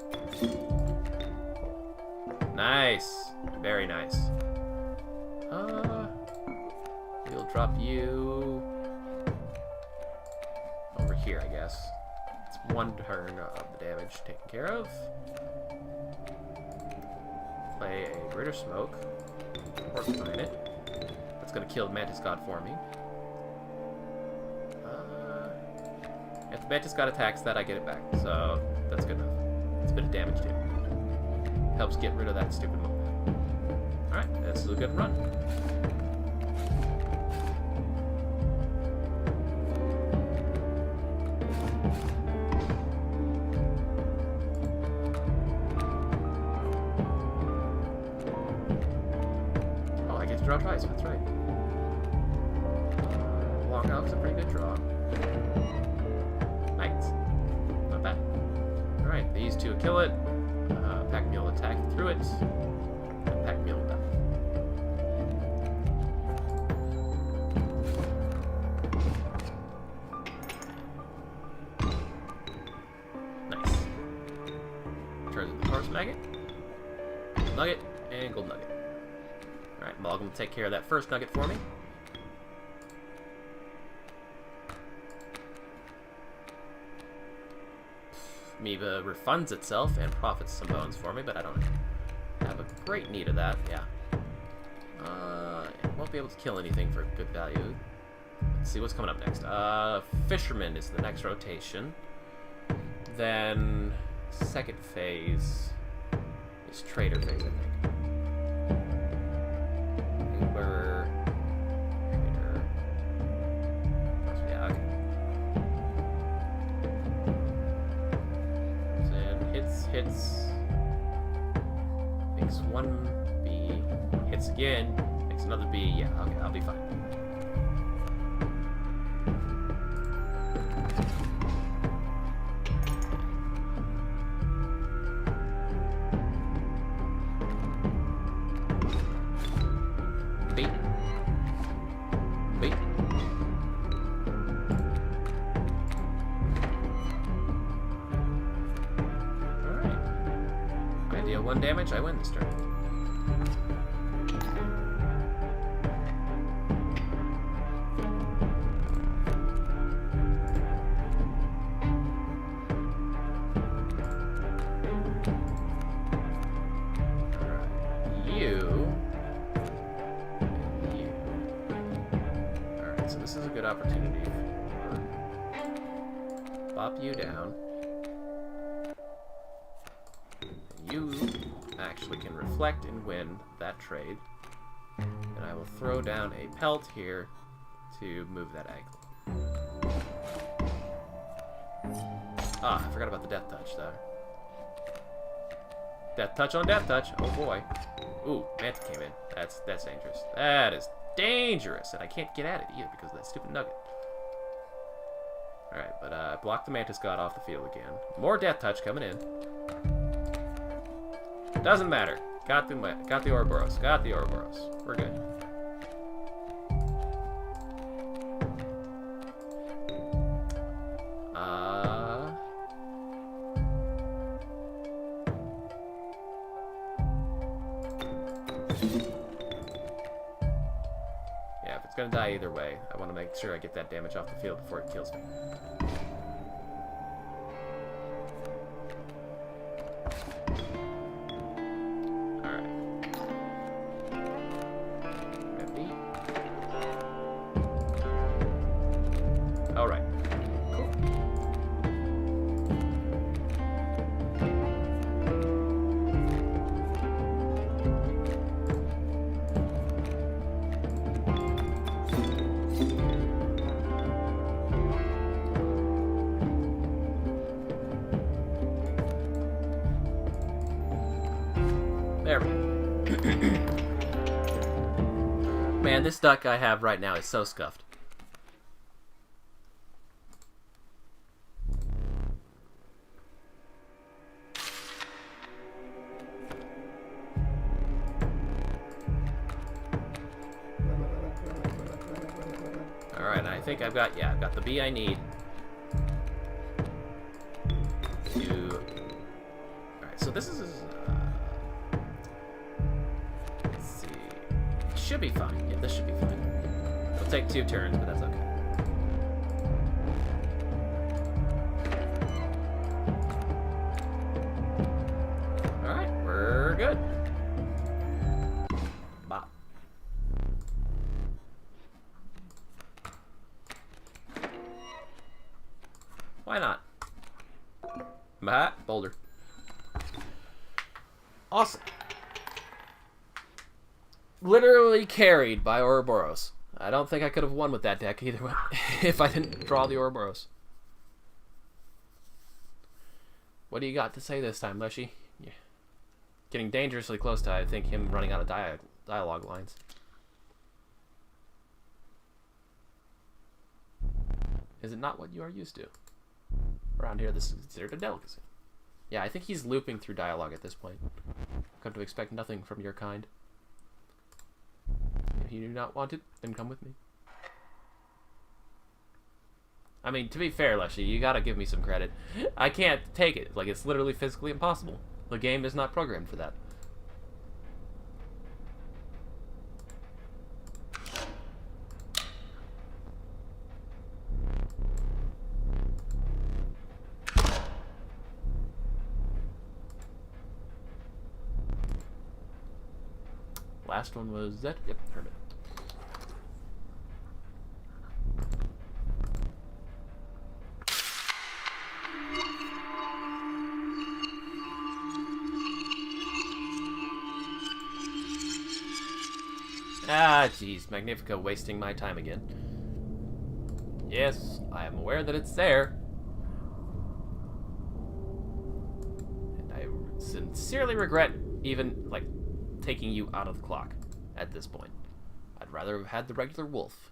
Nice! Very nice. We'll drop you over here, I guess. It's one turn of the damage taken care of. Play a Greater Smoke. Porcupine it. That's gonna kill Mantis God for me. If the Mantis God attacks that, I get it back. So that's good enough. It's a bit of damage too. Helps get rid of that stupid movement. Alright, this is a good run. Draw twice, that's right. Long Elk's a pretty good draw. Nice. Not bad. Alright, these two kill it. Pack Mule attack through it. And Pack Mule die. Nice. Turns into the Horse Maggot. Nugget, and Gold Nugget. Alright, Malcolm will take care of that first nugget for me. Amoeba refunds itself and profits some bones for me, but I don't have a great need of that. Yeah. Won't be able to kill anything for good value. Let's see what's coming up next. Fisherman is the next rotation. Then second phase is Trader phase, I think. Uber. Trader. Yeah, okay. And hits. Makes one B. Hits again. Makes another B. Yeah, okay, I'll be fine. One damage, I win this turn. Alright, you. And you. Alright, so this is a good opportunity for bop you down. You actually can reflect and win that trade. And I will throw down a pelt here to move that ankle. Ah, I forgot about the death touch though. Death touch on death touch. Oh boy. Ooh, Manta came in. That's dangerous. That is dangerous, and I can't get at it either because of that stupid nugget. Alright, but I blocked the Mantis God off the field again. More death touch coming in. Doesn't matter. Got the Ouroboros. Got the Ouroboros. We're good. Yeah, if it's gonna die die either way. I want to make sure I get that damage off the field before it kills me. Alright. Cool. There we go. Man, this duck I have right now is so scuffed. Alright, I think I've got the bee I need to... Alright, so this is... let's see... It should be fine. Yeah, this should be fine. It'll take 2 turns, but that's okay. Alright, we're good. Bop. Why not? Boulder. Awesome. Literally carried by Ouroboros. I don't think I could have won with that deck either way if I didn't draw the Ouroboros. What do you got to say this time, Leshy? Yeah. Getting dangerously close to, I think, him running out of dialogue lines. Is it not what you are used to? Around here, this is considered a delicacy. Yeah, I think he's looping through dialogue at this point. Come to expect nothing from your kind. If you do not want it, then come with me. I mean, to be fair, Leshy, you gotta give me some credit. I can't take it. Like, it's literally physically impossible. The game is not programmed for that. Last one was that. Yep, hermit. Ah, jeez, Magnifica wasting my time again. Yes, I am aware that it's there. And I sincerely regret even, like, taking you out of the clock at this point. I'd rather have had the regular wolf.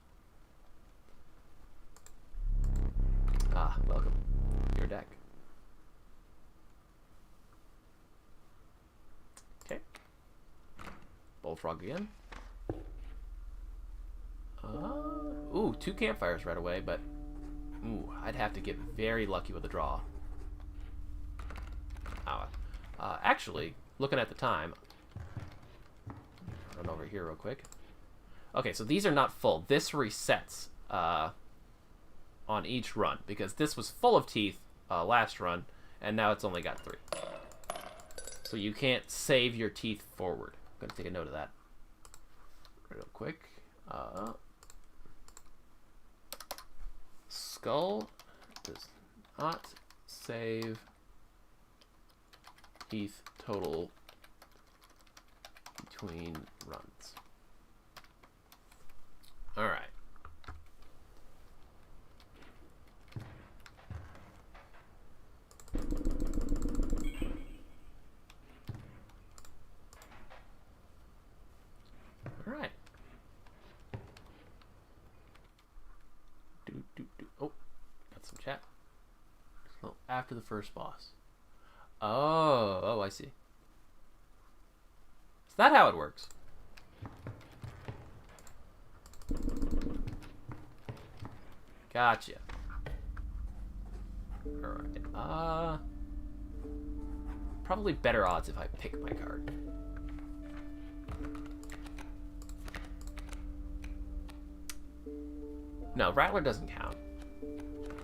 Ah, welcome. Your deck. Okay. Bullfrog again. Ooh, 2 campfires right away, but ooh, I'd have to get very lucky with a draw. Actually, looking at the time, run over here real quick. Okay, so these are not full. This resets on each run because this was full of teeth last run, and now it's only got 3. So you can't save your teeth forward. I'm gonna take a note of that real quick. Skull does not save teeth total between runs. All right. All right. Oh, got some chat. So after the first boss. Oh, I see. Is that how it works? Gotcha. Alright. Probably better odds if I pick my card. No, Rattler doesn't count.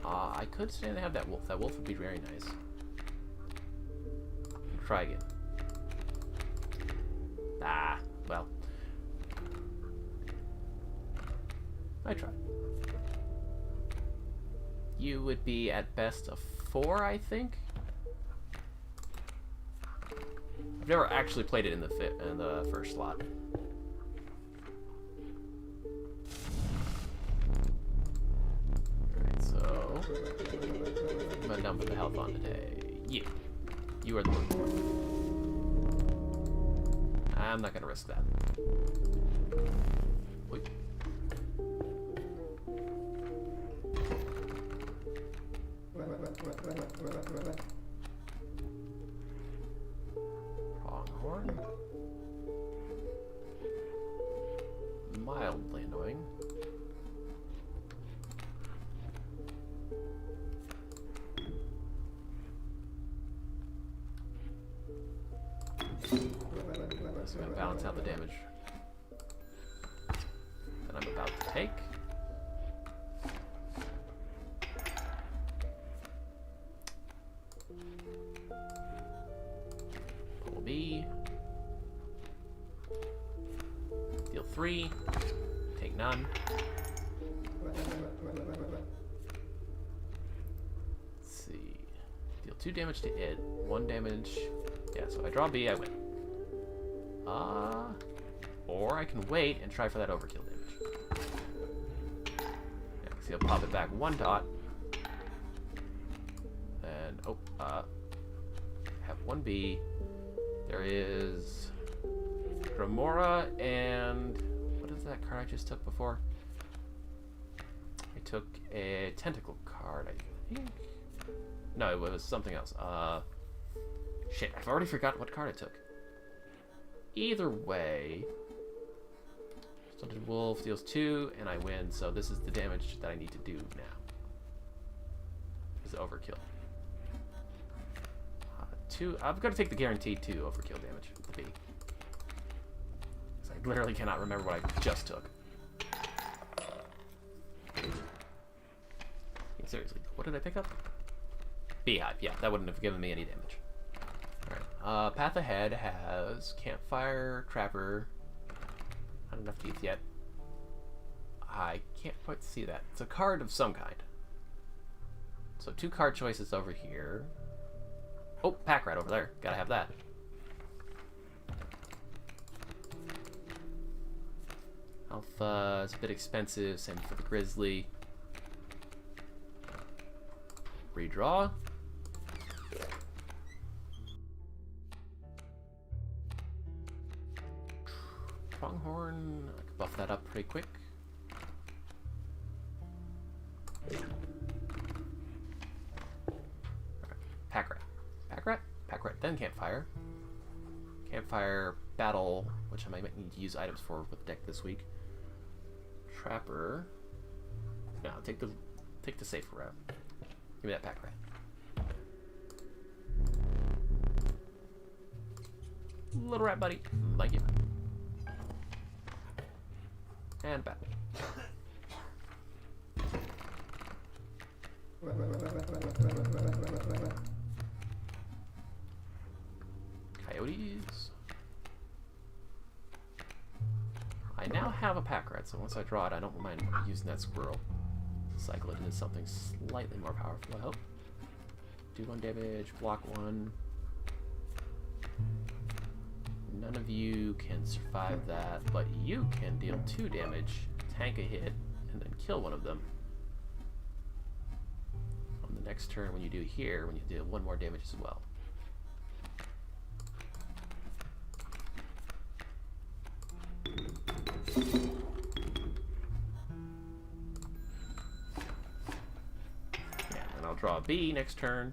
I could stand to have that wolf. That wolf would be very nice. Try again. Ah, well. I tried. You would be at best a 4, I think. I've never actually played it in the first slot. Alright, so I'm gonna dump the health on today. Yeah. You are the one. I'm not gonna risk that. Wait. Pronghorn. Mildly annoying. Just gonna balance out the damage that I'm about to take. Pull B. Deal 3. Take none. Let's see. Deal 2 damage to it. 1 damage. Yeah, so if I draw B, I win. Or I can wait and try for that overkill damage. Yeah, see, I'll pop it back 1 dot. Then, have 1B. There is Gramora and what is that card I just took before? I took a tentacle card, I think. No, it was something else. Shit, I've already forgotten what card I took. Either way, Stunted Wolf deals 2, and I win, so this is the damage that I need to do now. Is overkill. 2, I've got to take the guaranteed 2 overkill damage with the B. I literally cannot remember what I just took. Seriously, what did I pick up? Beehive, yeah, that wouldn't have given me any damage. Alright, Path Ahead has Campfire, Trapper. Not enough teeth yet. I can't quite see that. It's a card of some kind. So 2 card choices over here. Oh, Pack Rat over there. Gotta have that. Alpha is a bit expensive. Same for the Grizzly. Redraw. Pronghorn, I can buff that up pretty quick. Right. Pack Rat. Pack Rat? Pack Rat, then Campfire. Campfire, Battle, which I might need to use items for with the deck this week. Trapper. No, take the safer route. Give me that Pack Rat. Little rat buddy. Like you. And back. Coyotes. I now have a Pack Rat, so once I draw it, I don't mind using that squirrel. Cycle it into something slightly more powerful, I hope. Do 1 damage, block 1. None of you can survive that, but you can deal 2 damage, tank a hit, and then kill one of them. On the next turn, when you do here, when you deal 1 more damage as well. Yeah, and I'll draw a B next turn.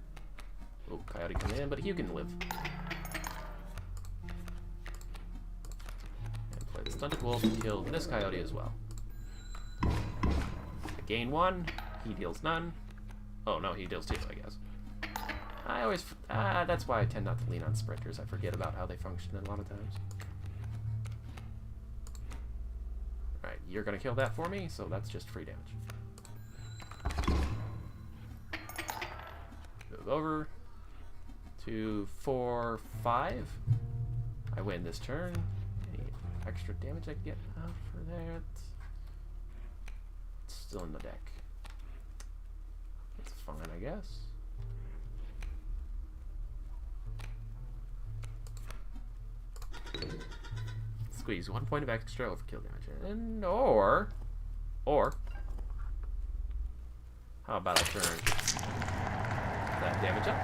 Oh, Coyote come in, but you can live. Stunted Wolf and kill this Coyote as well. I gain 1, he deals none. Oh no, he deals 2, I guess. I always, that's why I tend not to lean on sprinters. I forget about how they function a lot of times. Alright, you're gonna kill that for me, so that's just free damage. move over. 2, 4, 5. I win this turn. Any extra damage I can get out for that? It's still in the deck. It's fine, I guess. Squeeze 1 point of extra overkill damage. And or how about I turn that damage up?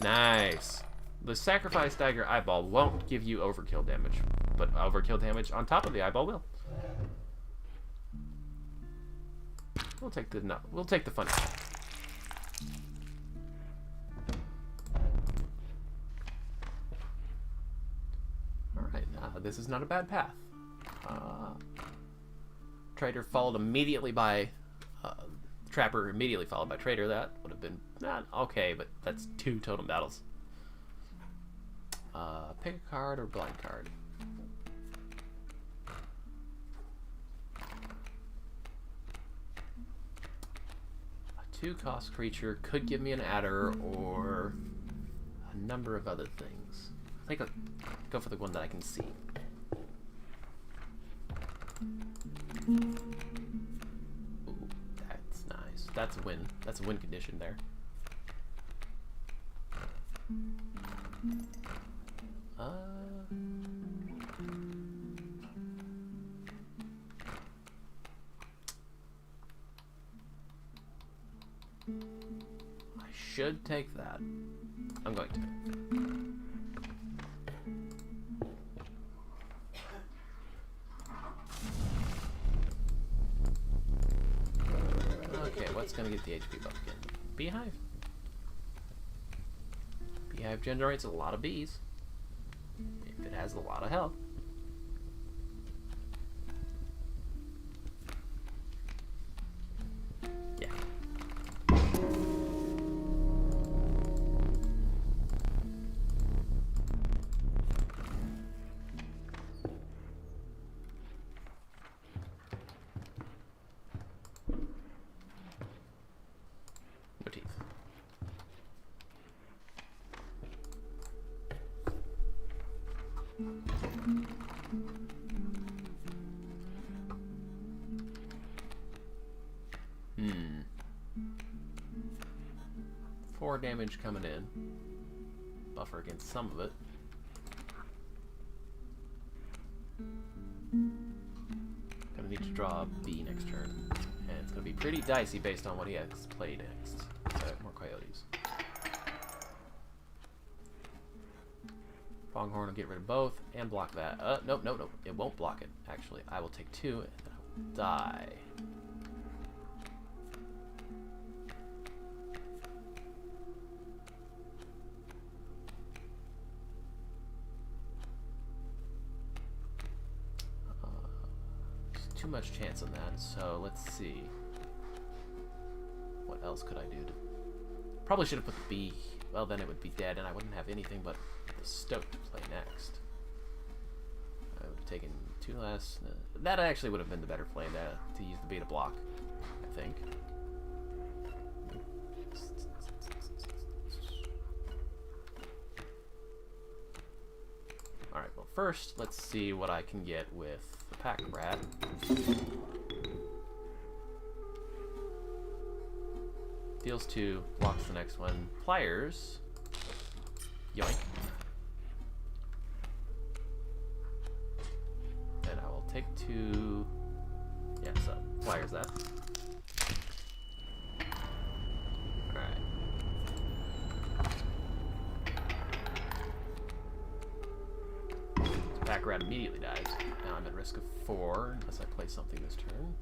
Nice. The sacrifice dagger eyeball won't give you overkill damage, but overkill damage on top of the eyeball will. We'll take the fun. Alright, this is not a bad path. Trader followed immediately by Trapper immediately followed by Trader. That would have been not okay, but that's 2 totem battles. Pick a card or blind card. A 2-cost creature could give me an adder or a number of other things. I think I'll go for the one that I can see. That's a win. That's a win condition there. I should take that. I'm going to. What's gonna get the HP buff again? Beehive. Beehive generates a lot of bees. If it has a lot of health. Yeah. Hmm. 4 damage coming in. Buffer against some of it. Gonna need to draw a B next turn. And it's gonna be pretty dicey based on what he has played next. More coyotes. Pronghorn will get rid of both and block that. Nope, nope, nope. It won't block it, actually. I will take 2 and then I will die. Just too much chance on that, so let's see. What else could I do? Probably should have put the bee. Well, then it would be dead and I wouldn't have anything but the stoke to play next. I would have taken 2 less. That actually would have been the better play, to use the bee to block, I think. Alright, well first, let's see what I can get with the pack rat. Deals 2, blocks the next one. Pliers. Yoink. And I will take 2. Yeah, so pliers that. Alright. So pack rat immediately dies. Now I'm at risk of 4 unless I play something this turn.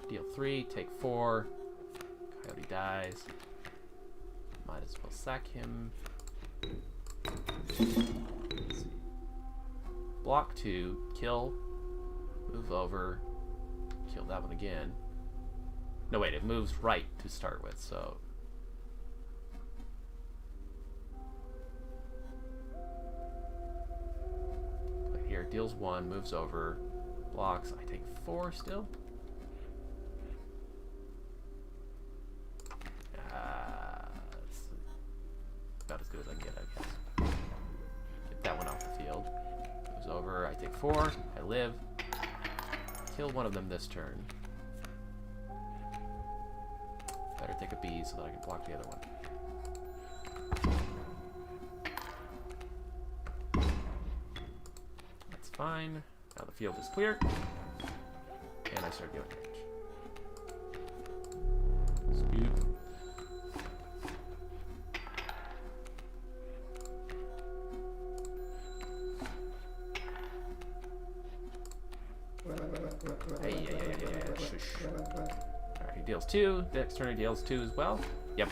Deal 3, take 4. Coyote dies. Might as well sack him. Let's see. Block 2, kill, move over, kill that one again. No, wait, it moves right to start with, so. deals 1, moves over, blocks. I take 4 still. It's about as good as I can get, I guess. Get that one off the field. Moves over, I take 4, I live. Kill one of them this turn. Better take a B so that I can block the other one. That's fine. Now the field is clear. And I start dealing damage. Scoop. Hey. Shush. Alright, he deals 2. Next turn he deals 2 as well. Yep.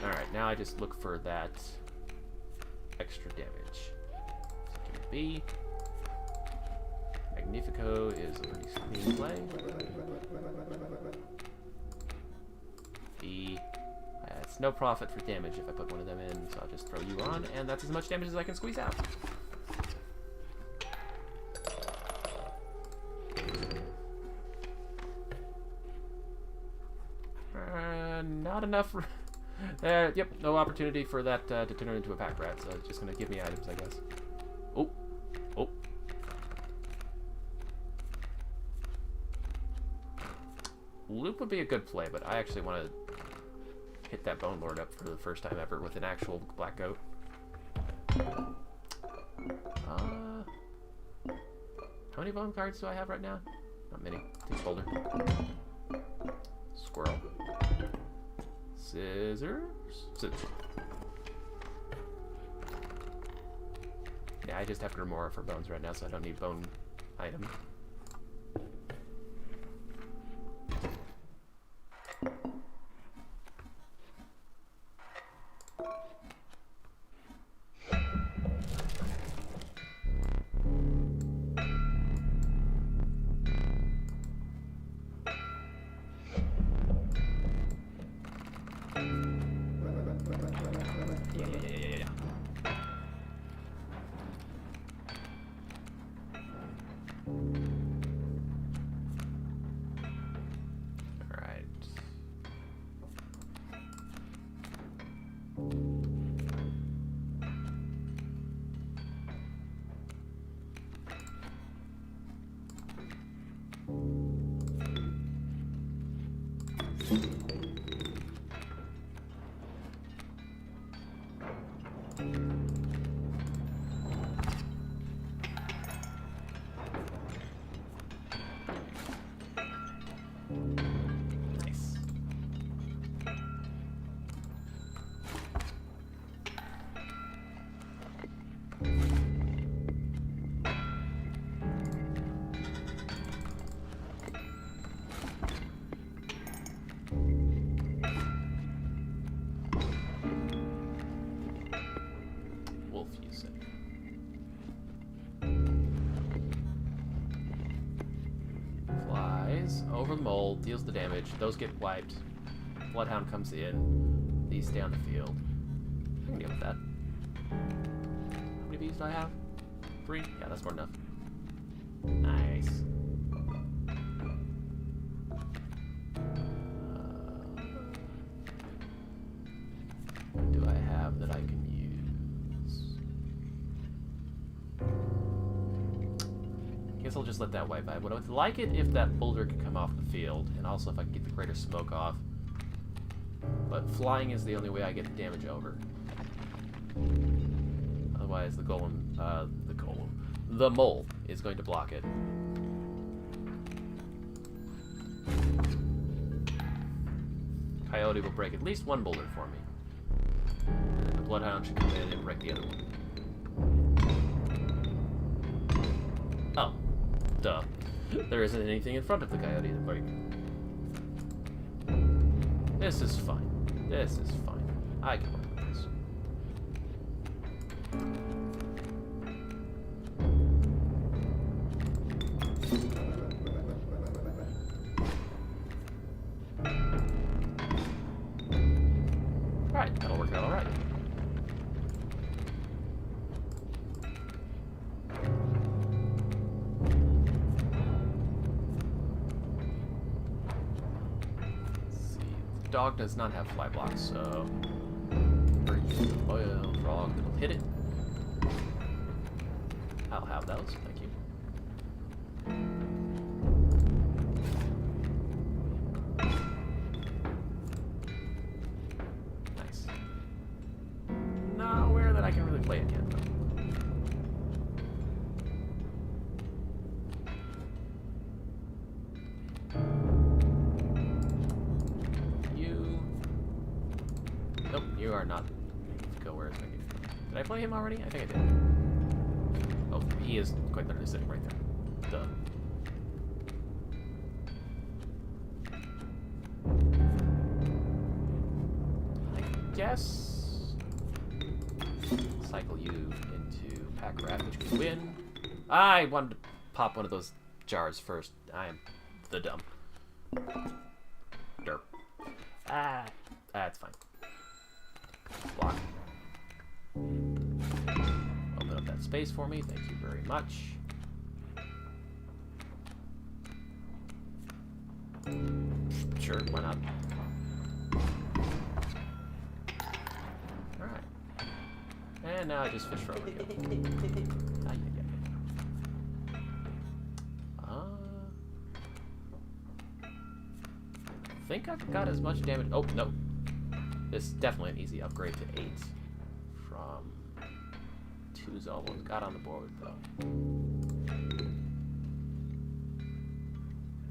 Alright, now I just look for that extra damage. Second B. Magnifico is a pretty clean play. B. It's no profit for damage if I put one of them in, so I'll just throw you on, and that's as much damage as I can squeeze out. Not enough. Yep, no opportunity for that to turn into a pack rat, so it's just gonna give me items, I guess. Oh. Loop would be a good play, but I actually want to hit that Bone Lord up for the first time ever with an actual black goat. How many bone cards do I have right now? Not many. Take folder. Squirrel. Scissors. Yeah, I just have Grimoire for bones right now, so I don't need bone item. Over the mole, deals the damage. Those get wiped. Bloodhound comes in. These stay on the field. I can deal with that. How many bees do I have? 3? Yeah, that's more than enough. Nice. What do I have that I can use? I guess I'll just let that wipe out. I would like it if that boulder could come off the field, and also if I could get the greater smoke off. But flying is the only way I get damage over. Otherwise, the mole is going to block it. Coyote will break at least one boulder for me. And the Bloodhound should come in and break the other one. Oh. Duh. There isn't anything in front of the coyote to break. This is fine. This is fine. I can work with this. Alright, that'll work out alright. dog does not have fly blocks, so oil frog that'll hit it. I'll have those, thank you. Nice. Nowhere that I can really play it yet, though. Nope, you are not. Go where it's making. Did I play him already? I think I did. Oh, he is quite literally sitting right there. Duh. I guess cycle you into pack rat, which can win. I wanted to pop one of those jars first. I am the dumb. Derp. That's fine. Block. Open up that space for me. Thank you very much. Sure, why not? Alright. And now I just fish for overkill. I think I've got as much damage. Oh, no. This is definitely an easy upgrade to 8 from 2's almost got on the board, though.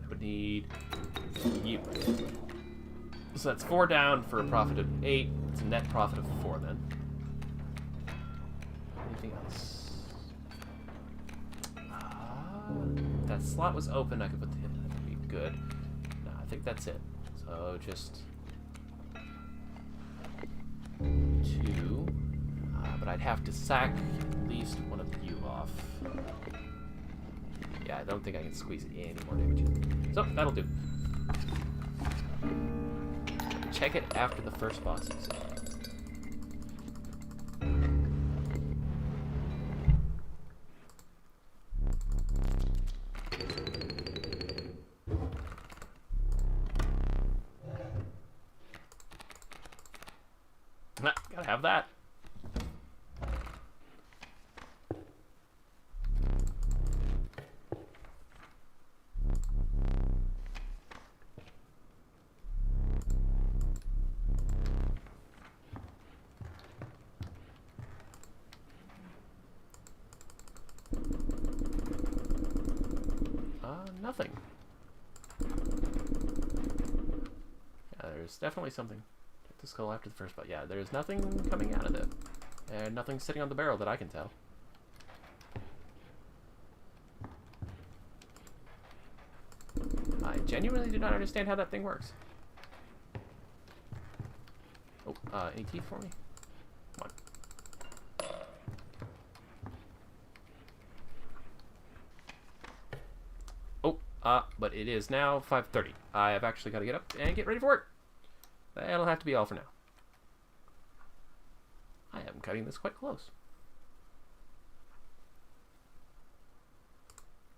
I would need you. So that's 4 down for a profit of 8. It's a net profit of 4 then. Anything else? That slot was open. I could put the hit. That would be good. No, I think that's it. So just 2. But I'd have to sack at least one of you off. Yeah, I don't think I can squeeze any more damage in. So, that'll do. Check it after the first boss is gotta have that. Nothing. Yeah, there's definitely something. The skull after the first bite. Yeah, there's nothing coming out of it. And nothing sitting on the barrel that I can tell. I genuinely do not understand how that thing works. Oh, any teeth for me? Come on. But it is now 5:30. I have actually got to get up and get ready for work. That'll have to be all for now. I am cutting this quite close.